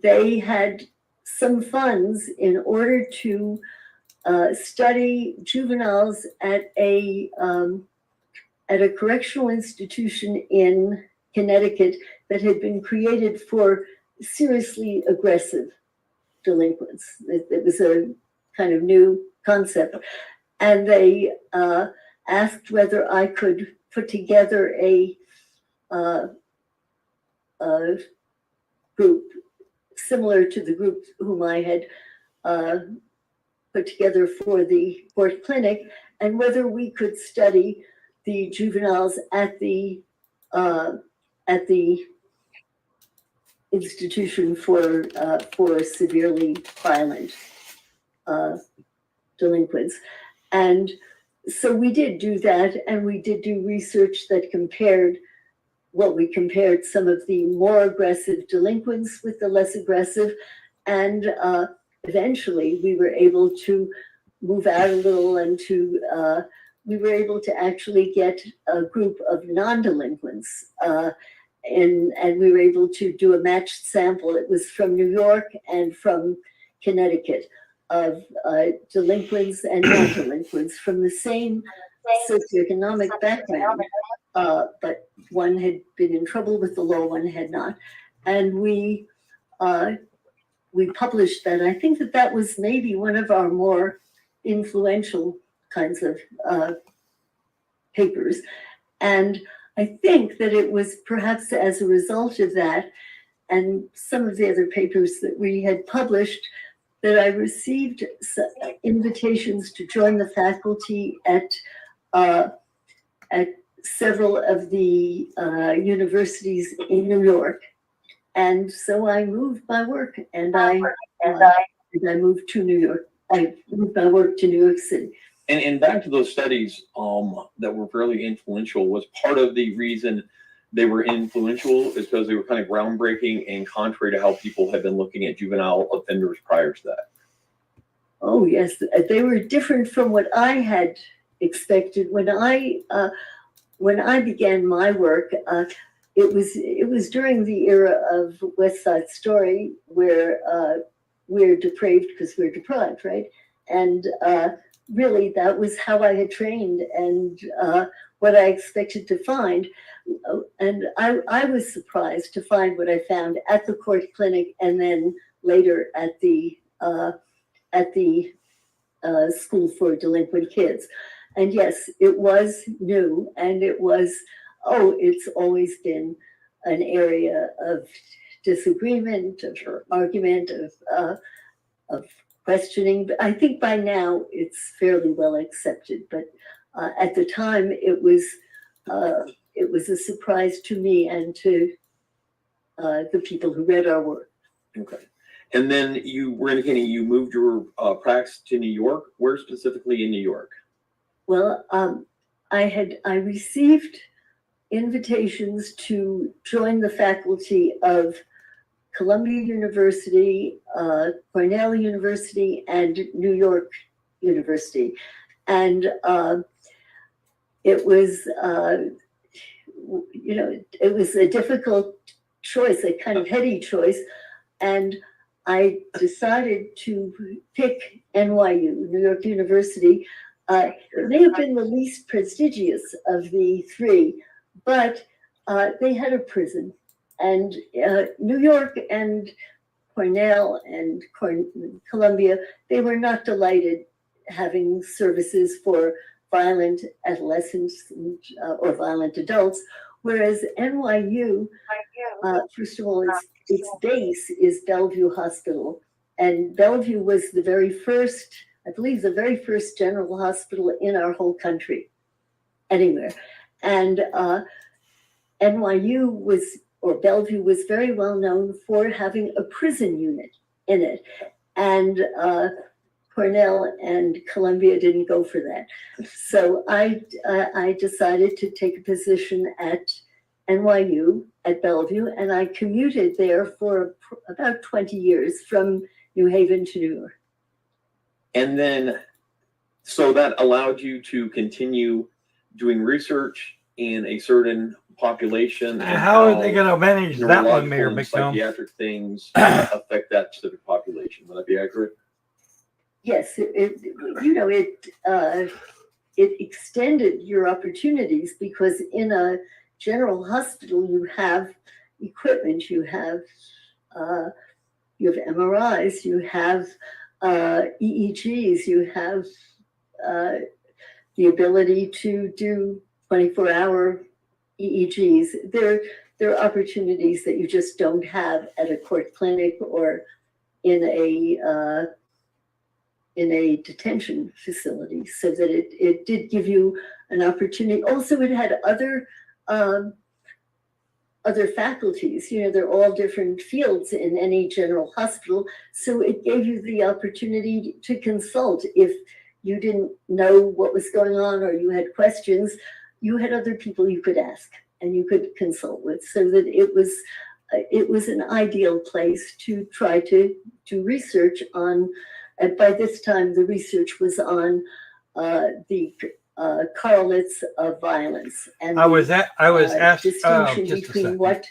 they had some funds in order to study juveniles at a correctional institution in Connecticut that had been created for seriously aggressive delinquents. It was a kind of new concept. And they asked whether I could put together a group similar to the group whom I had put together for the court clinic, and whether we could study the juveniles at the institution for severely violent delinquents. And so we did do that, and we did do research that compared some of the more aggressive delinquents with the less aggressive, and eventually we were able to move out a little, and we were able to actually get a group of non-delinquents, and we were able to do a matched sample. It was from New York and from Connecticut, of delinquents and non-delinquents from the same socioeconomic background, but one had been in trouble with the law, one had not. And we published that. I think that was maybe one of our more influential kinds of papers. And I think that it was perhaps as a result of that and some of the other papers that we had published that I received invitations to join the faculty at several of the universities in New York. And so I moved my work, and I moved to New York. I moved my work to New York City. And back to those studies that were fairly influential, was part of the reason they were influential is because they were kind of groundbreaking and contrary to how people had been looking at juvenile offenders prior to that. Oh yes, they were different from what I had expected when I began my work. It was during the era of West Side Story, where we're depraved because we're deprived, right? And really, that was how I had trained and what I expected to find. And I was surprised to find what I found at the court clinic, and then later at the school for delinquent kids. And yes, it was new, and it's always been an area of disagreement, of argument, of questioning. But I think by now it's fairly well accepted. But at the time, it was a surprise to me and to the people who read our work. Okay. And then you were indicating you moved your practice to New York. Where specifically in New York? Well, I received invitations to join the faculty of Columbia University, Cornell University, and New York University. And it was, it was a difficult choice, a kind of heady choice. And I decided to pick NYU, New York University. It may have been the least prestigious of the three, but they had a prison. And New York and Cornell and Columbia, they were not delighted having services for violent adolescents or violent adults, whereas NYU, first of all, its base is Bellevue Hospital. And Bellevue was the very first, I believe, the very first general hospital in our whole country, anywhere. And NYU or Bellevue was very well known for having a prison unit in it. And Cornell and Columbia didn't go for that. So I decided to take a position at NYU at Bellevue, and I commuted there for about 20 years from New Haven to New York. And then, so that allowed you to continue doing research in a certain population. And how are they going to manage that one, Mayor neurological and McDonald? psychiatric things affect that specific population. Would that be accurate? Yes, it extended your opportunities, because in a general hospital you have equipment, you have MRIs, you have EEGs, you have the ability to do 24-hour EEGs. There are opportunities that you just don't have at a court clinic or in a detention facility, so that it did give you an opportunity. Also, it had other faculties. They're all different fields in any general hospital, so it gave you the opportunity to consult. If you didn't know what was going on or you had questions, you had other people you could ask and you could consult with, so that it was an ideal place to try to do research on. And by this time, the research was on the correlates of violence, and I was asked distinction just a between second. what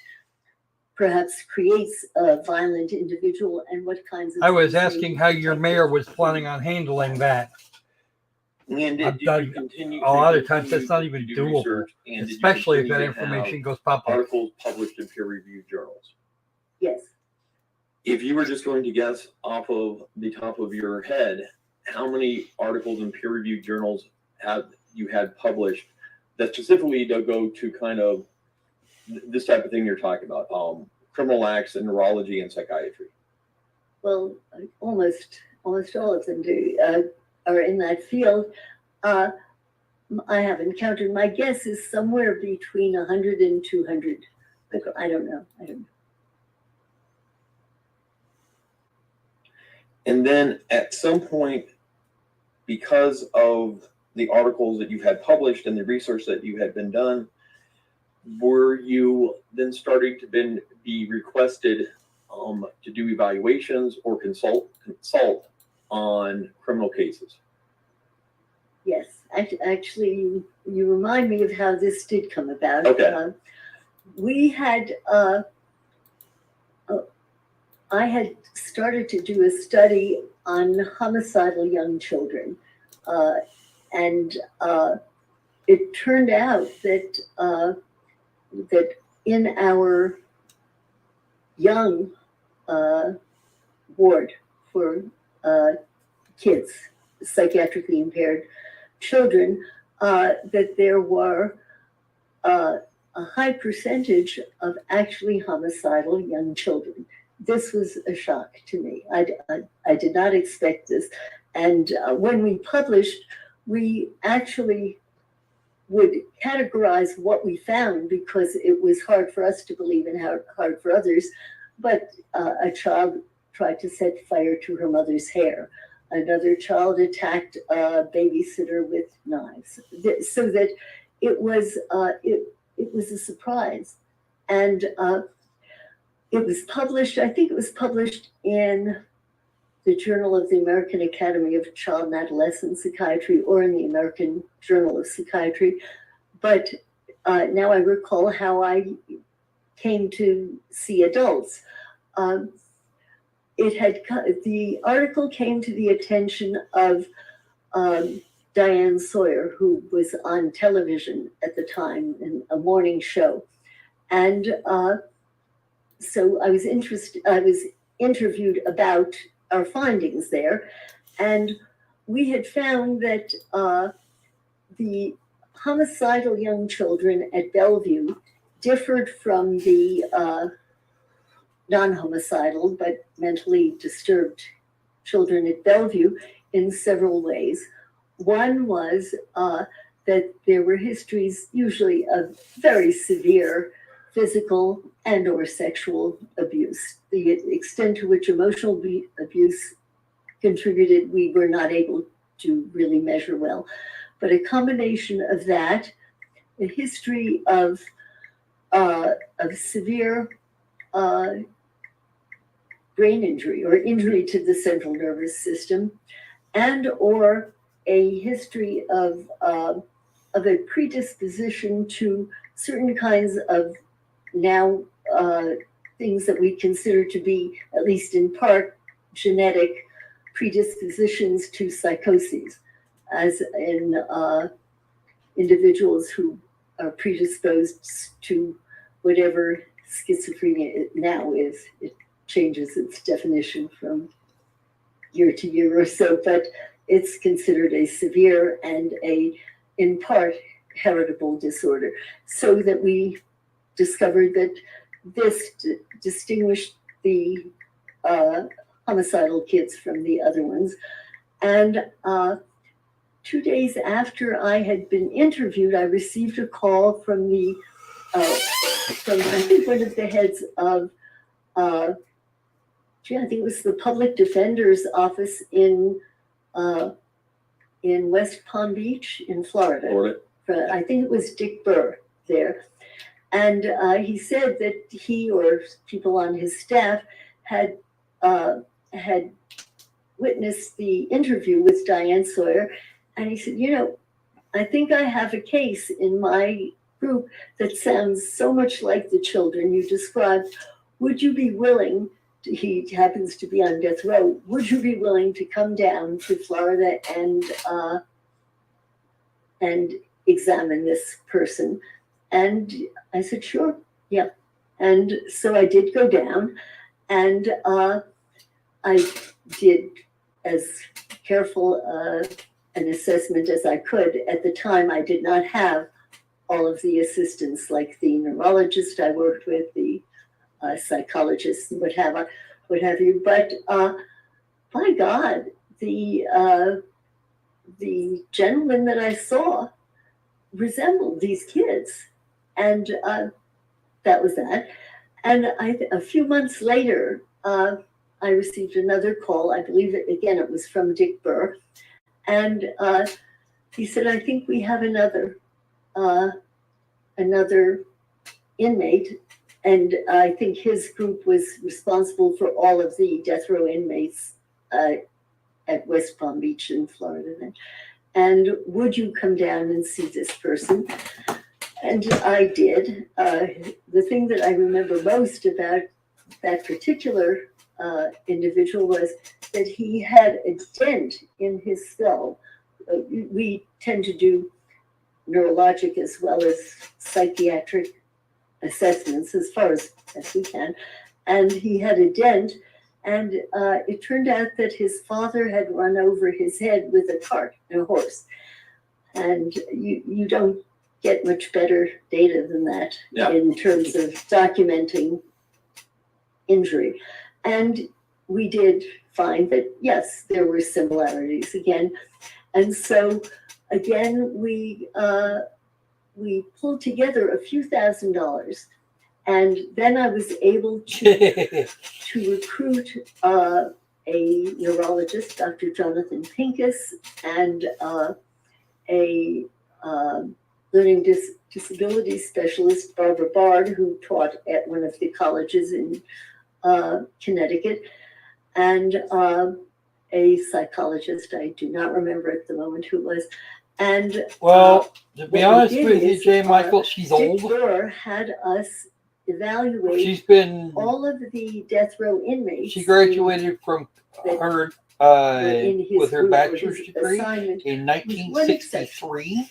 perhaps creates a violent individual and what kinds of. I was things may asking how your mayor was planning on handling that. And I've done a lot of times that's not even doable, especially if that information goes public. Articles published in peer-reviewed journals. Yes. If you were just going to guess off of the top of your head, how many articles in peer-reviewed journals have you had published that specifically go to kind of this type of thing you're talking about, criminal acts in neurology and psychiatry? Well, almost all of them are in that field. I haven't counted. My guess is somewhere between 100 and 200. But I don't know. And then at some point, because of the articles that you had published and the research that you had been done, were you then starting to be requested to do evaluations or consult on criminal cases? Yes, actually, you remind me of how this did come about. Okay. We had, I had started to do a study on homicidal young children, and it turned out that that in our young ward for kids, psychiatrically impaired children, that there were a high percentage of actually homicidal young children. This was a shock to me. I did not expect this. And when we published, we actually would categorize what we found, because it was hard for us to believe and hard for others. But a child tried to set fire to her mother's hair. Another child attacked a babysitter with knives. So that it was a surprise. And it was published, I think it was published in the Journal of the American Academy of Child and Adolescent Psychiatry, or in the American Journal of Psychiatry. But now I recall how I came to see adults. The article came to the attention of Diane Sawyer, who was on television at the time in a morning show. And so I was interviewed about our findings there, and we had found that the homicidal young children at Bellevue differed from the non-homicidal but mentally disturbed children at Bellevue in several ways. One was that there were histories usually of very severe physical and or sexual abuse. The extent to which emotional abuse contributed, we were not able to really measure well. But a combination of that, a history of severe brain injury or injury to the central nervous system, and or a history of a predisposition to certain kinds of now things that we consider to be, at least in part, genetic predispositions to psychoses, as in individuals who are predisposed to whatever schizophrenia now is. It changes its definition from year to year or so, but it's considered a severe and in part, heritable disorder. So that we discovered that this distinguished the homicidal kids from the other ones. And 2 days after I had been interviewed, I received a call from from I think one of the heads of, I think it was the public defender's office in West Palm Beach in Florida. I think it was Dick Burr there. And he said that he or people on his staff had witnessed the interview with Diane Sawyer. And he said, I think I have a case in my group that sounds so much like the children you described. Would you be willing, he happens to be on death row, would you be willing to come down to Florida and examine this person? And I said, sure, yeah. And so I did go down, and I did as careful an assessment as I could. At the time, I did not have all of the assistants, like the neurologist I worked with, the psychologist, and what have you. But by God, the gentleman that I saw resembled these kids. And that was that. And a few months later, I received another call. I believe it was from Dick Burr. And he said, I think we have another inmate. And I think his group was responsible for all of the death row inmates at West Palm Beach in Florida then. And would you come down and see this person? And I did. The thing that I remember most about that particular individual was that he had a dent in his skull. We tend to do neurologic as well as psychiatric assessments as far as we can. And he had a dent, and it turned out that his father had run over his head with a cart and a horse. And you don't get much better data than that in terms of documenting injury. And we did find that, yes, there were similarities again. And so, again, we pulled together a few $1,000s. And then I was able to recruit a neurologist, Dr. Jonathan Pincus, and a learning disability specialist, Barbara Bard, who taught at one of the colleges in Connecticut, and a psychologist. I do not remember at the moment who it was. And to be honest with you, J. Michael, she's old. Dick Burr had us evaluate She's been all of the death row inmates. She graduated from her with her bachelor's degree in 1963.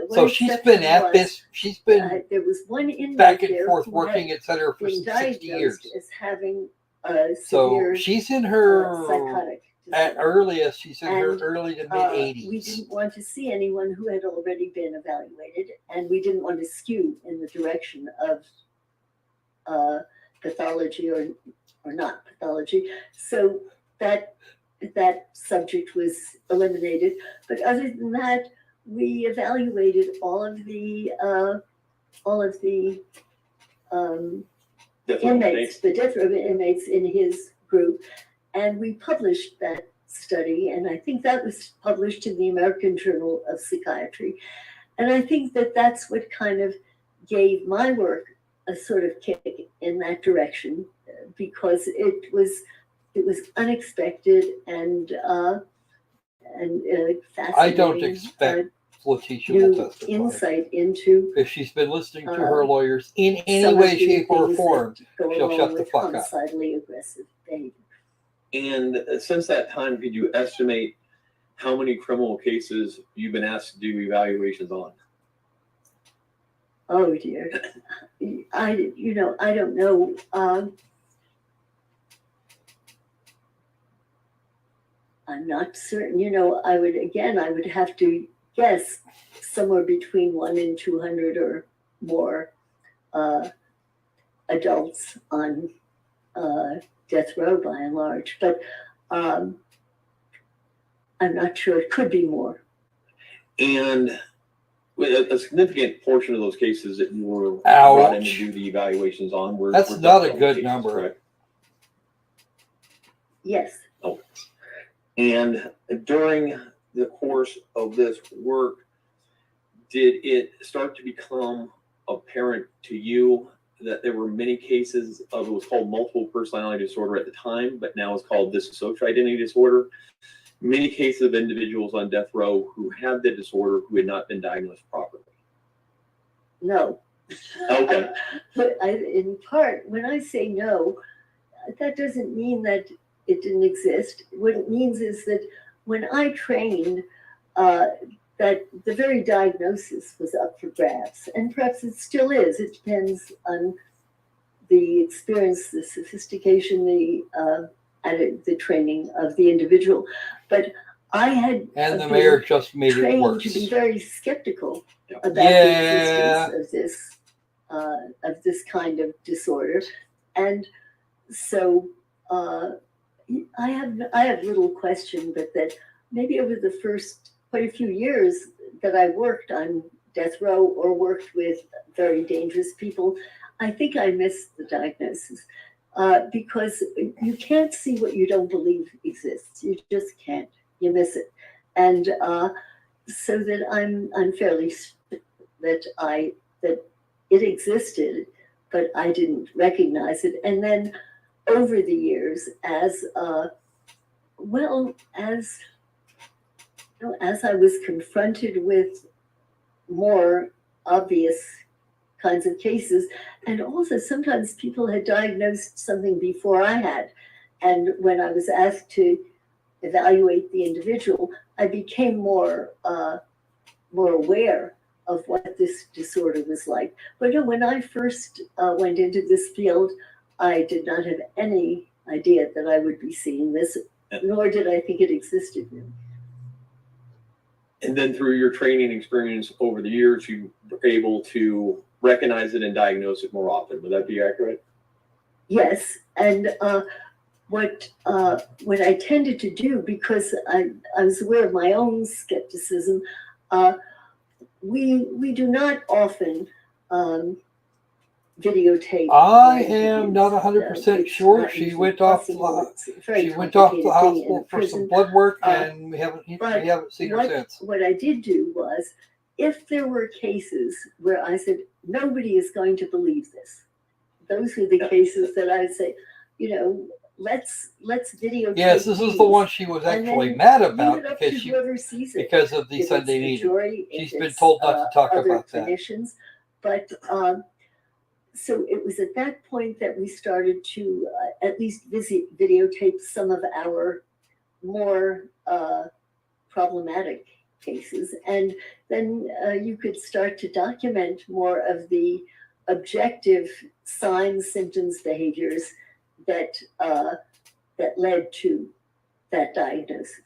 So she's been at this. She's been there was one inmate back and forth working at center for 60 years. As having so she's in her psychotic. At earliest, she's in her early to mid 80s. We didn't want to see anyone who had already been evaluated, and we didn't want to skew in the direction of pathology or not pathology. So that subject was eliminated. But other than that, we evaluated all of the inmates, the death row inmates in his group. And we published that study, and I think that was published in the American Journal of Psychiatry. And I think that that's what kind of gave my work a sort of kick in that direction, because it was unexpected and fascinating. I don't expect Letecia will testify. Insight into if she's been listening to her lawyers in any way, shape, or form, she'll shut the fuck up. Homicidally aggressive behavior. And since that time, could you estimate how many criminal cases you've been asked to do evaluations on? Oh dear, I don't know. I'm not certain. I would have to guess somewhere between 1 and 200 or more adults on death row by and large, but I'm not sure. It could be more. And with a significant portion of those cases that you were brought in to do the evaluations on were that's not a good number. Correct? Yes. Oh. And during the course of this work, did it start to become apparent to you that there were many cases of what was called multiple personality disorder at the time, but now it's called dissociative identity disorder? Many cases of individuals on death row who had the disorder who had not been diagnosed properly. No. Okay. But in part, when I say no, that doesn't mean that it didn't exist. What it means is that when I trained, that the very diagnosis was up for grabs, and perhaps it still is. It depends on the experience, the sophistication, the training of the individual. But I had and the mayor just made it trained worse. to be very skeptical about the existence of this kind of disorder, and so I have little question, but that maybe over the first quite a few years that I worked on death row or worked with very dangerous people, I think I missed the diagnosis. Because you can't see what you don't believe exists. You just can't. You miss it, and so that I'm fairly that it existed, but I didn't recognize it. And then over the years, as I was confronted with more obvious kinds of cases, and also sometimes people had diagnosed something before I had, and when I was asked to evaluate the individual, I became more aware of what this disorder was like. But no, when I first went into this field, I did not have any idea that I would be seeing this, nor did I think it existed. And then through your training experience over the years, you were able to recognize it and diagnose it more often. Would that be accurate? Yes, and what I tended to do, because I was aware of my own skepticism, we do not often videotape. I am not 100% sure. She went off the hospital for some blood work, and we haven't seen her since. What I did do was, if there were cases where I said nobody is going to believe this, those were the cases that I would say, let's videotape. Yes, this is the one she was actually mad about because of the Sunday meeting. She's been told not to talk about that. But so it was at that point that we started to at least videotape some of our more problematic cases, and then you could start to document more of the objective signs, symptoms, behaviors that led to that diagnosis.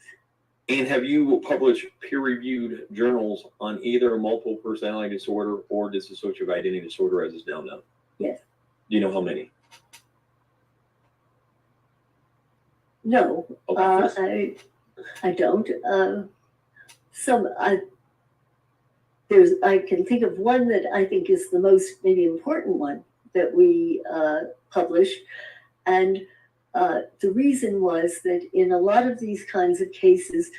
And have you published peer-reviewed journals on either multiple personality disorder or dissociative identity disorder, as is now known? Yes. Do you know how many? No, Okay. I don't. I can think of one that I think is the most maybe important one that we published, and the reason was that in a lot of these kinds of cases,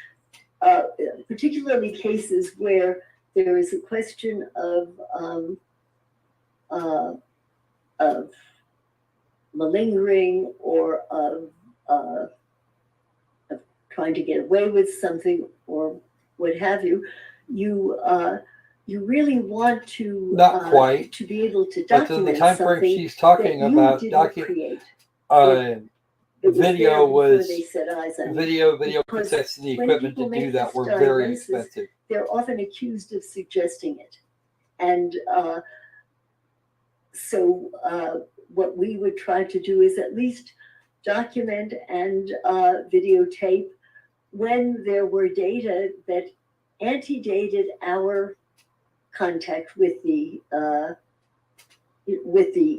particularly cases where there is a question of malingering or of trying to get away with something or what have you, you really want to Not quite. to be able to But in the document time frame something she's talking that you about, didn't create. video was They set eyes on video because cassettes and the when equipment to people do make that this were very diagnosis, expensive. They're often accused of suggesting it, and so what we would try to do is at least document and videotape when there were data that antedated our contact with the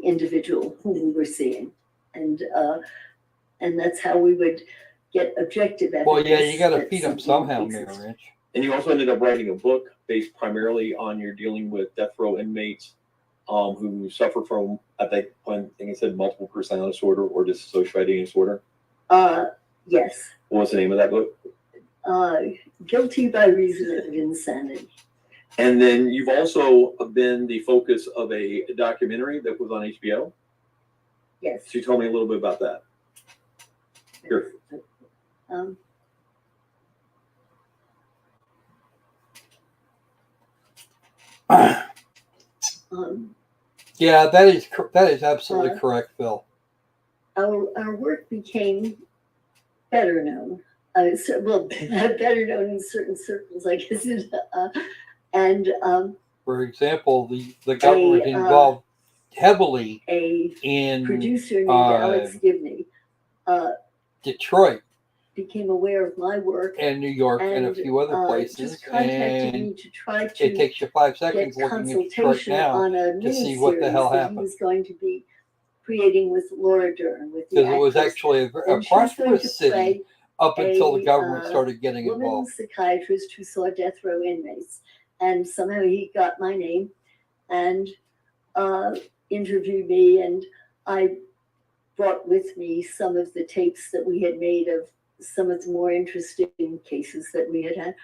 individual whom we were seeing, and that's how we would get objective evidence. Well, yeah, you got to that feed them something somehow, exists. Mayor Rich. And you also ended up writing a book based primarily on your dealing with death row inmates who suffer from, at that point, I think it said multiple personality disorder or dissociative disorder. Yes. What was the name of that book? Guilty by reason of insanity. And then you've also been the focus of a documentary that was on HBO. Yes. So you told me a little bit about that. Here. Yeah, that is absolutely correct, Phil. Our work became better known. Better known in certain circles, I guess. For example, the government involved heavily in producer named Alex Gibney Detroit became aware of my work and New York and a few other places, just contacted me and to try to it takes you 5 seconds get looking at Detroit consultation now on a to see what the hell miniseries that he happened. was going to be creating with Laura Dern, with the Because it was actress. actually a And she was going prosperous to city play up until the a, government started getting woman involved. psychiatrist who saw death row inmates, and somehow he got my name and interviewed me, and I brought with me some of the tapes that we had made of some of the more interesting cases that we had had.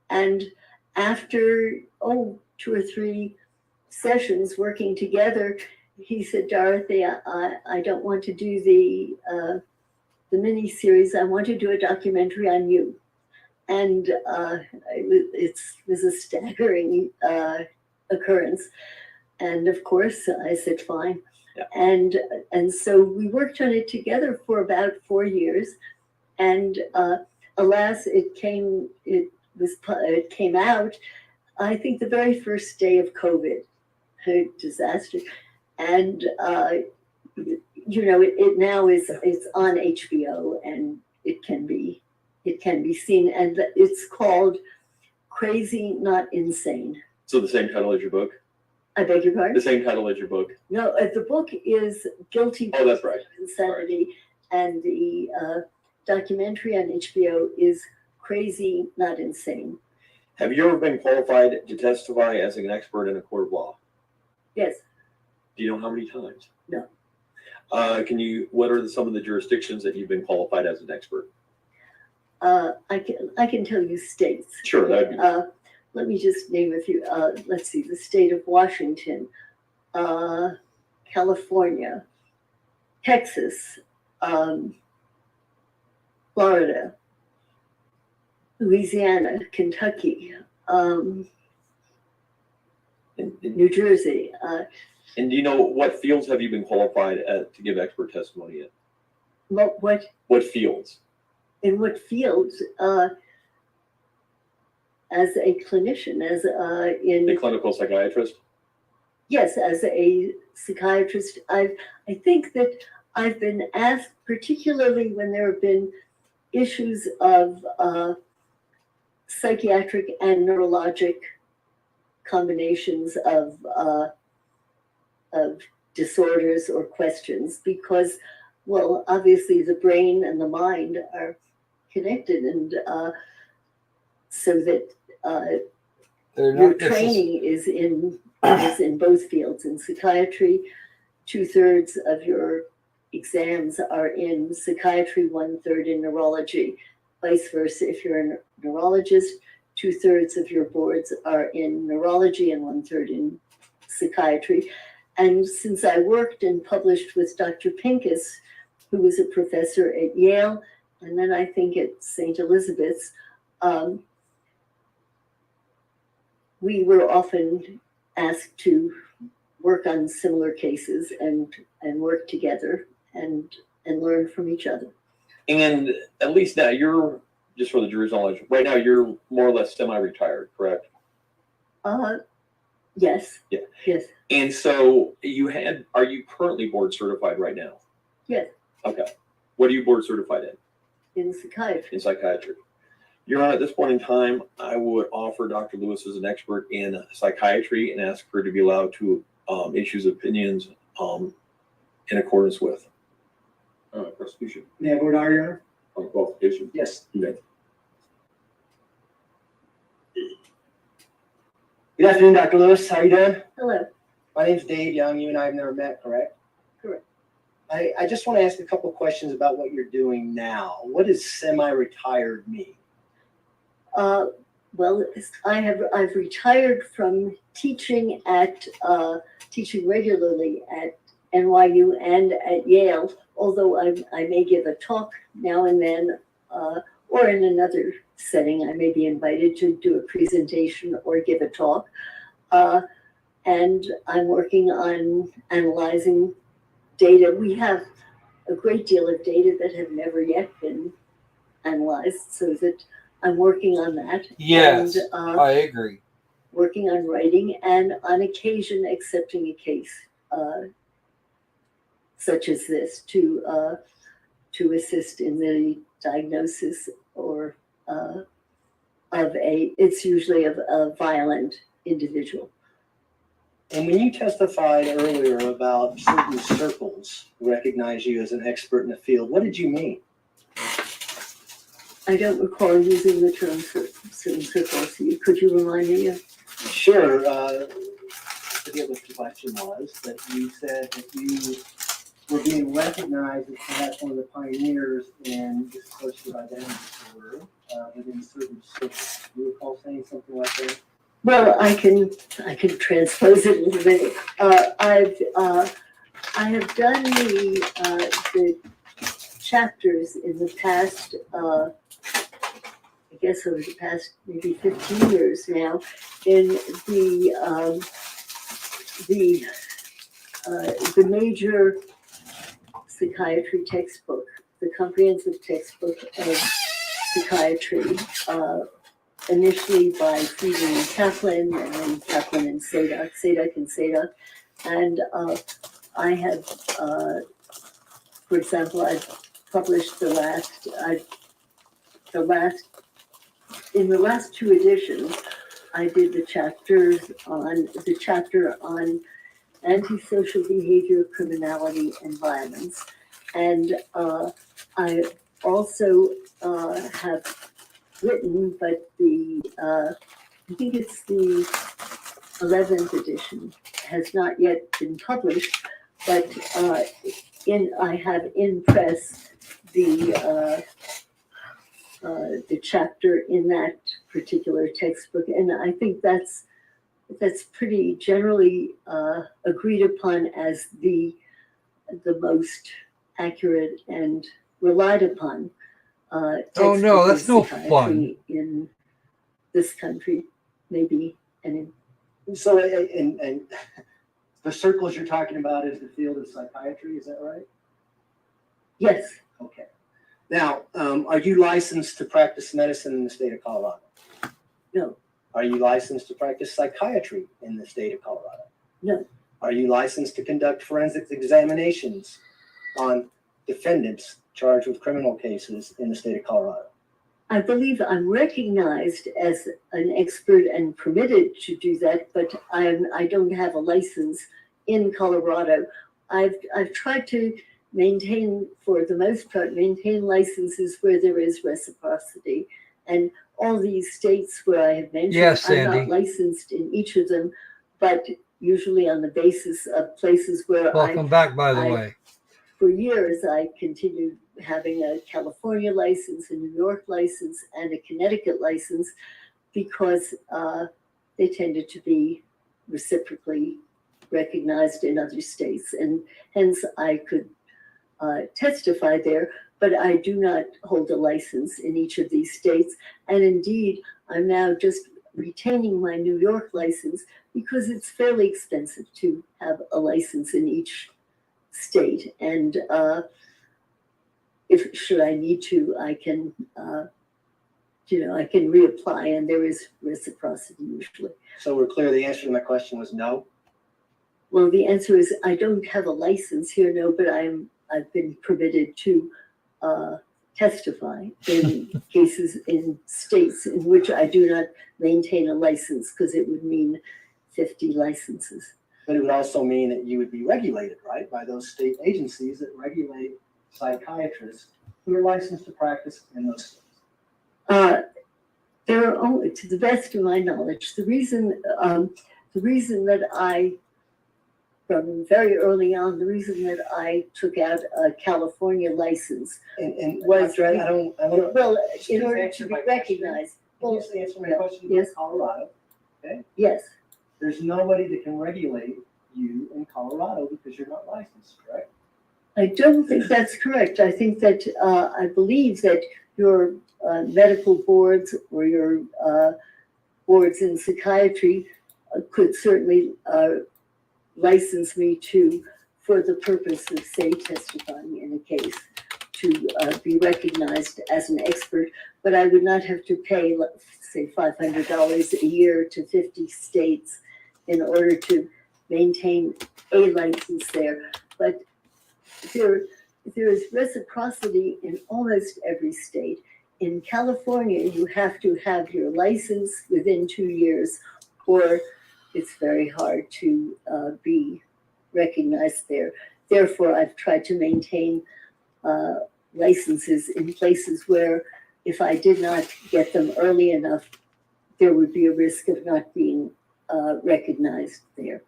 And after 2 or 3 sessions working together, he said, "Dorothy, I don't want to do the mini series. I want to do a documentary on you." And it was a staggering occurrence. And of course, I said, "Fine." Yeah. And so we worked on it together for about 4 years. And alas, it came out, I think, the very first day of COVID, a disaster. And it now it's on HBO, and it can be seen, and it's called Crazy Not Insane. So the same title as your book? I beg your pardon? The same title as your book? No, the book is Guilty by that's right. Insanity, and the documentary on HBO is Crazy Not Insane. Have you ever been qualified to testify as an expert in a court of law? Yes. Do you know how many times? No. What are some of the jurisdictions that you've been qualified as an expert? I can tell you states. Sure, that'd be let me just name a few. Let's see, the state of Washington, California, Texas, Florida, Louisiana, Kentucky, New Jersey. And do you know what fields have you been qualified to give expert testimony in? What fields? In what fields? As a clinician, in a clinical psychiatrist? Yes, as a psychiatrist. I think that I've been asked, particularly when there have been issues of psychiatric and neurologic combinations of disorders or questions, because, well, obviously the brain and the mind are connected, and so that your training is in both fields. In psychiatry, 2/3 of your exams are in psychiatry, 1/3 in neurology. Vice versa, if you're a neurologist, 2/3 of your boards are in neurology and 1/3 in psychiatry. And since I worked and published with Dr. Pincus, who was a professor at Yale, and then I think at St. Elizabeth's, we were often asked to work on similar cases and work together and learn from each other. And at least now you're, just for the jury's knowledge, right now you're more or less semi-retired, correct? Yes. Yeah. Yes. And so are you currently board certified right now? Yes. Okay. What are you board certified in? In psychiatry. In psychiatry. Your Honor, at this point in time, I would offer Dr. Lewis as an expert in psychiatry and ask her to be allowed to issue opinions in accordance with prosecution. May I vote aye, Your Honor? On qualification. Yes. Okay. Good afternoon, Dr. Lewis. How are you doing? Hello. My name's Dave Young. You and I have never met, correct? Correct. I just want to ask a couple questions about what you're doing now. What does semi-retired mean? Well, I've retired from teaching teaching regularly at NYU and at Yale, although I may give a talk now and then, or in another setting, I may be invited to do a presentation or give a talk. And I'm working on analyzing data. We have a great deal of data that have never yet been analyzed, so that I'm working on that. Yes, and, I agree. Working on writing and on occasion accepting a case such as this to assist in the diagnosis or it's usually of a violent individual. And when you testified earlier about certain circles recognize you as an expert in the field, what did you mean? I don't recall using the term certain circles. Could you remind me? Sure. I forget what the question was, but you said that you were being recognized as perhaps one of the pioneers in dissociative identity disorder within certain circles. Do you recall saying something like that? Well, I can transpose it a little bit. I have done the chapters in the past. I guess over the past maybe 15 years now, in the major psychiatry textbook, the comprehensive textbook of psychiatry, initially by Frieden and Kaplan, and then Kaplan and Stauch, and Stauch. And I have, for example, I've published in the last two editions, I did the chapter on antisocial behavior, criminality, and violence. And I also have written, but I think it's the 11th edition, has not yet been published, but I have in press the chapter in that particular textbook, and I think that's pretty generally agreed upon as the most accurate and relied upon. Oh no, that's no fun in this country, maybe, and so and the circles you're talking about is the field of psychiatry. Is that right? Yes. Okay. Now, are you licensed to practice medicine in the state of Colorado? No. Are you licensed to practice psychiatry in the state of Colorado? No. Are you licensed to conduct forensic examinations on defendants charged with criminal cases in the state of Colorado? I believe I'm recognized as an expert and permitted to do that, but I don't have a license in Colorado. I've tried to maintain, for the most part, licenses where there is reciprocity. And all these states where I have mentioned, yes, I'm Sandy. not licensed in each of them, but usually on the basis of places where Welcome back, by the way. for years, I continued having a California license, a New York license, and a Connecticut license because they tended to be reciprocally recognized in other states. And hence I could testify there, but I do not hold a license in each of these states. And indeed, I'm now just retaining my New York license because it's fairly expensive to have a license in each state. And if should I need to, I can, I can reapply, and there is reciprocity usually. So we're clear, the answer to my question was no? Well, the answer is I don't have a license here, no, but I've been permitted to testify in cases in states in which I do not maintain a license, because it would mean 50 licenses. But it would also mean that you would be regulated, right, by those state agencies that regulate psychiatrists who are licensed to practice in those states. There are only, to the best of my knowledge, the reason that I, from very early on, the reason that I took out a California license and was I don't well, in order to be recognized. Well, just answer my question. Yes. Colorado, okay? Yes. There's nobody that can regulate you in Colorado because you're not licensed, correct? I don't think that's correct. I think that I believe that your medical boards or your boards in psychiatry could certainly license me to, for the purpose of, say, testifying in a case, to be recognized as an expert, but I would not have to pay, say, $500 a year to 50 states in order to maintain a license there. But there is reciprocity in almost every state. In California, you have to have your license within 2 years, or it's very hard to be recognized there. Therefore, I've tried to maintain licenses in places where if I did not get them early enough, there would be a risk of not being recognized there.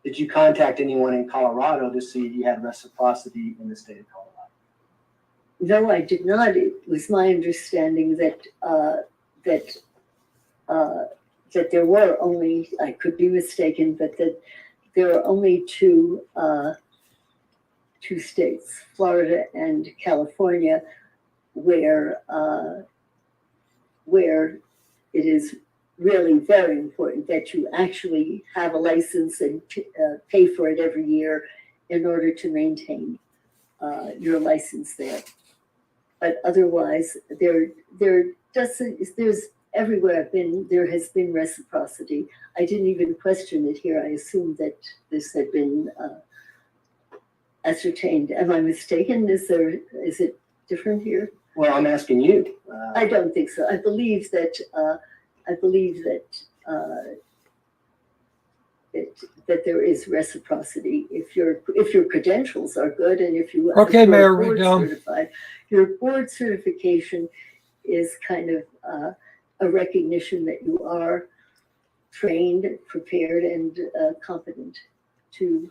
Did you contact anyone in Colorado to see if you had reciprocity in the state of Colorado? No, I did not. It was my understanding that that there were only, I could be mistaken, but that there are only two states, Florida and California, where it is really very important that you actually have a license and pay for it every year in order to maintain your license there. But otherwise, there's everywhere I've been, there has been reciprocity. I didn't even question it here. I assumed that this had been ascertained. Am I mistaken? Is it different here? Well, I'm asking you. I don't think so. I believe that that there is reciprocity if your credentials are good and if you Okay, if Mayor, board we're done. certified. Your board certification is kind of a recognition that you are trained, prepared, and competent to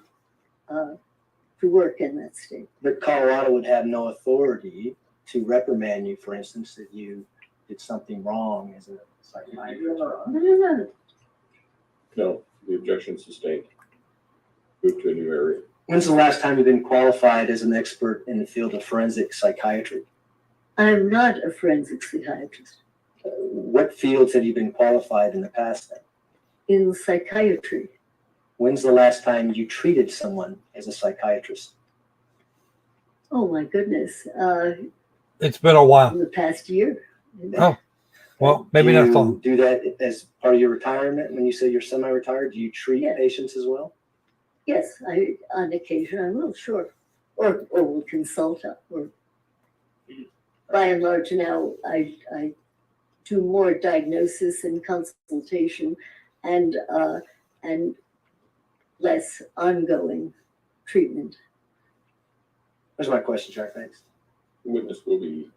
work in that state. But Colorado would have no authority to reprimand you, for instance, if you did something wrong as a psychiatrist. No, the objection sustained. Move to a new area. When's the last time you've been qualified as an expert in the field of forensic psychiatry? I'm not a forensic psychiatrist. What fields have you been qualified in the past then? In psychiatry. When's the last time you treated someone as a psychiatrist? Oh my goodness. It's been a while. In the past year. Oh, well, maybe do not you long. do that as part of your retirement? When you say you're semi-retired, do you treat patients as well? Yes, on occasion I will, sure. Or will consult, or by and large now I do more diagnosis and consultation and less ongoing treatment. That's my question, Jack. Thanks. Witness will be,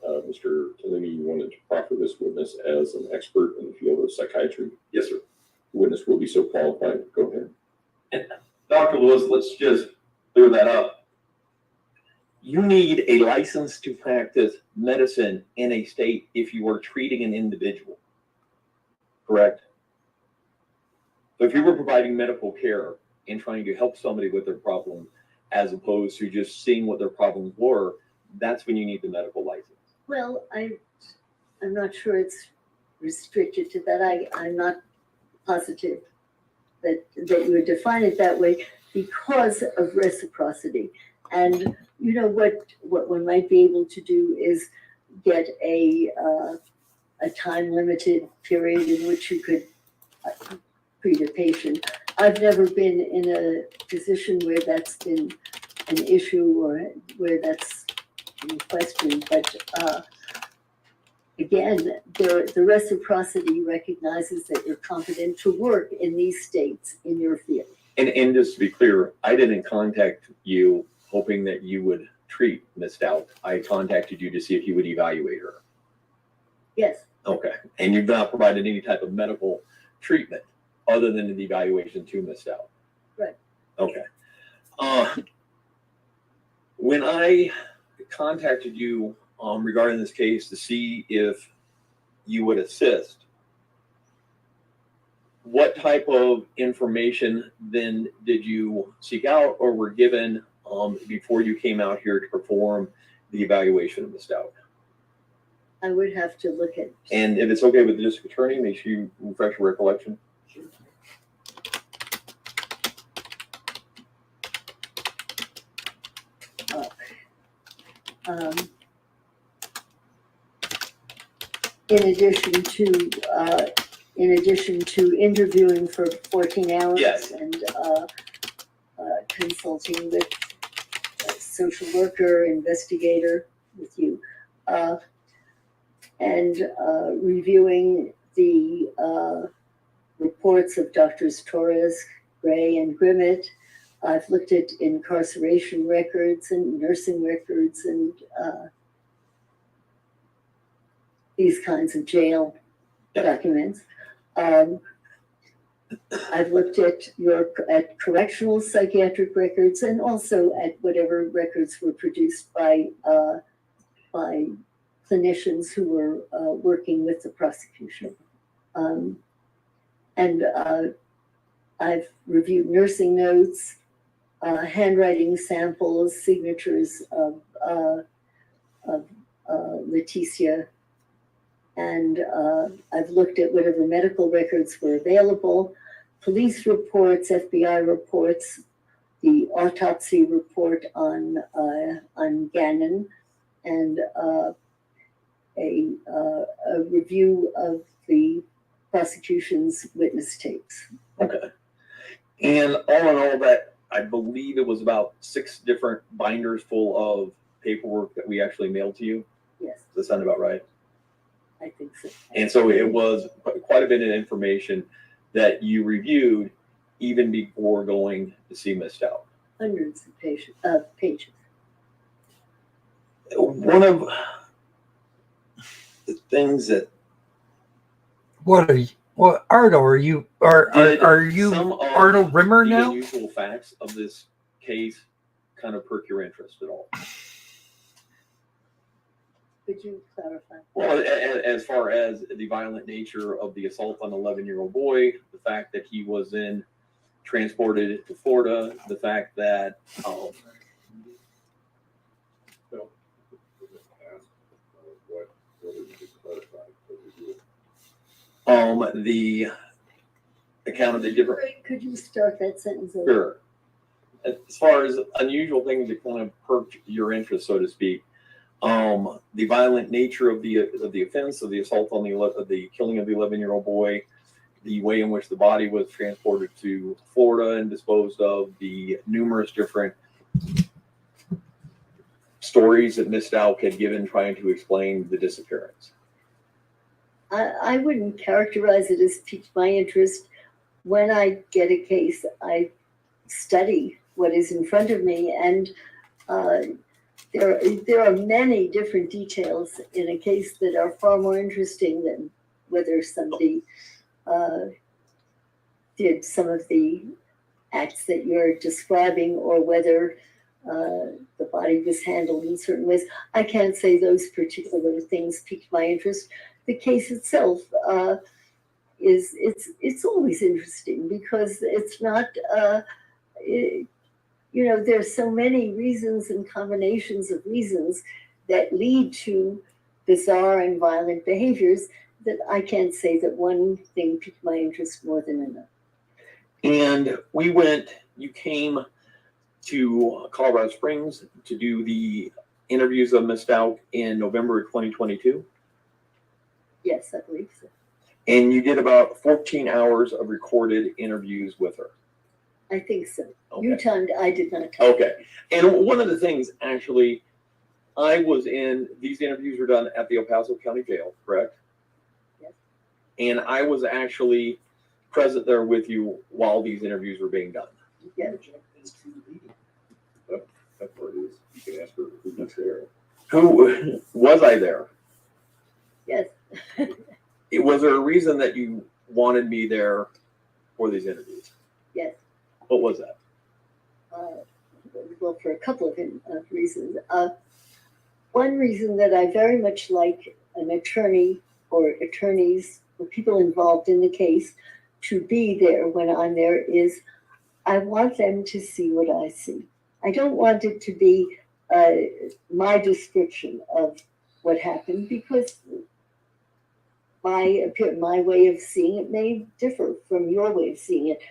Mr. Tellini, you wanted to proffer this witness as an expert in the field of psychiatry? Yes, sir. The witness will be so qualified. Go ahead. Dr. Lewis, let's just clear that up. You need a license to practice medicine in a state if you are treating an individual, correct? So if you were providing medical care and trying to help somebody with their problem, as opposed to just seeing what their problems were, that's when you need the medical license. Well, I'm not sure it's restricted to that. I'm not positive that you would define it that way because of reciprocity. And you know what one might be able to do is get a time limited period in which you could treat a patient. I've never been in a position where that's been an issue or where that's in question, but again, the reciprocity recognizes that you're competent to work in these states in your field. And just to be clear, I didn't contact you hoping that you would treat Ms. Stauch. I contacted you to see if you would evaluate her. Yes. Okay. And you've not provided any type of medical treatment other than the evaluation to Ms. Stauch. Right. Okay. When I contacted you regarding this case to see if you would assist, what type of information then did you seek out or were given before you came out here to perform the evaluation of Ms. Stauch? I would have to look at. And if it's okay with the district attorney, make sure you refresh your recollection. In addition to interviewing for 14 hours Yes. and consulting with a social worker, investigator with you, and reviewing the reports of Drs. Torres, Gray, and Grimmett. I've looked at incarceration records and nursing records and these kinds of jail documents. I've looked at correctional psychiatric records and also at whatever records were produced by clinicians who were working with the prosecution. And I've reviewed nursing notes, handwriting samples, signatures of Letecia, and I've looked at whatever medical records were available, police reports, FBI reports, the autopsy report on Gannon, and a review of the prosecution's witness tapes. Okay. And all in all, that I believe it was about 6 different binders full of paperwork that we actually mailed to you. Yes. Does that sound about right? I think so. And so it was quite a bit of information that you reviewed even before going to see Ms. Stauch. Hundreds of pages. One of the things that Ardo, are you Ardo Rimmer now? The unusual facts of this case kind of perk your interest at all? Could you clarify? Well, as far as the violent nature of the assault on an 11-year-old boy, the fact that he was then transported to Florida, the fact that the account of the different. Could you start that sentence over? Sure. As far as unusual things that kind of perked your interest, so to speak, the violent nature of the offense, of the assault on the killing of the 11-year-old boy, the way in which the body was transported to Florida and disposed of, the numerous different stories that Ms. Stauch had given trying to explain the disappearance. I wouldn't characterize it as piqued my interest. When I get a case, I study what is in front of me, and there are many different details in a case that are far more interesting than whether somebody did some of the acts that you're describing or whether the body was handled in certain ways. I can't say those particular things piqued my interest. The case itself it's always interesting because it's not there's so many reasons and combinations of reasons that lead to bizarre and violent behaviors that I can't say that one thing piqued my interest more than another. And you came to Colorado Springs to do the interviews of Ms. Stauch in November of 2022? Yes, I believe so. And you did about 14 hours of recorded interviews with her? I think so. Okay. You timed, I did not. Okay. And one of the things, actually, these interviews were done at the El Paso County Jail, correct? Yes. And I was actually present there with you while these interviews were being done. Yeah. That's what it is. You can ask her who was there. Who was I there? Yes. Was there a reason that you wanted me there for these interviews? Yes. What was that? Well, for a couple of reasons. One reason that I very much like an attorney or attorneys or people involved in the case to be there when I'm there is I want them to see what I see. I don't want it to be my description of what happened because my way of seeing it may differ from your way of seeing it.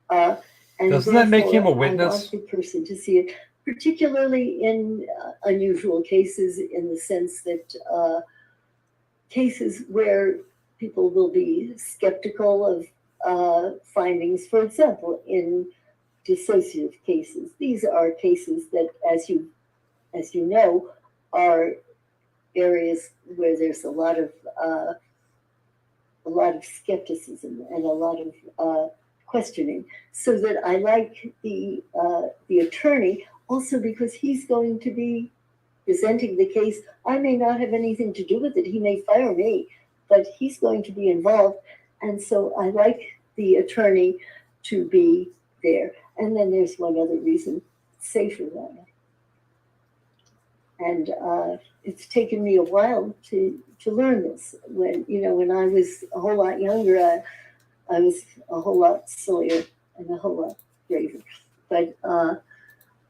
And doesn't that make him a I witness? want the person to see it, particularly in unusual cases, in the sense that cases where people will be skeptical of findings. For example, in dissociative cases, these are cases that, as you know, are areas where there's a lot of skepticism and a lot of questioning, so that I like the attorney also because he's going to be presenting the case. I may not have anything to do with it. He may fire me, but he's going to be involved. And so I like the attorney to be there. And then there's one other reason, safer that way. And it's taken me a while to learn this. When I was a whole lot younger, I was a whole lot sillier and a whole lot braver. But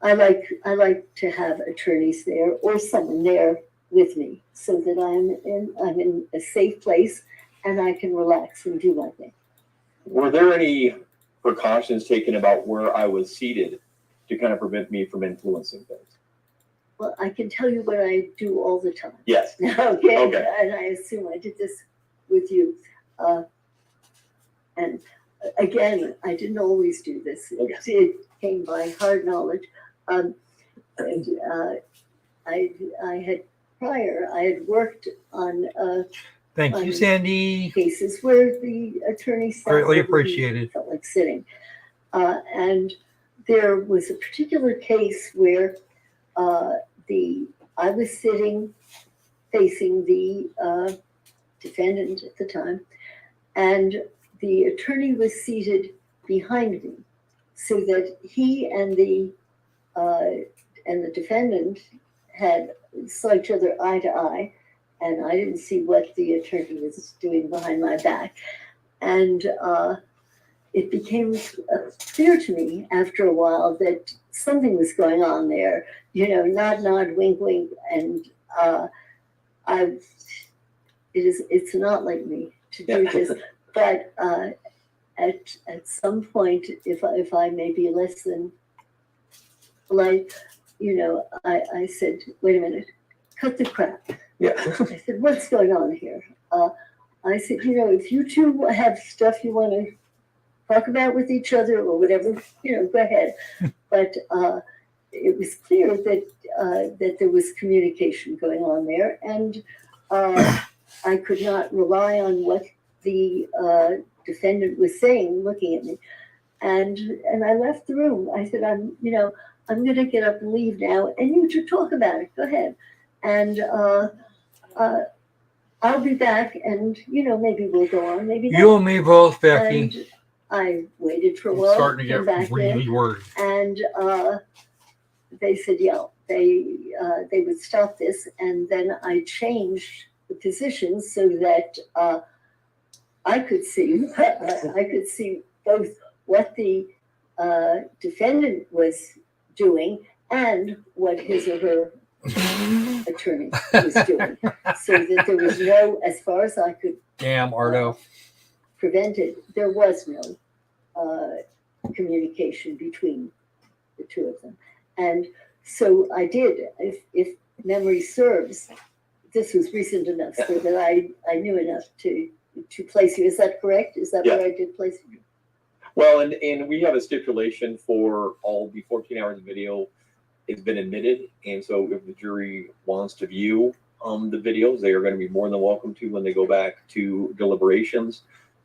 I like to have attorneys there or someone there with me so that I'm in a safe place and I can relax and do my thing. Were there any precautions taken about where I was seated to kind of prevent me from influencing things? Well, I can tell you what I do all the time. Yes. Okay. Okay. And I assume I did this with you. And again, I didn't always do this. It came by hard knowledge. I had worked on Thank you, Sandy. Cases where the attorney Greatly appreciated. Felt like sitting. And there was a particular case where I was sitting facing the defendant at the time, and the attorney was seated behind me, so that he and the defendant saw each other eye to eye, and I didn't see what the attorney was doing behind my back. And it became clear to me after a while that something was going on there, nod, nod, wink, wink. And it's not like me to do this, but at some point, if I may be less than polite, I said, wait a minute, cut the crap. Yeah. I said, what's going on here? I said, if you two have stuff you want to talk about with each other or whatever, go ahead. But it was clear that there was communication going on there, and I could not rely on what the defendant was saying, looking at me, and I left the room. I said, I'm going to get up and leave now, and you two talk about it. Go ahead, and I'll be back, and maybe we'll go on, maybe not. You and me both, Becky. I waited for a I'm while, starting to came get back really in, worried. and they said, yeah, they would stop this. And then I changed the positions so that I could see both what the defendant was doing and what his or her attorney was doing, so that there was no, as far as I could Damn, Ardo. prevent it, there was no communication between the two of them. And so I did, if memory serves, this was recent enough so that I knew enough to place you. Is that correct? Is that where I did place you? Well, and we have a stipulation for all the 14 hours of video has been admitted. And so if the jury wants to view the videos, they are going to be more than welcome to when they go back to deliberations,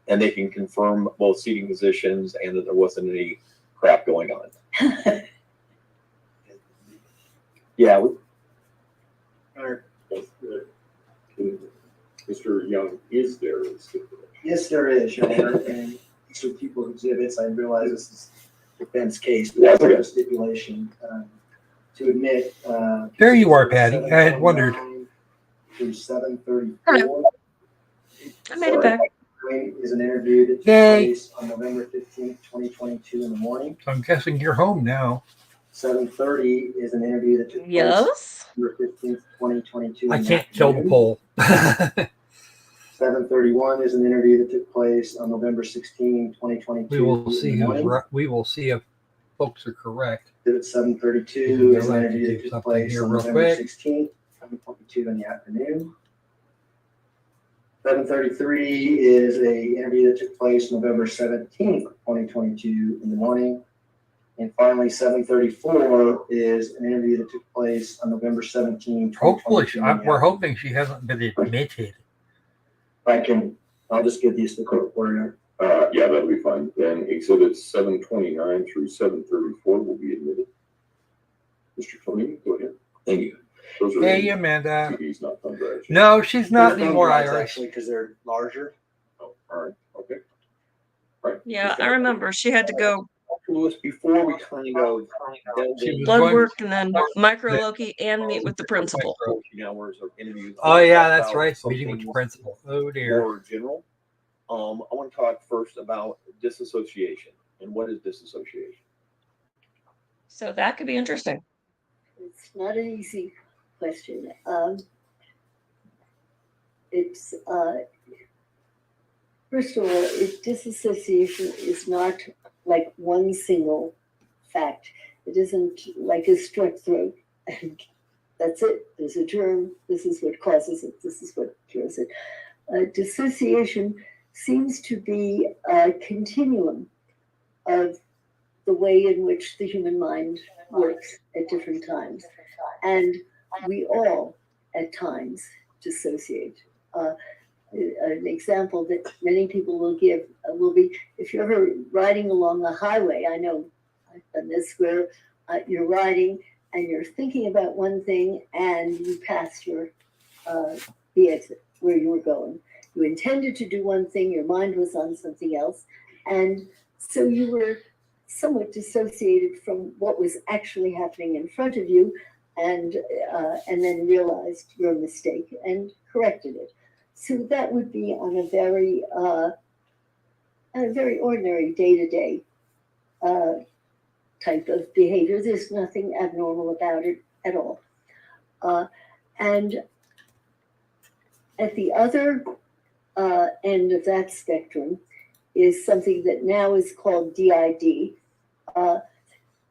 and they can confirm both seating positions and that there wasn't any crap going on. Yeah. Mr. Young, is there a stipulation? Yes, there is, Your Honor, and these are people exhibits. I realize this is defense case, but there's a stipulation to admit. There you are, Patty. I had wondered. Through 7:34. I made it back. Is an interview that took Yay. place on November 15th, 2022 in the morning. So I'm guessing you're home now. 7:30 is an interview that took place Yes. November 15th, 2022. I in the can't kill the afternoon. poll. 7:31 is an interview that took place on November 16, 2022. We will see in the morning. we will see if folks are correct. Exhibit 732 is an I'd like to interview do that took something place here on real November quick. 16th, 2022 in the afternoon. 7:33 is a interview that took place November 17th, 2022 in the morning. And finally, 7:34 is an interview that took place on November 17th. Hopefully, we're hoping she hasn't been admitted. I'll just give these to the court reporter. Yeah, that'll be fine. Then exhibits 729 through 734 will be admitted. Mr. Fleming, go ahead. Thank you. Those are Hey, Amanda. TVs, not thumb drives. No, she's not They're anymore thumb drives, Irish. actually, because they're larger. Oh, all right. Okay. All right. Yeah, I remember she had to go Louis, before we kind of delve She was into blood going- work and then microloki and meet with the principal. 14 hours of interviews. Oh yeah, Talk that's about right. some Meeting with the things principal. Oh dear. More general. I want to talk first about disassociation and what is disassociation. So that could be interesting. It's not an easy question. It's first of all, disassociation is not like one single fact. It isn't like a strep throat. That's it. There's a germ. This is what causes it. This is what cures it. Dissociation seems to be a continuum of the way in which the human mind works at different times. And we all, at times, dissociate. An example that many people will give will be if you're ever riding along a highway. I know I've done this where you're riding and you're thinking about one thing and you passed the exit where you were going. You intended to do one thing, your mind was on something else, and so you were somewhat dissociated from what was actually happening in front of you, and then realized your mistake and corrected it. So that would be on a very ordinary day-to-day type of behavior. There's nothing abnormal about it at all. And at the other end of that spectrum is something that now is called DID.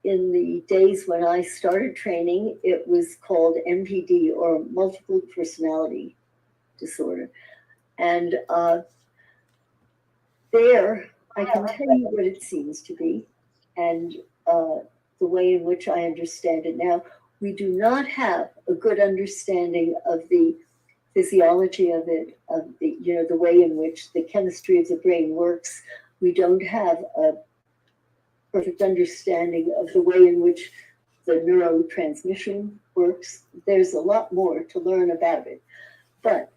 In the days when I started training, it was called MPD, or multiple personality disorder. And there, I can tell you what it seems to be, and the way in which I understand it now. We do not have a good understanding of the physiology of it, of the way in which the chemistry of the brain works. We don't have a perfect understanding of the way in which the neurotransmission works. There's a lot more to learn about it. But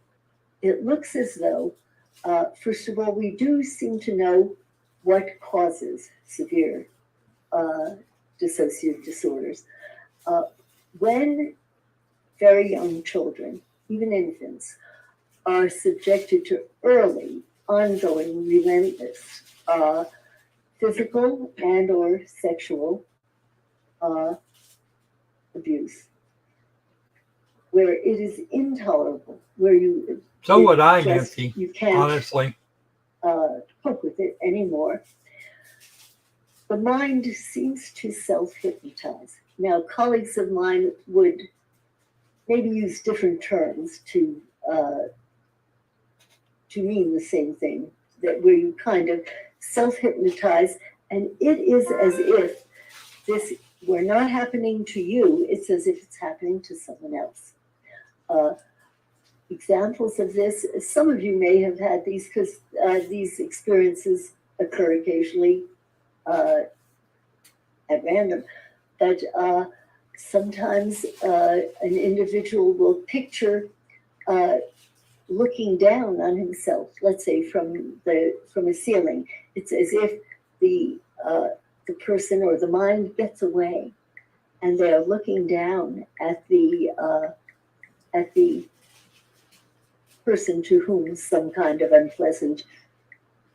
it looks as though, first of all, we do seem to know what causes severe dissociative disorders. When very young children, even infants, are subjected to early, ongoing, relentless physical and or sexual abuse, where it is intolerable, where you So would I, just, Nancy, you can't honestly. cope with it anymore. The mind seems to self-hypnotize. Now, colleagues of mine would maybe use different terms to mean the same thing, that where you kind of self-hypnotize, and it is as if this were not happening to you, it's as if it's happening to someone else. Examples of this, some of you may have had these because these experiences occur occasionally at random, but sometimes an individual will picture looking down on himself, let's say from a ceiling. It's as if the person or the mind gets away, and they are looking down at the person to whom some kind of unpleasant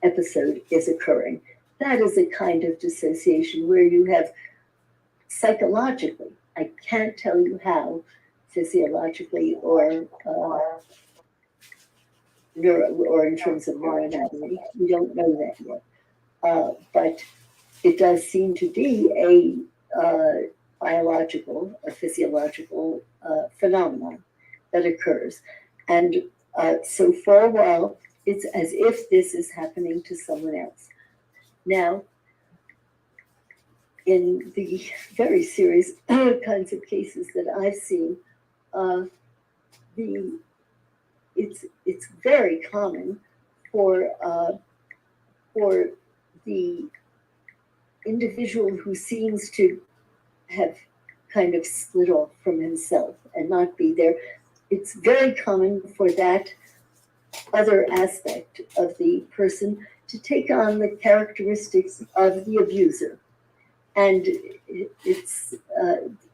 episode is occurring. That is a kind of dissociation where you have psychologically, I can't tell you how, physiologically or in terms of neuroanatomy, we don't know that yet. But it does seem to be a biological, a physiological phenomenon that occurs. And so for a while, it's as if this is happening to someone else. Now, in the very serious kinds of cases that I've seen, it's very common for the individual who seems to have kind of split off from himself and not be there. It's very common for that other aspect of the person to take on the characteristics of the abuser. And it's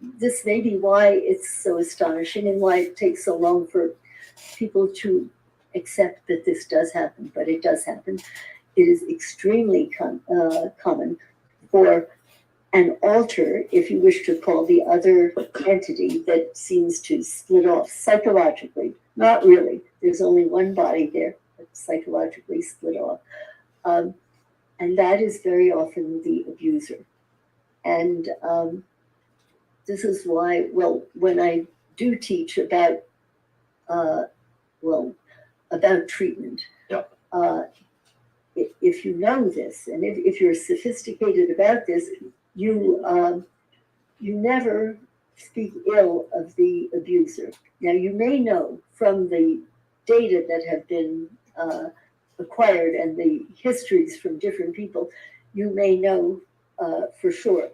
this may be why it's so astonishing and why it takes so long for people to accept that this does happen, but it does happen. It is extremely common for an alter, if you wish to call the other entity that seems to split off psychologically, not really, there's only one body there, but psychologically split off. And that is very often the abuser. And this is why, well, when I do teach about, about treatment, if you know this, and if you're sophisticated about this, you never speak ill of the abuser. Now, you may know from the data that have been acquired and the histories from different people, you may know for sure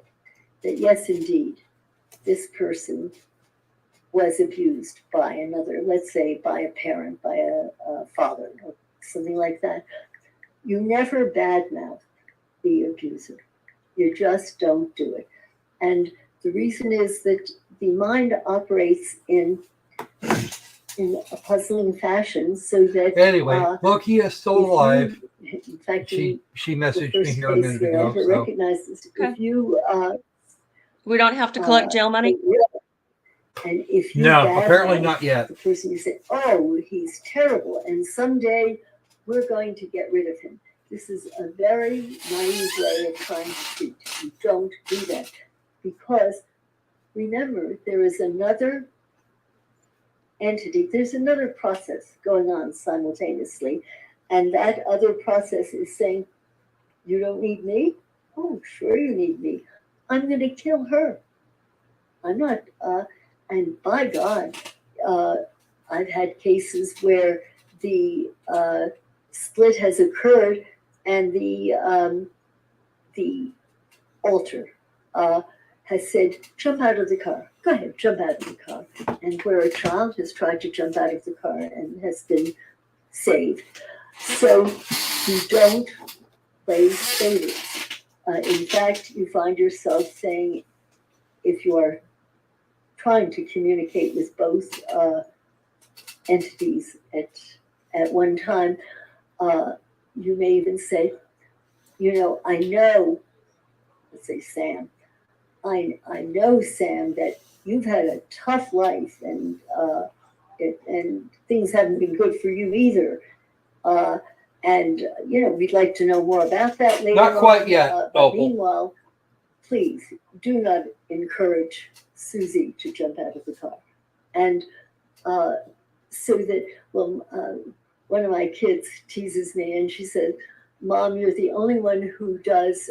that yes, indeed, this person was abused by another, let's say by a parent, by a father, or something like that. You never badmouth the abuser. You just don't do it. And the reason is that the mind operates in a puzzling fashion so that... Anyway, Loki is still alive. In fact, she messaged me here a minute ago. I recognize this. Okay. If you... we don't have to collect jail money? And if you no, apparently not yet. The person, you say, oh, he's terrible, and someday we're going to get rid of him. This is a very naive way of trying to treat. You don't do that. Because remember, there is another entity, there's another process going on simultaneously. And that other process is saying, you don't need me? Oh, sure you need me. I'm going to kill her. I'm not, and by God, I've had cases where the split has occurred and the alter has said, jump out of the car. Go ahead, jump out of the car. And where a child has tried to jump out of the car and has been saved. So you don't play favorites. In fact, you find yourself saying, if you are trying to communicate with both entities at one time, you may even say, you know, I know, let's say Sam, I know, Sam, that you've had a tough life and things haven't been good for you either. And, you know, we'd like to know more about that later. Not quite on. yet, But Opal. meanwhile, please do not encourage Susie to jump out of the car. And so that, well, one of my kids teases me and she said, Mom, you're the only one who does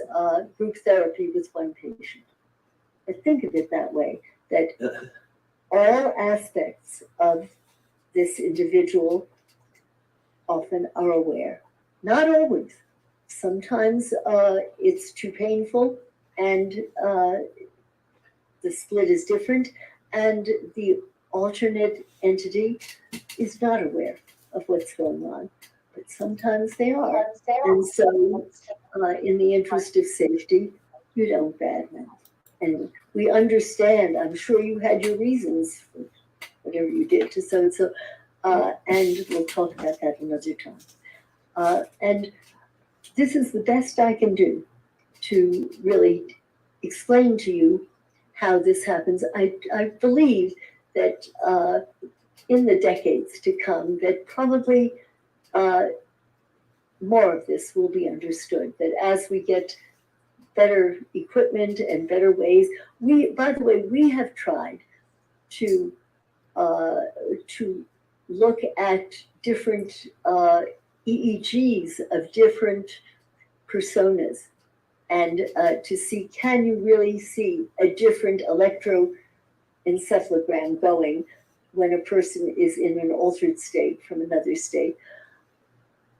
group therapy with one patient. But think of it that way, that all aspects of this individual often are aware. Not always. Sometimes it's too painful and the split is different, and the alternate entity is not aware of what's going on. But sometimes they are. And so, in the interest of safety, you don't badmouth. And we understand, I'm sure you had your reasons for whatever you did to so-and-so, and we'll talk about that another time. And this is the best I can do to really explain to you how this happens. I believe that in the decades to come, that probably more of this will be understood, that as we get better equipment and better ways, by the way, we have tried to look at different EEGs of different personas and to see, can you really see a different electroencephalogram going when a person is in an altered state from another state?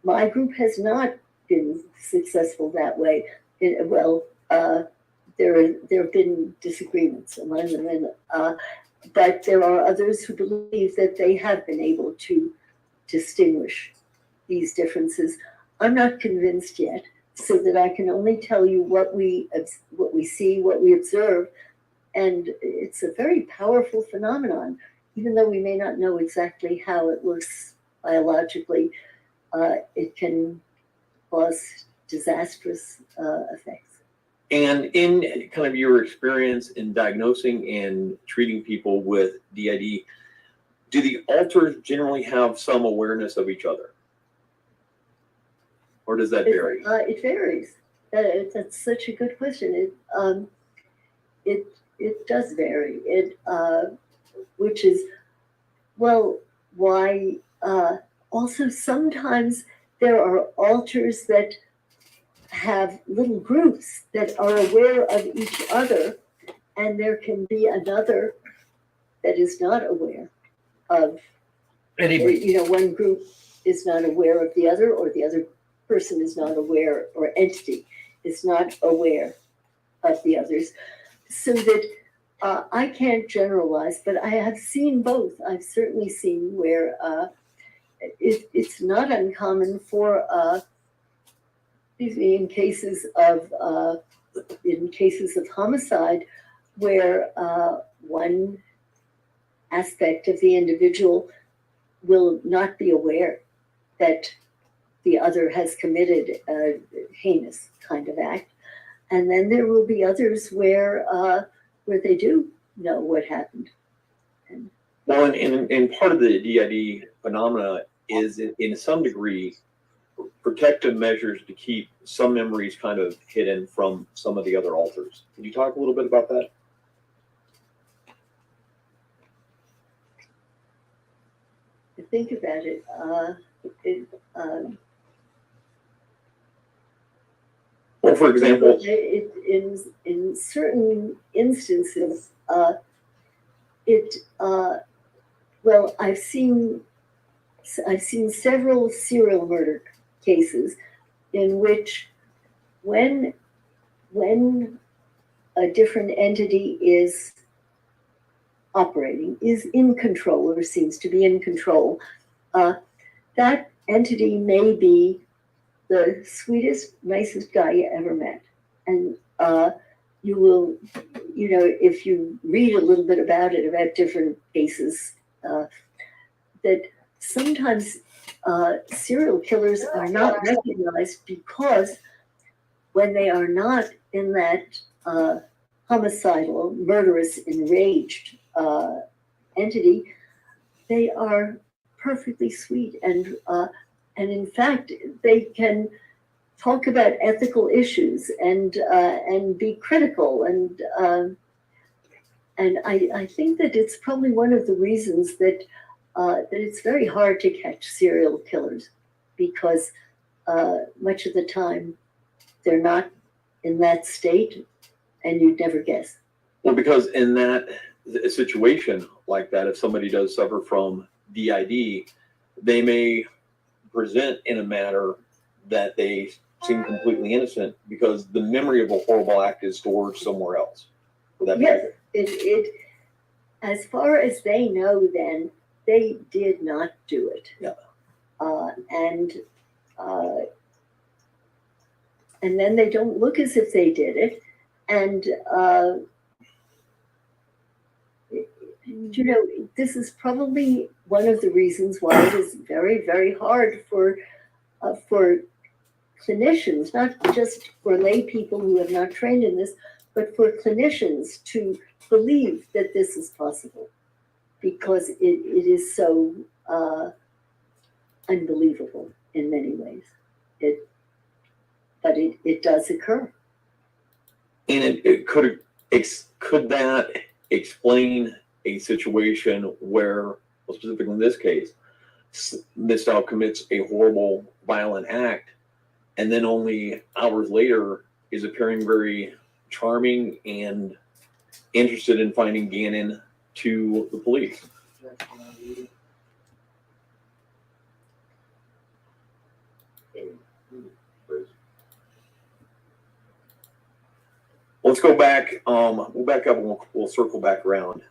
My group has not been successful that way. There have been disagreements among them, and but there are others who believe that they have been able to distinguish these differences. I'm not convinced yet, so that I can only tell you what we see, what we observe, and it's a very powerful phenomenon. Even though we may not know exactly how it works biologically, it can cause disastrous effects. And in kind of your experience in diagnosing and treating people with DID, do the alters generally have some awareness of each other? Or does that vary? It varies. That's such a good question. It does vary. Which is, well, why? Also, sometimes there are alters that have little groups that are aware of each other, and there can be another that is not aware of anybody. You know, one group is not aware of the other, or the other person is not aware, or entity is not aware of the others. So that I can't generalize, but I have seen both. I've certainly seen where it's not uncommon for in cases of homicide, where one aspect of the individual will not be aware that the other has committed a heinous kind of act, and then there will be others where they do know what happened. Well, and part of the DID phenomena is in some degree protective measures to keep some memories kind of hidden from some of the other alters. Can you talk a little bit about that? To think about it, well, for example, in certain instances, well, I've seen several serial murder cases in which when a different entity is operating, is in control, or seems to be in control, that entity may be the sweetest, nicest guy you ever met. And you will, you know, if you read a little bit about it, about different cases, that sometimes serial killers are not recognized because when they are not in that homicidal, murderous, enraged entity, they are perfectly sweet, and in fact they can talk about ethical issues and be critical, and I think that it's probably one of the reasons that that it's very hard to catch serial killers, because much of the time they're not in that state, and you'd never guess. Well, because in that situation like that, if somebody does suffer from DID, they may present in a manner that they seem completely innocent because the memory of a horrible act is stored somewhere else. Would that be Yes, it as far as they know, then they did not do it. Yeah. And then they don't look as if they did it, and you know, this is probably one of the reasons why it is very, very hard for clinicians, not just for lay people who have not trained in this, but for clinicians to believe that this is possible, because it is so unbelievable in many ways. But it does occur. And it could that explain a situation where, well, specifically in this case, Ms. Stauch commits a horrible, violent act, and then only hours later is appearing very charming and interested in finding Gannon to the police? Let's go back. We'll back up and we'll circle back around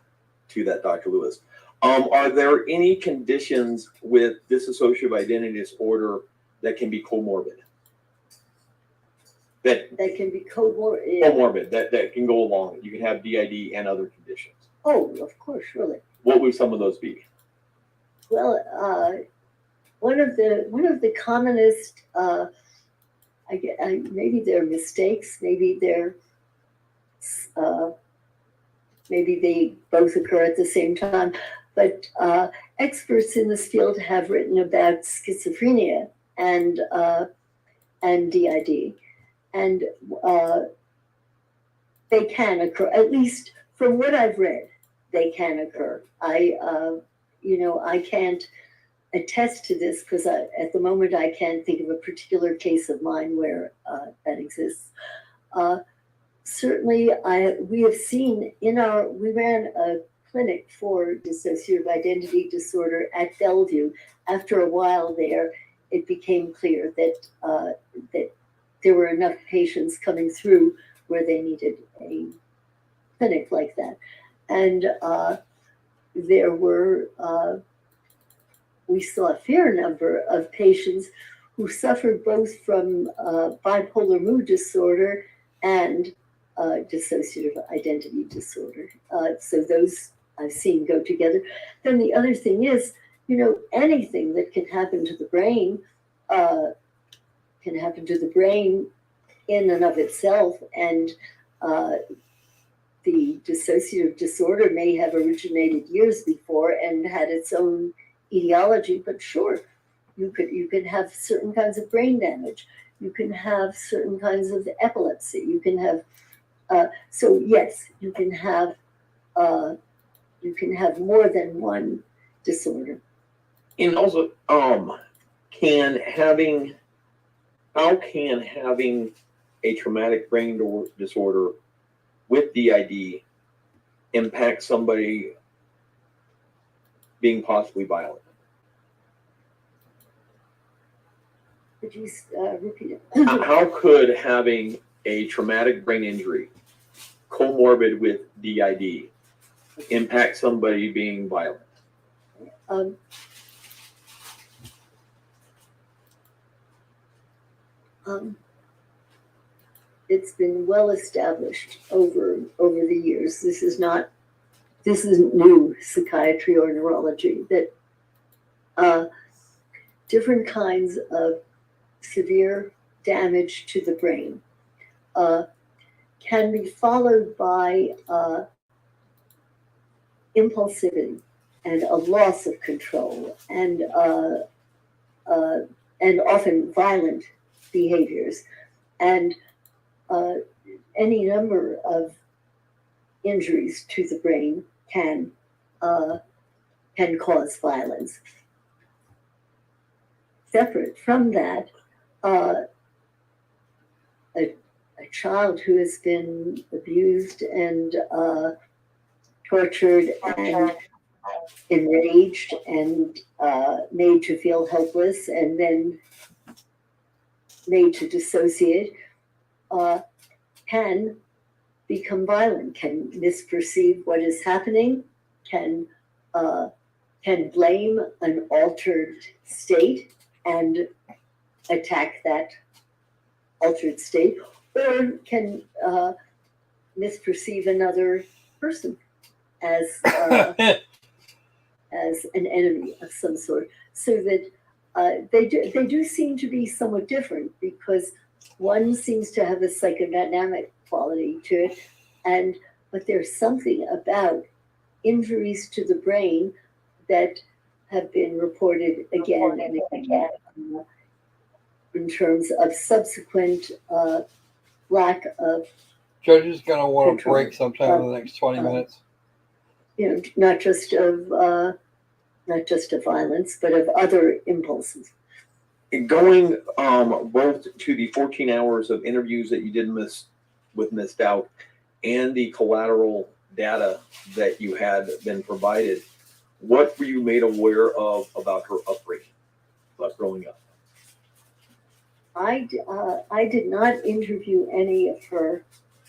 to that, Dr. Lewis. Are there any conditions with dissociative identity disorder that can be comorbid? That can be comorbid. Comorbid, that can go along. You can have DID and other conditions. Oh, of course, surely. What would some of those be? Well, one of the commonest, maybe they're mistakes, maybe they both occur at the same time, but experts in this field have written about schizophrenia and DID, and they can occur. At least from what I've read, they can occur. I can't attest to this because at the moment I can't think of a particular case of mine where that exists. Certainly, we have seen we ran a clinic for dissociative identity disorder at Bellevue. After a while there, it became clear that there were enough patients coming through where they needed a clinic like that. And there were, we saw a fair number of patients who suffered both from bipolar mood disorder and dissociative identity disorder. So those I've seen go together. Then the other thing is, anything that can happen to the brain can happen to the brain in and of itself. And the dissociative disorder may have originated years before and had its own etiology, but sure, you can have certain kinds of brain damage. You can have certain kinds of epilepsy. You can have so yes, you can have more than one disorder. And also, how can having a traumatic brain disorder with DID impact somebody being possibly violent? Could you repeat it? How could having a traumatic brain injury comorbid with DID impact somebody being violent? it's been well established over the years. This isn't new psychiatry or neurology, that different kinds of severe damage to the brain can be followed by impulsivity and a loss of control and often violent behaviors, and any number of injuries to the brain can cause violence. Separate from that, a child who has been abused and tortured and enraged and made to feel helpless and then made to dissociate can become violent, can misperceive what is happening, can blame an altered state and attack that altered state, or can misperceive another person as an enemy of some sort, so that they do seem to be somewhat different, because one seems to have a psychodynamic quality to it, but there's something about injuries to the brain that have been reported again and again in terms of subsequent lack of. Judge is going to want to break sometime in the next 20 minutes. You know, not just of violence, but of other impulses. Going both to the 14 hours of interviews that you did with Ms. Stauch and the collateral data that you had been provided, what were you made aware of about her upbringing, about growing up? I did not interview any of her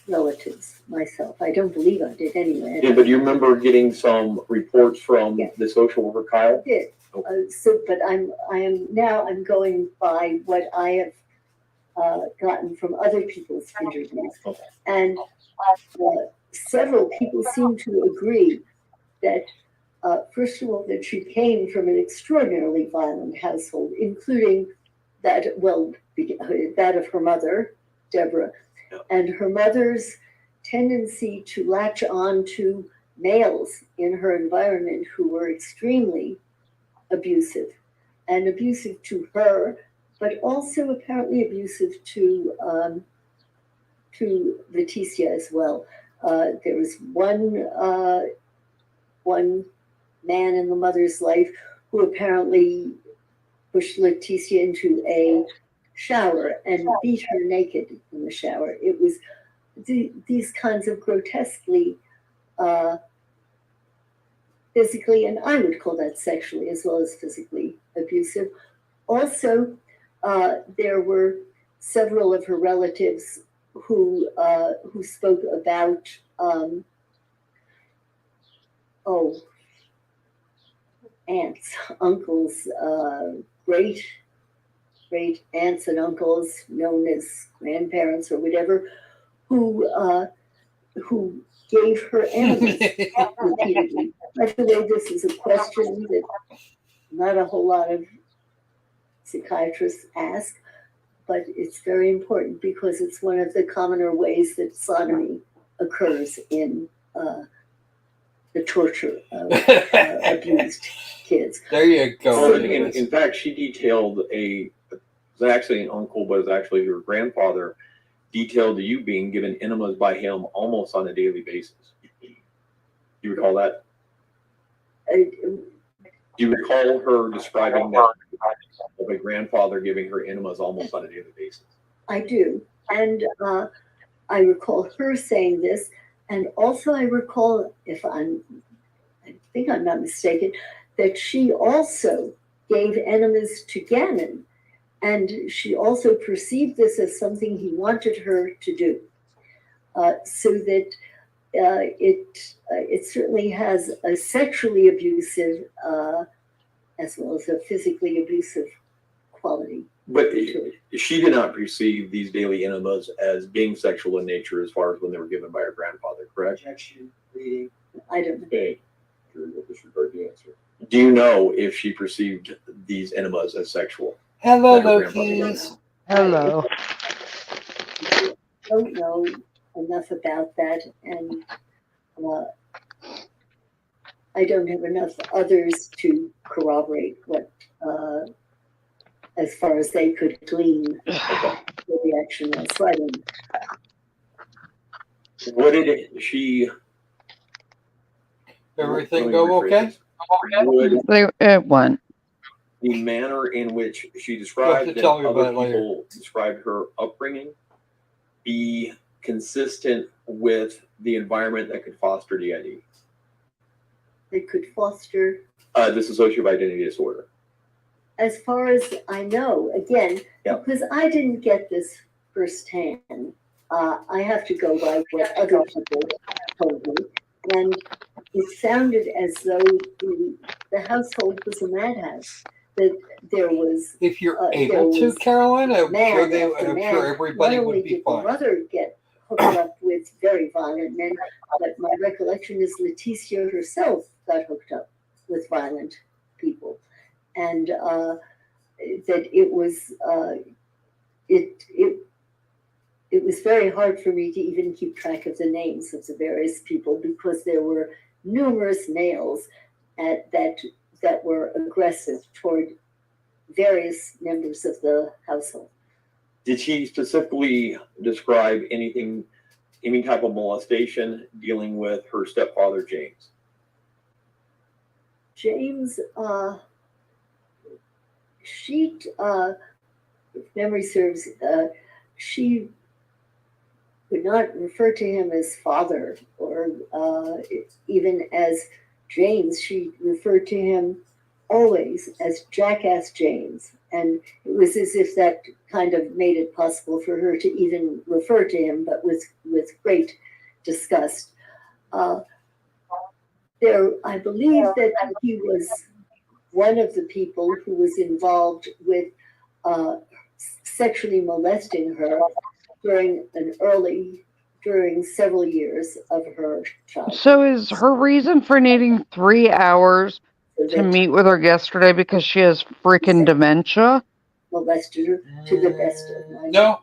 relatives myself. I don't believe I did anyway. Yeah, but do you remember getting some reports from the social worker, Kyle? I did. But I'm going by what I have gotten from other people's interviews, and several people seem to agree that first of all, that she came from an extraordinarily violent household, including that of her mother, Deborah, and her mother's tendency to latch on to males in her environment who were extremely abusive, and abusive to her, but also apparently abusive to Letecia as well. There was one man in the mother's life who apparently pushed Letecia into a shower and beat her naked in the shower. It was these kinds of grotesquely physically, and I would call that sexually as well as physically abusive. Also, there were several of her relatives who spoke about aunts, uncles, great aunts and uncles, known as grandparents or whatever, who gave her enemies repeatedly. By the way, this is a question that not a whole lot of psychiatrists ask, but it's very important because it's one of the commoner ways that sodomy occurs in the torture of abused kids. There you go. In fact, she detailed it was actually an uncle, but it was actually her grandfather, detailed you being given enemas by him almost on a daily basis. Do you recall that? Do you recall her describing that of a grandfather giving her enemas almost on a daily basis? I do. And I recall her saying this. And also I recall, I think I'm not mistaken, that she also gave enemas to Gannon. And she also perceived this as something he wanted her to do. So that it certainly has a sexually abusive as well as a physically abusive quality. But she did not perceive these daily enemas as being sexual in nature as far as when they were given by her grandfather, correct? Objection, reading. I don't know. Okay. Jury will disregard the answer. Do you know if she perceived these enemas as sexual? Hello, that her grandfather Lokis. Hello. I don't know enough about that, and I don't have enough others to corroborate what, as far as they could glean, the reaction was. So I don't know. What did she? Everything go okay? Would It went. the manner in which she described and tell me other about it later. people described her upbringing be consistent with the environment that could foster DID? They could foster, Dissociative identity disorder. as far as I know, again, because I didn't get this firsthand. I have to go by what other people told me, and it sounded as though the household was a madhouse. That there was, if you're able to, Caroline, I'm sure everybody not would only be did fine. the mother get hooked up with very violent men, but my recollection is Letecia herself got hooked up with violent people, and that it was it was very hard for me to even keep track of the names of the various people because there were numerous males that were aggressive toward various members of the household. Did she specifically describe any type of molestation dealing with her stepfather, James? James, if memory serves, she would not refer to him as father or even as James. She referred to him always as Jackass James. And it was as if that kind of made it possible for her to even refer to him, but with great disgust. I believe that he was one of the people who was involved with sexually molesting her during several years of her childhood. So is her reason for needing 3 hours to meet with her yesterday because she has freaking dementia? Molested her to the best of my No,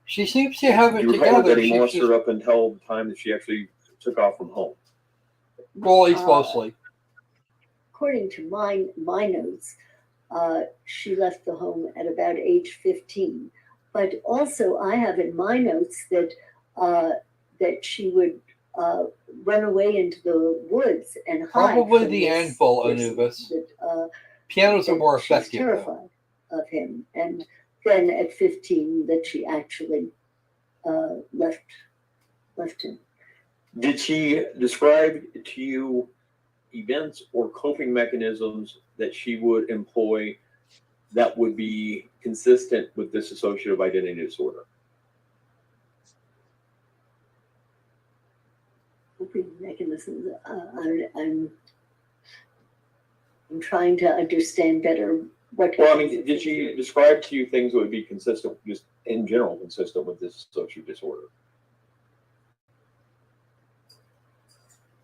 she seems to have it You recall together. that he She's molested just, her up until the time that she actually took off from home. well, at least mostly. According to my notes, she left the home at about age 15. But also, I have in my notes that that she would run away into the woods and hide. Probably from the this anvil, person, Anubis. that, Pianos are that more she's effective. terrified of him, and then at 15, that she actually left him. Did she describe to you events or coping mechanisms that she would employ that would be consistent with this dissociative identity disorder? Coping mechanisms. I'm trying to understand better what. Well, I mean, did she describe to you things that would be consistent, just in general, consistent with this dissociative disorder?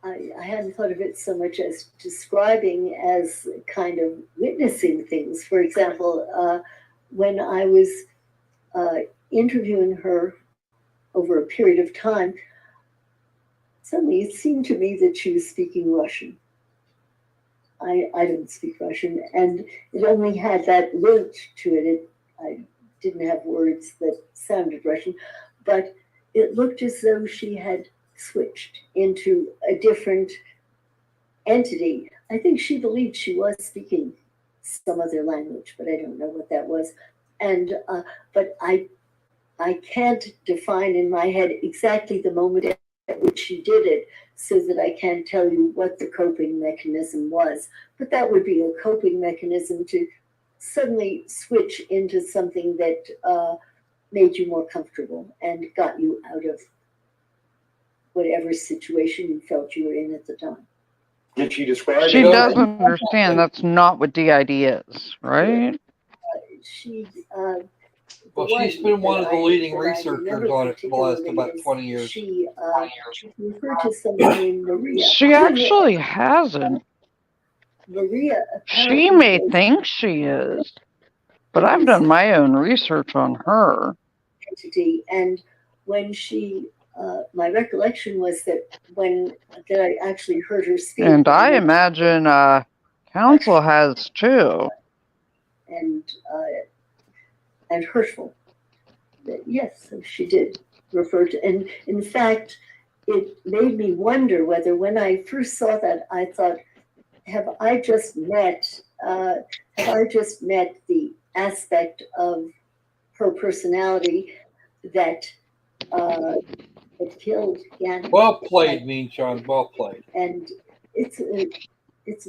I hadn't thought of it so much as describing as kind of witnessing things. For example, when I was interviewing her over a period of time, suddenly it seemed to me that she was speaking Russian. I didn't speak Russian, and it only had that lilt to it. I didn't have words that sounded Russian, but it looked as though she had switched into a different entity. I think she believed she was speaking some other language, but I don't know what that was. And but I can't define in my head exactly the moment at which she did it, so that I can't tell you what the coping mechanism was. But that would be a coping mechanism to suddenly switch into something that made you more comfortable and got you out of whatever situation you felt you were in at the time. Did she describe? She doesn't understand that's not what DID is, right? she. Well, she's been one of the leading researchers on it for the last about 20 years. She referred to someone named Maria. She actually hasn't. Maria. She may think she is, but I've done my own research on her. Entity, and when she, my recollection was that that I actually heard her speak. And I imagine council has too. And hurtful. Yes, she did refer to, and in fact, it made me wonder whether when I first saw that, I thought, have I just met the aspect of her personality that killed Gannon? Well played, Mean Sean. Well played. And it's a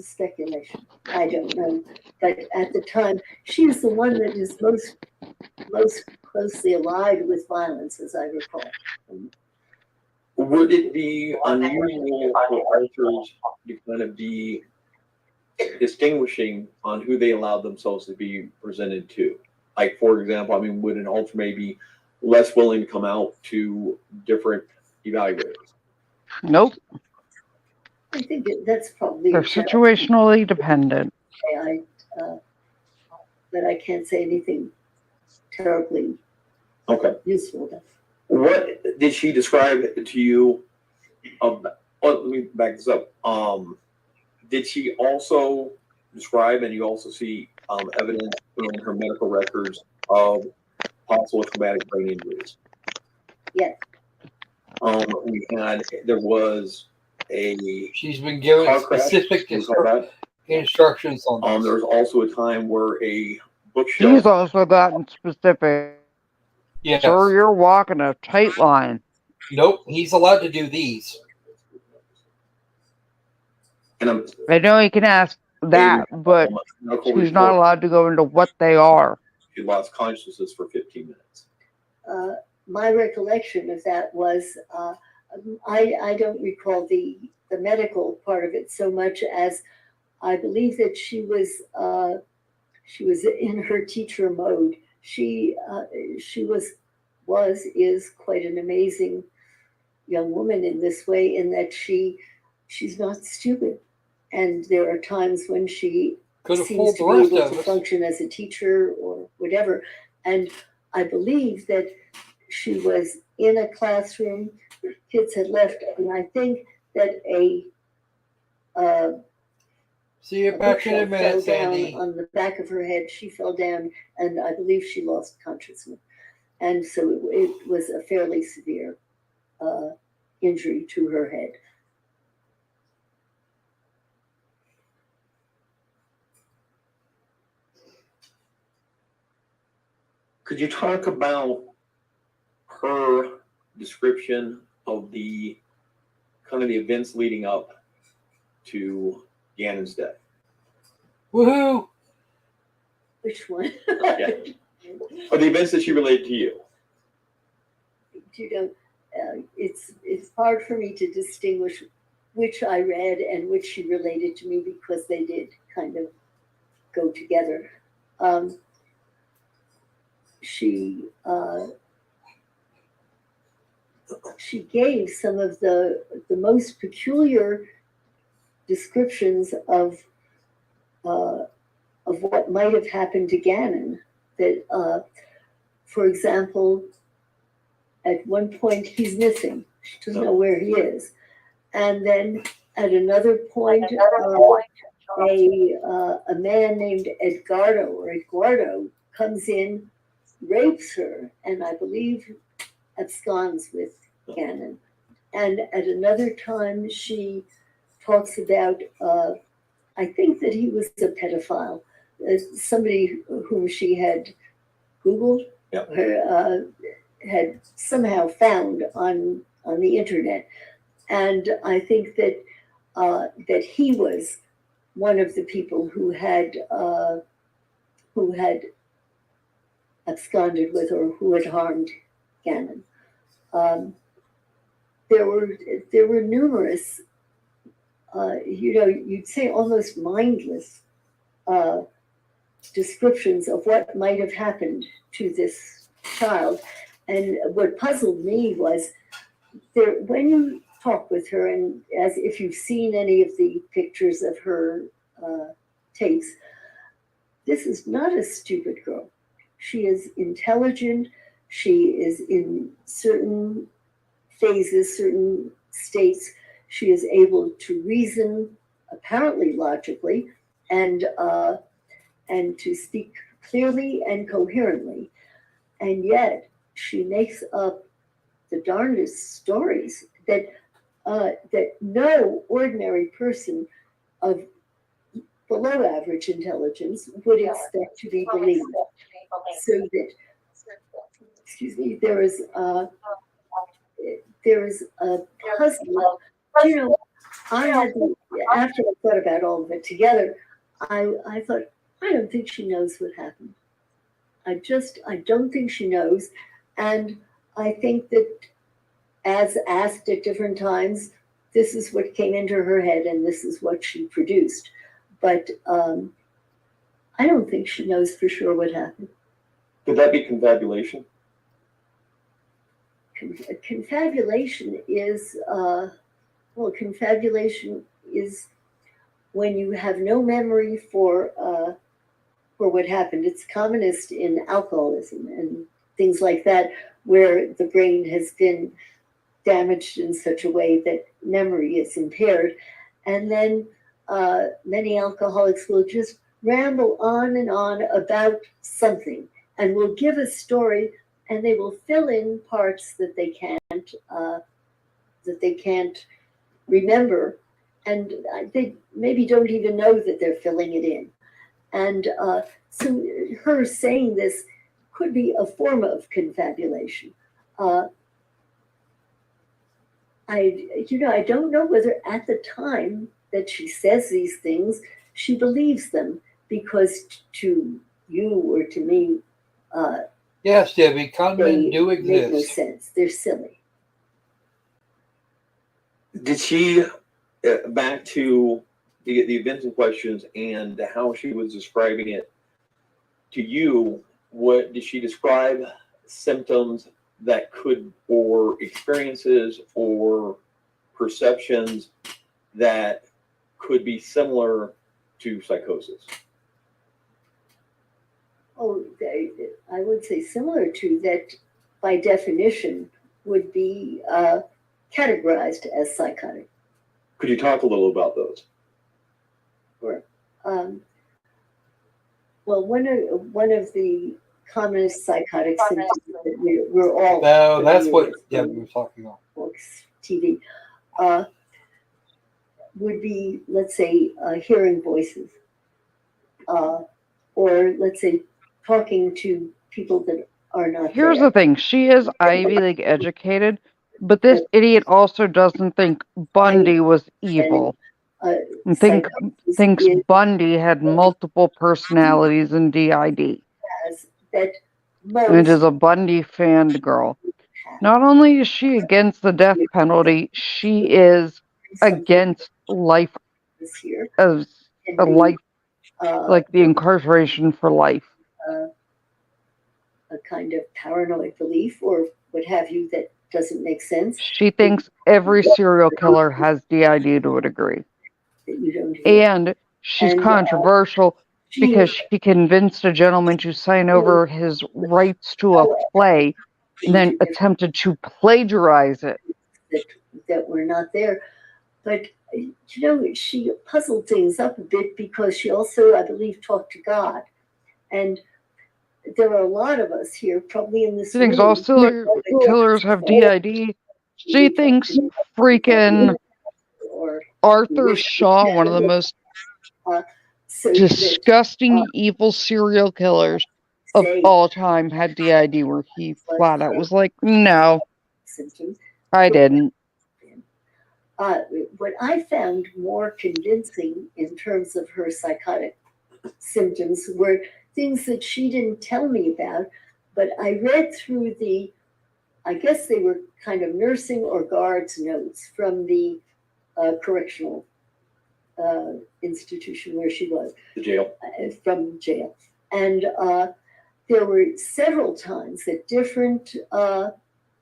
speculation. I don't know, but at the time, she was the one that is most closely allied with violence, as I recall. Would it be unusual for authors to kind of be distinguishing on who they allowed themselves to be presented to? Like, for example, I mean, would an author maybe less willing to come out to different evaluators? Nope. I think that's probably. They're situationally dependent. But I can't say anything terribly useful. What did she describe to you? Let me back this up. Did she also describe, and you also see evidence in her medical records of possible traumatic brain injuries? Yes. There was she's been given specific instructions on this. There was also a time where a bookshelf. She's also gotten specific. Yes. Sir, you're walking a tight line. Nope, he's allowed to do these. I know you can ask that, but she's not allowed to go into what they are. She lost consciousness for 15 minutes. My recollection of that was, I don't recall the medical part of it so much as I believe that she was in her teacher mode. She is quite an amazing young woman in this way, in that she's not stupid, and there are times when she seems to be able to function as a teacher or whatever. And I believe that she was in a classroom, kids had left, and I think that see you back in a minute, Sandy. On the back of her head, she fell down, and I believe she lost consciousness. And so it was a fairly severe injury to her head. Could you talk about her description of the kind of the events leading up to Gannon's death? Woohoo! Which one? Yeah. Or the events that she related to you? You don't. It's hard for me to distinguish which I read and which she related to me, because they did kind of go together. She gave some of the most peculiar descriptions of what might have happened to Gannon. That, for example, at one point he's missing. She doesn't know where he is, and then at another point, a man named Eduardo comes in, rapes her, and I believe absconds with Gannon. And at another time, she talks about, I think that he was a pedophile, somebody whom she had Googled, had somehow found on the internet. And I think that that he was one of the people who had absconded with, or who had harmed Gannon. There were numerous, you'd say almost mindless descriptions of what might have happened to this child. And what puzzled me was there, when you talk with her, and as if you've seen any of the pictures of her tapes, this is not a stupid girl. She is intelligent. She is in certain phases, certain states. She is able to reason, apparently logically, and to speak clearly and coherently. And yet she makes up the darndest stories that no ordinary person of below average intelligence would expect to be believed. So that, excuse me, there is a puzzle. You know, after I thought about all of it together, I thought, I don't think she knows what happened. I don't think she knows. And I think that, as asked at different times, this is what came into her head and this is what she produced. But I don't think she knows for sure what happened. Could that be confabulation? Confabulation is, confabulation is when you have no memory for what happened. It's commonest in alcoholism and things like that, where the brain has been damaged in such a way that memory is impaired. And then many alcoholics will just ramble on and on about something and will give a story, and they will fill in parts that they can't remember, and they maybe don't even know that they're filling it in. And so her saying this could be a form of confabulation. I don't know whether at the time that she says these things, she believes them, because to you or to me, yes, Debbie, conmen do make no exist. sense. They're silly. Did she, back to the events in questions and how she was describing it to you, what did she describe symptoms that could, or experiences or perceptions that could be similar to psychosis? Oh, I would say similar to that, by definition, would be categorized as psychotic. Could you talk a little about those? Sure. Well, one of the commonest psychotic symptoms that we're all. No, that's what Debbie was talking about. Books, TV, would be, let's say, hearing voices, or let's say talking to people that are not Here's there. the thing. She is Ivy League educated, but this idiot also doesn't think Bundy was evil. And thinks Bundy had multiple personalities in DID. That And is a Bundy fan girl. Not only is she against the death penalty, she is against life as a life, like the incarceration for life. A kind of paranoid belief or what have you that doesn't make sense. She thinks every serial killer has DID to a degree. That you don't hear. And she's controversial because she convinced a gentleman to sign over his rights to a play and then attempted to plagiarize it. That were not there. But, she puzzled things up a bit because she also, I believe, talked to God. And there are a lot of us here, probably in this She thinks room, all serial killers have DID. She thinks freaking Arthur Shaw, one of the most disgusting, evil serial killers of all time, had DID, where he flat out was like, no, I didn't. What I found more convincing in terms of her psychotic symptoms were things that she didn't tell me about, but I read through I guess they were kind of nursing or guards notes from the correctional institution where she was. The jail. From jail. And there were several times that different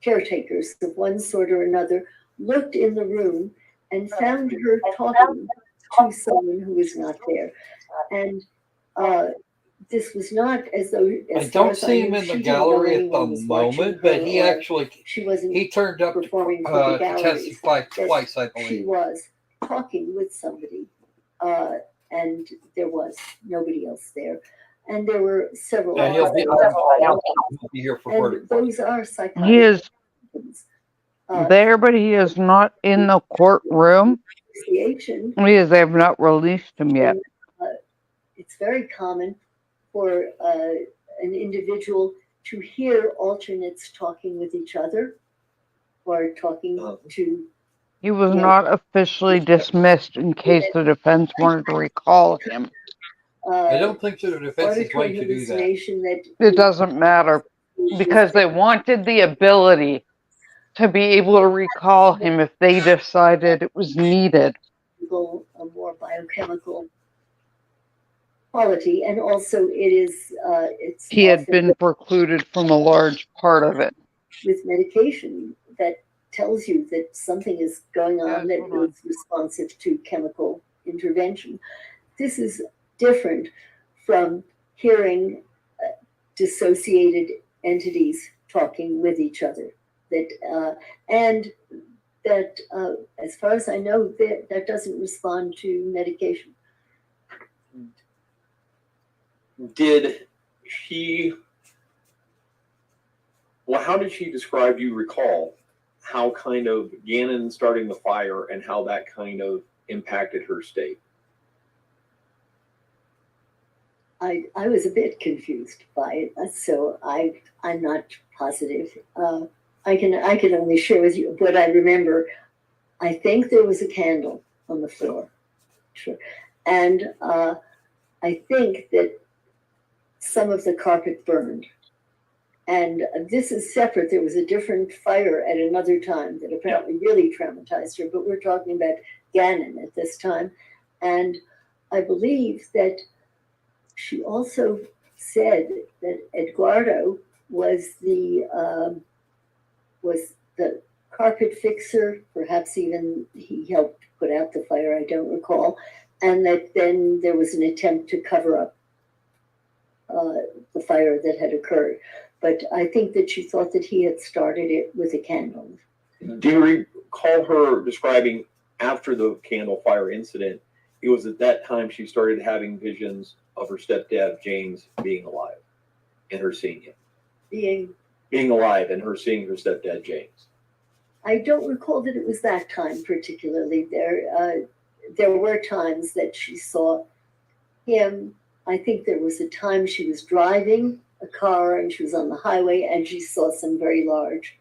caretakers of one sort or another looked in the room and found her talking to someone who was not there. And this was not as though, I don't see him in the gallery at the moment, but he actually he turned up to testify twice, I believe. She was talking with somebody, and there was nobody else there. And there were several. And he'll be here for verdict. Those are psychotic. He is there, but he is not in the courtroom because they have not released him yet. It's very common for an individual to hear alternates talking with each other or talking to. He was not officially dismissed in case the defense wanted to recall him. I don't think the defense is going to do that. It doesn't matter because they wanted the ability to be able to recall him if they decided it was needed. A more biochemical quality, and also it is he had been precluded from a large part of it with medication that tells you that something is going on that is responsive to chemical intervention. This is different from hearing dissociated entities talking with each other. And that, as far as I know, that doesn't respond to medication. Did she? Well, how did she describe? You recall how kind of Gannon starting the fire and how that kind of impacted her state? I was a bit confused by it, so I'm not positive. I can only share with you what I remember. I think there was a candle on the floor, sure, and I think that some of the carpet burned. And this is separate. There was a different fire at another time that apparently really traumatized her, but we're talking about Gannon at this time. And I believe that she also said that Eduardo was the carpet fixer, perhaps even he helped put out the fire, I don't recall, and that then there was an attempt to cover up the fire that had occurred. But I think that she thought that he had started it with a candle. Do you recall her describing after the candle fire incident, it was at that time she started having visions of her stepdad, James, being alive and her seeing him? Being alive and her seeing her stepdad, James. I don't recall that it was that time particularly. There were times that she saw him. I think there was a time she was driving a car and she was on the highway and she saw some very large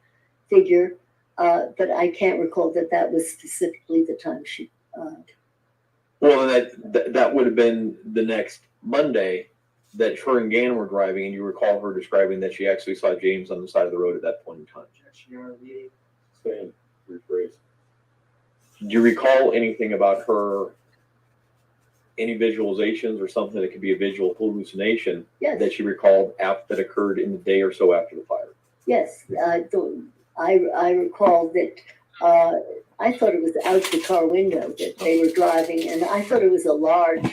figure, but I can't recall that was specifically the time she. Well, that would have been the next Monday that her and Gannon were driving, and you recall her describing that she actually saw James on the side of the road at that point in time. Same rephrase. Do you recall anything about her? Any visualizations or something that could be a visual hallucination that she recalled that occurred in the day or so after the fire? Yes, I recall that I thought it was out the car window that they were driving, and I thought it was a large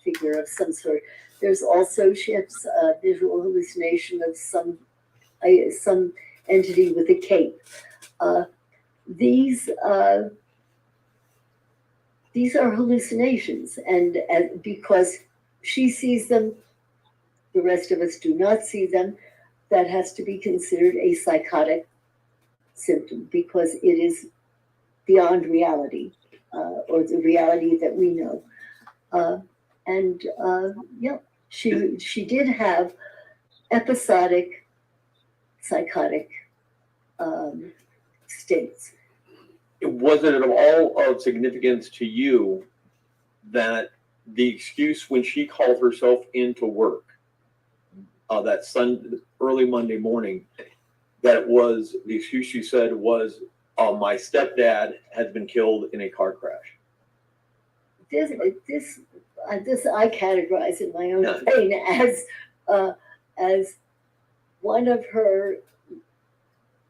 figure of some sort. There's also, she has a visual hallucination of some entity with a cape. These are hallucinations, and because she sees them, the rest of us do not see them. That has to be considered a psychotic symptom because it is beyond reality, or the reality that we know. She did have episodic psychotic states. Was it at all of significance to you that the excuse when she called herself into work that early Monday morning, that it was the excuse she said was my stepdad has been killed in a car crash? This I categorize in my own brain as as one of her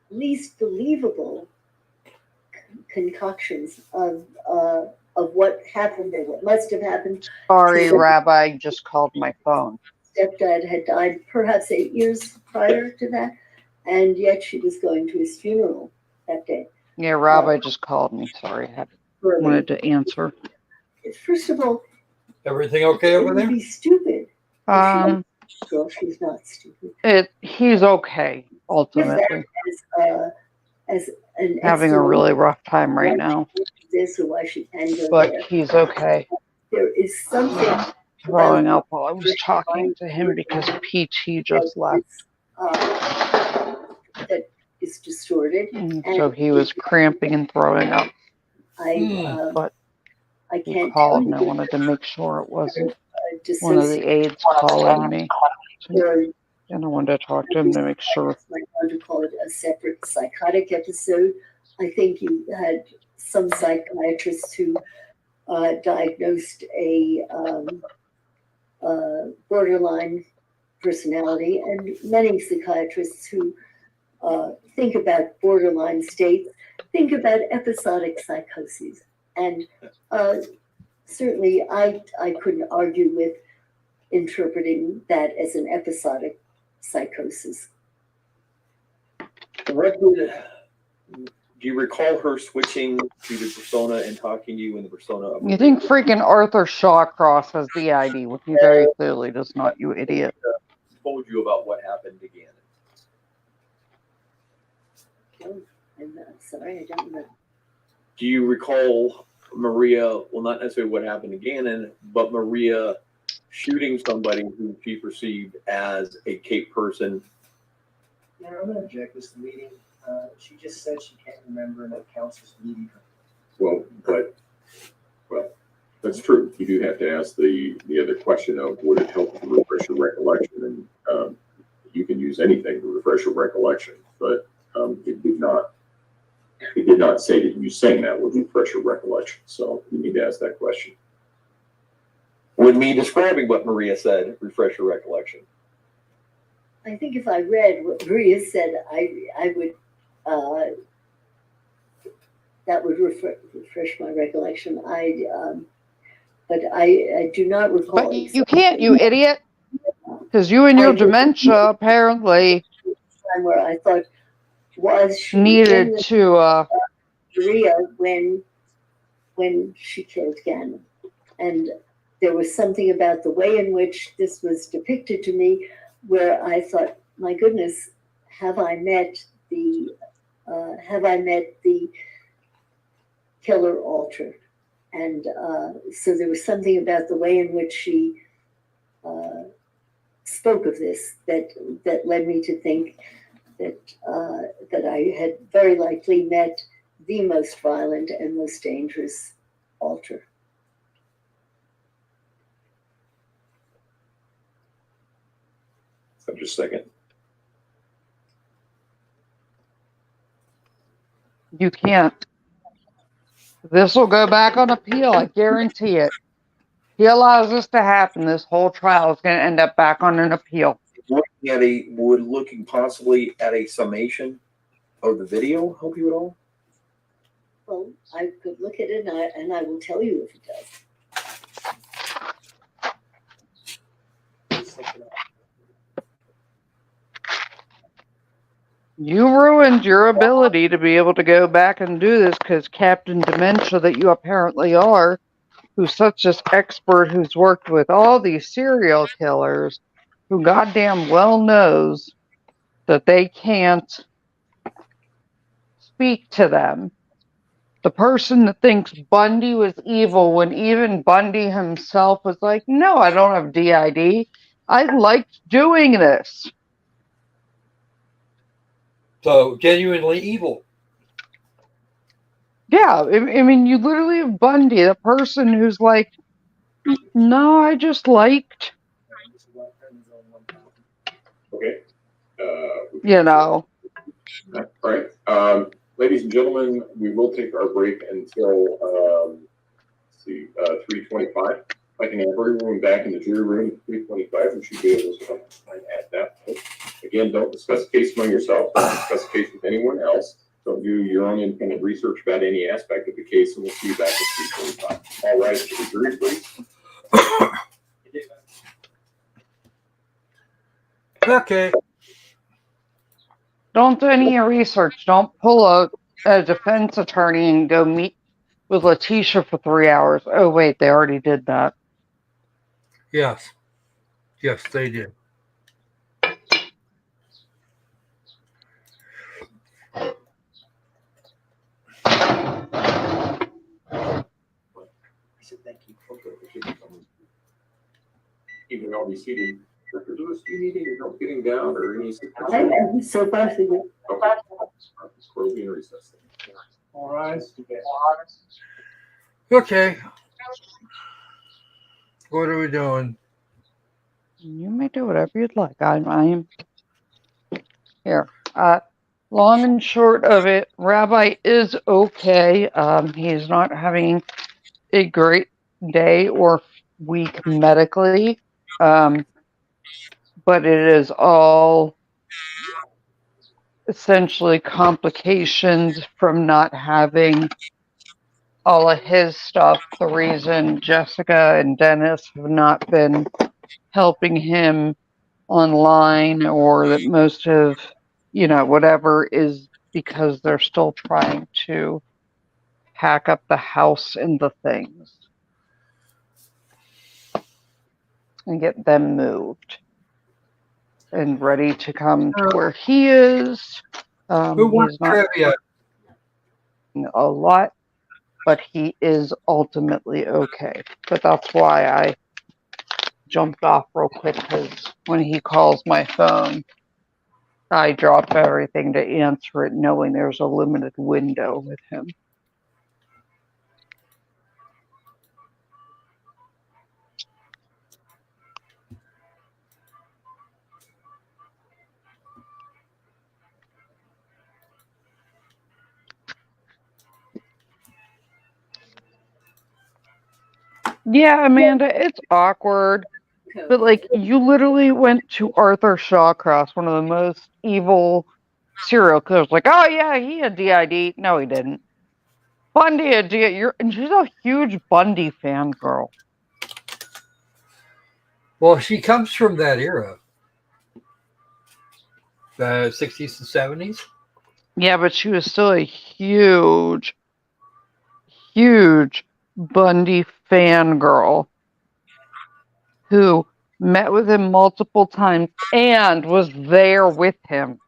least believable concoctions of what happened or what must have happened. Sorry, Rabbi, just called my phone. Stepdad had died perhaps 8 years prior to that, and yet she was going to his funeral that day. Yeah, Rabbi just called me. Sorry, I wanted to answer. First of all, everything okay over there? It would be stupid. Girl, she's not stupid. He's okay, ultimately. As an having a really rough time right now. This or why she can go but there. He's okay. There is something throwing up while I was talking to him because PT just left. That is distorted. So he was cramping and throwing up. But I he can't called tell and I you wanted to make sure it wasn't one of the aides calling me. And I wanted to talk to him to make sure. I want to call it a separate psychotic episode. I think you had some psychiatrists who diagnosed a borderline personality, and many psychiatrists who think about borderline states think about episodic psychoses. And certainly I couldn't argue with interpreting that as an episodic psychosis. The record, do you recall her switching to the persona and talking to you in the persona of? You think freaking Arthur Shawcross has DID when he very clearly does not, you idiot. Told you about what happened again. Oh, I'm sorry, I don't know. Do you recall Maria, well, not necessarily what happened to Gannon, but Maria shooting somebody who she perceived as a Cape person? Yeah, I'm going to object this meeting. She just said she can't remember and that council's meeting her. Well, that's true. You do have to ask the other question of would it help to refresh your recollection, and you can use anything to refresh your recollection, but it did not say that you saying that would refresh your recollection. So you need to ask that question. Would me describing what Maria said refresh your recollection? I think if I read what Maria said, I would that would refresh my recollection. But I do not recall. But you can't, you idiot, because you and your dementia apparently where I thought was she needed to Maria when she killed Gannon, and there was something about the way in which this was depicted to me where I thought, my goodness, have I met the killer altered? And so there was something about the way in which she spoke of this that led me to think that I had very likely met the most violent and most dangerous alter. Just a second. You can't. This will go back on appeal, I guarantee it. He allows this to happen, this whole trial is going to end up back on an appeal. Looking possibly at a summation of the video help you at all? Well, I could look at it and I will tell you if it does. You ruined your ability to be able to go back and do this because Captain Dementia that you apparently are, who's such an expert who's worked with all these serial killers, who goddamn well knows that they can't speak to them. The person that thinks Bundy was evil when even Bundy himself was like, no, I don't have DID. I liked doing this. So genuinely evil. Yeah, I mean, you literally have Bundy, the person who's like, no, I just liked. Okay. You know. All right. Ladies and gentlemen, we will take our break until 3:25. I can have everyone back in the jury room at 3:25 and should be able to come at that point. Again, don't discuss the case among yourself, don't discuss the case with anyone else. Don't do your own independent research about any aspect of the case, and we'll see you back at 3:45. All right, to the jury, please. Okay. Don't do any research. Don't pull a defense attorney and go meet with Letecia for 3 hours. Oh, wait, they already did that. Yes. Yes, they did. Thank you. Okay. Even though we seated, Dr. Lewis, do you need any help getting down or any suggestions? I'm so fascinated. Okay. We'll be in recess. All right. Okay. What are we doing? You may do whatever you'd like. I am here. Long and short of it, Rabbi is okay. He's not having a great day or week medically, but it is all essentially complications from not having all of his stuff. The reason Jessica and Dennis have not been helping him online, or that most of, whatever, is because they're still trying to pack up the house and the things and get them moved and ready to come to where he is. Who wants He's not trivia? a lot, but he is ultimately okay. But that's why I jumped off real quick, because when he calls my phone, I drop everything to answer it, knowing there's a limited window with him. Yeah, Amanda, it's awkward. But, like, you literally went to Arthur Shawcross, one of the most evil serial killers. Like, oh, yeah, he had DID. No, he didn't. Bundy had DID. And she's a huge Bundy fangirl. Well, she comes from that era. The 60s and 70s. Yeah, but she was still a huge, huge Bundy fangirl who met with him multiple times and was there with him.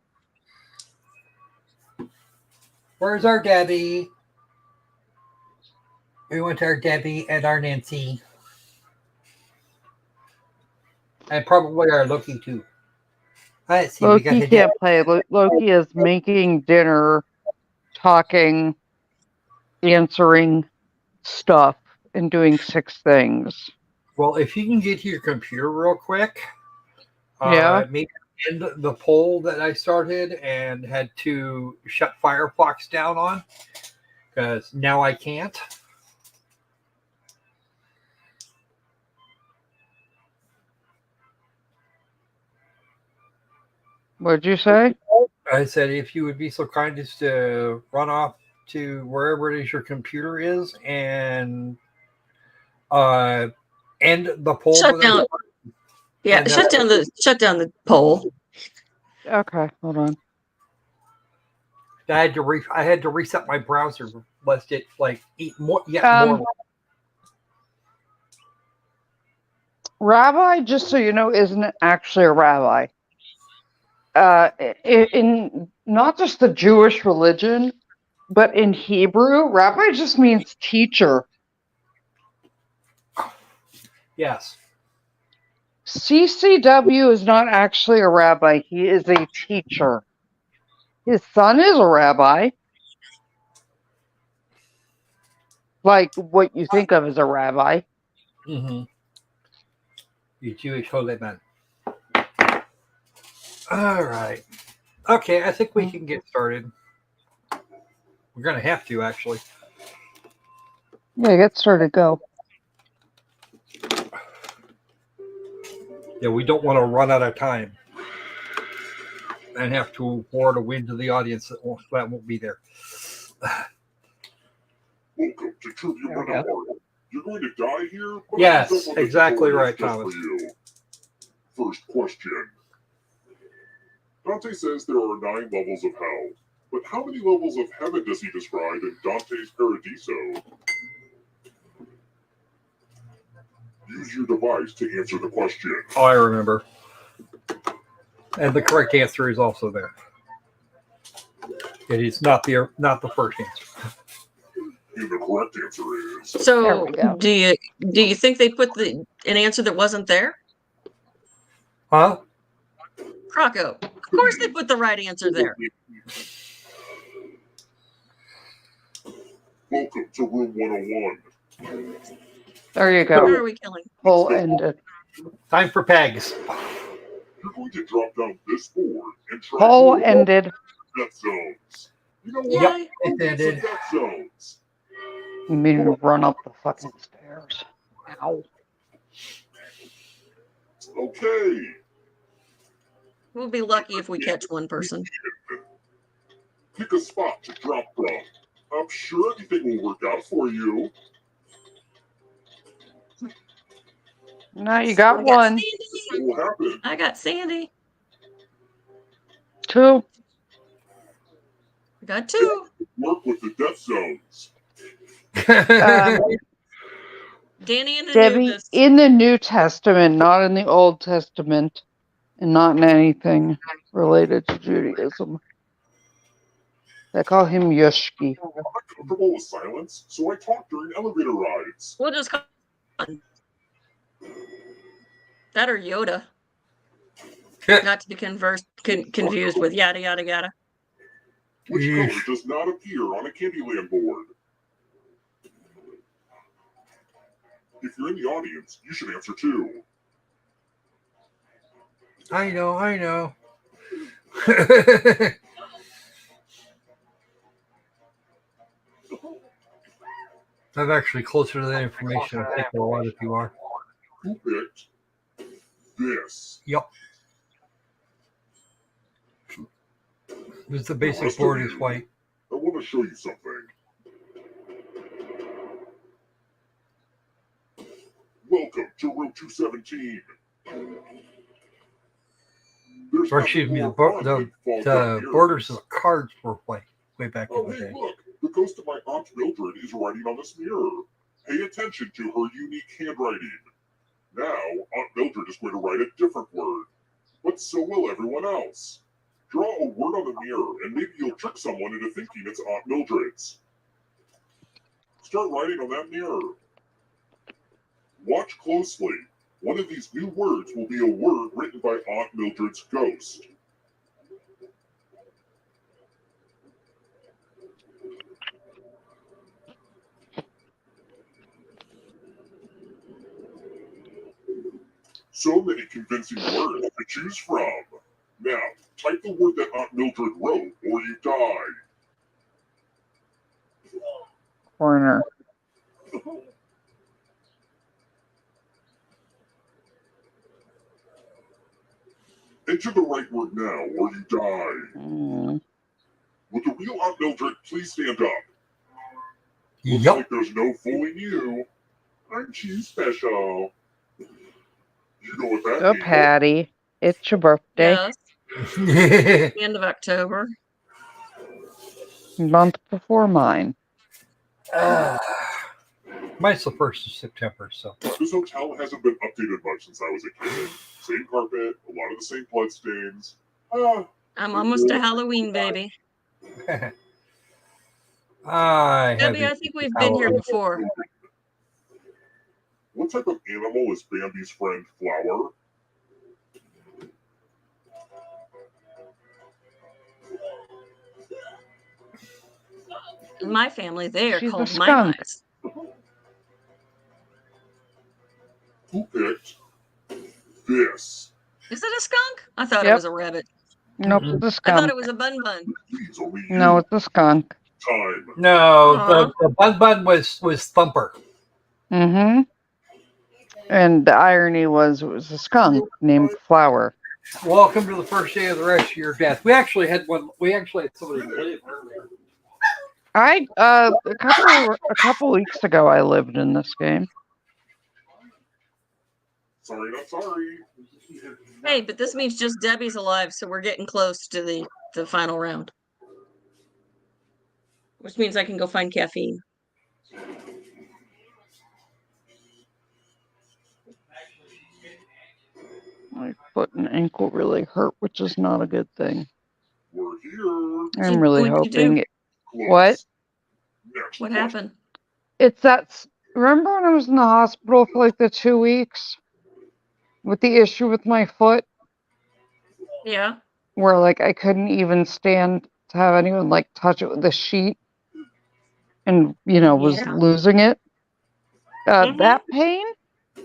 Where's our Debbie? We want our Debbie and our Nancy. And probably our Loki, too. Let's see. Loki can't play. Loki is making dinner, talking, answering stuff, and doing 6 things. Well, if you can get to your computer real quick, Yeah. maybe end the poll that I started and had to shut Firefox down on, because now I can't. What'd you say? I said if you would be so kind as to run off to wherever it is your computer is and end the poll. Shut down. Yeah, shut down the poll. Okay, hold on. I had to reset my browser lest it eat more more. Rabbi, just so you know, isn't actually a rabbi. In not just the Jewish religion, but in Hebrew, rabbi just means teacher. Yes. CCW is not actually a rabbi. He is a teacher. His son is a rabbi. Like what you think of as a rabbi. Mm-hmm. You Jewish holy man. All right. Okay, I think we can get started. We're going to have to, actually. Yeah, get started. Go. Yeah, we don't want to run out of time and have to award a win to the audience that won't be there. Welcome to Trivia Monroe. You're going to die here? But Yes, exactly right, just Thomas. For you. First question. Dante says there are 9 levels of hell, but how many levels of heaven does he describe in Dante's Paradiso? Use your device to answer the question. Oh, I remember. And the correct answer is also there. It is not the first answer. And the correct answer is. So do you think they put an answer that wasn't there? Huh? Croco. Of course they put the right answer there. Welcome to room 101. There you go. Who are we killing? Hole ended. Time for pegs. You're going to drop down this board and try Hole ended. death zones. You know Yay. what? It ended. Death zones. You made me run up the fucking stairs. Ow. Okay. We'll be lucky if we catch one person. Pick a spot to drop from. I'm sure everything will work out for you. No, you got one. What will happen? I got Sandy. 2. I got 2. Work with the death zones. Danny and Debbie, Anubis. in the New Testament, not in the Old Testament, and not in anything related to Judaism. They call him Yushki. I'm not comfortable with silence, so I talk during elevator rides. We'll just call that or Yoda. Not to be confused with yada yada yada. Which color does not appear on a Candyland board? If you're in the audience, you should answer too. I know. I'm actually closer to that information. I think a lot if you are. Who picked this? Yep. Because the basic board is white. I want to show you something. Welcome to room 217. Or excuse me, the borders of the cards were white way back in the Hey, day. look, the ghost of my Aunt Mildred is writing on this mirror. Pay attention to her unique handwriting. Now, Aunt Mildred is going to write a different word, but so will everyone else. Draw a word on the mirror, and maybe you'll trick someone into thinking it's Aunt Mildred's. Start writing on that mirror. Watch closely. One of these new words will be a word written by Aunt Mildred's ghost. So many convincing words to choose from. Now, type the word that Aunt Mildred wrote, or you die. Corner. Enter the right word now, or you die. Would the real Aunt Mildred please stand up? Looks like there's no fooling you. Aren't you special? You know what that Go, means. Patty. It's your birthday. Yes. End of October. Month before mine. Mine's the 1st of September, so. This hotel hasn't been updated much since I was a kid. Same carpet, a lot of the same blood stains. I'm almost a Halloween baby. Debbie, I think we've been here before. What type of animal is Bambi's friend Flower? In my family, they are She's a called skunk. mice. Who picked this? Is it a skunk? I thought it Yep. was a rabbit. Nope, it's a I skunk. thought it was a bun bun. Please, only you. No, it's a skunk. Time. No, Aw. the bun bun was Thumper. Mm-hmm. And the irony was it was a skunk named Flower. Welcome to the first day of the rest of your death. We actually had one. We actually had somebody live earlier. A couple weeks ago, I lived in this game. Sorry, not sorry. Hey, but this means just Debbie's alive, so we're getting close to the final round. Which means I can go find caffeine. My foot and ankle really hurt, which is not a good thing. We're here. I'm really What'd you do? hoping. What? What happened? It's that. Remember when I was in the hospital for like the 2 weeks with the issue with my foot, Yeah. where like I couldn't even stand to have anyone like touch it with a sheet, and was Yeah. losing it. That pain,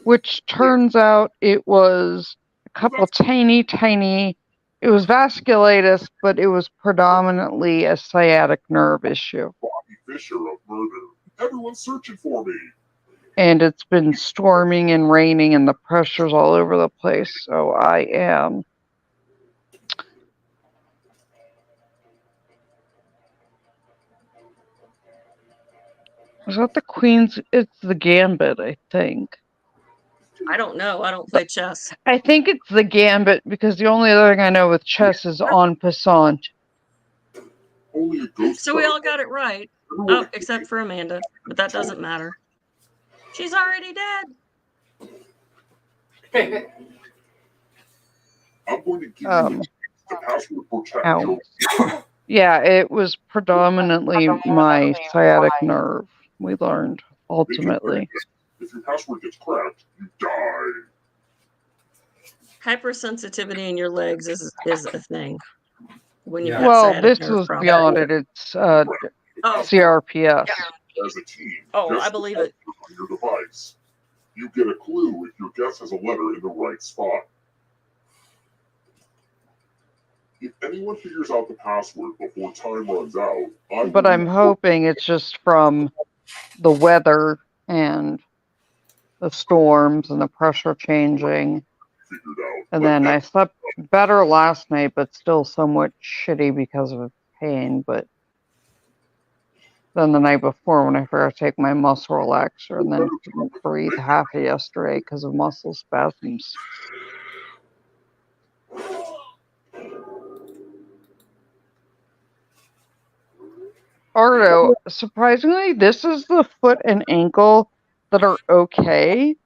which turns out it was a couple tiny. It was vasculitis, but it was predominantly a sciatic nerve issue. Bobby Fischer of murder. Everyone's searching for me. And it's been storming and raining, and the pressure's all over the place. So I am. Is that the Queen's? It's the Gambit, I think. I don't know. I don't play chess. I think it's the Gambit because the only other thing I know with chess is en passant. So we all got it right. Oh, except for Amanda. But that doesn't matter. She's already dead. I'm going to give you the password for chat. Ow. Yeah, it was predominantly my sciatic nerve, we learned, ultimately. If your password gets cracked, you die. Hypersensitivity in your legs is a thing. When you have Well, sciatic this nerve was problems. beyond it. It's CRPS. As a team, Oh, I believe it. On your device, you get a clue if your guess has a letter in the right spot. If anyone figures out the password before time runs out, But I'm hoping it's just from the weather and the storms and the pressure changing. And then I slept better last night, but still somewhat shitty because of pain. But then the night before when I forgot to take my muscle relaxer and then couldn't breathe half of yesterday because of muscle spasms. Ardo, surprisingly, this is the foot and ankle that are okay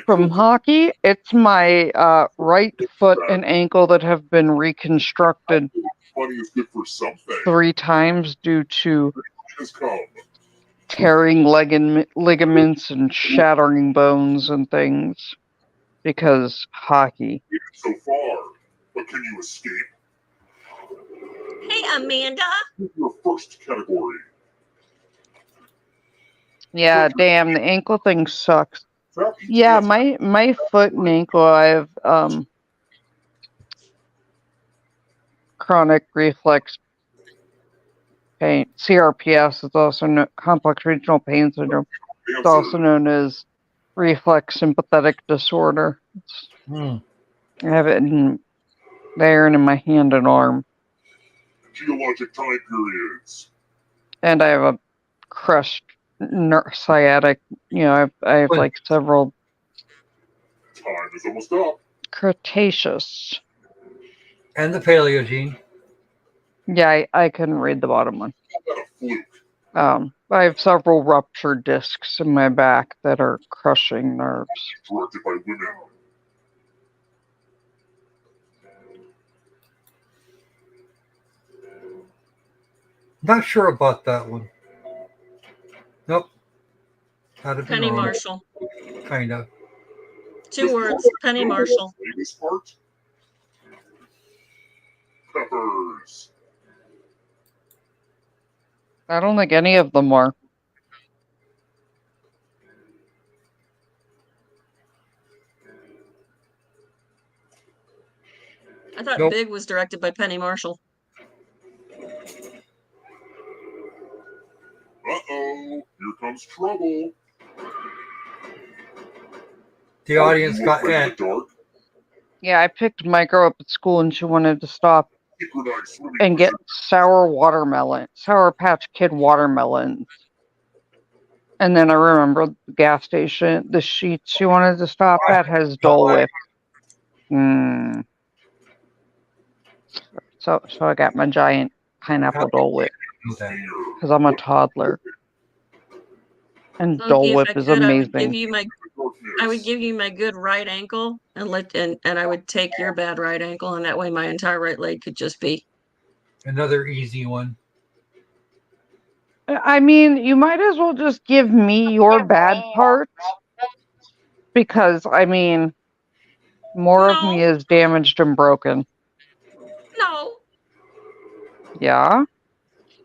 from hockey. It's my right foot and ankle that have been reconstructed money is good for something. 3 times due to Has come. tearing ligaments and shattering bones and things because hockey. So far, but can you escape? Hey, Amanda. Your first category. Yeah, damn, the ankle thing sucks. Yeah, my foot and ankle, I have chronic reflex pain. CRPS is also complex regional pain syndrome. It's also known as reflex sympathetic disorder. I have it there and in my hand and arm. Geologic time periods. And I have a crushed sciatic. I have like several. Time is almost up. Cretaceous. And the Paleogene. Yeah, I couldn't read the bottom one. I have several ruptured discs in my back that are crushing nerves. Directed by women. Not sure about that one. Nope. Penny Marshall. Kind of. 2 words. Penny Marshall. Famous part? Peppers. I don't think any of them are. I thought Big was directed by Penny Marshall. Uh-oh, here comes trouble. The audience got in it. the dark? Yeah, I picked Micro up at school and she wanted to stop Synchronized swimming and get Sour Patch Kid watermelons. And then I remember the gas station, the sheets she wanted to stop at has Dole Whip. So I got my giant pineapple Dole Whip because I'm a toddler. And Dole If Whip I is could, amazing. I would give you my good right ankle and I would take your bad right ankle, and that way my entire right leg could just be Another easy one. I mean, you might as well just give me your bad parts because, I mean, more of me is damaged and broken. No. Yeah?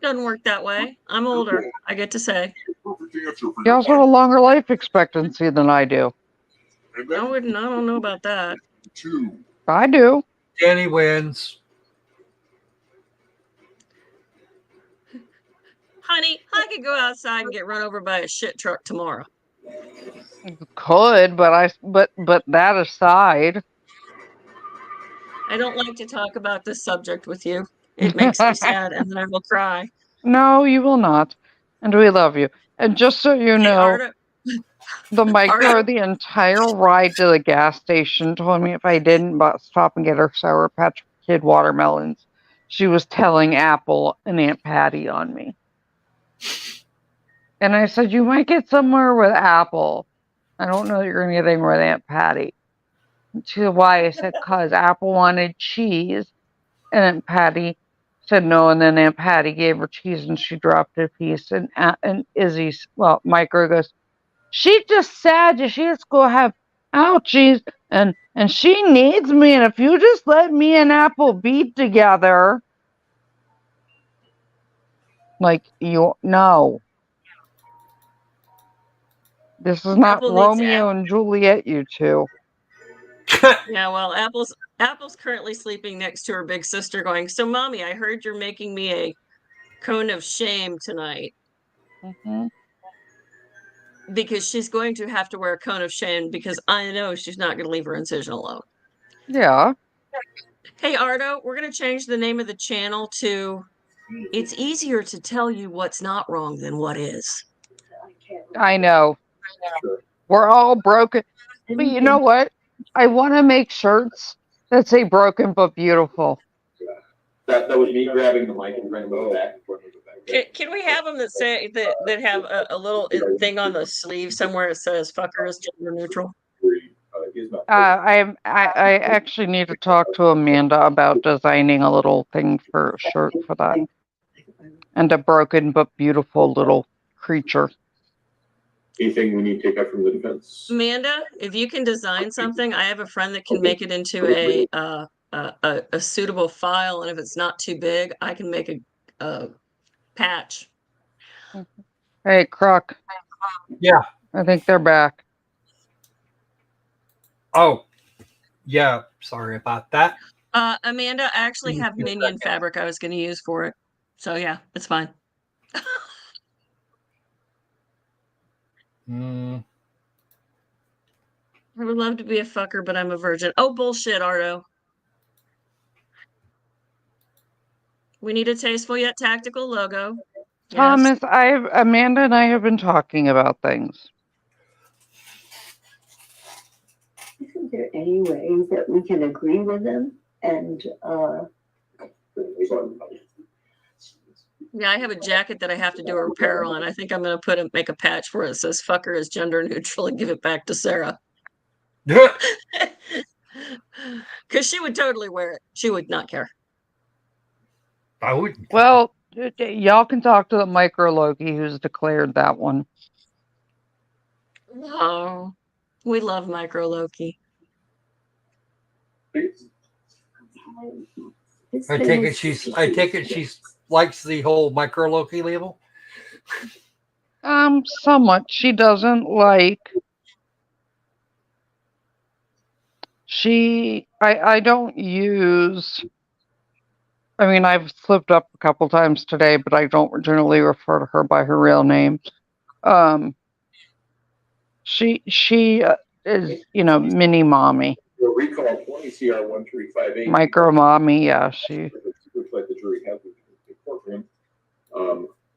Doesn't work that way. I'm older. I get to say. You also have a longer life expectancy than I do. I don't know about that. I do. Danny wins. Honey, I could go outside and get run over by a shit truck tomorrow. Could, but that aside. I don't like to talk about this subject with you. It makes me sad, and then I will cry. No, you will not. And we love you. And just so you know, the Micro the entire ride to the gas station told me if I didn't stop and get her Sour Patch Kid watermelons, she was telling Apple and Aunt Patty on me. And I said, you might get somewhere with Apple. I don't know that you're going to get anywhere with Aunt Patty. She said, why? I said, because Apple wanted cheese. And Aunt Patty said no. And then Aunt Patty gave her cheese and she dropped a piece. And Micro goes, she just said that she has to go have ouchies. And she needs me. And if you just let me and Apple be together. No. This is not Romeo and Juliet, you two. Yeah, well, Apple's currently sleeping next to her big sister going, so Mommy, I heard you're making me a cone of shame tonight. Because she's going to have to wear a cone of shame because I know she's not going to leave her incision alone. Yeah. Hey, Ardo, we're going to change the name of the channel to It's Easier to Tell You What's Not Wrong Than What Is. I know. We're all broken. But you know what? I want to make shirts that say broken but beautiful. That was me grabbing the mic and trying to move back. Can we have them that say that have a little thing on the sleeve somewhere that says "fucker is gender neutral"? I actually need to talk to Amanda about designing a little thing for a shirt for that, and a broken but beautiful little creature. Anything we need to take up from the defense? Amanda, if you can design something, I have a friend that can make it into a suitable file, and if it's not too big, I can make a patch. Hey, Croc. Yeah. I think they're back. Oh, yeah. Sorry about that. Amanda, I actually have minion fabric I was going to use for it. So yeah, it's fine. I would love to be a fucker, but I'm a virgin. Oh, bullshit, Ardo. We need a tasteful yet tactical logo. Thomas, Amanda and I have been talking about things. Isn't there any way that we can agree with them and Yeah, I have a jacket that I have to do a repair on. I think I'm going to make a patch where it says "fucker is gender neutral" and give it back to Sarah. Because she would totally wear it. She would not care. I wouldn't. Well, y'all can talk to the Micro Loki who's declared that one. Oh, we love Micro Loki. I take it she likes the whole Micro Loki label. Somewhat. She doesn't like. I don't use. I mean, I've slipped up a couple times today, but I don't generally refer to her by her real name. She is, you know, mini mommy, The recall 20 CR 1358. micro mommy. Yeah, she. Looks like the jury has the courtroom.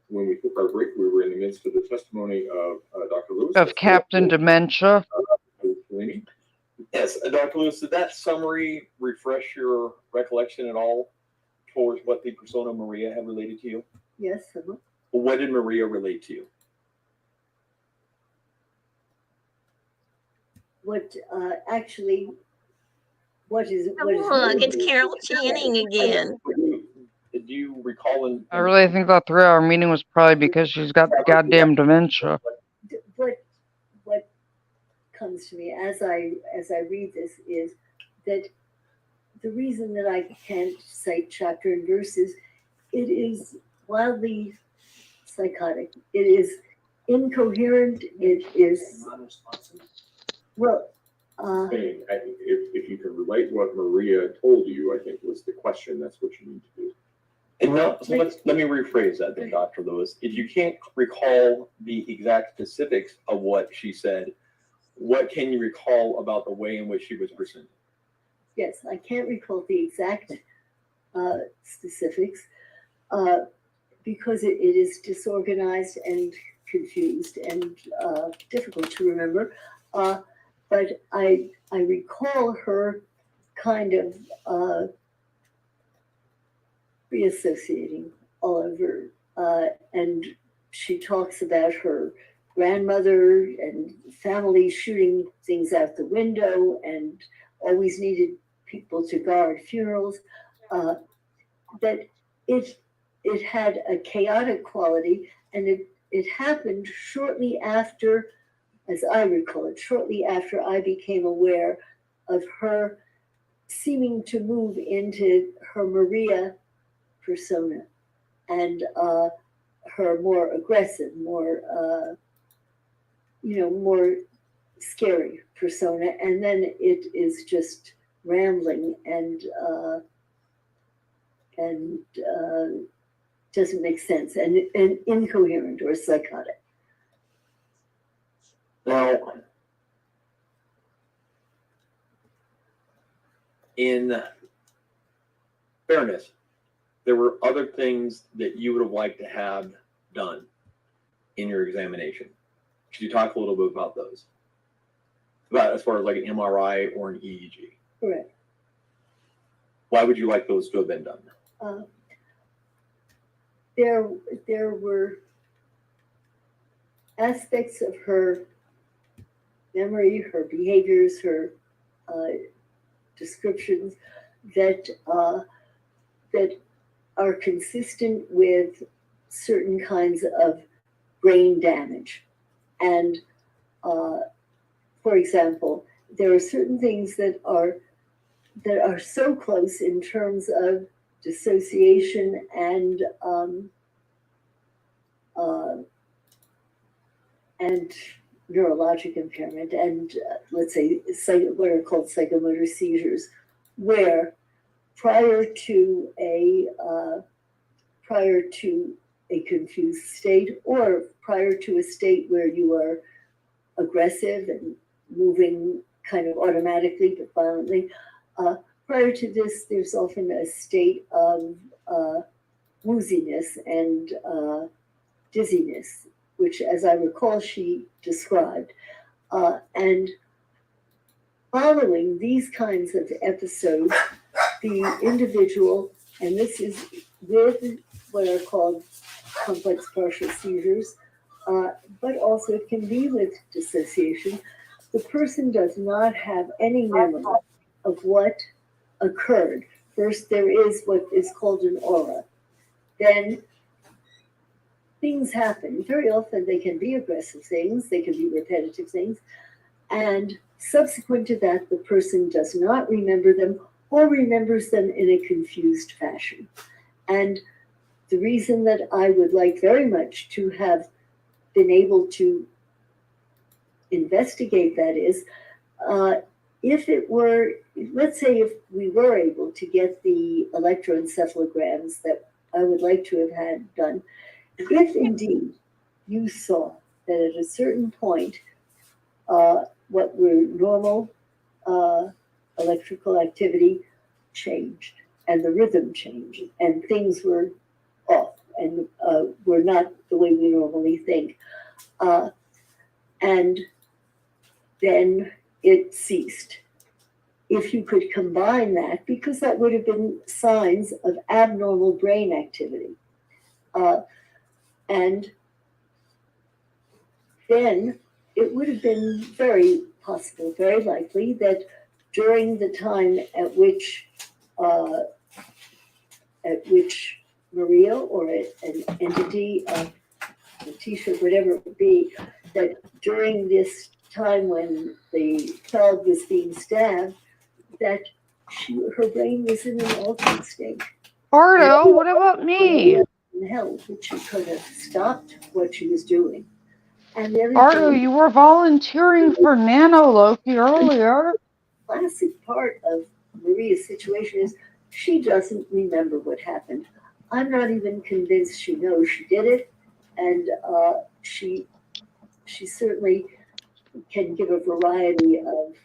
When we took our break, we were in the midst of the testimony of Dr. Lewis. Of Captain Dementia. Yes, Dr. Lewis, did that summary refresh your recollection at all towards what the persona Maria had related to you? Yes. What did Maria relate to you? What actually? What is? Look, it's Carol Channing again. Did you recall? I really think that 3-hour meeting was probably because she's got goddamn dementia. What comes to me as I read this is that the reason that I can't cite chapter and verses, it is wildly psychotic. It is incoherent. It is well. If you can relate what Maria told you, I think was the question. That's what you need to do. And now, so let me rephrase that then, Dr. Lewis. If you can't recall the exact specifics of what she said, what can you recall about the way in which she was presented? Yes, I can't recall the exact specifics because it is disorganized and confused and difficult to remember. But I recall her kind of reassociating Oliver, and she talks about her grandmother and family shooting things out the window and always needed people to guard funerals. That it had a chaotic quality, and it happened shortly after, as I recall it, shortly after I became aware of her seeming to move into her Maria persona and her more aggressive, more more scary persona, and then it is just rambling and doesn't make sense and incoherent or psychotic. Now, in fairness, there were other things that you would have liked to have done in your examination. Could you talk a little bit about those? About as far as like an MRI or an EEG? Correct. Why would you like those to have been done? There were aspects of her memory, her behaviors, her descriptions that are consistent with certain kinds of brain damage. And for example, there are certain things that are so close in terms of dissociation and neurologic impairment, and let's say what are called psychomotor seizures, where prior to a confused state, or prior to a state where you are aggressive and moving kind of automatically but violently, prior to this, there's often a state of wooziness and dizziness, which, as I recall, she described. And following these kinds of episodes, the individual, and this is with what are called complex partial seizures, but also it can be with dissociation, the person does not have any memory of what occurred. First, there is what is called an aura. Then things happen. Very often they can be aggressive things, they can be repetitive things, and subsequent to that, the person does not remember them or remembers them in a confused fashion. And the reason that I would like very much to have been able to investigate that is, if it were, let's say if we were able to get the electroencephalograms that I would like to have had done, if indeed you saw that at a certain point, what were normal electrical activity changed, and the rhythm changed, and things were off and were not the way we normally think. And then it ceased. If you could combine that, because that would have been signs of abnormal brain activity. And then it would have been very possible, very likely, that during the time at which Maria or an entity, Letecia, whatever it would be, that during this time when the child was being stabbed, that her brain was in an altered state. Ardo, what about me? In hell, that she could have stopped what she was doing. And Ardo, you were volunteering for Nano Loki earlier. Classic part of Maria's situation is she doesn't remember what happened. I'm not even convinced she knows she did it, and she certainly can give a variety of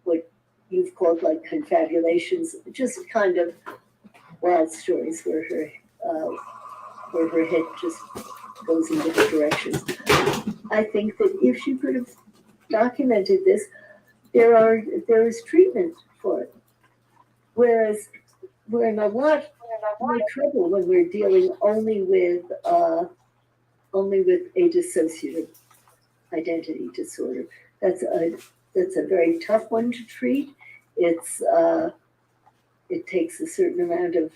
what you've called like confabulations, just kind of wild stories where her head just goes in different directions. I think that if she could have documented this, there is treatment for it. Whereas we're in a lot more trouble when we're dealing only with a dissociative identity disorder. That's a very tough one to treat. It takes a certain amount of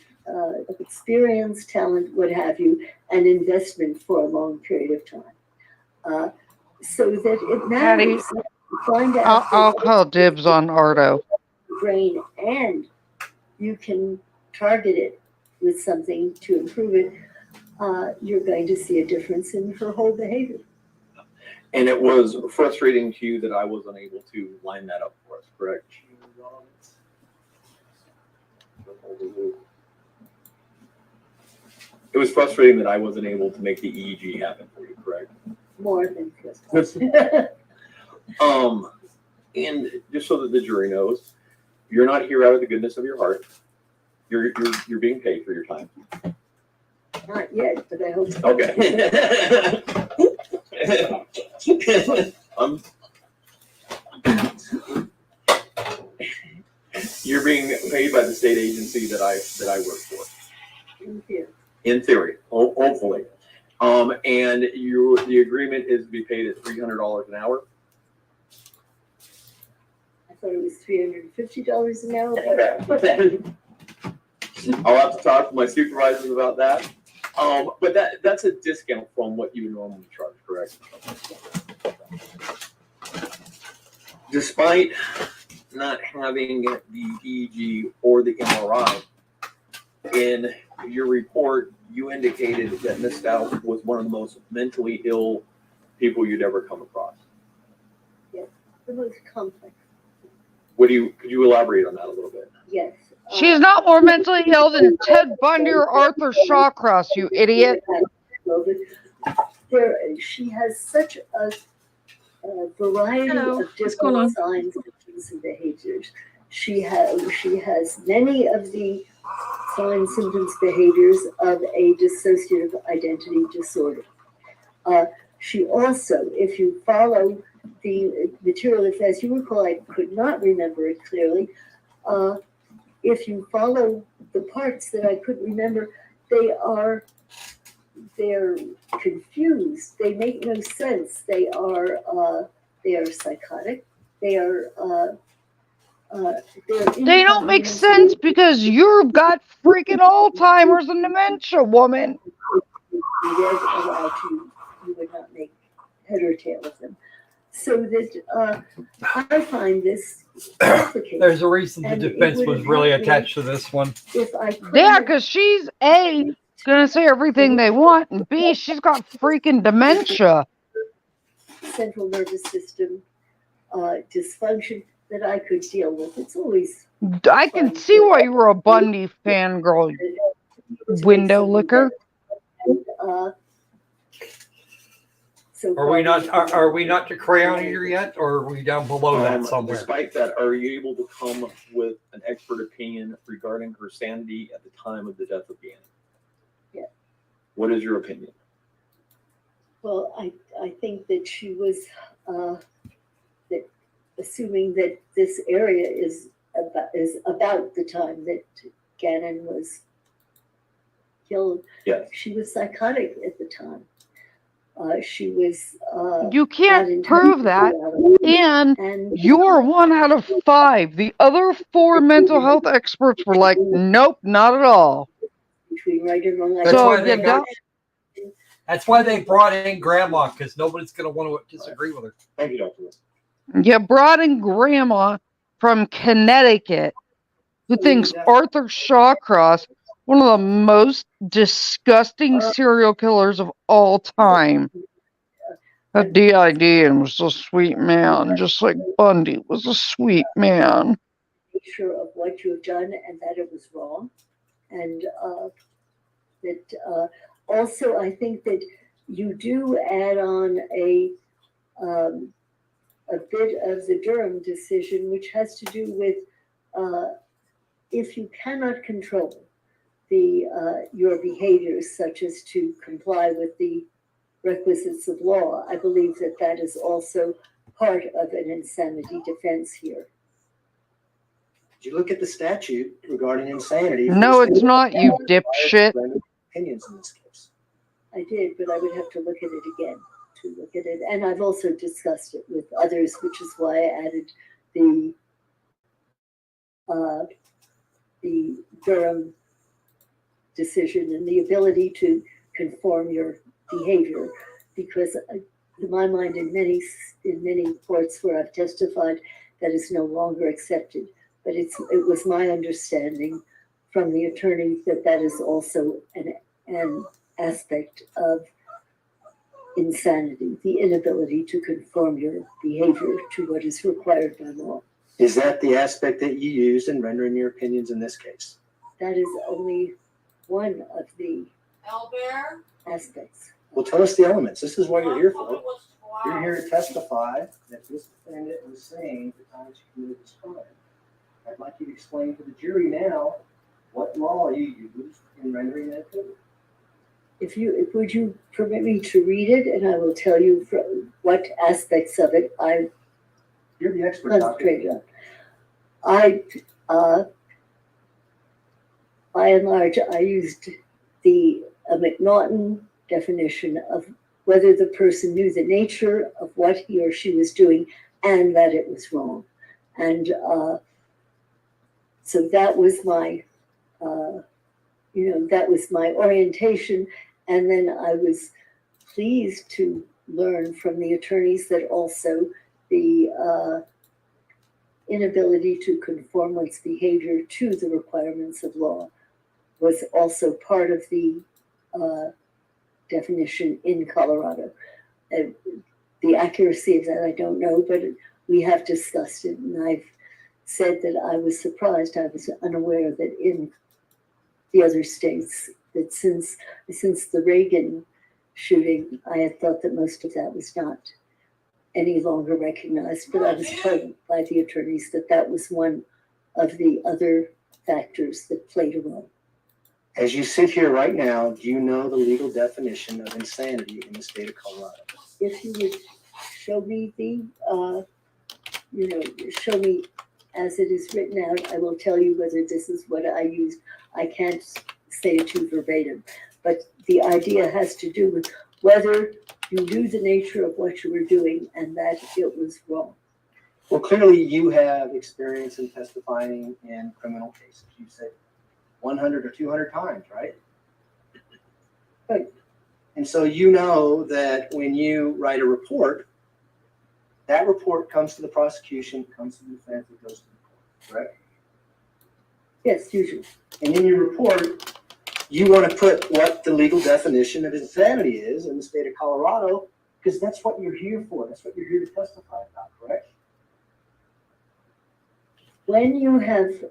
experience, talent, what have you, and investment for a long period of time. So that it matters. Find out. I'll call dibs on Ardo. Brain, and you can target it with something to improve it. You're going to see a difference in her whole behavior. And it was frustrating to you that I was unable to line that up for us, correct? It was frustrating that I wasn't able to make the EEG happen for you, correct? More than frustrating. And just so that the jury knows, you're not here out of the goodness of your heart. You're being paid for your time. Not yet, but I hope so. Okay. You're being paid by the state agency that I work for. In theory, hopefully. And the agreement is to be paid at $300 an hour. I thought it was $350 an hour. I'll have to talk to my supervisors about that. But that's a discount from what you would normally charge, correct? Despite not having the EEG or the MRI, in your report, you indicated that Ms. Stauch was one of the most mentally ill people you'd ever come across. Yes, the most complex. Could you elaborate on that a little bit? Yes. She's not more mentally ill than Ted Bundy or Arthur Shawcross, you idiot. She has such a variety of different signs, symptoms, and behaviors. She has many of the signs, symptoms, behaviors of a dissociative identity disorder. She also, if you follow the material, as you recall, I could not remember it clearly. If you follow the parts that I couldn't remember, they're confused. They make no sense. They are psychotic. They don't make sense because you've got freaking Alzheimer's and dementia, woman. You would not make head or tail of them. So that I find this complicated. There's a reason the defense was really attached to this one. Yeah, because she's A, gonna say everything they want, and B, she's got freaking dementia. Central nervous system dysfunction that I could deal with. It's always. I can see why you were a Bundy fangirl, window licker. so Are we not? far- Are we not to crayon eater yet, or are we down below that somewhere? Despite that, are you able to come with an expert opinion regarding her sanity at the time of the death of Deanna? Yeah. What is your opinion? Well, I think that she was, that assuming that this area is about the time that Gannon was killed. Yes. She was psychotic at the time. She was. You can't prove that, and you're 1 out of 5. The other 4 mental health experts were like, nope, not at all. Between right and wrong. That's why they got. That's why they brought in Grandma, because nobody's going to want to disagree with her. Thank you, Dr. You brought in Grandma from Connecticut, who thinks Arthur Shawcross one of the most disgusting serial killers of all time. That DID was a sweet man, just like Bundy was a sweet man. Nature of what you have done and that it was wrong, and that also I think that you do add on a bit of the Durham decision, which has to do with if you cannot control your behaviors, such as to comply with the requisites of law. I believe that that is also part of an insanity defense here. Did you look at the statute regarding insanity? No, it's not, you dipshit. Opinions in this case. I did, but I would have to look at it again to look at it. And I've also discussed it with others, which is why I added the Durham decision and the ability to conform your behavior, because in my mind, in many courts where I've testified, that is no longer accepted. But it was my understanding from the attorney that that is also an aspect of insanity, the inability to conform your behavior to what is required by law. Is that the aspect that you used in rendering your opinions in this case? That is only one of the aspects. Well, tell us the elements. This is what you're here for. You're here to testify that this defendant was saying the time she committed this crime. I'd like you to explain to the jury now what law you used in rendering that opinion. Would you permit me to read it, and I will tell you what aspects of it You're the expert. concentrated on. By and large, I used a McNaughton definition of whether the person knew the nature of what he or she was doing and that it was wrong. And so that was my, that was my orientation. And then I was pleased to learn from the attorneys that also the inability to conform one's behavior to the requirements of law was also part of the definition in Colorado. The accuracy of that I don't know, but we have discussed it, and I've said that I was surprised. I was unaware that in the other states, that since the Reagan shooting, I had thought that most of that was not any longer recognized, but I was told by the attorneys that that was one of the other factors that played a role. As you sit here right now, do you know the legal definition of insanity in the state of Colorado? If you would show me show me as it is written out, I will tell you whether this is what I used. I can't say it to you verbatim, but the idea has to do with whether you knew the nature of what you were doing and that it was wrong. Well, clearly you have experience in testifying in criminal cases. You said 100 or 200 times, right? Right. And so you know that when you write a report, that report comes to the prosecution, comes to the defense, it goes to the court, correct? Yes, usually. And in your report, you want to put what the legal definition of insanity is in the state of Colorado, because that's what you're here for. That's what you're here to testify about, correct? When you have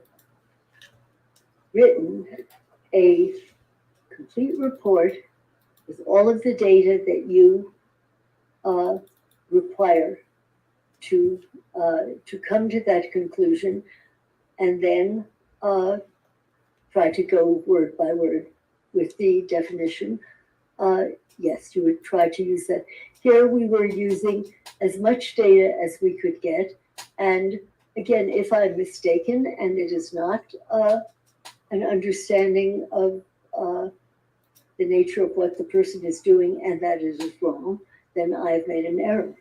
written a complete report with all of the data that you require to come to that conclusion and then try to go word by word with the definition. Yes, you would try to use that. Here we were using as much data as we could get. And again, if I'm mistaken and it is not an understanding of the nature of what the person is doing and that it is wrong, then I've made an error.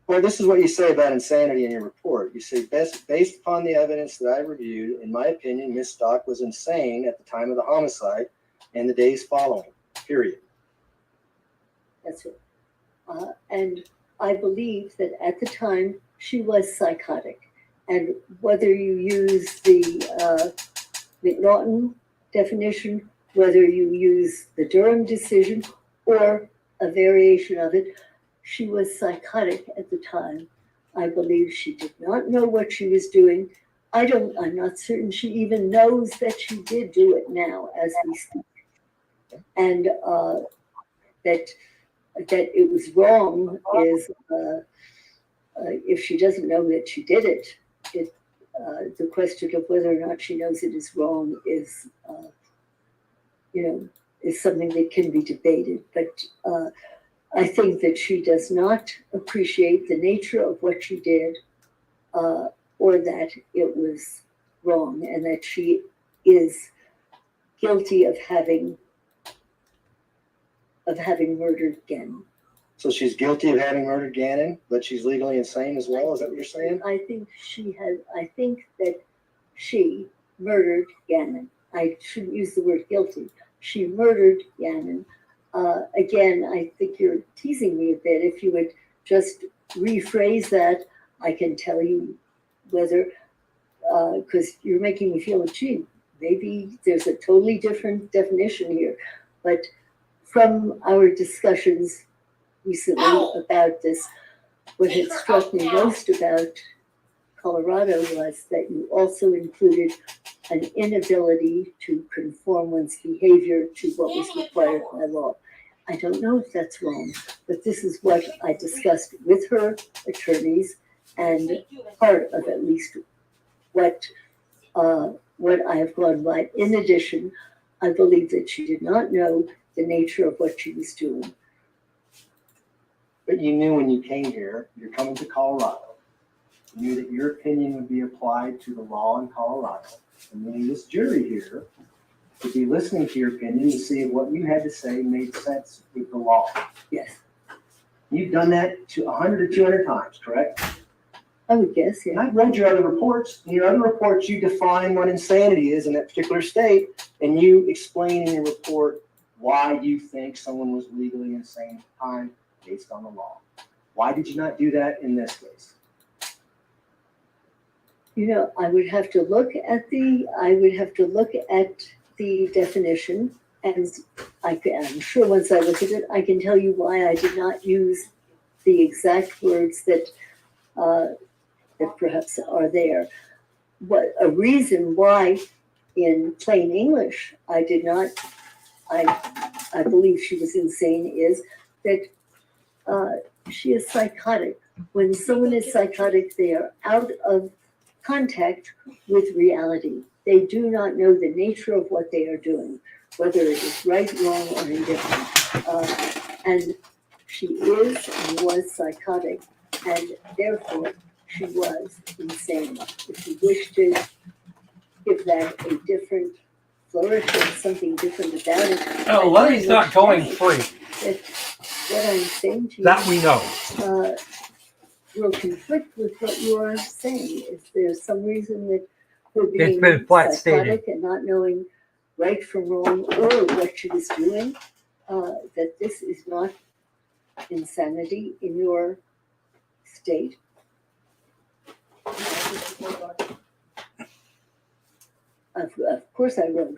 Well, this is what you say about insanity in your report. You say, based upon the evidence that I reviewed, in my opinion, Ms. Stauch was insane at the time of the homicide and the days following, period. That's it. And I believe that at the time she was psychotic. And whether you use the McNaughton definition, whether you use the Durham decision or a variation of it, she was psychotic at the time. I believe she did not know what she was doing. I'm not certain she even knows that she did do it now as we speak. And that it was wrong is, if she doesn't know that she did it, the question of whether or not she knows it is wrong is, is something that can be debated. But I think that she does not appreciate the nature of what she did, or that it was wrong, and that she is guilty of having murdered Gannon. So she's guilty of having murdered Gannon, but she's legally insane as well? Is that what you're saying? I think that she murdered Gannon. I shouldn't use the word guilty. She murdered Gannon. Again, I think you're teasing me a bit. If you would just rephrase that, I can tell you whether, because you're making me feel, gee, maybe there's a totally different definition here. But from our discussions recently about this, what had struck me most about Colorado was that you also included an inability to conform one's behavior to what was required by law. I don't know if that's wrong, but this is what I discussed with her attorneys, and part of at least what I have gone by. In addition, I believe that she did not know the nature of what she was doing. But you knew when you came here, you're coming to Colorado, you knew that your opinion would be applied to the law in Colorado. And meaning this jury here would be listening to your opinion to see if what you had to say made sense with the law. Yes. You've done that to 100 to 200 times, correct? I would guess, yeah. And I've read your other reports. In your other reports, you define what insanity is in that particular state, and you explain in your report why you think someone was legally insane at the time based on the law. Why did you not do that in this case? I would have to look at the definition, and I'm sure once I look at it, I can tell you why I did not use the exact words that perhaps are there. What a reason why, in plain English, I did not. I believe she was insane is that she is psychotic. When someone is psychotic, they are out of contact with reality. They do not know the nature of what they are doing, whether it is right, wrong, or indifferent. And she is and was psychotic, and therefore she was insane. If you wish to give that a different flourish or something different about it. Oh, Letty's not going free. What I'm saying to you. That we know. Will conflict with what you are saying. If there's some reason that her being psychotic and not knowing right from wrong or what she was doing, that this is not insanity in your state. Of course, I wrote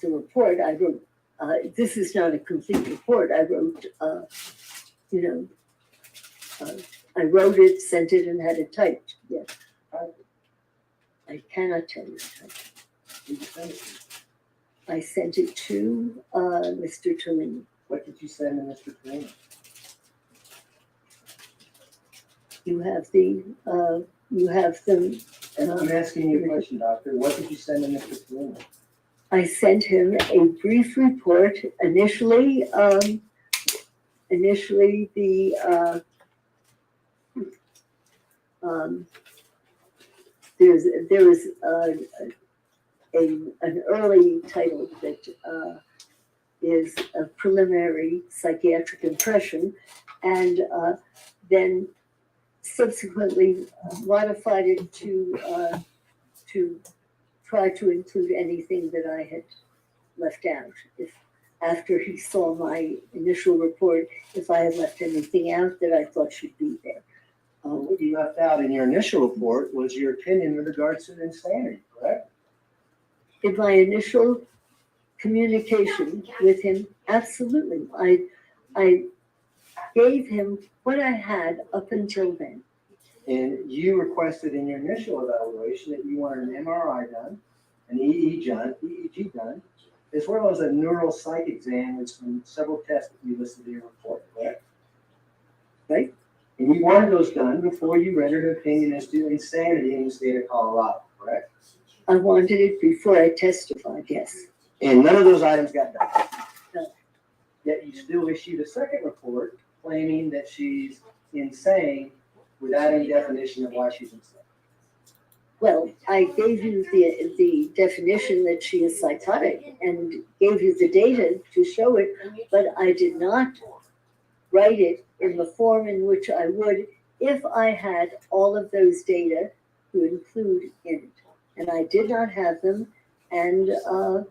the report. I wrote, this is not a complete report. I wrote, I wrote it, sent it, and had it typed. Yes. I cannot tell you the type. I sent it to Mr. Tolini. What did you send to Mr. Tolini? You have them. I'm asking you a question, Doctor. What did you send to Mr. Palumbo? I sent him a brief report. Initially, there was an early title that is a preliminary psychiatric impression, and then subsequently modified it to try to include anything that I had left out. If after he saw my initial report, if I had left anything out that I thought should be there. What you left out in your initial report was your opinion with regards to insanity, correct? In my initial communication with him, absolutely. I gave him what I had up until then. And you requested in your initial evaluation that you wanted an MRI done, an EEG done, as well as a neuropsych exam with some several tests that you listed in your report, correct? Right. And you wanted those done before you rendered an opinion as to insanity in the state of Colorado, correct? I wanted it before I testified, yes. And none of those items got done. No. Yet you still issued a second report claiming that she's insane without any definition of why she's insane. Well, I gave you the definition that she is psychotic and gave you the data to show it, but I did not write it in the form in which I would if I had all of those data to include in it. And I did not have them, and I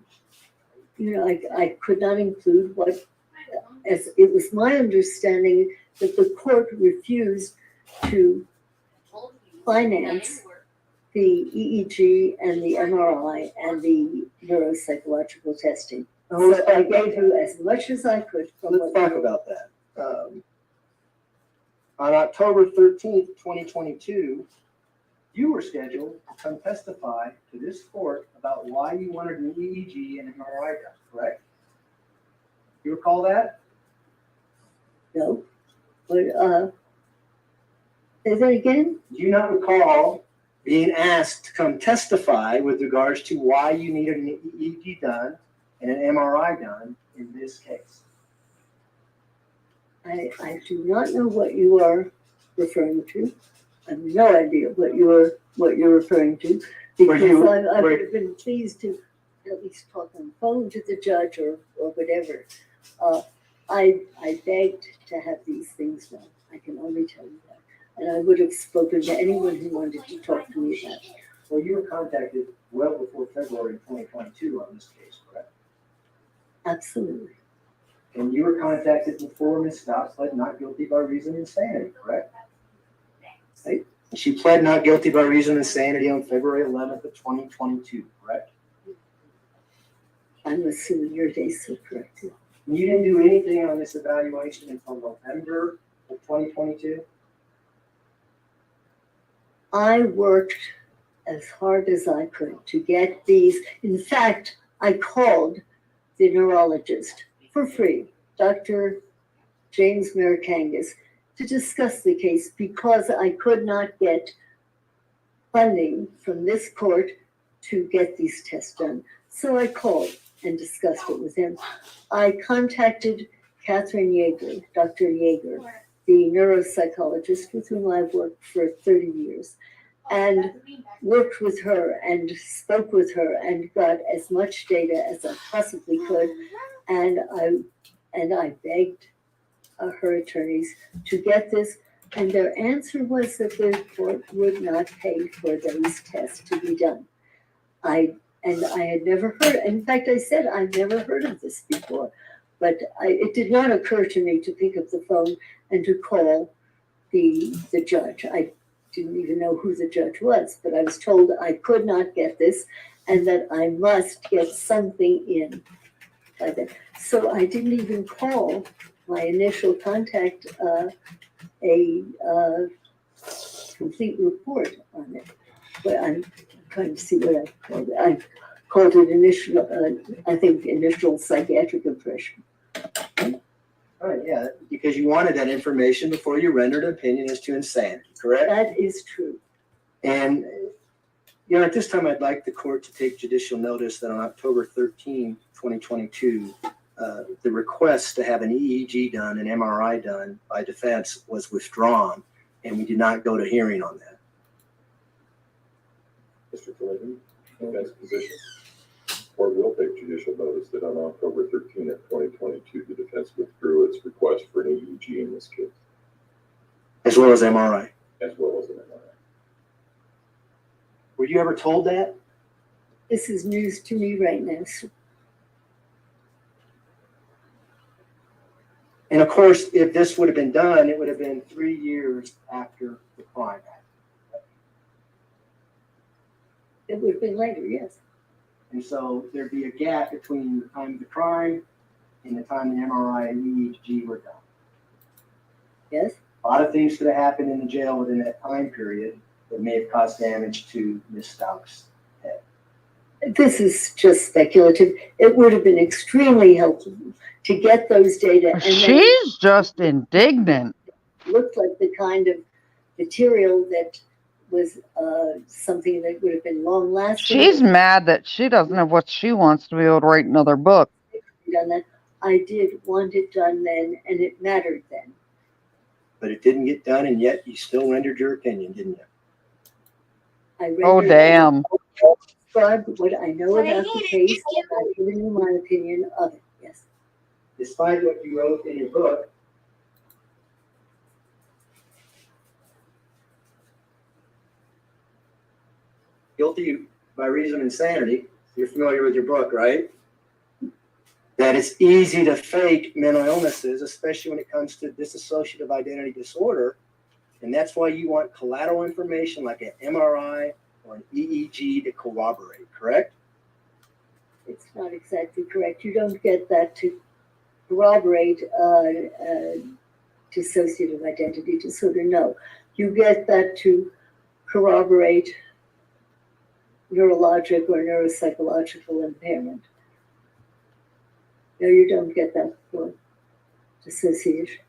could not include what, as it was my understanding that the court refused to finance the EEG and the MRI and the neuropsychological testing. So I gave you as much as I could from Let's talk about that. On October 13th, 2022, you were scheduled to come testify to this court about why you wanted an EEG and MRI done, correct? You recall that? No. But, say that again? Do you not recall being asked to come testify with regards to why you needed an EEG done and an MRI done in this case? I do not know what you are referring to. I have no idea what you're referring to, because I would have been pleased to at least talk on the phone to the judge or whatever. I begged to have these things done. I can only tell you that. And I would have spoken to anyone who wanted to talk to me about it. Well, you were contacted well before February 2022 on this case, correct? Absolutely. And you were contacted before Ms. Stauch pled not guilty by reason of insanity, correct? Right? She pled not guilty by reason of insanity on February 11th of 2022, correct? I'm assuming your dates are correct. You didn't do anything on this evaluation until November of 2022? I worked as hard as I could to get these. In fact, I called the neurologist for free, Dr. James Marikangas, to discuss the case because I could not get funding from this court to get these tests done. So I called and discussed it with him. I contacted Catherine Yeager, Dr. Yeager, the neuropsychologist with whom I've worked for 30 years, and worked with her and spoke with her and got as much data as I possibly could. And I begged her attorneys to get this, and their answer was that the court would not pay for those tests to be done. I had never heard, in fact, I said I've never heard of this before, but it did not occur to me to pick up the phone and to call the judge. I didn't even know who the judge was, but I was told I could not get this and that I must get something in by then. So I didn't even call my initial contact a complete report on it. But I'm trying to see what I called it. I called it initial psychiatric impression. All right, yeah, because you wanted that information before you rendered an opinion as to insanity, correct? That is true. And, you know, at this time, I'd like the court to take judicial notice that on October 13, 2022, the request to have an EEG done, an MRI done by defense was withdrawn, and we did not go to hearing on that. Mr. Clinton, defense position. Court will take judicial notice that on October 13th, 2022, the defense withdrew its request for an EEG in this case. As well as MRI. As well as an MRI. Were you ever told that? This is news to me right now. So And of course, if this would have been done, it would have been 3 years after the crime happened. it would have been later, yes. And so there'd be a gap between the time of the crime and the time the MRI and EEG were done. Yes. A lot of things could have happened in the jail within that time period that may have caused damage to Ms. Stauch's head. This is just speculative. It would have been extremely helpful to get those data. And She's just indignant. Looked like the kind of material that was something that would have been long lasting. She's mad that she doesn't have what she wants to be able to write another book. Done that. I did want it done then, and it mattered then. But it didn't get done, and yet you still rendered your opinion, didn't you? Oh, damn. Described what I know about the case, and I've given you my opinion of it, yes. Despite what you wrote in your book, guilty by reason of insanity. You're familiar with your book, right? That it's easy to fake mental illnesses, especially when it comes to dissociative identity disorder. And that's why you want collateral information like an MRI or an EEG to corroborate, correct? It's not exactly correct. You don't get that to corroborate dissociative identity disorder, no. You get that to corroborate neurologic or neuropsychological impairment. No, you don't get that for dissociation.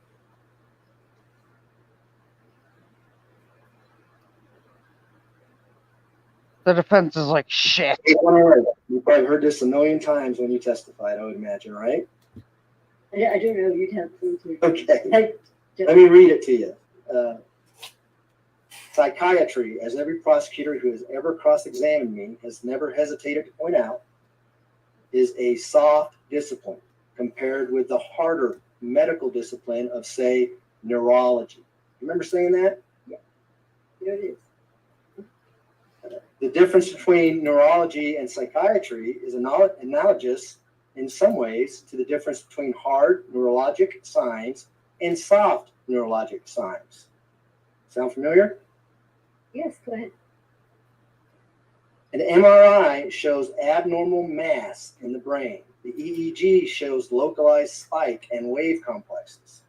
The defense is like, shit. You've probably heard this a million times when you testified, I would imagine, right? I don't know, you'd have to. Okay. Let me read it to you. Psychiatry, as every prosecutor who has ever cross-examined me has never hesitated to point out, is a soft discipline compared with the harder medical discipline of, say, neurology. Remember saying that? Yeah, there it is. The difference between neurology and psychiatry is analogous in some ways to the difference between hard neurologic signs and soft neurologic signs. Sound familiar? Yes, go ahead. An MRI shows abnormal mass in the brain. The EEG shows localized spike and wave complexes.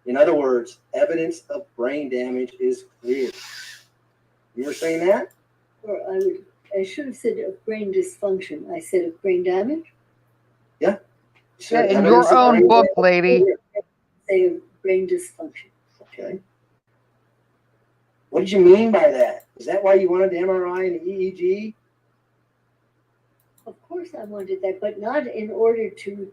In other words, evidence of brain damage is clear. You were saying that? Or I should have said of brain dysfunction. I said of brain damage. Yeah. In your own book, lady. Say of brain dysfunction. Okay. What did you mean by that? Is that why you wanted the MRI and the EEG? Of course I wanted that, but not in order to,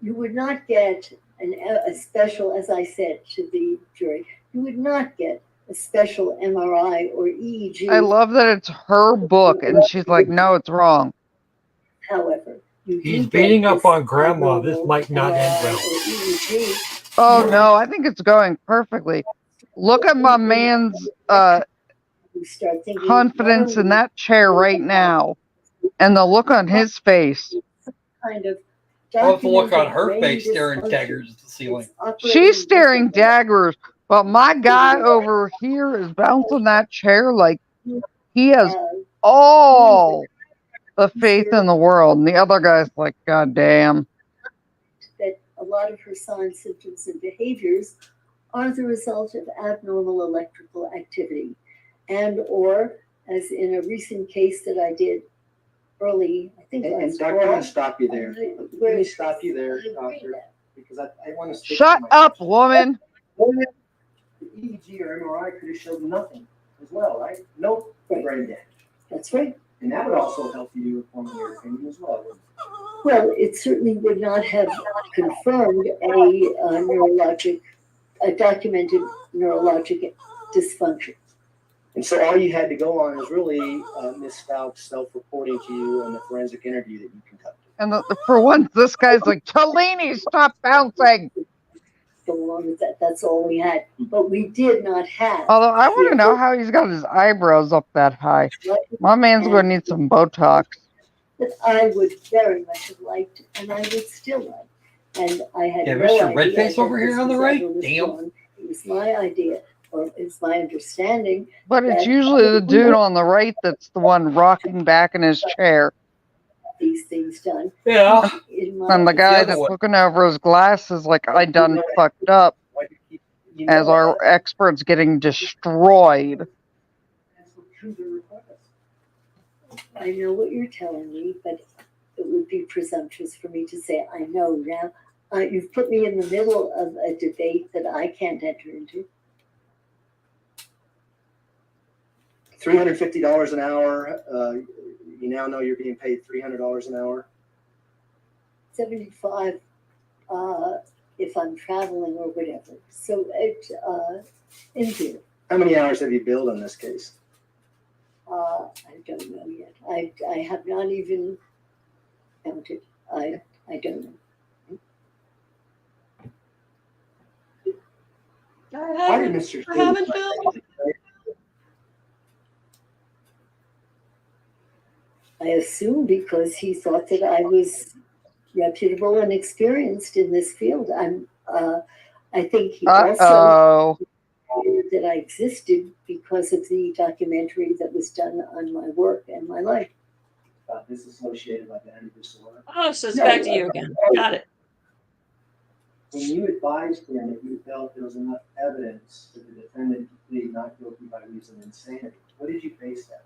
you would not get a special, as I said to the jury, you would not get a special MRI or EEG. I love that it's her book, and she's like, no, it's wrong. However, he's beating up on grandma. This might not end well. Oh, no, I think it's going perfectly. Look at my man's confidence in that chair right now, and the look on his face. Kind of. What's the look on her face staring daggers at the ceiling? She's staring daggers, but my guy over here is bouncing that chair like he has all the faith in the world. And the other guy's like, God damn. That a lot of her signs, symptoms, and behaviors are the result of abnormal electrical activity. And or, as in a recent case that I did early, I think And last Doctor, I'm going to stop you there. Let me stop you there, I agree Doctor. that. because I want to stick Shut to my up, woman. The EEG or MRI could have showed nothing as well, right? No brain damage. That's right. And that would also help you form your opinion as well. wouldn't it? Well, it certainly would not have confirmed a documented neurologic dysfunction. And so all you had to go on is really Ms. Stauch's self-reporting to you and the forensic interview that you conducted. And for once, this guy's like, Cellini, stop bouncing. Go along with that. That's all we had. But we did not have. Although I want to know how he's got his eyebrows up that high. My man's going to need some Botox. That I would very much have liked, and I would still like. And I had Yeah, no Mr. idea Redface that over here this on the was right? ever Damn. withdrawn. It was my idea, or it's my understanding. But it's that usually the dude on the right that's the one rocking back in his chair. these things done. Yeah. And the guy that's looking over his glasses like, I done fucked up. As our expert's getting destroyed. I know what you're telling me, but it would be presumptuous for me to say I know now. You've put me in the middle of a debate that I can't enter into. $350 an hour. You now know you're being paid $300 an hour. 75 if I'm traveling or whatever. So it in here. How many hours have you billed on this case? I don't know yet. I have not even counted. I don't know. Why did Mr. I haven't billed. I assume because he thought that I was reputable and experienced in this field. I think he also knew that I existed because of the documentary that was done on my work and my life. Disassociated identity disorder. Oh, so it's back to you again. Got it. When you advised him that you felt there was enough evidence for the defendant to plead not guilty by reason of insanity, what did you base that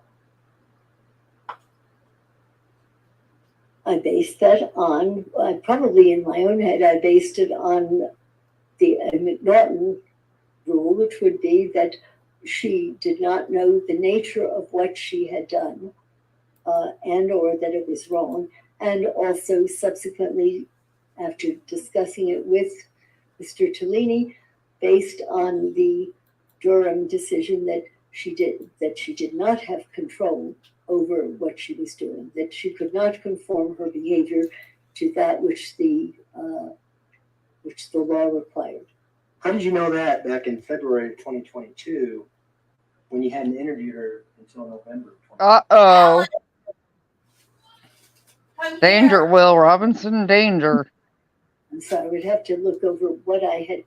on? I based that on, probably in my own head, I based it on the McNaughton rule, which would be that she did not know the nature of what she had done, and or that it was wrong, and also subsequently, after discussing it with Mr. Tellini, based on the Durham decision that she did not have control over what she was doing, that she could not conform her behavior to that which the law required. How did you know that back in February of 2022 when you hadn't interviewed her until November of 2022? Uh-oh. Danger, Will Robinson, danger. And so I would have to look over what I had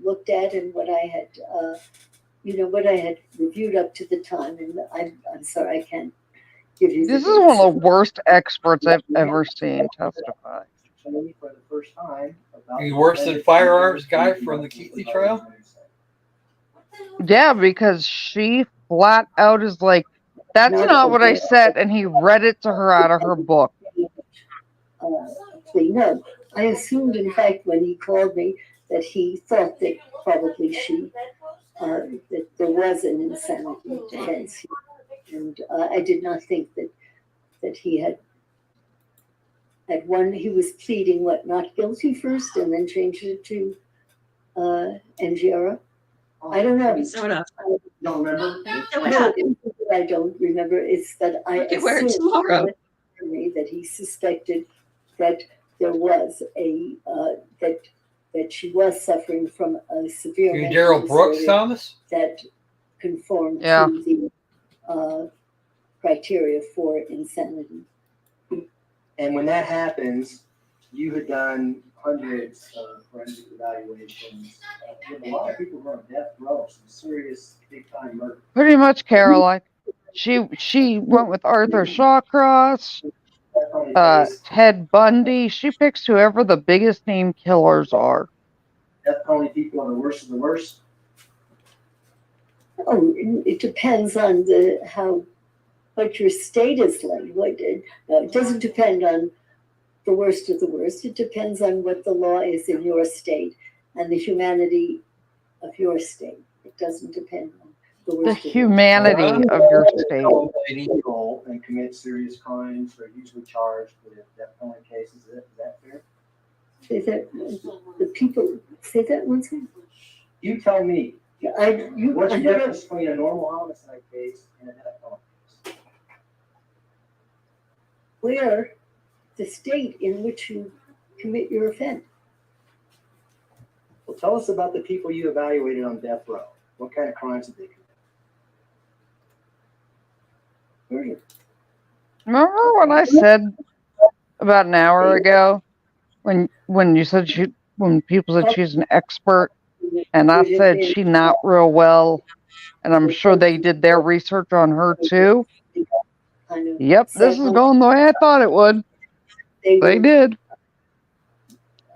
looked at and what I had, what I had reviewed up to the time. And I'm sorry, I can't give you. This is one of the worst experts I've ever seen testify. For the first time. You worse than firearms guy from the Keatley trial? Yeah, because she flat out is like, that's not what I said, and he read it to her out of her book. No, I assumed, in fact, when he called me, that he thought that probably that there was an insanity defense here. And I did not think that he had one, he was pleading not guilty first and then changed it to NGRA. I don't know. You don't remember? I don't remember. It's that I assumed that he suspected that there was that she was suffering from a severe You mental Daryl Brooks, disorder Thomas? that conformed Yeah. to the criteria for insanity. And when that happens, you had done hundreds of forensic evaluations. With a lot of people who are on death row, some serious big time murder. Pretty much, Caroline. She went with Arthur Shawcross, Ted Bundy. She picks whoever the biggest name killers are. Death penalty people are the worst of the worst. Oh, it depends on what your state is like. It doesn't depend on the worst of the worst. It depends on what the law is in your state and the humanity of your state. It doesn't depend on the worst. The humanity of your state. People and commit serious crimes are usually charged with death penalty cases. Is that fair? Say that, the people, say that once again. You tell me. What's I the don't know. difference between a normal homicide case and a death penalty case? Where the state in which you commit your offense. Well, tell us about the people you evaluated on death row. What kind of crimes did they commit? Murder. Remember when I said about an hour ago when you said when people said she's an expert, and I said she not real well, and I'm sure they did their research on her too. Yep, this is going the way I thought it would. They did.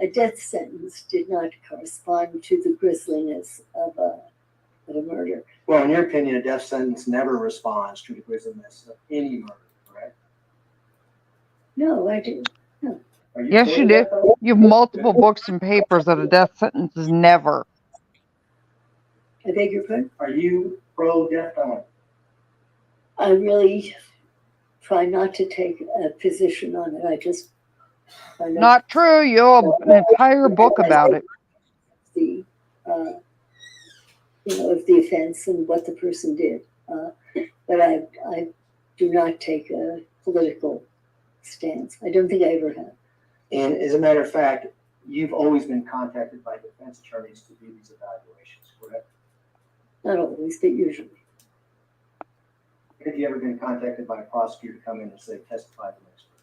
A death sentence did not correspond to the grisliness of a murder. Well, in your opinion, a death sentence never responds to the grisliness of any murder, correct? No, I didn't. No. Yes, you do. You have multiple books and papers that a death sentence is never. I beg your pardon? Are you pro death penalty? I really try not to take a position on it. I just Not true. You have an entire book about it. The of the offense and what the person did, but I do not take a political stance. I don't think I ever have. And as a matter of fact, you've always been contacted by defense attorneys to do these evaluations, correct? Not always, but usually. Have you ever been contacted by a prosecutor to come in and say testify to an expert?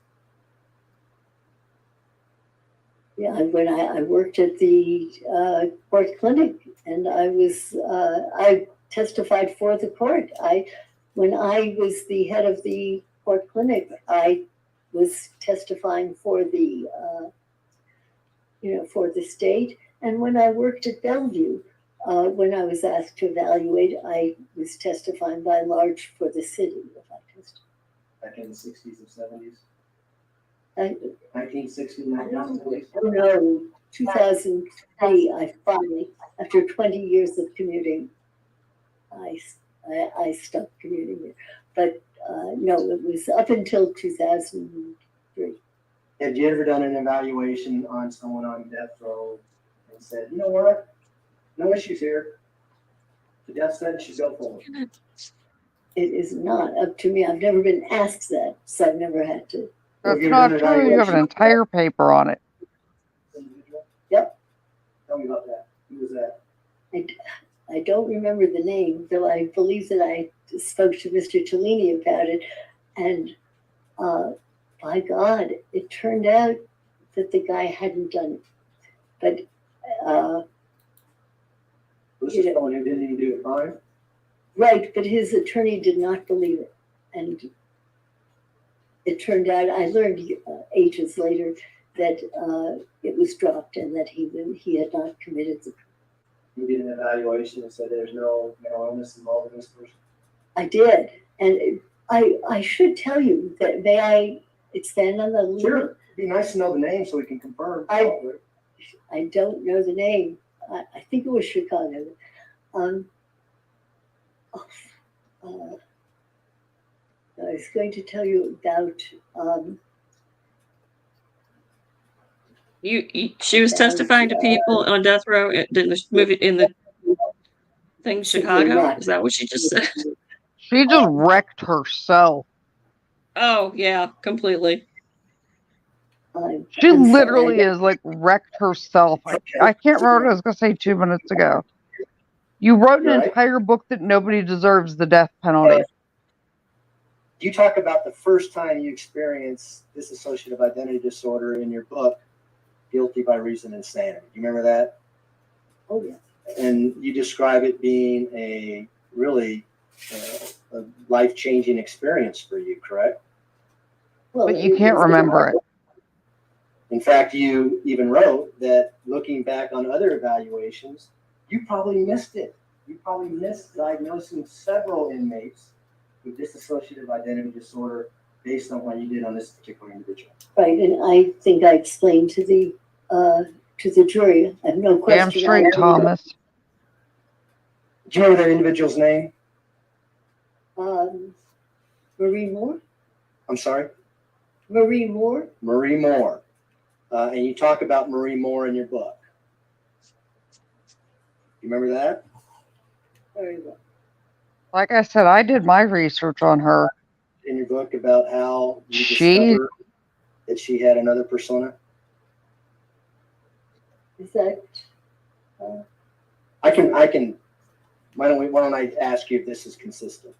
Yeah, when I worked at the court clinic, and I testified for the court. When I was the head of the court clinic, I was testifying for the for the state. And when I worked at Bellevue, when I was asked to evaluate, I was testifying by and large for the city. If I testified back in the 60s and 70s. 1960, no, 2003, I finally, after 20 years of commuting, I stopped commuting there. But no, it was up until 2003. Have you ever done an evaluation on someone on death row and said, you know what, no issues here, the death sentence should go forward? It is not up to me. I've never been asked that, so I've never had to. That's not true. You have an entire paper on it. Yep. Tell me about that. Who was that? I don't remember the name, though I believe that I spoke to Mr. Cellini about it. And by God, it turned out that the guy hadn't done it. But this is someone who didn't even do a crime? Right, but his attorney did not believe it. And it turned out, I learned ages later that it was dropped and that he had not committed the crime. You did an evaluation and said there's no mental illness involved in this person? I did. And I should tell you that, may I expand on that? Sure. It'd be nice to know the name so we can confirm. I don't know the name. I think it was Chicago. I was going to tell you about. She was testifying to people on death row in the movie in the thing Chicago. Is that what she just said? She just wrecked herself. Oh yeah, completely. She literally is like wrecked herself. I can't remember what I was going to say 2 minutes ago. You wrote an entire book that nobody deserves the death penalty. You talk about the first time you experienced dissociative identity disorder in your book, Guilty by Reason of Insanity. You remember that? Oh, yeah. And you describe it being a really a life-changing experience for you, correct? Well, but you can't remember it. In fact, you even wrote that looking back on other evaluations, you probably missed it. You probably missed diagnosing several inmates with dissociative identity disorder based on what you did on this particular individual. Right, and I think I explained to the jury. I have no question. Damn straight, Thomas. Do you know that individual's name? Marie Moore? I'm sorry? Marie Moore? Marie Moore. And you talk about Marie Moore in your book. You remember that? Very well. Like I said, I did my research on her. In your book about how you discovered that she had another persona? Is that? I can. Why don't I ask you if this is consistent?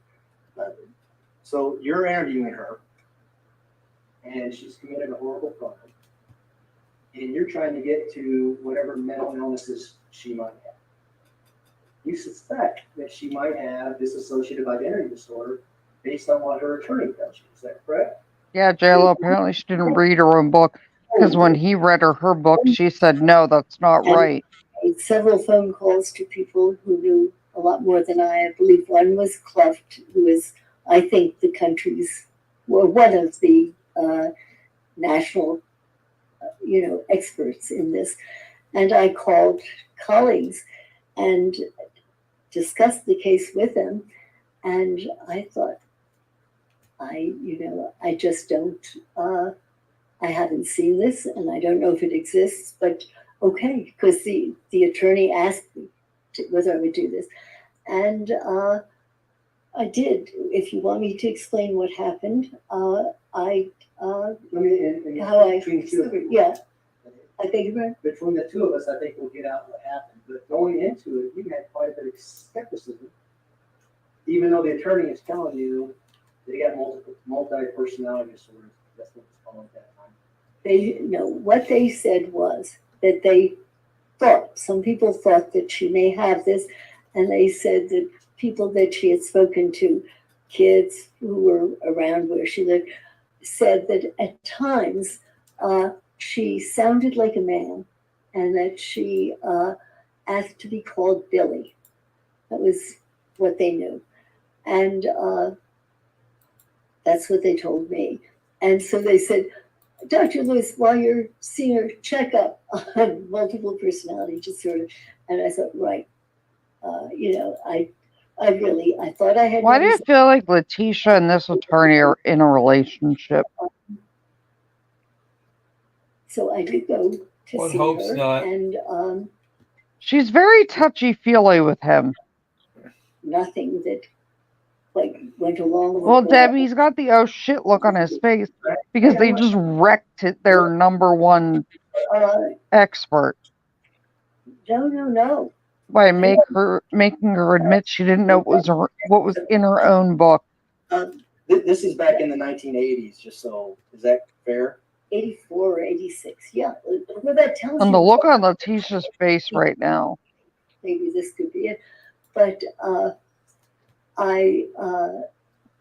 So you're interviewing her, and she's committed a horrible crime, and you're trying to get to whatever mental illnesses she might have. You suspect that she might have dissociative identity disorder based on what her attorney tells you. Is that correct? Yeah, JLo, apparently she didn't read her own book, because when he read her book, she said, no, that's not right. I made several phone calls to people who knew a lot more than I believe one was Cluft, who is, I think, the country's, well, one of the national, experts in this. And I called colleagues and discussed the case with them. And I thought, I just don't, I haven't seen this and I don't know if it exists, but okay, because the attorney asked me whether I would do this. And I did. If you want me to explain what happened, how I discovered, yeah. I think about it. Between the two of us, I think we'll get out what happened. But going into it, you had quite a bit of skepticism, even though the attorney is telling you they got multi-personality disorders. That's what it's called at that time. What they said was that they thought, some people thought that she may have this, and they said that people that she had spoken to, kids who were around where she lived, said that at times she sounded like a man, and that she asked to be called Billy. That was what they knew. And that's what they told me. And so they said, Dr. Lewis, while you're seeing her, check up on multiple personality disorder. And I thought, right, I thought I had. Why do you feel like Letecia and this attorney are in a relationship? So I did go to see her, not. and she's very touchy-feely with him. nothing that went along with. Well, Debbie's got the oh shit look on his face because they just wrecked it, their number one expert No. by making her admit she didn't know what was in her own book. This is back in the 1980s, just so, is that fair? 84 or 86, yeah. Well, that tells And you the look on Leticia's face right now. maybe this could be it. But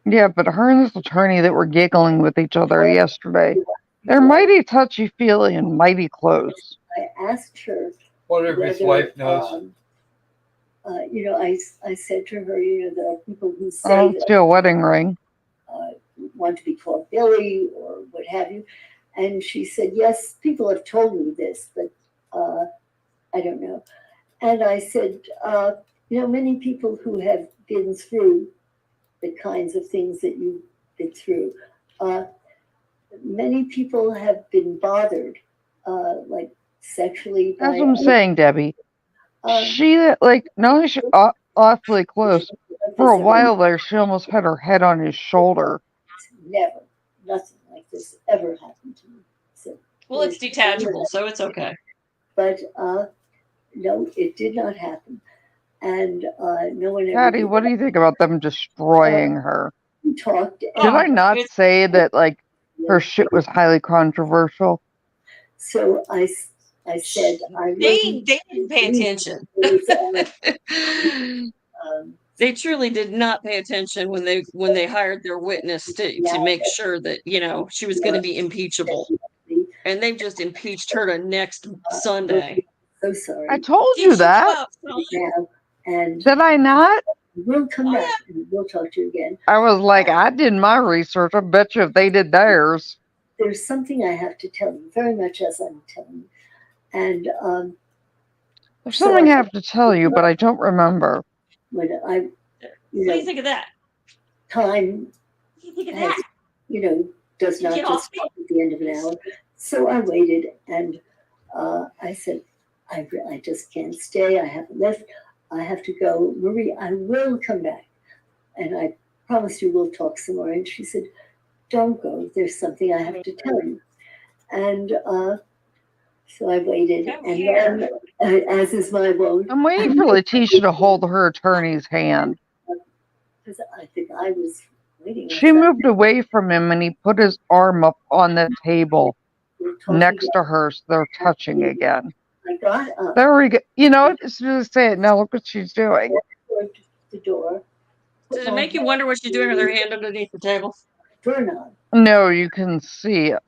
Yeah, but her and this attorney that were giggling with each other yesterday, they're mighty touchy-feely and mighty close. I asked her. What if his wife knows? I said to her, there are people who say Oh, let's do a wedding ring. Want to be called Billy or what have you. And she said, yes, people have told me this, but I don't know. And I said, many people who have been through the kinds of things that you've been through, many people have been bothered, like sexually. That's what I'm saying, Debbie. She, not only she awfully close, for a while there, she almost had her head on his shoulder. Never, nothing like this ever happened to me. So, well, it's detachable, so it's okay. But no, it did not happen. And no one ever. Patty, what do you think about them destroying her? We talked. Did I not say that, her shit was highly controversial? So I said, they didn't pay attention. They truly did not pay attention when they hired their witness to make sure that she was going to be impeachable, and they've just impeached her to next Sunday. So sorry. I told you that. And did I not? we'll come back and we'll talk to you again. I was like, I did my research. I bet you if they did theirs. There's something I have to tell you, very much as I'm telling you. And There's something I have to tell you, but I don't remember. When What do you think of that? Time, What do you think of has, that? does not Get just off me. stop at the end of an hour. So I waited, and I said, I just can't stay. I have a lift. I have to go. Marie, I will come back. And I promise you we'll talk some more. And she said, don't go. There's something I have to tell you. And so I waited. And then, as is my wont, I'm waiting for Letecia to hold her attorney's hand. because I think I was waiting. She moved away from him and he put his arm up on the table next to her, so they're touching again. I got up. There we go. You know what? As soon as I say it, now look what she's doing. The door. Does it make you wonder what she's doing with her hand underneath the table? Doorknob. No, you can see it.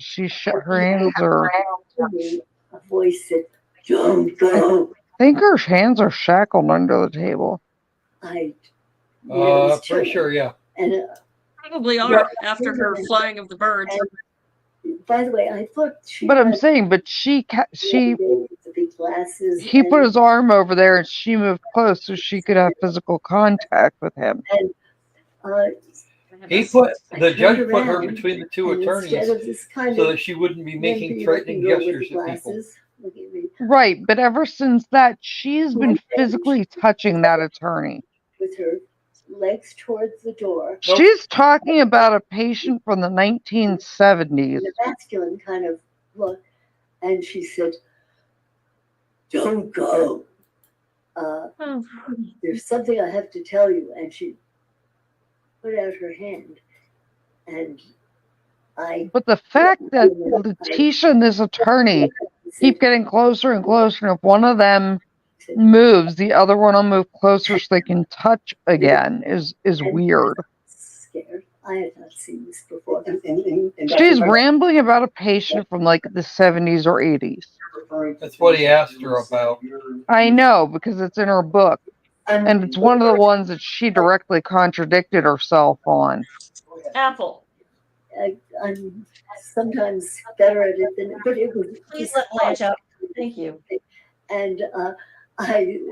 Her hands are. A voice said, "Don't go." I think her hands are shackled under the table. Pretty sure, yeah. And probably are after her flying of the birds. By the way, I thought she. But I'm saying, but she. The big glasses. He put his arm over there, and she moved close so she could have physical contact with him. And the judge put her between the two attorneys so that she wouldn't be making threatening gestures at people. Right, but ever since that, she's been physically touching that attorney. With her legs towards the door. She's talking about a patient from the 1970s. A masculine kind of look. And she said, don't go. There's something I have to tell you. And she put out her hand. And But the fact that Letecia and this attorney keep getting closer and closer, and if one of them moves, the other one will move closer so they can touch again, is weird. Scared. I had not seen this before. She's rambling about a patient from like the 70s or 80s. That's what he asked her about. I know, because it's in her book. And it's one of the ones that she directly contradicted herself on. Apple. I'm sometimes better at it than, but it was. Please let Blanche out. Thank you. And I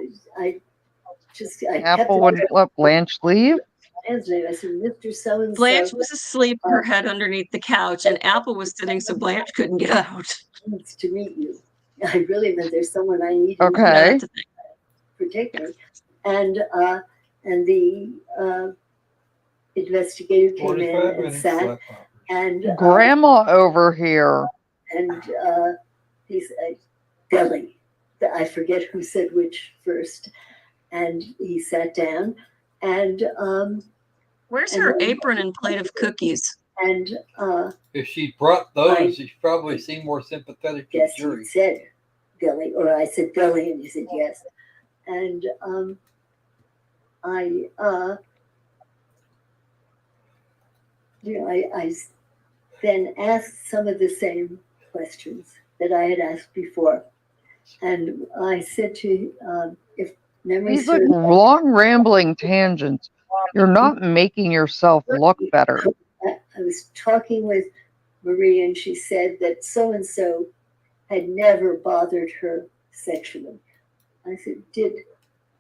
Apple wouldn't let Blanche leave. I said, Mr. So-and-so. Blanche was asleep, her head underneath the couch, and Apple was sitting so Blanche couldn't get out. Needs to meet you. I really meant there's someone I need. Okay. Protect me. And the investigator came in and sat. And Grandma over here. And he said, Billy. I forget who said which first. And he sat down. And where's her apron and plate of cookies? And if she brought those, she probably seemed more sympathetic to the jury. He said Billy, or I said Billy, and he said yes. And I then asked some of the same questions that I had asked before. And I said to, if memory These like serves, long rambling tangents. You're not making yourself look better. I was talking with Marie, and she said that so-and-so had never bothered her sexually. I said, did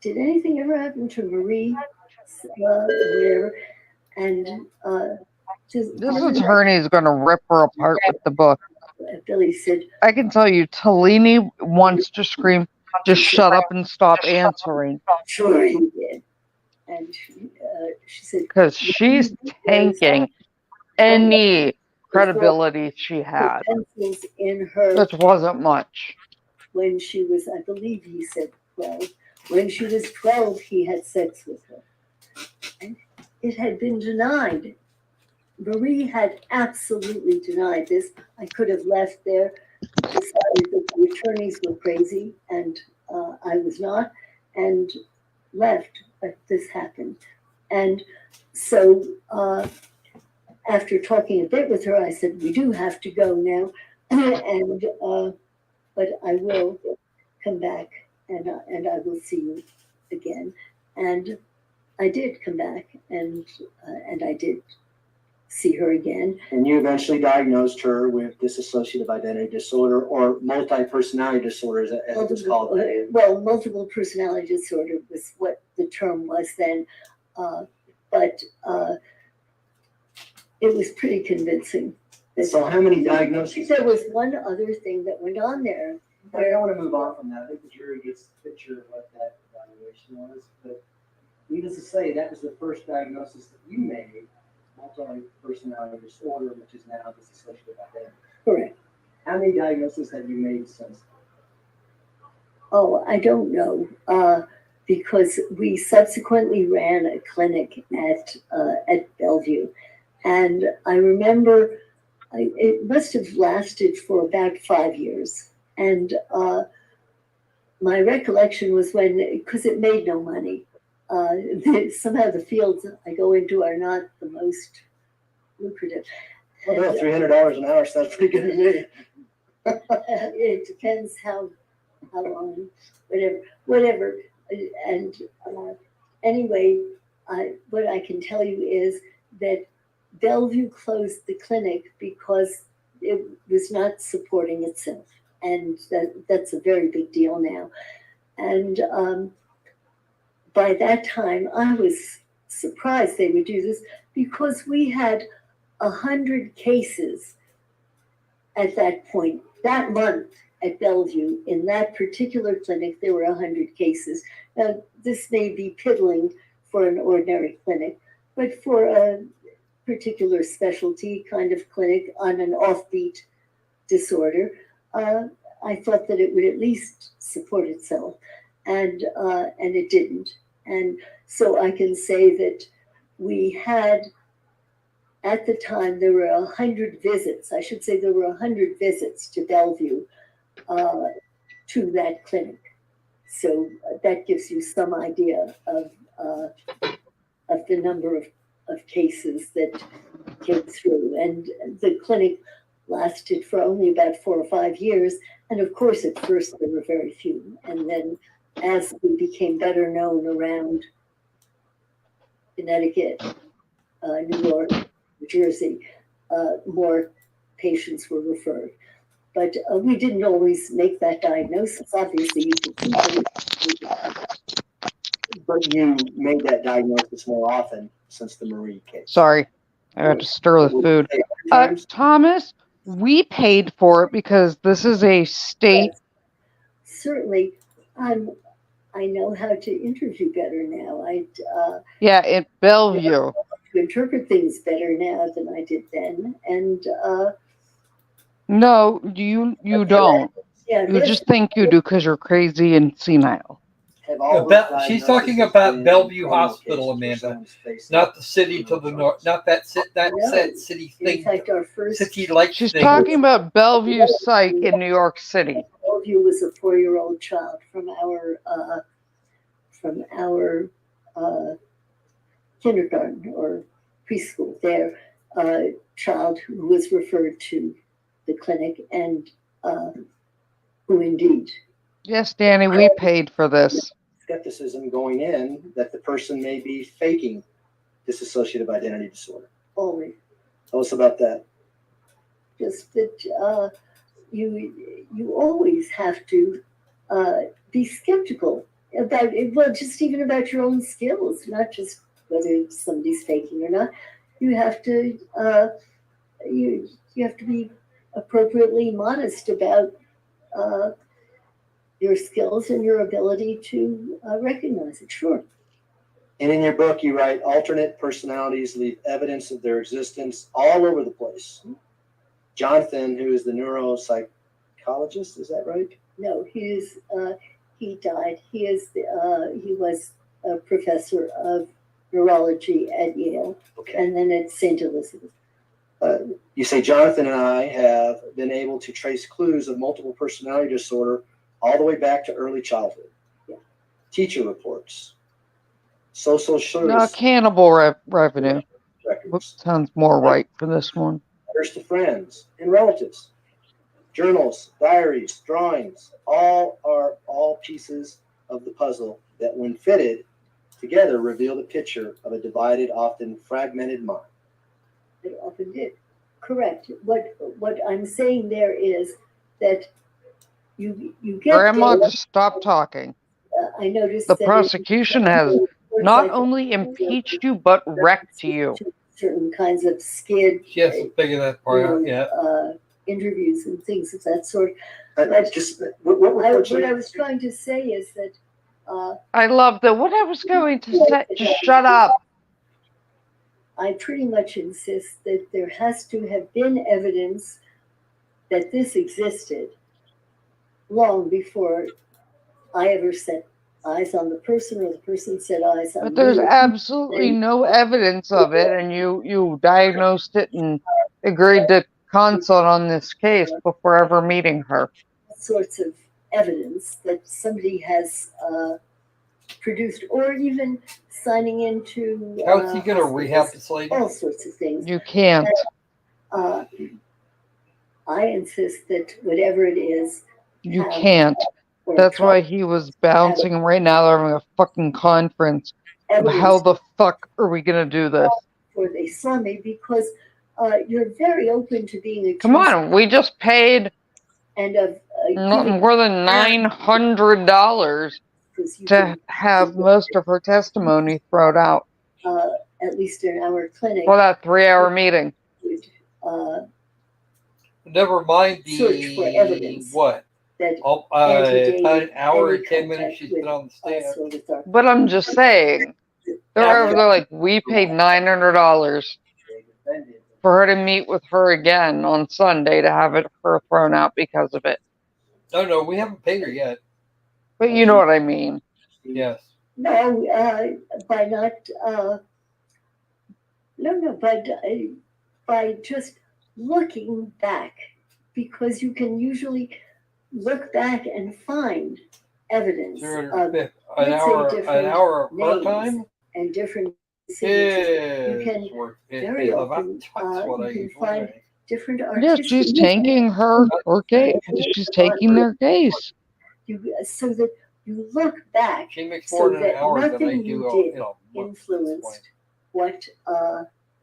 anything ever happen to Marie? And this attorney is going to rip her apart with the book. Billy said, I can tell you, Tellini wants to scream, just shut up and stop answering. Sure he did. And she said, because she's tanking any credibility she had, in her, which wasn't much. When she was, I believe he said 12. When she was 12, he had sex with her. And it had been denied. Marie had absolutely denied this. I could have left there, decided that the attorneys were crazy, and I was not, and left, but this happened. And so after talking a bit with her, I said, we do have to go now, and but I will come back, and I will see you again. And I did come back, and I did see her again. And you eventually diagnosed her with dissociative identity disorder or multi-personality disorder, as it was called. Well, multiple personality disorder was what the term was then, but it was pretty convincing. So how many diagnoses? There was one other thing that went on there. I don't want to move on from that. I think the jury gets the picture of what that evaluation was. But needless to say, that was the first diagnosis that you made, multi-personality disorder, which is now dissociative identity. Correct. How many diagnoses have you made since? Oh, I don't know, because we subsequently ran a clinic at Bellevue, and I remember it must have lasted for about 5 years, and my recollection was when, because it made no money, somehow the fields I go into are not the most lucrative. Well, no, $300 an hour sounds pretty good to me. It depends how long, whatever. And anyway, what I can tell you is that Bellevue closed the clinic because it was not supporting itself. And that's a very big deal now. And by that time, I was surprised they would do this because we had 100 cases at that point. That month at Bellevue, in that particular clinic, there were 100 cases. Now, this may be piddling for an ordinary clinic, but for a particular specialty kind of clinic on an offbeat disorder, I thought that it would at least support itself, and it didn't. And so I can say that we had, at the time, there were 100 visits. I should say there were 100 visits to Bellevue, to that clinic. So that gives you some idea of the number of cases that came through. And the clinic lasted for only about 4 or 5 years. And of course, at first there were very few. And then as we became better known around Connecticut, New York, New Jersey, more patients were referred. But we didn't always make that diagnosis. Obviously, you can see But you made that diagnosis more often since the Marie case. Sorry, I had to stir the food. Thomas, we paid for it because this is a state. Yes. Certainly, I know how to interview better now. Yeah, at Bellevue. To interpret things better now than I did then, and no, you don't. Yeah, you just think you do because you're crazy and senile. She's talking about Bellevue Hospital, Amanda, not the city to the north, not that city thing. In fact, our first city like she's talking about Bellevue Psych in New York City. Bellevue was a 4-year-old child from our kindergarten or preschool there, child who was referred to the clinic and who indeed. Yes, Danny, we paid for this. Skepticism going in that the person may be faking dissociative identity disorder. Always. Tell us about that. Just that you always have to be skeptical about it. Well, just even about your own skills, not just whether somebody's faking or not. You have to you have to be appropriately modest about your skills and your ability to recognize it. Sure. And in your book, you write alternate personalities leave evidence of their existence all over the place. Jonathan, who is the neuropsychologist, is that right? No, he died. He was a professor of neurology at Yale, and then at St. Elizabeth. You say Jonathan and I have been able to trace clues of multiple personality disorder all the way back to early childhood. Yeah. Teacher reports, social service. No, cannibal revenue. Records. Sounds more right for this one. Letters to friends and relatives, journals, diaries, drawings, all are all pieces of the puzzle that when fitted together reveal the picture of a divided, often fragmented mind. It often did. Correct. What I'm saying there is that you get Grandma, data. just stop talking. I noticed The that prosecution has not only impeached you, but wrecked you. certain kinds of skid. She hasn't figured that part out yet. Interviews and things of that sort. What I was trying to say is that I love that. What I was going to say, just shut up. I pretty much insist that there has to have been evidence that this existed long before I ever set eyes on the person or the person set eyes on me. But there's absolutely no evidence of it, and you diagnosed it and agreed to consult on this case before ever meeting her. Sorts of evidence that somebody has produced, or even signing into. How's he going to rehab this lady? All sorts of things. You can't. I insist that whatever it is. You can't. That's why he was bouncing right now. They're having a fucking conference. How the fuck are we gonna do this? Before they saw me, because you're very open to being accused. Come on, we just paid and of more than $900 to have most of her testimony thrown out. At least in our clinic. For that 3-hour meeting. Never mind the search for evidence what? That about an hour and 10 minutes she's been on the stand. But I'm just saying, they're over there like, we paid $900 for her to meet with her again on Sunday to have her thrown out because of it. No, we haven't paid her yet. But you know what I mean. Yes. No, by not. By just looking back, because you can usually look back and find evidence of an hour of her time and different signatures. You can very often you can find different Yeah, she's taking her case. She's taking their case. So that you look back, she makes so more than an that hour than I nothing do. you did influenced what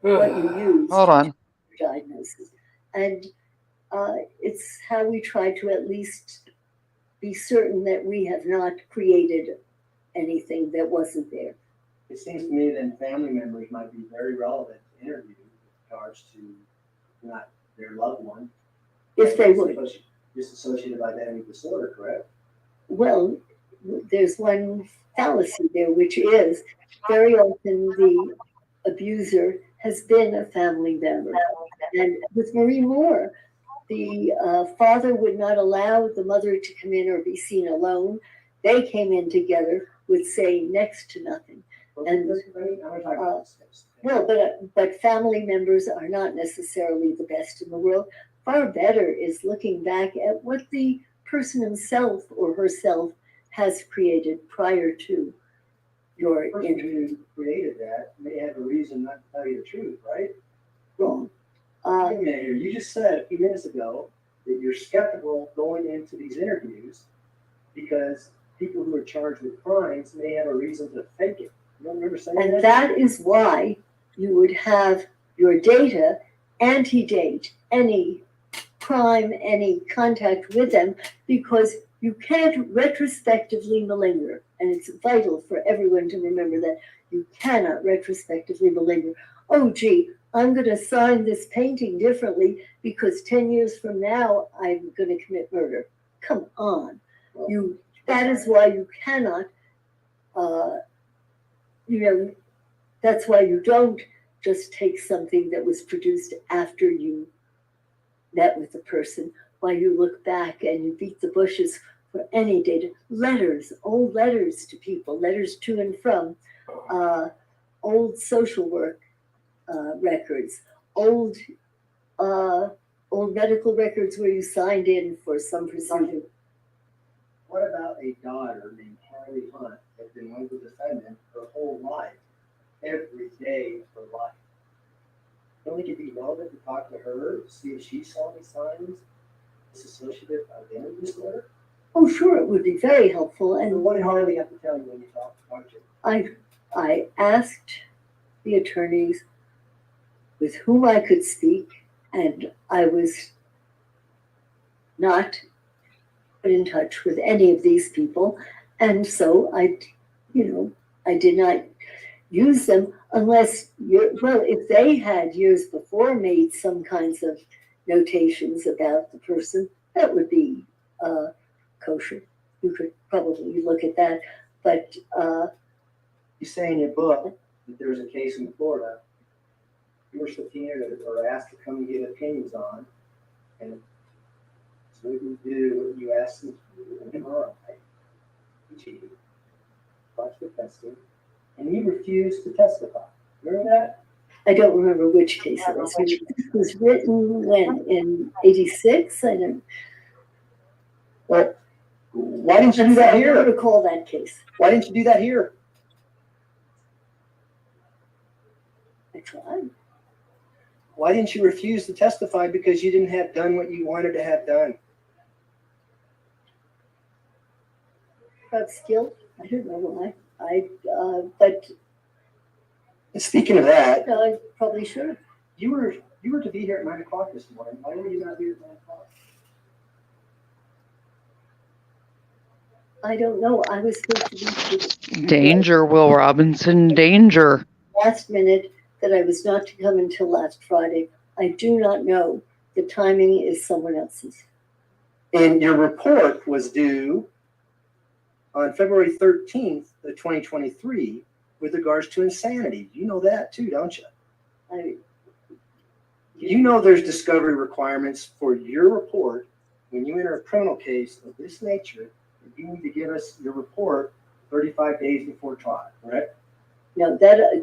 you used. Hold on. For diagnosis, and it's how we try to at least be certain that we have not created anything that wasn't there. It seems to me that family members might be very relevant to interview with regards to not their loved one. If they would. Dissociative identity disorder, correct? Well, there's one fallacy there, which is very often the abuser has been a family member. And with Marie Moore, the father would not allow the mother to come in or be seen alone. They came in together with saying next to nothing. And but family members are not necessarily the best in the world. Far better is looking back at what the person himself or herself has created prior to your interview. Who created that may have a reason not to tell you the truth, right? Wrong. Wait a minute here. You just said a few minutes ago that you're skeptical going into these interviews because people who are charged with crimes may have a reason to fake it. You don't remember saying that? And that is why you would have your data antedate any crime, any contact with them, because you can't retrospectively malinger. And it's vital for everyone to remember that you cannot retrospectively malinger. Oh, gee, I'm going to sign this painting differently because 10 years from now, I'm going to commit murder. Come on. That is why you cannot, that's why you don't just take something that was produced after you met with the person, while you look back and you beat the bushes for any data. Letters, old letters to people, letters to and from, old social work records, old medical records where you signed in for some procedure. What about a daughter named Harley Hunt that's been with the defendant her whole life, every day of her life? Don't think it'd be relevant to talk to her, see if she saw any signs of dissociative identity disorder? Oh, sure, it would be very helpful. And what did Harley have to tell you when you talked to her? I asked the attorneys with whom I could speak, and I was not put in touch with any of these people. And so I did not use them unless if they had years before made some kinds of notations about the person, that would be kosher. You could probably look at that, but You say in your book that there's a case in Florida you were subpoenaed or asked to come and give opinions on, and so what you do, what you ask them to do, an MRI, EG, watch the testing, and you refuse to testify. Remember that? I don't remember which case it was. It was written when, in 86? I don't. Well, why didn't you do that here? I don't recall that case. Why didn't you do that here? I tried. Why didn't you refuse to testify? Because you didn't have done what you wanted to have done. Perhaps guilt. I don't know why. But Speaking of that, I probably should have. you were to be here at 9 o'clock this morning. Why were you not here at 9 o'clock? I don't know. I was supposed to be Danger, Will Robinson, danger. last minute that I was not to come until last Friday. I do not know. The timing is someone else's. And your report was due on February 13th of 2023 with regards to insanity. You know that too, don't you? You know there's discovery requirements for your report when you enter a criminal case of this nature. You need to give us your report 35 days before trial, correct? No,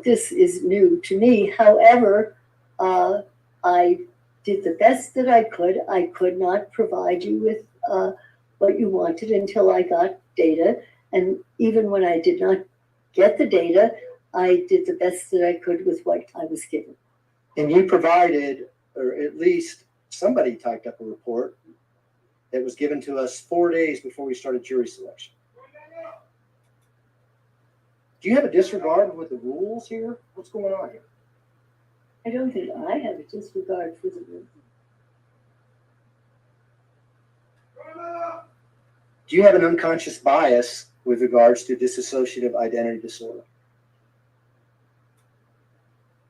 this is new to me. However, I did the best that I could. I could not provide you with what you wanted until I got data. And even when I did not get the data, I did the best that I could with what I was given. And you provided, or at least somebody typed up a report that was given to us 4 days before we started jury selection. Do you have a disregard with the rules here? What's going on here? I don't think I have a disregard for the rules. Do you have an unconscious bias with regards to dissociative identity disorder?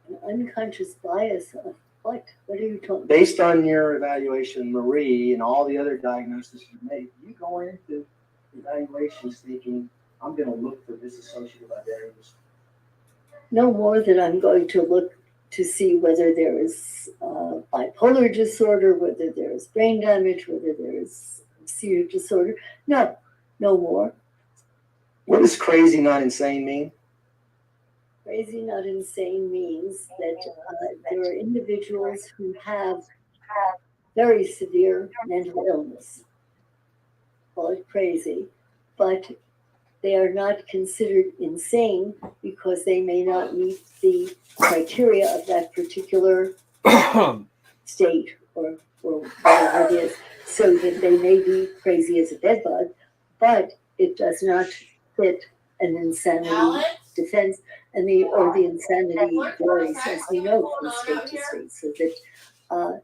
An unconscious bias of what? What are you talking about? Based on your evaluation, Marie, and all the other diagnoses you made, you go into evaluations thinking, I'm going to look for dissociative identity disorder. No more than I'm going to look to see whether there is bipolar disorder, whether there is brain damage, whether there is seizure disorder. No more. What does crazy, not insane mean? Crazy, not insane means that there are individuals who have very severe mental illness. Call it crazy, but they are not considered insane because they may not meet the criteria of that particular state or whatever it is, so that they may be crazy as a bedbug, but it does not fit an insanity defense, and the insanity varies, as we know, from state to state, so that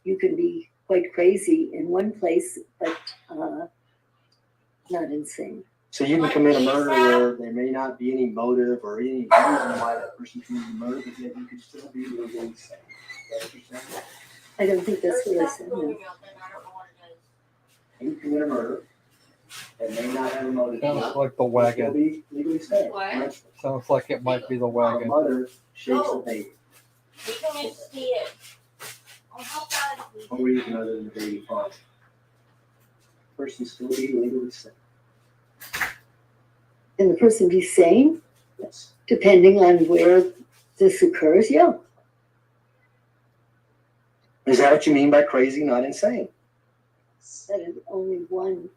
you can be quite crazy in one place, but not insane. So you can commit a murder where there may not be any motive or any reason why that person committed the murder, but yet you could still be legally insane. Is that what you're saying? I don't think that's what I said. No. You commit a murder that may not have a motive. Sounds like the Still wagon. be legally insane. What? Sounds like it might be the A wagon. mother shakes a baby. We can see it. No reason other than the baby crying. Person still be legally insane. And the person be sane, Yes. depending on where this occurs, yeah. Is that what you mean by crazy, not insane? That is only one.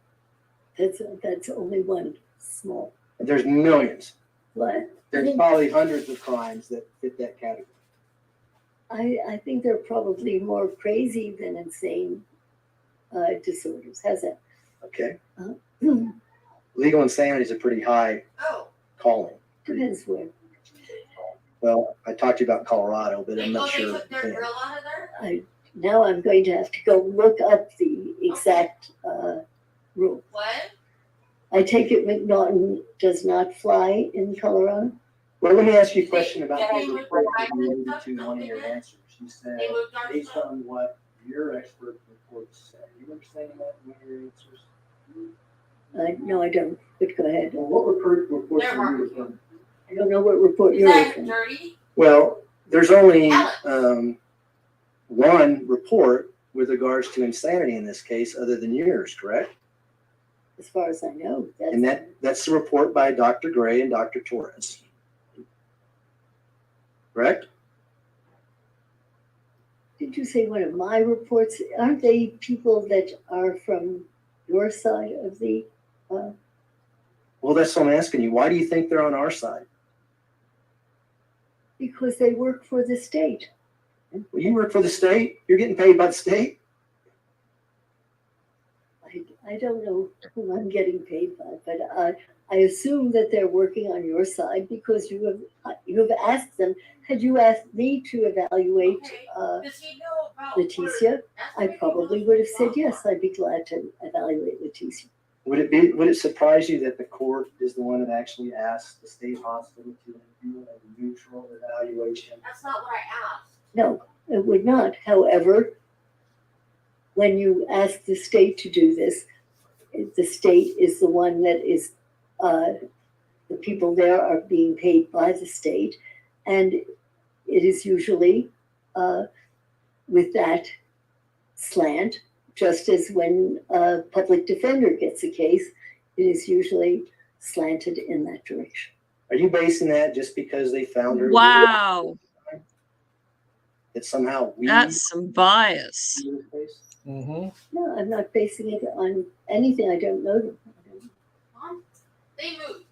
That's only one small. There's millions. What? There's probably hundreds of crimes that fit that category. I think they're probably more crazy than insane disorders. How's that? Okay. Legal insanity is a pretty high calling. Depends where. Well, I talked to you about Colorado, but I'm not sure. Now I'm going to have to go look up the exact rule. What? I take it McNaughton does not fly in Colorado? Well, let me ask you a question about They the moved report our that you alluded stuff, to in one of your don't answers. You said, They moved our based stuff. on what your expert reports say. You understand that in one of your answers? No, I don't, but go ahead. Well, what reports They're are you barbecue. referring? I don't know what report Is you're that referring. dirty? Well, there's only Alex. one report with regards to insanity in this case, other than yours, correct? As far as I know. And that's the report by Dr. Gray and Dr. Torres. Correct? Did you say one of my reports? Aren't they people that are from your side of the? Well, that's what I'm asking you. Why do you think they're on our side? Because they work for the state. Well, you work for the state. You're getting paid by the state. I don't know whom I'm getting paid by, but I assume that they're working on your side because you have asked them. Had you asked me to evaluate Does he know about Letecia, I probably would have said yes. I'd be glad to evaluate Letecia. Would it surprise you that the court is the one that actually asked the state hospital to do a neutral evaluation? That's not what I asked. No, it would not. However, when you ask the state to do this, the state is the one that is, the people there are being paid by the state. And it is usually with that slant, just as when a public defender gets a case, it is usually slanted in that direction. Are you basing that just because they found her? Wow. That somehow we. That's some bias. No, I'm not basing it on anything. I don't know them. They moved.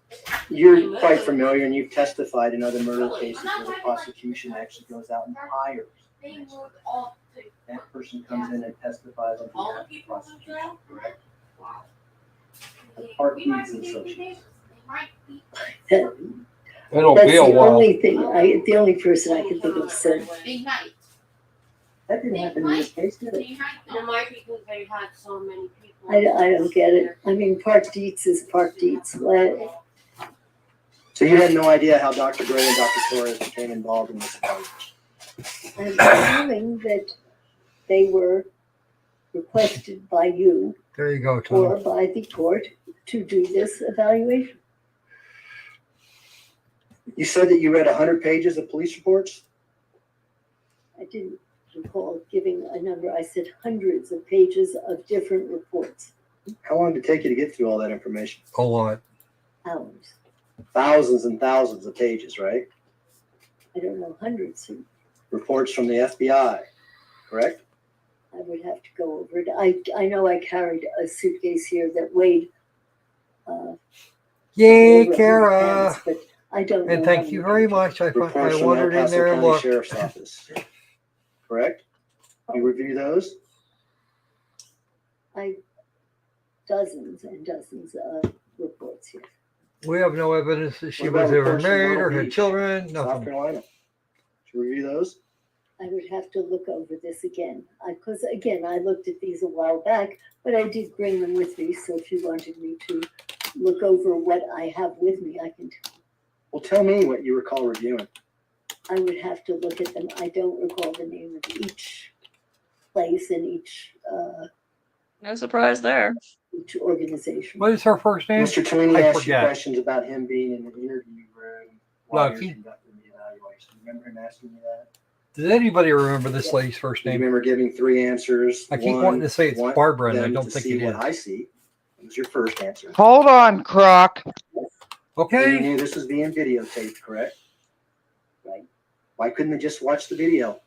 You're quite familiar and you've testified in other murder cases where the prosecution actually goes out and hires. They moved all the That person comes in and testifies on all behalf the of the people moved prosecution, out. correct? Wow. Park We might Needs be and taking Associates. pictures. They might be. It'll That's be a the while. only thing, the only person I can think of said. They might. That didn't happen in this case, did it? They might. It might because they had so many people. I don't get it. I mean, Park Dietz is Park Dietz. What? So you had no idea how Dr. Gray and Dr. Torres became involved in this case? I'm assuming that they were requested by you There you go, Tom. or by the court to do this evaluation. You said that you read 100 pages of police reports? I didn't recall giving a number. I said hundreds of pages of different reports, How long did it take you to get through all that information? A lot. hours. Thousands and thousands of pages, right? I don't know, hundreds. Reports from the FBI, correct? I would have to go over it. I know I carried a suitcase here that weighed. Yay, over 100 Kara. pounds, but I don't know. And how thank you many very pages. much. I Reports from the El wandered in Paso there and County looked. Sheriff's Office, correct? You review those? Dozens and dozens of reports here. We have no evidence that she What about was ever reports from married or Myrtle had Beach, children. South Nothing. Carolina. Did you review those? I would have to look over this again. Because again, I looked at these a while back, but I did bring them with me. So if you wanted me to look over what I have with me, I can. Well, tell me what you recall reviewing. I would have to look at them. I don't recall the name of each place and each No surprise there. organization. What is her first name? Mr. Tweeney I asked you forget. questions about him being in the interview room while Lucky. you're conducting the evaluation. Remember him asking you that? Does anybody remember this lady's first Do you name? remember giving 3 answers? I keep One, wanting to say it's want Barbara, and I them don't to think see it what is. I see. It was your first answer. Hold on, Croc. And you Okay. knew this was being videotaped, correct? Right. Why couldn't they just watch the video?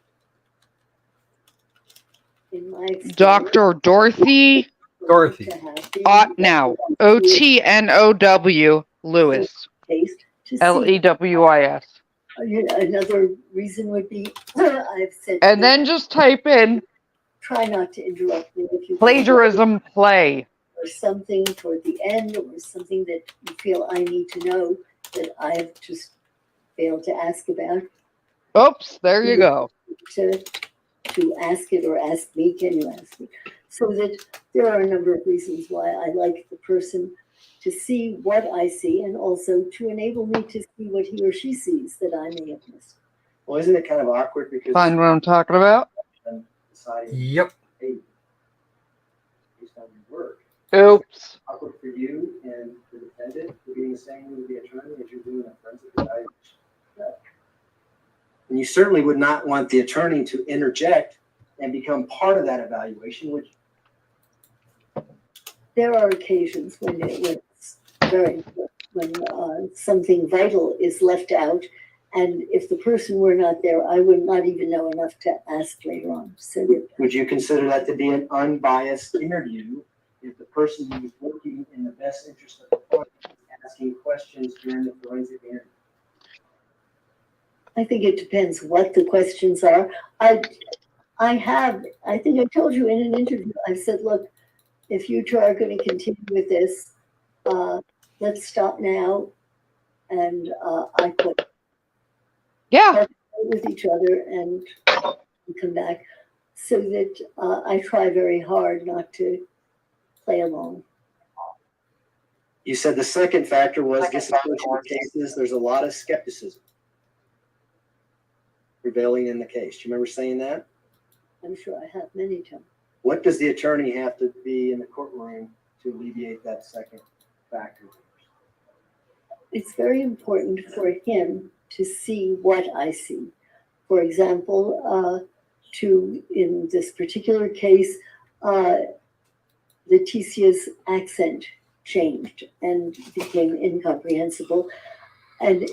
In my experience, Dr. Dorothy Dorothy. to have the Otnow. OTNOW Lewis. taste to see. LEWIS. Another reason would be I've said And then just type in try not to interrupt me if you plagiarism play. or something toward the end or something that you feel I need to know that I've just failed to ask about. Oops, there you go. To ask it or ask me, can you ask me? So that there are a number of reasons why I like the person to see what I see and also to enable me to see what he or she sees that I may have missed. Well, isn't it kind of awkward because Find what I'm talking about? Yep. Hey, based on your work. Oops. Awkward for you and the defendant to be in the same room with the attorney as you're doing a forensic evaluation. And you certainly would not want the attorney to interject and become part of that evaluation, would you? There are occasions when it's very when something vital is left out, and if the person were not there, I would not even know enough to ask later on. So Would you consider that to be an unbiased interview if the person who is working in the best interest of the client is asking questions during the forensic interview? I think it depends what the questions are. I think I told you in an interview, I said, look, if you two are going to continue with this, let's stop now. And I quit. Yeah. With each other and come back so that I try very hard not to play along. You said the second factor was disassociated cases. There's a lot of skepticism prevailing in the case. Do you remember saying that? I'm sure I have many times. What does the attorney have to be in the courtroom to alleviate that second factor? It's very important for him to see what I see. For example, in this particular case, Letecia's accent changed and became incomprehensible. And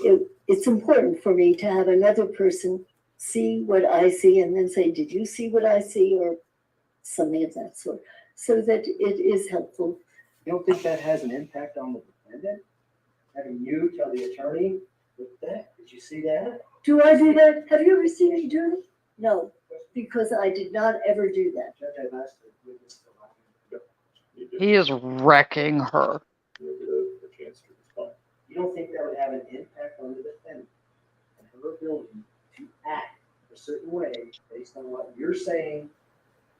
it's important for me to have another person see what I see and then say, did you see what I see? Or something of that sort, so that it is helpful. You don't think that has an impact on the defendant? Having you tell the attorney, what the heck, did you see that? Do I do that? Have you ever seen me do it? No, because I did not ever do that. He is wrecking her. You don't think that would have an impact on the defendant and her ability to act a certain way based on what you're saying,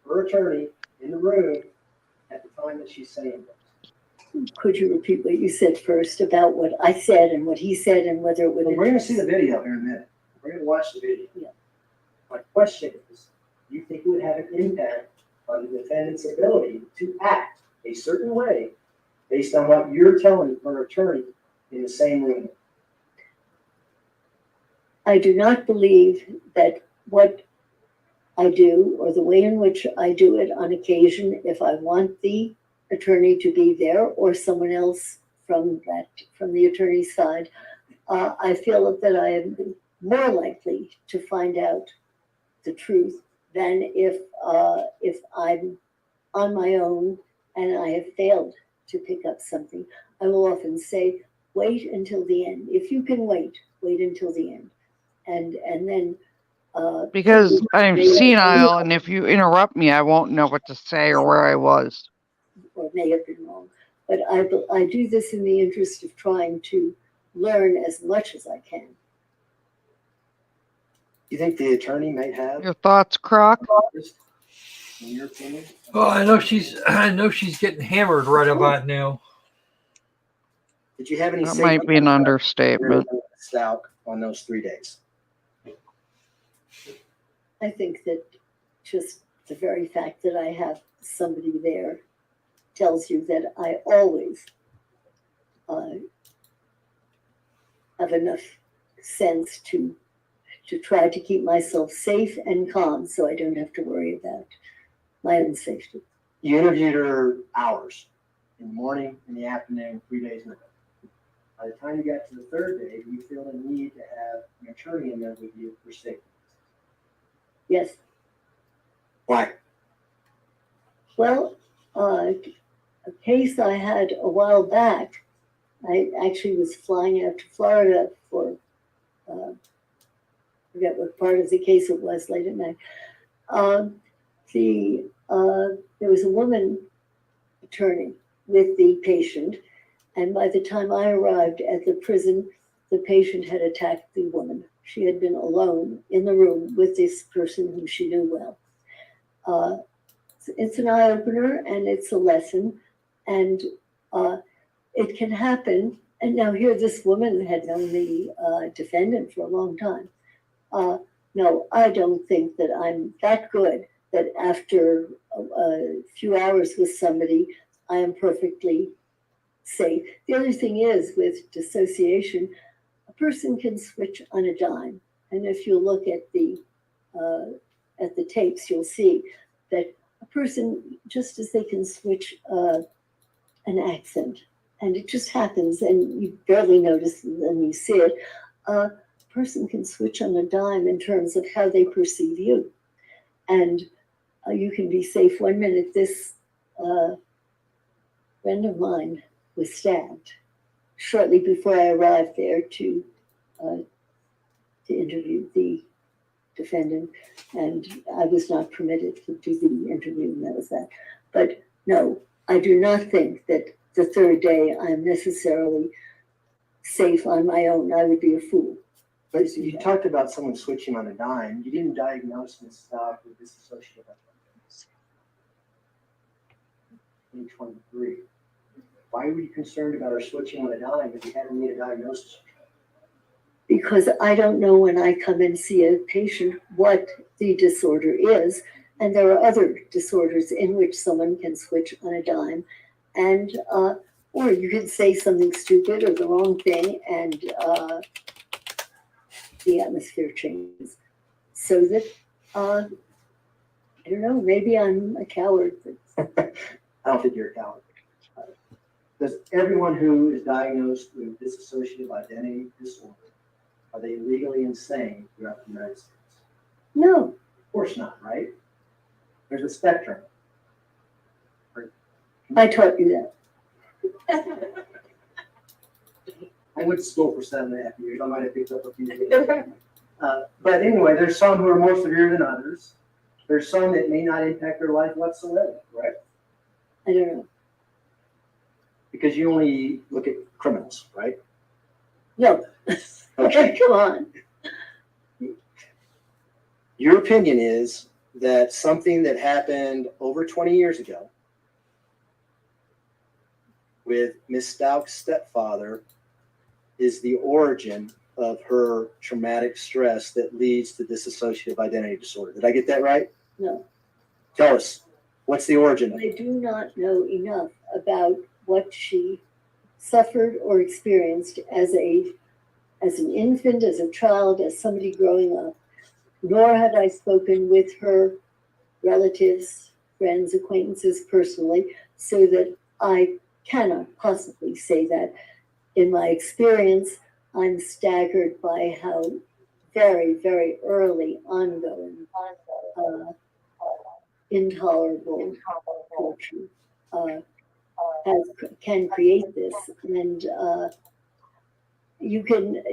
her attorney in the room at the time that she's saying this? Could you repeat what you said first about what I said and what he said and whether it would? Well, we're going to see the video here in a minute. We're going to watch the video. Yeah. My question is, do you think it would have an impact on the defendant's ability to act a certain way based on what you're telling her attorney in the same room? I do not believe that what I do or the way in which I do it on occasion, if I want the attorney to be there or someone else from the attorney's side, I feel that I am more likely to find out the truth than if I'm on my own and I have failed to pick up something. I will often say, wait until the end. If you can wait until the end. And then because I'm senile, and if you interrupt me, I won't know what to say or where I was. Or may have been wrong. But I do this in the interest of trying to learn as much as I can. You think the attorney might have your thoughts, Croc? In your opinion? Well, I know she's getting hammered right about now. Did you have any? That might be an understatement. Stauch on those 3 days. I think that just the very fact that I have somebody there tells you that I always have enough sense to try to keep myself safe and calm so I don't have to worry about my own safety. You interviewed her hours in the morning, in the afternoon, 3 days in a row. By the time you got to the third day, do you feel the need to have an attorney in there with you for safety? Yes. Why? Well, a case I had a while back, I actually was flying out to Florida for, I forget what part of the case it was late at night. There was a woman attorney with the patient, and by the time I arrived at the prison, the patient had attacked the woman. She had been alone in the room with this person whom she knew well. It's an eye-opener and it's a lesson, and it can happen. And now here this woman had known the defendant for a long time. No, I don't think that I'm that good that after a few hours with somebody, I am perfectly safe. The other thing is with dissociation, a person can switch on a dime. And if you look at the tapes, you'll see that a person, just as they can switch an accent, and it just happens, and you barely notice it, and you see it, a person can switch on a dime in terms of how they perceive you. And you can be safe 1 minute. This friend of mine was stabbed shortly before I arrived there to interview the defendant, and I was not permitted to do the interview, and that was that. But no, I do not think that the third day I'm necessarily safe on my own. I would be a fool. But you talked about someone switching on a dime. You didn't diagnose Ms. Stauch with dissociative identity. 2023. Why were you concerned about her switching on a dime if you hadn't made a diagnosis? Because I don't know when I come and see a patient what the disorder is. And there are other disorders in which someone can switch on a dime. And, or you can say something stupid or the wrong thing, and the atmosphere changes. So that, I don't know, maybe I'm a coward. I don't think you're a coward. Does everyone who is diagnosed with dissociative identity disorder, are they legally insane throughout the United States? No. Of course not, right? There's a spectrum. I taught you that. I went to school for 7.5 years. I might have picked up a few things. But anyway, there's some who are more severe than others. There's some that may not impact their life whatsoever, right? I don't know. Because you only look at criminals, right? No. Okay, come on. Your opinion is that something that happened over 20 years ago with Ms. Stauch's stepfather is the origin of her traumatic stress that leads to dissociative identity disorder. Did I get that right? No. Tell us, what's the origin of it? I do not know enough about what she suffered or experienced as an infant, as a child, as somebody growing up. Nor had I spoken with her relatives, friends, acquaintances personally, so that I cannot possibly say that. In my experience, I'm staggered by how very, very early ongoing intolerable torture can create this. And you can,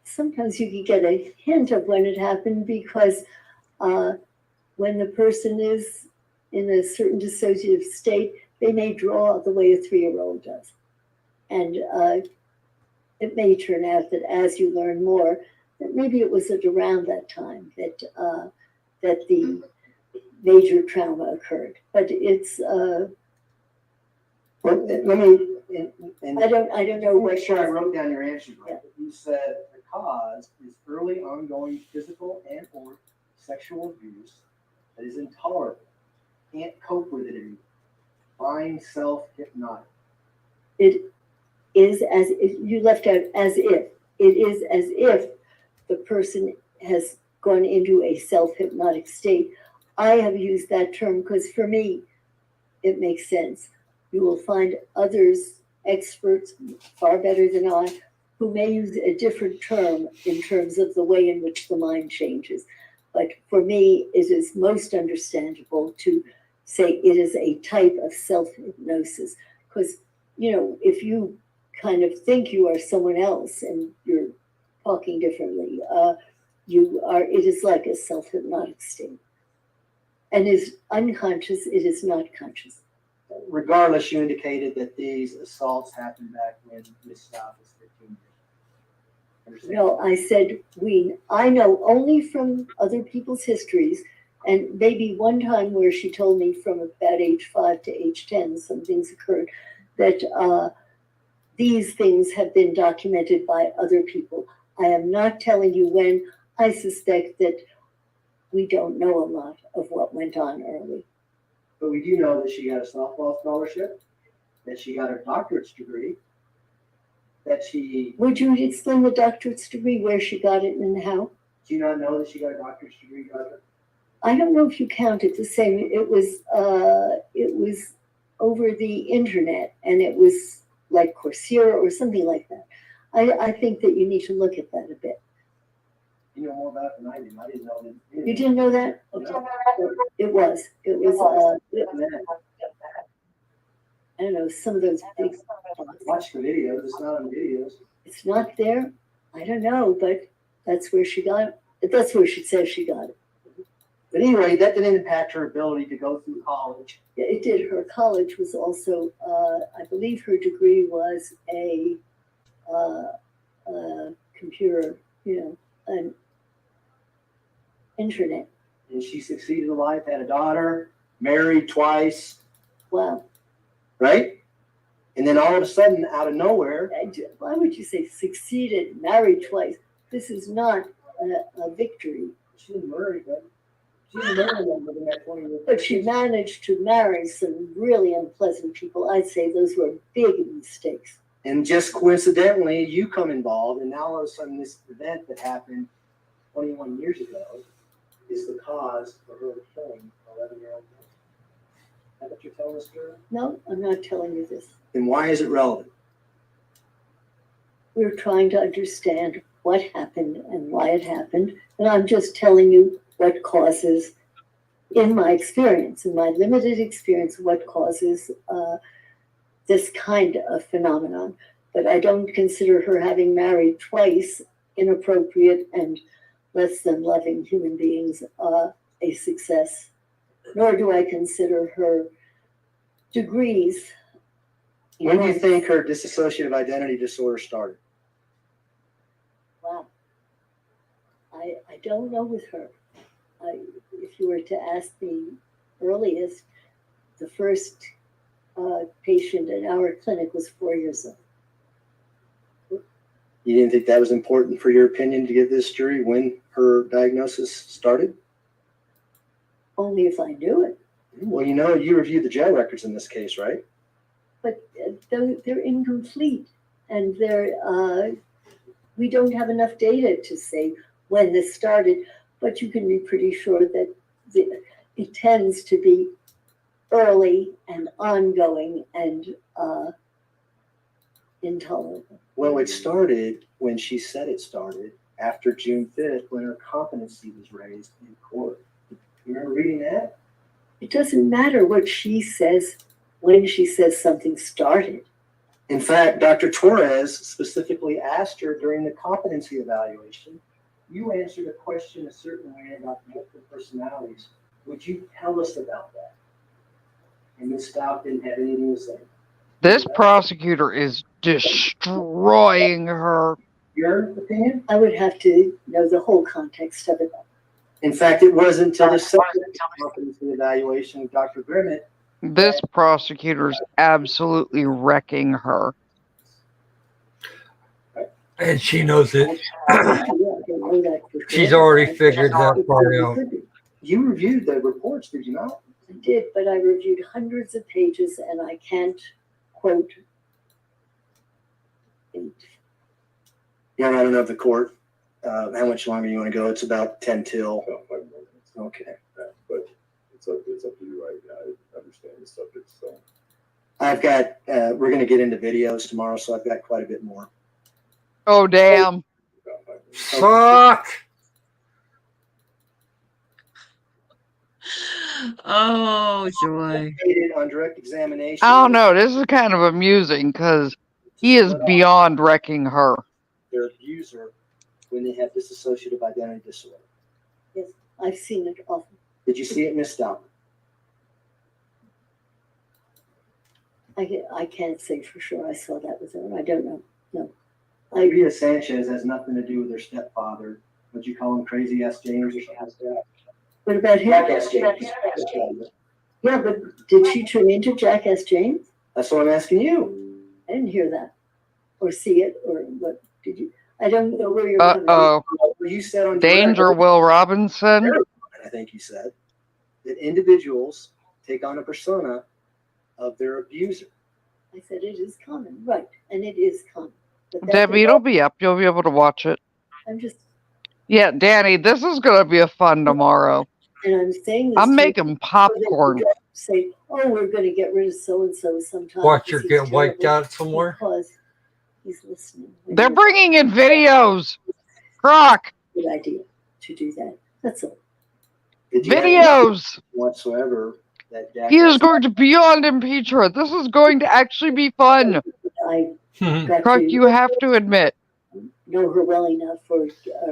sometimes you can get a hint of when it happened, because when the person is in a certain dissociative state, they may draw the way a 3-year-old does. And it may turn out that as you learn more, that maybe it was at around that time that that the major trauma occurred. But it's Let me, I don't know what. Make sure I wrote down your answer right. Yeah. You said the cause is early ongoing physical and or sexual abuse that is intolerable, can't cope with it anymore. Find self-hypnotic. It is as if you left out as if. It is as if the person has gone into a self-hypnotic state. I have used that term because for me, it makes sense. You will find others, experts, far better than I, who may use a different term in terms of the way in which the mind changes. But for me, it is most understandable to say it is a type of self-hypnosis. Because, you know, if you kind of think you are someone else and you're talking differently, it is like a self-hypnotic state. And is unconscious, it is not conscious. Regardless, you indicated that these assaults happened back when Ms. Stauch was 15 years old. No, I said I know only from other people's histories, and maybe one time where she told me from about age 5 to age 10, some things occurred, that these things have been documented by other people. I am not telling you when. I suspect that we don't know a lot of what went on early. But we do know that she got a softball scholarship, that she got her doctorate's degree, that she... Would you explain the doctorate's degree, where she got it and how? Do you not know that she got a doctorate's degree, Doctor? I don't know if you count it the same. It was over the internet, and it was like Coursera or something like that. I think that you need to look at that a bit. You know more about it than I do. I didn't know that. You didn't know that? Okay. It was. I don't know, some of those big. Watch the videos. It's not on videos. It's not there? I don't know, but that's where she got it. That's where she says she got it. But anyway, that didn't impact her ability to go through college. Yeah, it did. Her college was also, I believe her degree was a computer, an internet. And she succeeded in life, had a daughter, married twice. Wow. Right? And then all of a sudden, out of nowhere. Why would you say succeeded, married twice? This is not a victory. She didn't marry them. She didn't marry them within that 20 years. But she managed to marry some really unpleasant people. I'd say those were big mistakes. And just coincidentally, you come involved, and now all of a sudden this event that happened 21 years ago is the cause of her killing an 11-year-old girl. Is that what you're telling us, girl? No, I'm not telling you this. Then why is it relevant? We're trying to understand what happened and why it happened. And I'm just telling you what causes, in my experience, in my limited experience, what causes this kind of phenomenon. But I don't consider her having married twice inappropriate and less than loving human beings a success. Nor do I consider her degrees. When do you think her dissociative identity disorder started? Wow. I don't know with her. If you were to ask me earliest, the first patient in our clinic was 4 years old. You didn't think that was important for your opinion to give this jury when her diagnosis started? Only if I knew it. Well, you reviewed the jail records in this case, right? But they're incomplete, and we don't have enough data to say when this started, but you can be pretty sure that it tends to be early and ongoing and intolerable. Well, it started when she said it started after June 5th, when her competency was raised in court. You remember reading that? It doesn't matter what she says when she says something started. In fact, Dr. Torres specifically asked her during the competency evaluation, you answered a question a certain way about multiple personalities. Would you tell us about that? And Ms. Stauch didn't have anything to say. This prosecutor is destroying her. Your opinion? I would have to know the whole context of it. In fact, it wasn't until the second competency evaluation with Dr. Grimmett. This prosecutor's absolutely wrecking her. And she knows it. She's already figured that part out. You reviewed the reports, did you not? I did, but I reviewed hundreds of pages and I can't quote 8. Yeah, I don't know if the court, how much longer you want to go? It's about 10 till. About 5 minutes. Okay. Yeah, but it's up to you. I understand the subject, so. I've got, we're going to get into videos tomorrow, so I've got quite a bit more. Oh, damn. Suck! Oh, joy. On direct examination. I don't know. This is kind of amusing because he is beyond wrecking her. Their abuser when they have dissociative identity disorder. Yes, I've seen it often. Did you see it, Miss Stauch? I can't say for sure I saw that with her. I don't know. No. Maria Sanchez has nothing to do with her stepfather. Would you call him crazy ass James or something like that? What about him? Jackass James. Yeah, but did she turn into Jackass James? That's what I'm asking you. I didn't hear that, or see it, or what did you? I don't know where you're coming Uh-oh. Well, you said on Danger, direct, Will Robinson. I think you said, that individuals take on a persona of their abuser. I said it is common, right, and it is common. But that Debbie, it'll be up. You'll be able to watch it. I'm just, Yeah, Danny, this is going to be a fun tomorrow. and I'm saying this. I'm to making you popcorn. so that you don't say, oh, we're going to get rid of so and so sometime. Watch her because get he's wiped terrible," out somewhere. because he's listening. when They're you're- bringing in videos. Croc, Good idea to do that. That's all. Did you have videos. whatsoever that He is Jackass going to beyond impeach her. This is going to actually be fun. I got Croc, to you have to admit. know her well enough or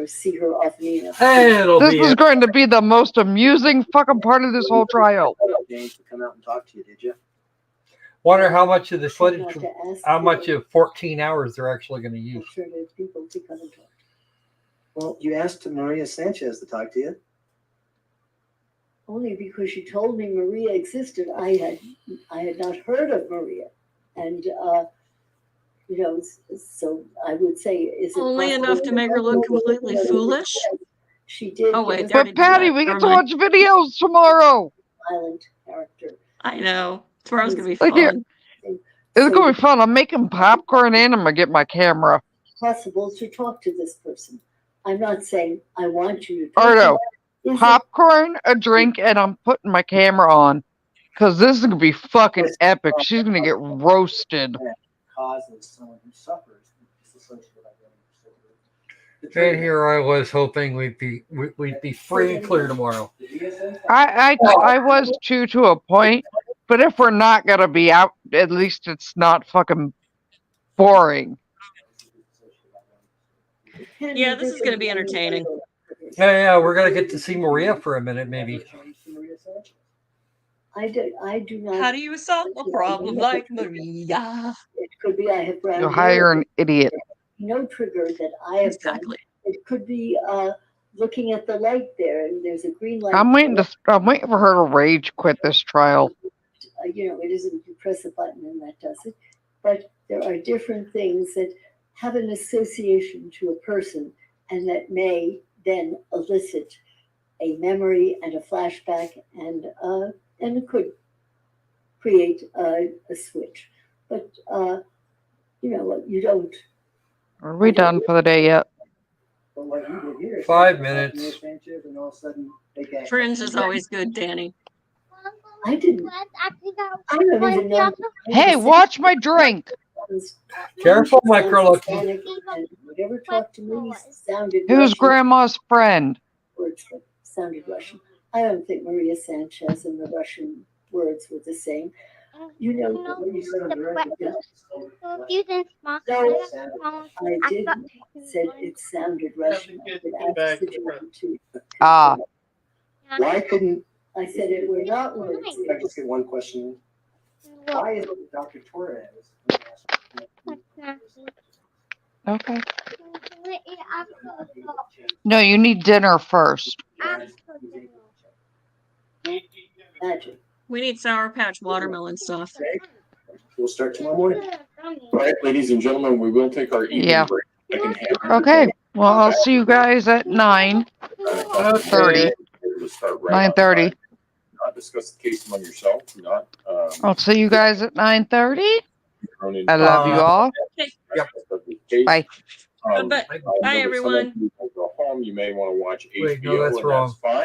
see her often enough. This is going to be the most amusing fucking part of this whole trial. James to come out and talk to you, did you? Wonder how much of the footage, Not to ask how for much of 14 hours they're actually going to use. alternative people to come and talk. Well, you asked Maria Sanchez to talk to you. Only because she told me Maria existed. I had not heard of Maria, and you know, so I would say, is it Only possible enough to make her look completely foolish. She did. Oh wait, they But already did Patty, that. we Never get to mind. watch videos tomorrow. Violent character. I know. Tomorrow's gonna be Like here, fun. it's going to be fun. I'm making popcorn and I'm going to get my camera. Possible to talk to this person. I'm not saying I want you to talk Or to no, her. Is it popcorn, a drink, and I'm putting my camera on. Because this is going to be fucking epic. She's going to get roasted. Causes someone who suffers disassociative identity disorder. And here I was hoping we'd be free and clear tomorrow. I was too, to a point. But if we're not going to be out, at least it's not fucking boring. Yeah, this is gonna be entertaining. Yeah, we're gonna get to see Maria for a minute, maybe. I do not. How do you solve a problem like Maria? It could be I have brown You hair. hire an idiot. No trigger that I have done. Exactly. It could be looking at the light there, and there's a green light. I'm waiting for her to rage quit this trial. You know, it isn't you press a button and that does it. But there are different things that have an association to a person and that may then elicit a memory and a flashback and it could create a switch. But you know, you don't. Are we done for the day yet? But what you did here is 5 minutes. Sanchez and all of a sudden they got Fringe is always good, Danny. I didn't. I don't even know. Hey, watch my drink. Careful, Micro Loki. And whatever talked to me sounded Who's Russian. grandma's friend? Words that sounded Russian. I don't think Maria Sanchez and the Russian words were the same. You know what you said on the record? Yeah. No, I didn't. Said it sounded Russian. I asked the to. Ah. Why couldn't I said it were not words. I just get one question? Why is it Dr. Torres? Okay. No, you need dinner first. Magic. We need Sour Patch watermelon stuff. We'll start tomorrow morning. All right, ladies and gentlemen, we will take our evening Yeah. break. Second half. Okay. Well, I'll see you guys at 9:30. 9:30. Not discuss the case among yourselves. Do not. I'll see you guys at 9:30. I love you all. Bye. Bye, everyone. Go home. You may want to watch Wait, no, HBO, that's and wrong. that's fine.